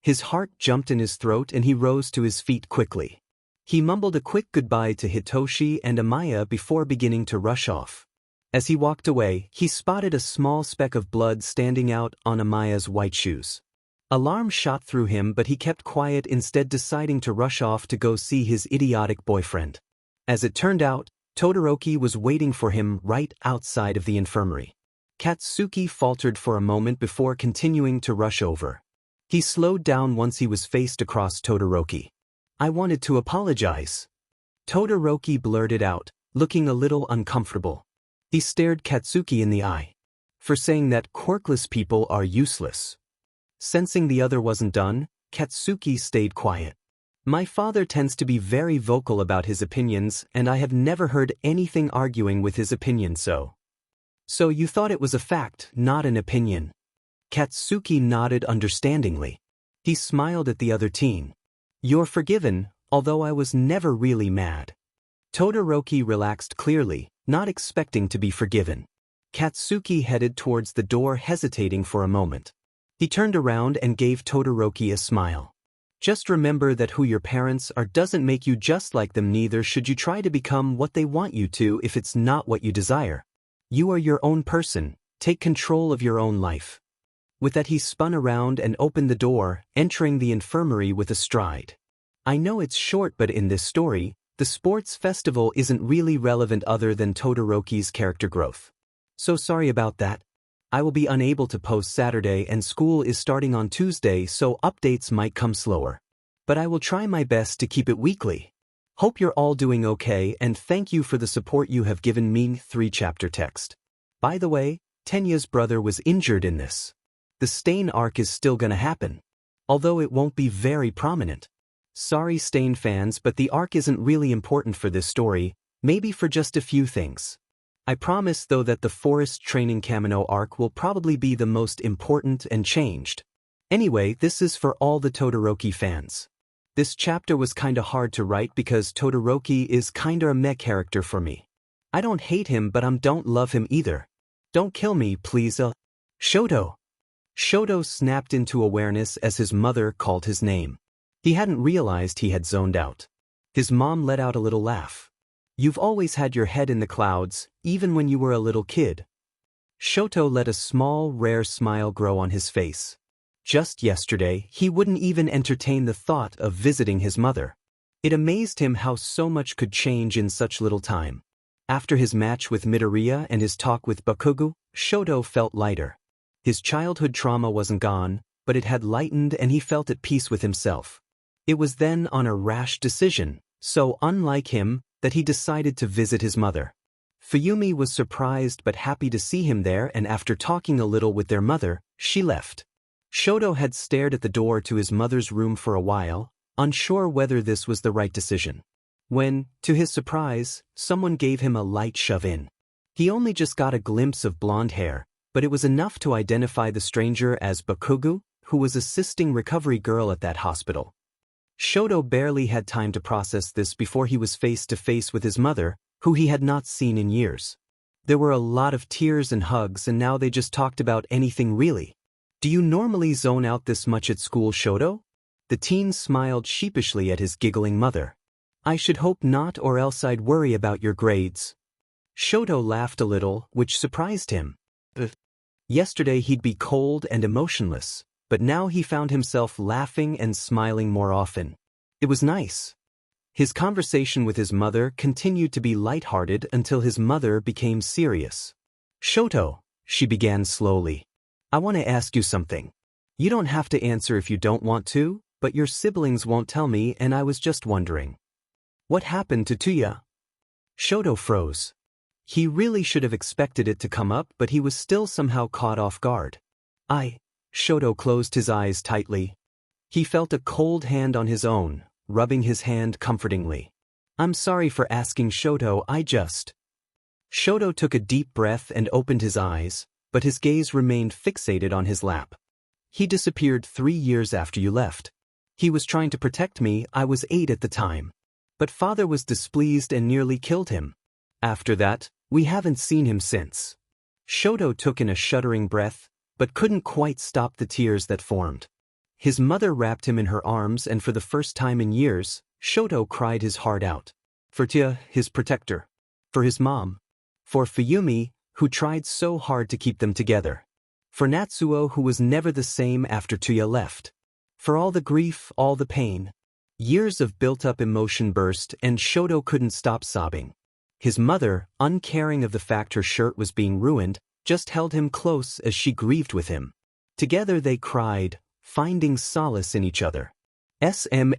His heart jumped in his throat and he rose to his feet quickly. He mumbled a quick goodbye to Hitoshi and Amaya before beginning to rush off. As he walked away, he spotted a small speck of blood standing out on Amaya's white shoes. Alarm shot through him, but he kept quiet, instead deciding to rush off to go see his idiotic boyfriend. As it turned out, Todoroki was waiting for him right outside of the infirmary. Katsuki faltered for a moment before continuing to rush over. He slowed down once he was faced across Todoroki. I wanted to apologize. Todoroki blurted out, looking a little uncomfortable. He stared Katsuki in the eye. For saying that quirkless people are useless. Sensing the other wasn't done, Katsuki stayed quiet. My father tends to be very vocal about his opinions, and I have never heard anything arguing with his opinion. So you thought it was a fact, not an opinion? Katsuki nodded understandingly. He smiled at the other teen. You're forgiven, although I was never really mad. Todoroki relaxed clearly, not expecting to be forgiven. Katsuki headed towards the door, hesitating for a moment. He turned around and gave Todoroki a smile. Just remember that who your parents are doesn't make you just like them, neither should you try to become what they want you to if it's not what you desire. You are your own person, take control of your own life. With that he spun around and opened the door, entering the infirmary with a stride. I know it's short, but in this story, the sports festival isn't really relevant other than Todoroki's character growth. So sorry about that. I will be unable to post Saturday and school is starting on Tuesday, so updates might come slower. But I will try my best to keep it weekly. Hope you're all doing okay and thank you for the support you have given me. 3-chapter text. By the way, Tenya's brother was injured in this. The Stain arc is still gonna happen. Although it won't be very prominent. Sorry Stain fans, but the arc isn't really important for this story, maybe for just a few things. I promise though that the Forest Training Kamino arc will probably be the most important and changed. Anyway, this is for all the Todoroki fans. This chapter was kinda hard to write because Todoroki is kinda a meh character for me. I don't hate him but I don't love him either. Don't kill me, please. Shoto. Shoto snapped into awareness as his mother called his name. He hadn't realized he had zoned out. His mom let out a little laugh. You've always had your head in the clouds, even when you were a little kid. Shoto let a small, rare smile grow on his face. Just yesterday, he wouldn't even entertain the thought of visiting his mother. It amazed him how so much could change in such little time. After his match with Midoriya and his talk with Bakugo, Shoto felt lighter. His childhood trauma wasn't gone, but it had lightened and he felt at peace with himself. It was then on a rash decision, so unlike him, that he decided to visit his mother. Fuyumi was surprised but happy to see him there, and after talking a little with their mother, she left. Shoto had stared at the door to his mother's room for a while, unsure whether this was the right decision. When, to his surprise, someone gave him a light shove in. He only just got a glimpse of blonde hair, but it was enough to identify the stranger as Bakugo, who was assisting recovery girl at that hospital. Shoto barely had time to process this before he was face to face with his mother, who he had not seen in years. There were a lot of tears and hugs, and now they just talked about anything really. Do you normally zone out this much at school, Shoto? The teen smiled sheepishly at his giggling mother. I should hope not, or else I'd worry about your grades. Shoto laughed a little, which surprised him. Yesterday he'd be cold and emotionless, but now he found himself laughing and smiling more often. It was nice. His conversation with his mother continued to be lighthearted until his mother became serious. Shoto, she began slowly. I want to ask you something. You don't have to answer if you don't want to, but your siblings won't tell me, and I was just wondering. What happened to Tuya? Shoto froze. He really should have expected it to come up, but he was still somehow caught off guard. Shoto closed his eyes tightly. He felt a cold hand on his own, rubbing his hand comfortingly. I'm sorry for asking, Shoto, Shoto took a deep breath and opened his eyes, but his gaze remained fixated on his lap. He disappeared 3 years after you left. He was trying to protect me. I was 8 at the time. But father was displeased and nearly killed him. After that, we haven't seen him since. Shoto took in a shuddering breath, but couldn't quite stop the tears that formed. His mother wrapped him in her arms, and for the first time in years, Shoto cried his heart out. For Tia, his protector. For his mom. For Fuyumi, who tried so hard to keep them together. For Natsuo, who was never the same after Tuya left. For all the grief, all the pain. Years of built-up emotion burst, and Shoto couldn't stop sobbing. His mother, uncaring of the fact her shirt was being ruined, just held him close as she grieved with him. Together they cried, finding solace in each other. Smack.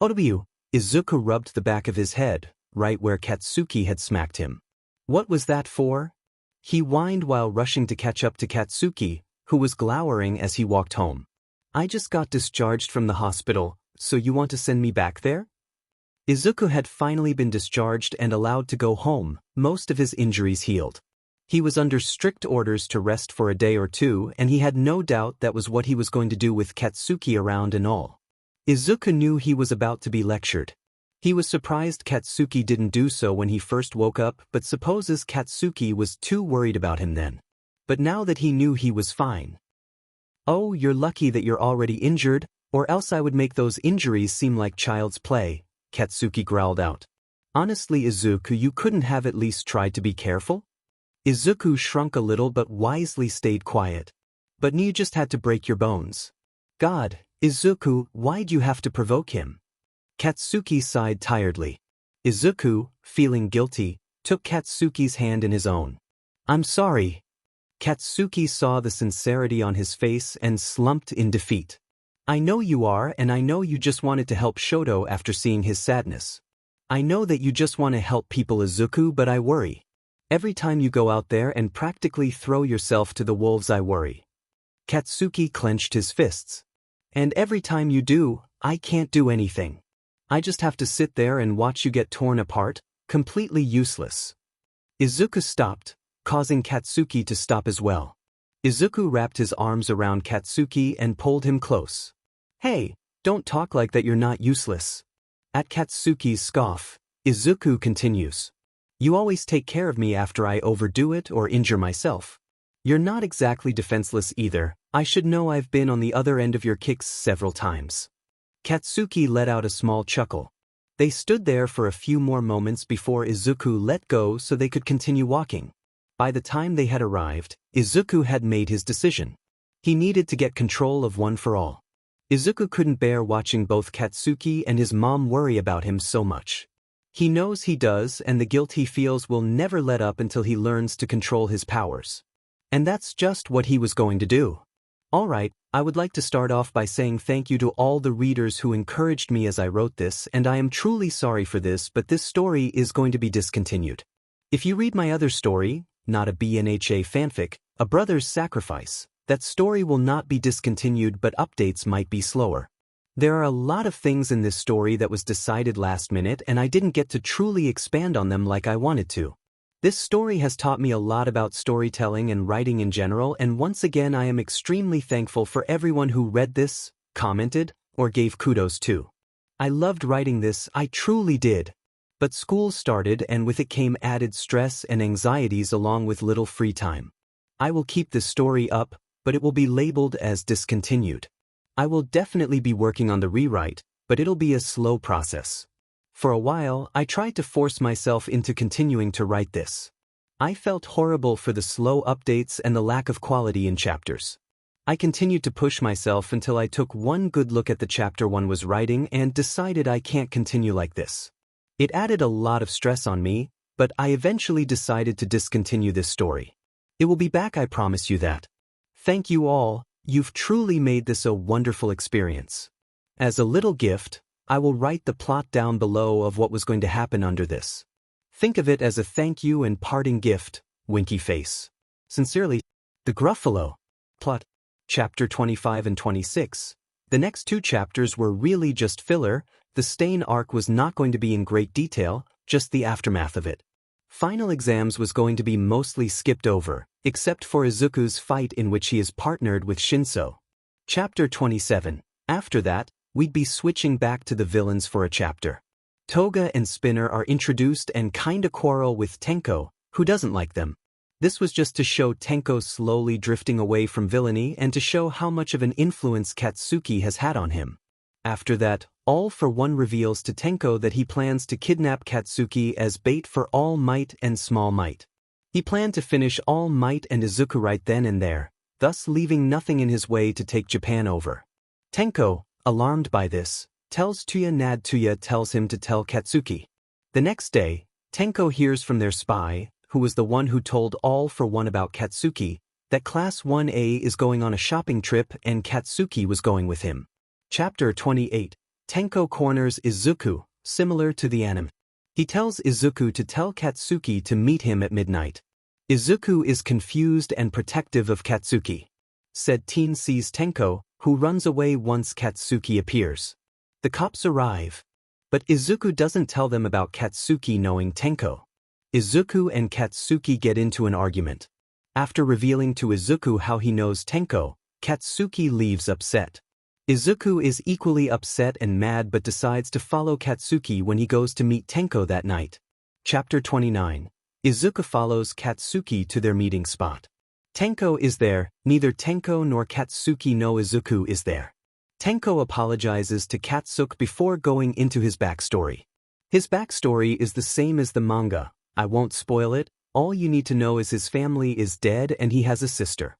Otobu, Izuku rubbed the back of his head, right where Katsuki had smacked him. What was that for? He whined while rushing to catch up to Katsuki, who was glowering as he walked home. I just got discharged from the hospital, so you want to send me back there? Izuku had finally been discharged and allowed to go home, most of his injuries healed. He was under strict orders to rest for a day or two, and he had no doubt that was what he was going to do with Katsuki around and all. Izuku knew he was about to be lectured. He was surprised Katsuki didn't do so when he first woke up, but supposes Katsuki was too worried about him then. But now that he knew he was fine. Oh, you're lucky that you're already injured, or else I would make those injuries seem like child's play, Katsuki growled out. Honestly, Izuku, you couldn't have at least tried to be careful? Izuku shrunk a little but wisely stayed quiet. But you just had to break your bones. God, Izuku, why'd you have to provoke him? Katsuki sighed tiredly. Izuku, feeling guilty, took Katsuki's hand in his own. I'm sorry. Katsuki saw the sincerity on his face and slumped in defeat. I know you are, and I know you just wanted to help Shoto after seeing his sadness. I know that you just want to help people, Izuku, but I worry. Every time you go out there and practically throw yourself to the wolves, I worry. Katsuki clenched his fists. And every time you do, I can't do anything. I just have to sit there and watch you get torn apart, completely useless. Izuku stopped, causing Katsuki to stop as well. Izuku wrapped his arms around Katsuki and pulled him close. Hey, Don't talk like that, you're not useless. At Katsuki's scoff, Izuku continues. You always take care of me after I overdo it or injure myself. You're not exactly defenseless either. I should know, I've been on the other end of your kicks several times. Katsuki let out a small chuckle. They stood there for a few more moments before Izuku let go so they could continue walking. By the time they had arrived, Izuku had made his decision. He needed to get control of One for All. Izuku couldn't bear watching both Katsuki and his mom worry about him so much. He knows he does, and the guilt he feels will never let up until he learns to control his powers. And that's just what he was going to do. Alright, I would like to start off by saying thank you to all the readers who encouraged me as I wrote this, and I am truly sorry for this, but this story is going to be discontinued. If you read my other story, not a BNHA fanfic, A Brother's Sacrifice, that story will not be discontinued, but updates might be slower. There are a lot of things in this story that was decided last minute, and I didn't get to truly expand on them like I wanted to. This story has taught me a lot about storytelling and writing in general, and once again I am extremely thankful for everyone who read this, commented, or gave kudos to. I loved writing this, I truly did. But school started, and with it came added stress and anxieties along with little free time. I will keep this story up, but it will be labeled as discontinued. I will definitely be working on the rewrite, but it'll be a slow process. For a while, I tried to force myself into continuing to write this. I felt horrible for the slow updates and the lack of quality in chapters. I continued to push myself until I took one good look at the chapter one was writing and decided I can't continue like this. It added a lot of stress on me, but I eventually decided to discontinue this story. It will be back, I promise you that. Thank you all, you've truly made this a wonderful experience. As a little gift, I will write the plot down below of what was going to happen under this. Think of it as a thank you and parting gift, winky face. Sincerely, the Gruffalo. Plot. Chapter 25 and 26. The next two chapters were really just filler. The Stain arc was not going to be in great detail, just the aftermath of it. Final exams was going to be mostly skipped over, except for Izuku's fight in which he is partnered with Shinso. Chapter 27. After that, we'd be switching back to the villains for a chapter. Toga and Spinner are introduced and kinda quarrel with Tenko, who doesn't like them. This was just to show Tenko slowly drifting away from villainy and to show how much of an influence Katsuki has had on him. After that, All for One reveals to Tenko that he plans to kidnap Katsuki as bait for All Might and Small Might. He planned to finish All Might and Izuku right then and there, thus leaving nothing in his way to take Japan over. Tenko, alarmed by this, tells Tuya Nad. Tuya tells him to tell Katsuki. The next day, Tenko hears from their spy, who was the one who told All for One about Katsuki, that Class 1A is going on a shopping trip and Katsuki was going with him. Chapter 28. Tenko corners Izuku, similar to the anime. He tells Izuku to tell Katsuki to meet him at midnight. Izuku is confused and protective of Katsuki. Said teen sees Tenko, who runs away once Katsuki appears. The cops arrive. But Izuku doesn't tell them about Katsuki knowing Tenko. Izuku and Katsuki get into an argument. After revealing to Izuku how he knows Tenko, Katsuki leaves upset. Izuku is equally upset and mad but decides to follow Katsuki when he goes to meet Tenko that night. Chapter 29. Izuku follows Katsuki to their meeting spot. Tenko is there, neither Tenko nor Katsuki know Izuku is there. Tenko apologizes to Katsuki before going into his backstory. His backstory is the same as the manga. I won't spoil it, all you need to know is his family is dead and he has a sister.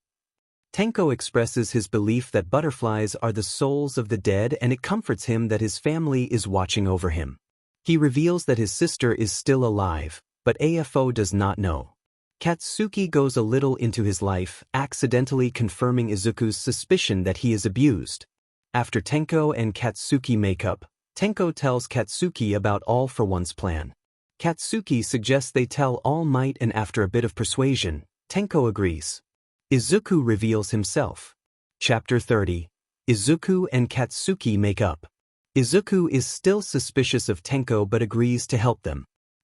Tenko expresses his belief that butterflies are the souls of the dead and it comforts him that his family is watching over him. He reveals that his sister is still alive, but AFO does not know. Katsuki goes a little into his life, accidentally confirming Izuku's suspicion that he is abused. After Tenko and Katsuki make up, Tenko tells Katsuki about All for One's plan. Katsuki suggests they tell All Might and after a bit of persuasion, Tenko agrees. Izuku reveals himself. Chapter 30. Izuku and Katsuki make up. Izuku is still suspicious of Tenko but agrees to help them.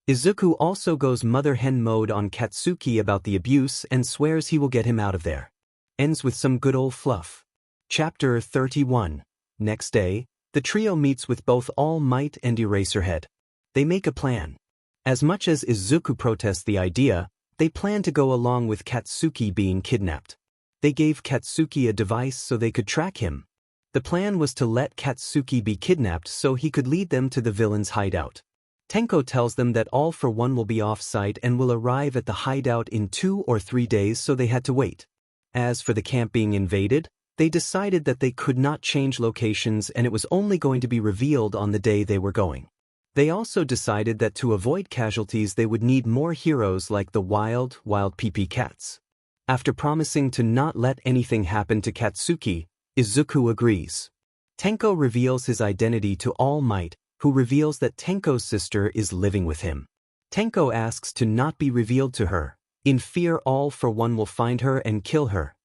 Izuku also goes mother hen mode on Katsuki about the abuse and swears he will get him out of there. Ends with some good old fluff. Chapter 31. Next day, The trio meets with both All Might and Eraserhead. They make a plan. As much as Izuku protests the idea, they plan to go along with Katsuki being kidnapped. They gave Katsuki a device so they could track him. The plan was to let Katsuki be kidnapped so he could lead them to the villain's hideout. Tenko tells them that All for One will be off-site and will arrive at the hideout in 2 or 3 days, so they had to wait. As for the camp being invaded, they decided that they could not change locations and it was only going to be revealed on the day they were going. They also decided that to avoid casualties they would need more heroes like the wild PP cats. After promising to not let anything happen to Katsuki, Izuku agrees. Tenko reveals his identity to All Might, who reveals that Tenko's sister is living with him. Tenko asks to not be revealed to her, in fear All for One will find her and kill her.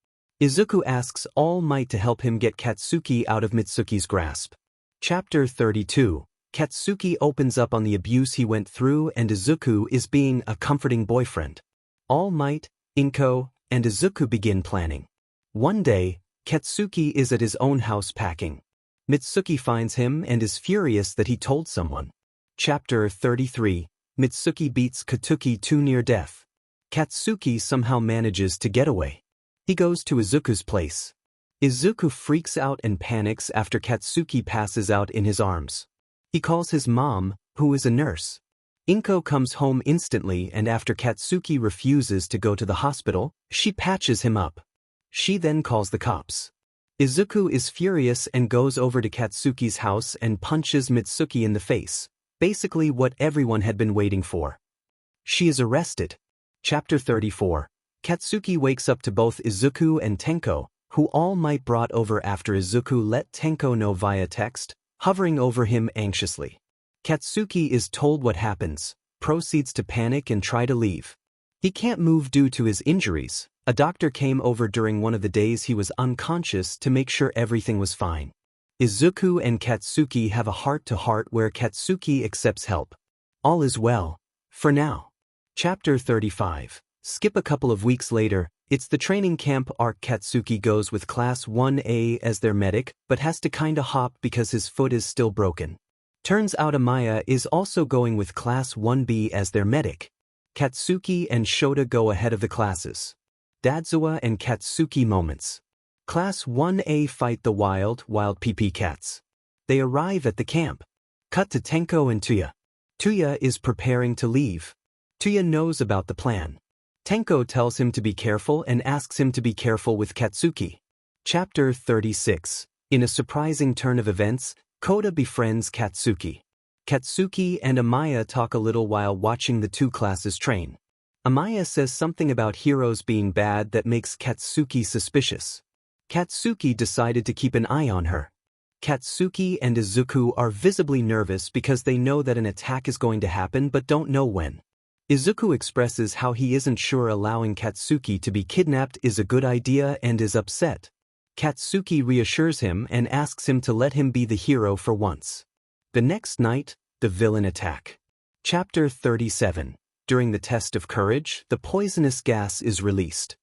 Izuku asks All Might to help him get Katsuki out of Mitsuki's grasp. Chapter 32. Katsuki opens up on the abuse he went through and Izuku is being a comforting boyfriend. All Might, Inko, and Izuku begin planning. One day, Katsuki is at his own house packing. Mitsuki finds him and is furious that he told someone. Chapter 33. Mitsuki beats Katsuki to near death. Katsuki somehow manages to get away. He goes to Izuku's place. Izuku freaks out and panics after Katsuki passes out in his arms. He calls his mom, who is a nurse. Inko comes home instantly and after Katsuki refuses to go to the hospital, she patches him up. She then calls the cops. Izuku is furious and goes over to Katsuki's house and punches Mitsuki in the face, basically what everyone had been waiting for. She is arrested. Chapter 34. Katsuki wakes up to both Izuku and Tenko, who All Might brought over after Izuku let Tenko know via text, hovering over him anxiously. Katsuki is told what happens, proceeds to panic and try to leave. He can't move due to his injuries. A doctor came over during one of the days he was unconscious to make sure everything was fine. Izuku and Katsuki have a heart-to-heart where Katsuki accepts help. All is well. For now. Chapter 35. Skip a couple of weeks later, it's the training camp arc. Katsuki goes with Class 1A as their medic, but has to kinda hop because his foot is still broken. Turns out Amaya is also going with Class 1B as their medic. Katsuki and Shota go ahead of the classes. Dadzawa and Katsuki moments. Class 1A fight the wild PP cats. They arrive at the camp. Cut to Tenko and Tuya. Tuya is preparing to leave. Tuya knows about the plan. Tenko tells him to be careful and asks him to be careful with Katsuki. Chapter 36. In a surprising turn of events, Kota befriends Katsuki. Katsuki and Amaya talk a little while watching the two classes train. Amaya says something about heroes being bad that makes Katsuki suspicious. Katsuki decided to keep an eye on her. Katsuki and Izuku are visibly nervous because they know that an attack is going to happen but don't know when. Izuku expresses how he isn't sure allowing Katsuki to be kidnapped is a good idea and is upset. Katsuki reassures him and asks him to let him be the hero for once. The next night, the villain attack. Chapter 37. During the test of courage, the poisonous gas is released.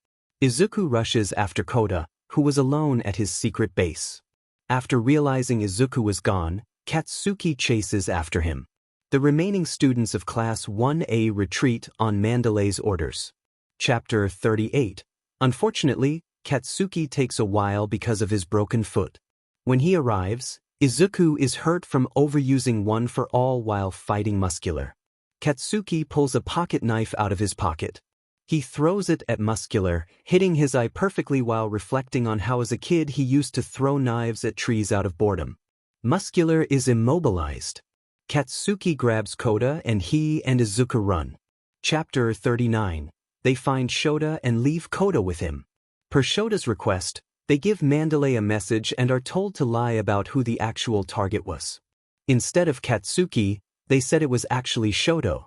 Izuku rushes after Kota, who was alone at his secret base. After realizing Izuku was gone, Katsuki chases after him. The remaining students of Class 1A retreat on Mandalay's orders. Chapter 38. Unfortunately, Katsuki takes a while because of his broken foot. When he arrives, Izuku is hurt from overusing one for all while fighting Muscular. Katsuki pulls a pocket knife out of his pocket. He throws it at Muscular, hitting his eye perfectly while reflecting on how as a kid he used to throw knives at trees out of boredom. Muscular is immobilized. Katsuki grabs Kota and he and Izuku run. Chapter 39. They find Shota and leave Kota with him. Per Shota's request, they give Mandalay a message and are told to lie about who the actual target was. Instead of Katsuki, they said it was actually Shoto.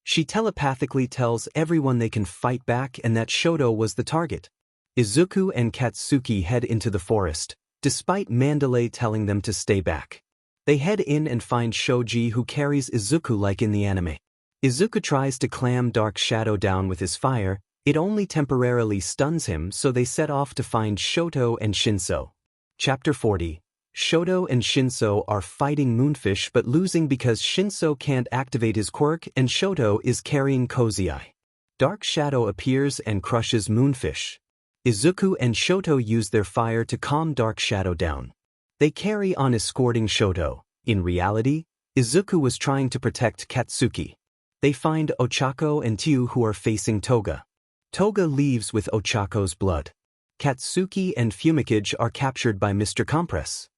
She telepathically tells everyone they can fight back and that Shoto was the target. Izuku and Katsuki head into the forest, despite Mandalay telling them to stay back. They head in and find Shoji, who carries Izuku like in the anime. Izuku tries to clam Dark Shadow down with his fire. It only temporarily stuns him, so they set off to find Shoto and Shinso. Chapter 40. Shoto and Shinso are fighting Moonfish but losing because Shinso can't activate his quirk and Shoto is carrying Cozy Eye. Dark Shadow appears and crushes Moonfish. Izuku and Shoto use their fire to calm Dark Shadow down. They carry on escorting Shoto. In reality, Izuku was trying to protect Katsuki. They find Ochako and Tiu who are facing Toga. Toga leaves with Ochako's blood. Katsuki and Fumikage are captured by Mr. Compress.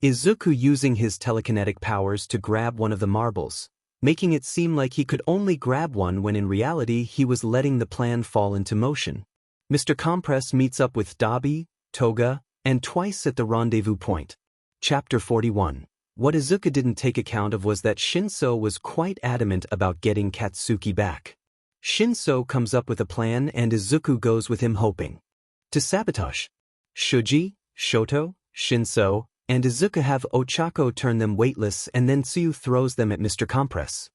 Izuku using his telekinetic powers to grab one of the marbles, making it seem like he could only grab one when in reality he was letting the plan fall into motion. Mr. Compress meets up with Dabi, Toga, and twice at the rendezvous point. Chapter 41. What Izuku didn't take account of was that Shinso was quite adamant about getting Katsuki back. Shinso comes up with a plan and Izuku goes with him hoping to sabotage. Shuji, Shoto, Shinso, and Izuku have Ochako turn them weightless and then Tsuyu throws them at Mr. Compress.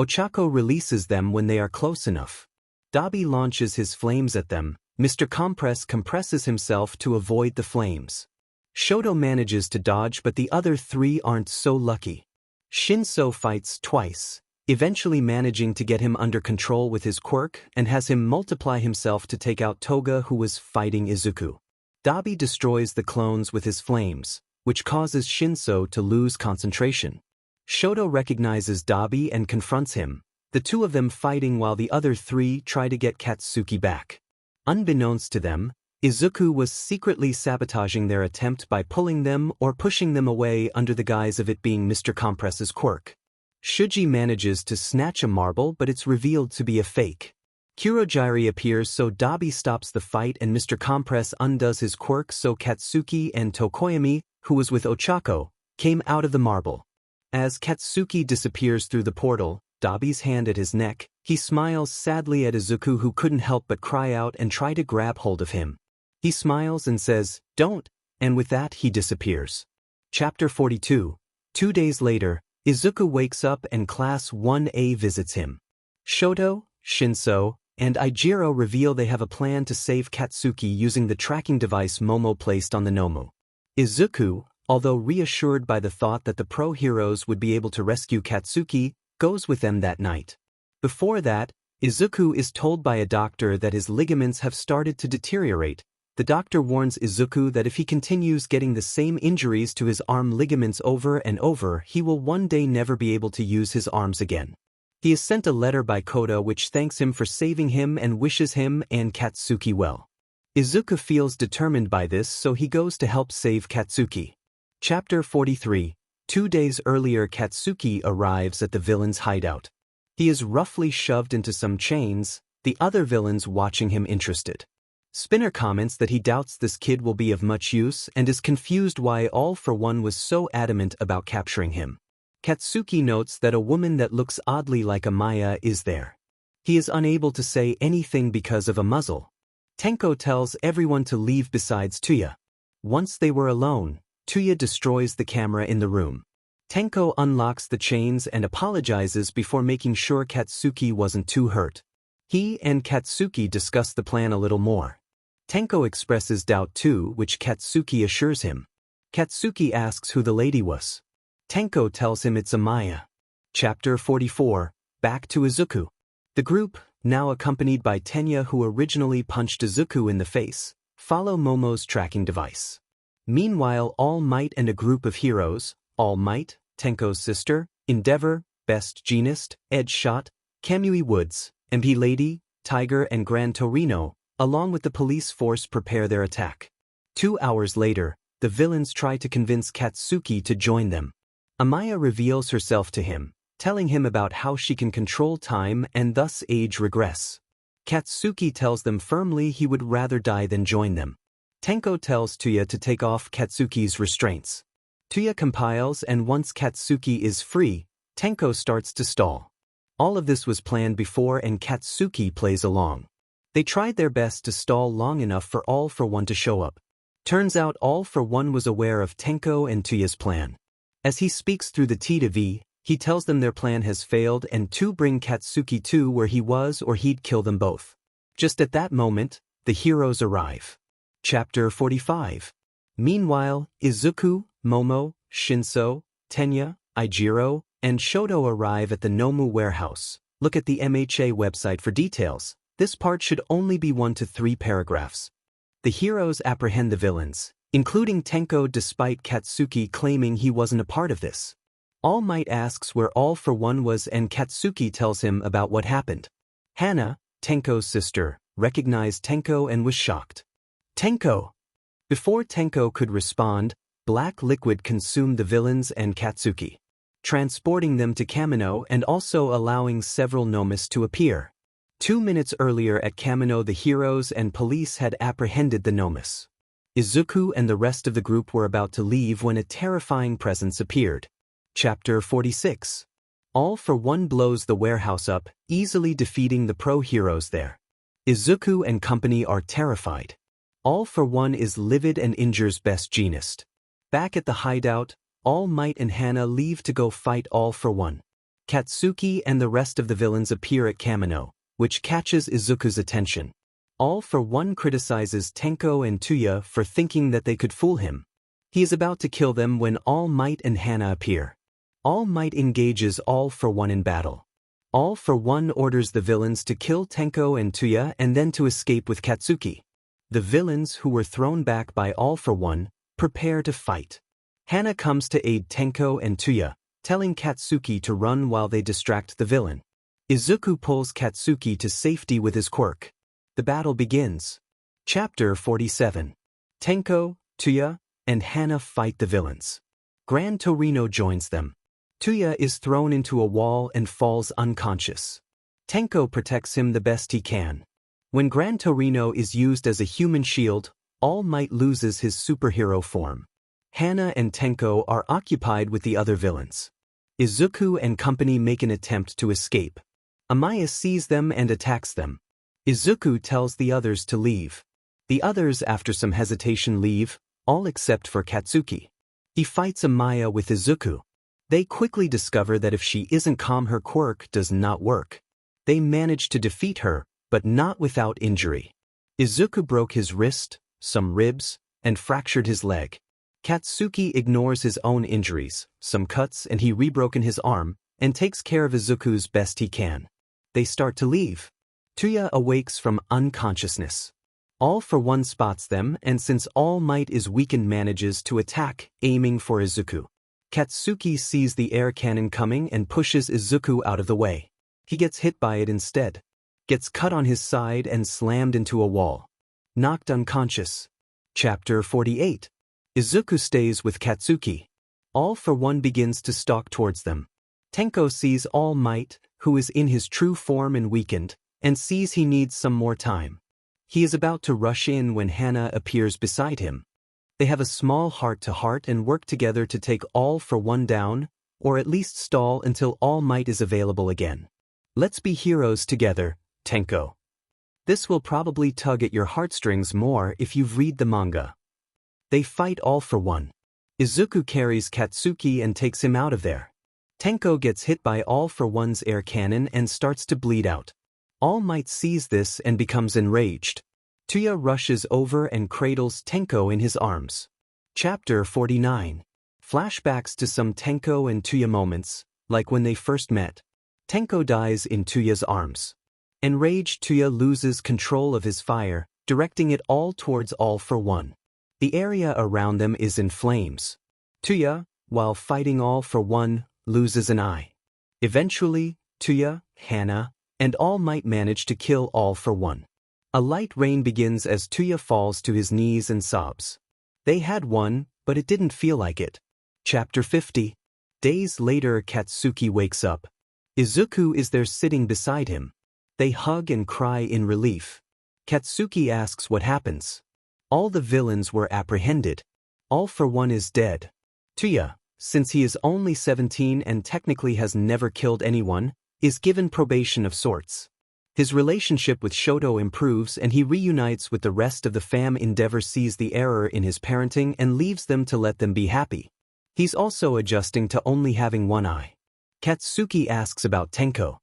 Ochako releases them when they are close enough. Dabi launches his flames at them. Mr. Compress compresses himself to avoid the flames. Shoto manages to dodge but the other three aren't so lucky. Shinso fights twice, eventually managing to get him under control with his quirk and has him multiply himself to take out Toga who was fighting Izuku. Dabi destroys the clones with his flames, which causes Shinso to lose concentration. Shoto recognizes Dabi and confronts him, the two of them fighting while the other three try to get Katsuki back. Unbeknownst to them, Izuku was secretly sabotaging their attempt by pulling them or pushing them away under the guise of it being Mr. Compress's quirk. Shuji manages to snatch a marble but it's revealed to be a fake. Kurogiri appears so Dabi stops the fight and Mr. Compress undoes his quirk so Katsuki and Tokoyami, who was with Ochako, came out of the marble. As Katsuki disappears through the portal, Dabi's hand at his neck, he smiles sadly at Izuku who couldn't help but cry out and try to grab hold of him. He smiles and says, "Don't," and with that he disappears. Chapter 42. 2 days later, Izuku wakes up and Class 1A visits him. Shoto, Shinso, and Ijiro reveal they have a plan to save Katsuki using the tracking device Momo placed on the Nomu. Izuku, although reassured by the thought that the pro-heroes would be able to rescue Katsuki, goes with them that night. Before that, Izuku is told by a doctor that his ligaments have started to deteriorate. The doctor warns Izuku that if he continues getting the same injuries to his arm ligaments over and over, he will one day never be able to use his arms again. He is sent a letter by Koda which thanks him for saving him and wishes him and Katsuki well. Izuku feels determined by this so he goes to help save Katsuki. Chapter 43. 2 days earlier Katsuki arrives at the villain's hideout. He is roughly shoved into some chains, the other villains watching him interested. Spinner comments that he doubts this kid will be of much use and is confused why All for One was so adamant about capturing him. Katsuki notes that a woman that looks oddly like a Maya is there. He is unable to say anything because of a muzzle. Tenko tells everyone to leave besides Tuya. Once they were alone, Tuya destroys the camera in the room. Tenko unlocks the chains and apologizes before making sure Katsuki wasn't too hurt. He and Katsuki discuss the plan a little more. Tenko expresses doubt too, which Katsuki assures him. Katsuki asks who the lady was. Tenko tells him it's a Maya. Chapter 44. Back to Izuku. The group, now accompanied by Tenya who originally punched Izuku in the face, follow Momo's tracking device. Meanwhile, All Might and a group of heroes, All Might, Tenko's sister, Endeavor, Best Jeanist, Edge Shot, Kamui Woods, MP Lady, Tiger and Gran Torino, along with the police force prepare their attack. 2 hours later, the villains try to convince Katsuki to join them. Amaya reveals herself to him, telling him about how she can control time and thus age regress. Katsuki tells them firmly he would rather die than join them. Tenko tells Tuya to take off Katsuki's restraints. Tuya compiles and once Katsuki is free, Tenko starts to stall. All of this was planned before and Katsuki plays along. They tried their best to stall long enough for All for One to show up. Turns out All for One was aware of Tenko and Tuya's plan. As he speaks through the T to V, he tells them their plan has failed and to bring Katsuki to where he was or he'd kill them both. Just at that moment, the heroes arrive. Chapter 45. Meanwhile, Izuku, Momo, Shinso, Tenya, Ijiro, and Shoto arrive at the Nomu warehouse. Look at the MHA website for details. This part should only be 1 to 3 paragraphs. The heroes apprehend the villains, including Tenko, despite Katsuki claiming he wasn't a part of this. All Might asks where All for One was and Katsuki tells him about what happened. Hana, Tenko's sister, recognized Tenko and was shocked. Tenko! Before Tenko could respond, black liquid consumed the villains and Katsuki, transporting them to Kamino and also allowing several Nomus to appear. 2 minutes earlier at Kamino, the heroes and police had apprehended the Nomus. Izuku and the rest of the group were about to leave when a terrifying presence appeared. Chapter 46. All for One blows the warehouse up, easily defeating the pro-heroes there. Izuku and company are terrified. All for One is livid and injures Best Jeanist. Back at the hideout, All Might and Hana leave to go fight All for One. Katsuki and the rest of the villains appear at Kamino, which catches Izuku's attention. All for One criticizes Tenko and Tuya for thinking that they could fool him. He is about to kill them when All Might and Hana appear. All Might engages All for One in battle. All for One orders the villains to kill Tenko and Tuya and then to escape with Katsuki. The villains, who were thrown back by All for One, prepare to fight. Hana comes to aid Tenko and Tuya, telling Katsuki to run while they distract the villain. Izuku pulls Katsuki to safety with his quirk. The battle begins. Chapter 47. Tenko, Tuya, and Hana fight the villains. Gran Torino joins them. Tuya is thrown into a wall and falls unconscious. Tenko protects him the best he can. When Gran Torino is used as a human shield, All Might loses his superhero form. Hana and Tenko are occupied with the other villains. Izuku and company make an attempt to escape. Amaya sees them and attacks them. Izuku tells the others to leave. The others, after some hesitation, leave, all except for Katsuki. He fights Amaya with Izuku. They quickly discover that if she isn't calm, her quirk does not work. They manage to defeat her, but not without injury. Izuku broke his wrist, some ribs, and fractured his leg. Katsuki ignores his own injuries, some cuts, and he rebroken his arm, and takes care of Izuku's best he can. They start to leave. Tuya awakes from unconsciousness. All for One spots them, and since All Might is weakened, manages to attack, aiming for Izuku. Katsuki sees the air cannon coming and pushes Izuku out of the way. He gets hit by it instead. Gets cut on his side and slammed into a wall. Knocked unconscious. Chapter 48. Izuku stays with Katsuki. All for One begins to stalk towards them. Tenko sees All Might, who is in his true form and weakened, and sees he needs some more time. He is about to rush in when Hana appears beside him. They have a small heart-to-heart and work together to take All for One down, or at least stall until All Might is available again. Let's be heroes together, Tenko. This will probably tug at your heartstrings more if you've read the manga. They fight All for One. Izuku carries Katsuki and takes him out of there. Tenko gets hit by All for One's air cannon and starts to bleed out. All Might sees this and becomes enraged. Tuya rushes over and cradles Tenko in his arms. Chapter 49. Flashbacks to some Tenko and Tuya moments, like when they first met. Tenko dies in Tuya's arms. Enraged, Tuya loses control of his fire, directing it all towards All for One. The area around them is in flames. Tuya, while fighting All for One, loses an eye. Eventually, Tuya, Hana, and All Might manage to kill All for One. A light rain begins as Tuya falls to his knees and sobs. They had won, but it didn't feel like it. Chapter 50. Days later, Katsuki wakes up. Izuku is there sitting beside him. They hug and cry in relief. Katsuki asks what happens. All the villains were apprehended. All for One is dead. Tuya, since he is only 17 and technically has never killed anyone, is given probation of sorts. His relationship with Shoto improves and he reunites with the rest of the fam. Endeavor sees the error in his parenting and leaves them to let them be happy. He's also adjusting to only having one eye. Katsuki asks about Tenko.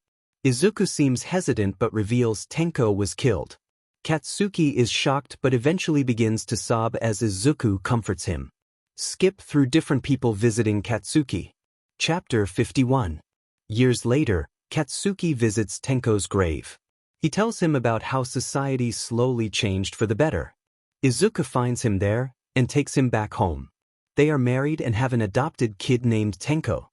Izuku seems hesitant but reveals Tenko was killed. Katsuki is shocked but eventually begins to sob as Izuku comforts him. Skip through different people visiting Katsuki. Chapter 51. Years later, Katsuki visits Tenko's grave. He tells him about how society slowly changed for the better. Izuku finds him there and takes him back home. They are married and have an adopted kid named Tenko.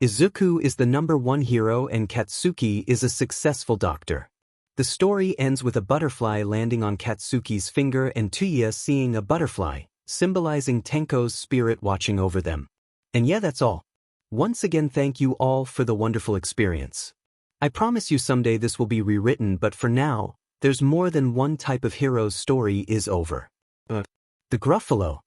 Izuku is the #1 hero and Katsuki is a successful doctor. The story ends with a butterfly landing on Katsuki's finger and Tuya seeing a butterfly, symbolizing Tenko's spirit watching over them. And yeah, that's all. Once again, thank you all for the wonderful experience. I promise you someday this will be rewritten, but for now, there's more than one type of hero's story is over. The Gruffalo.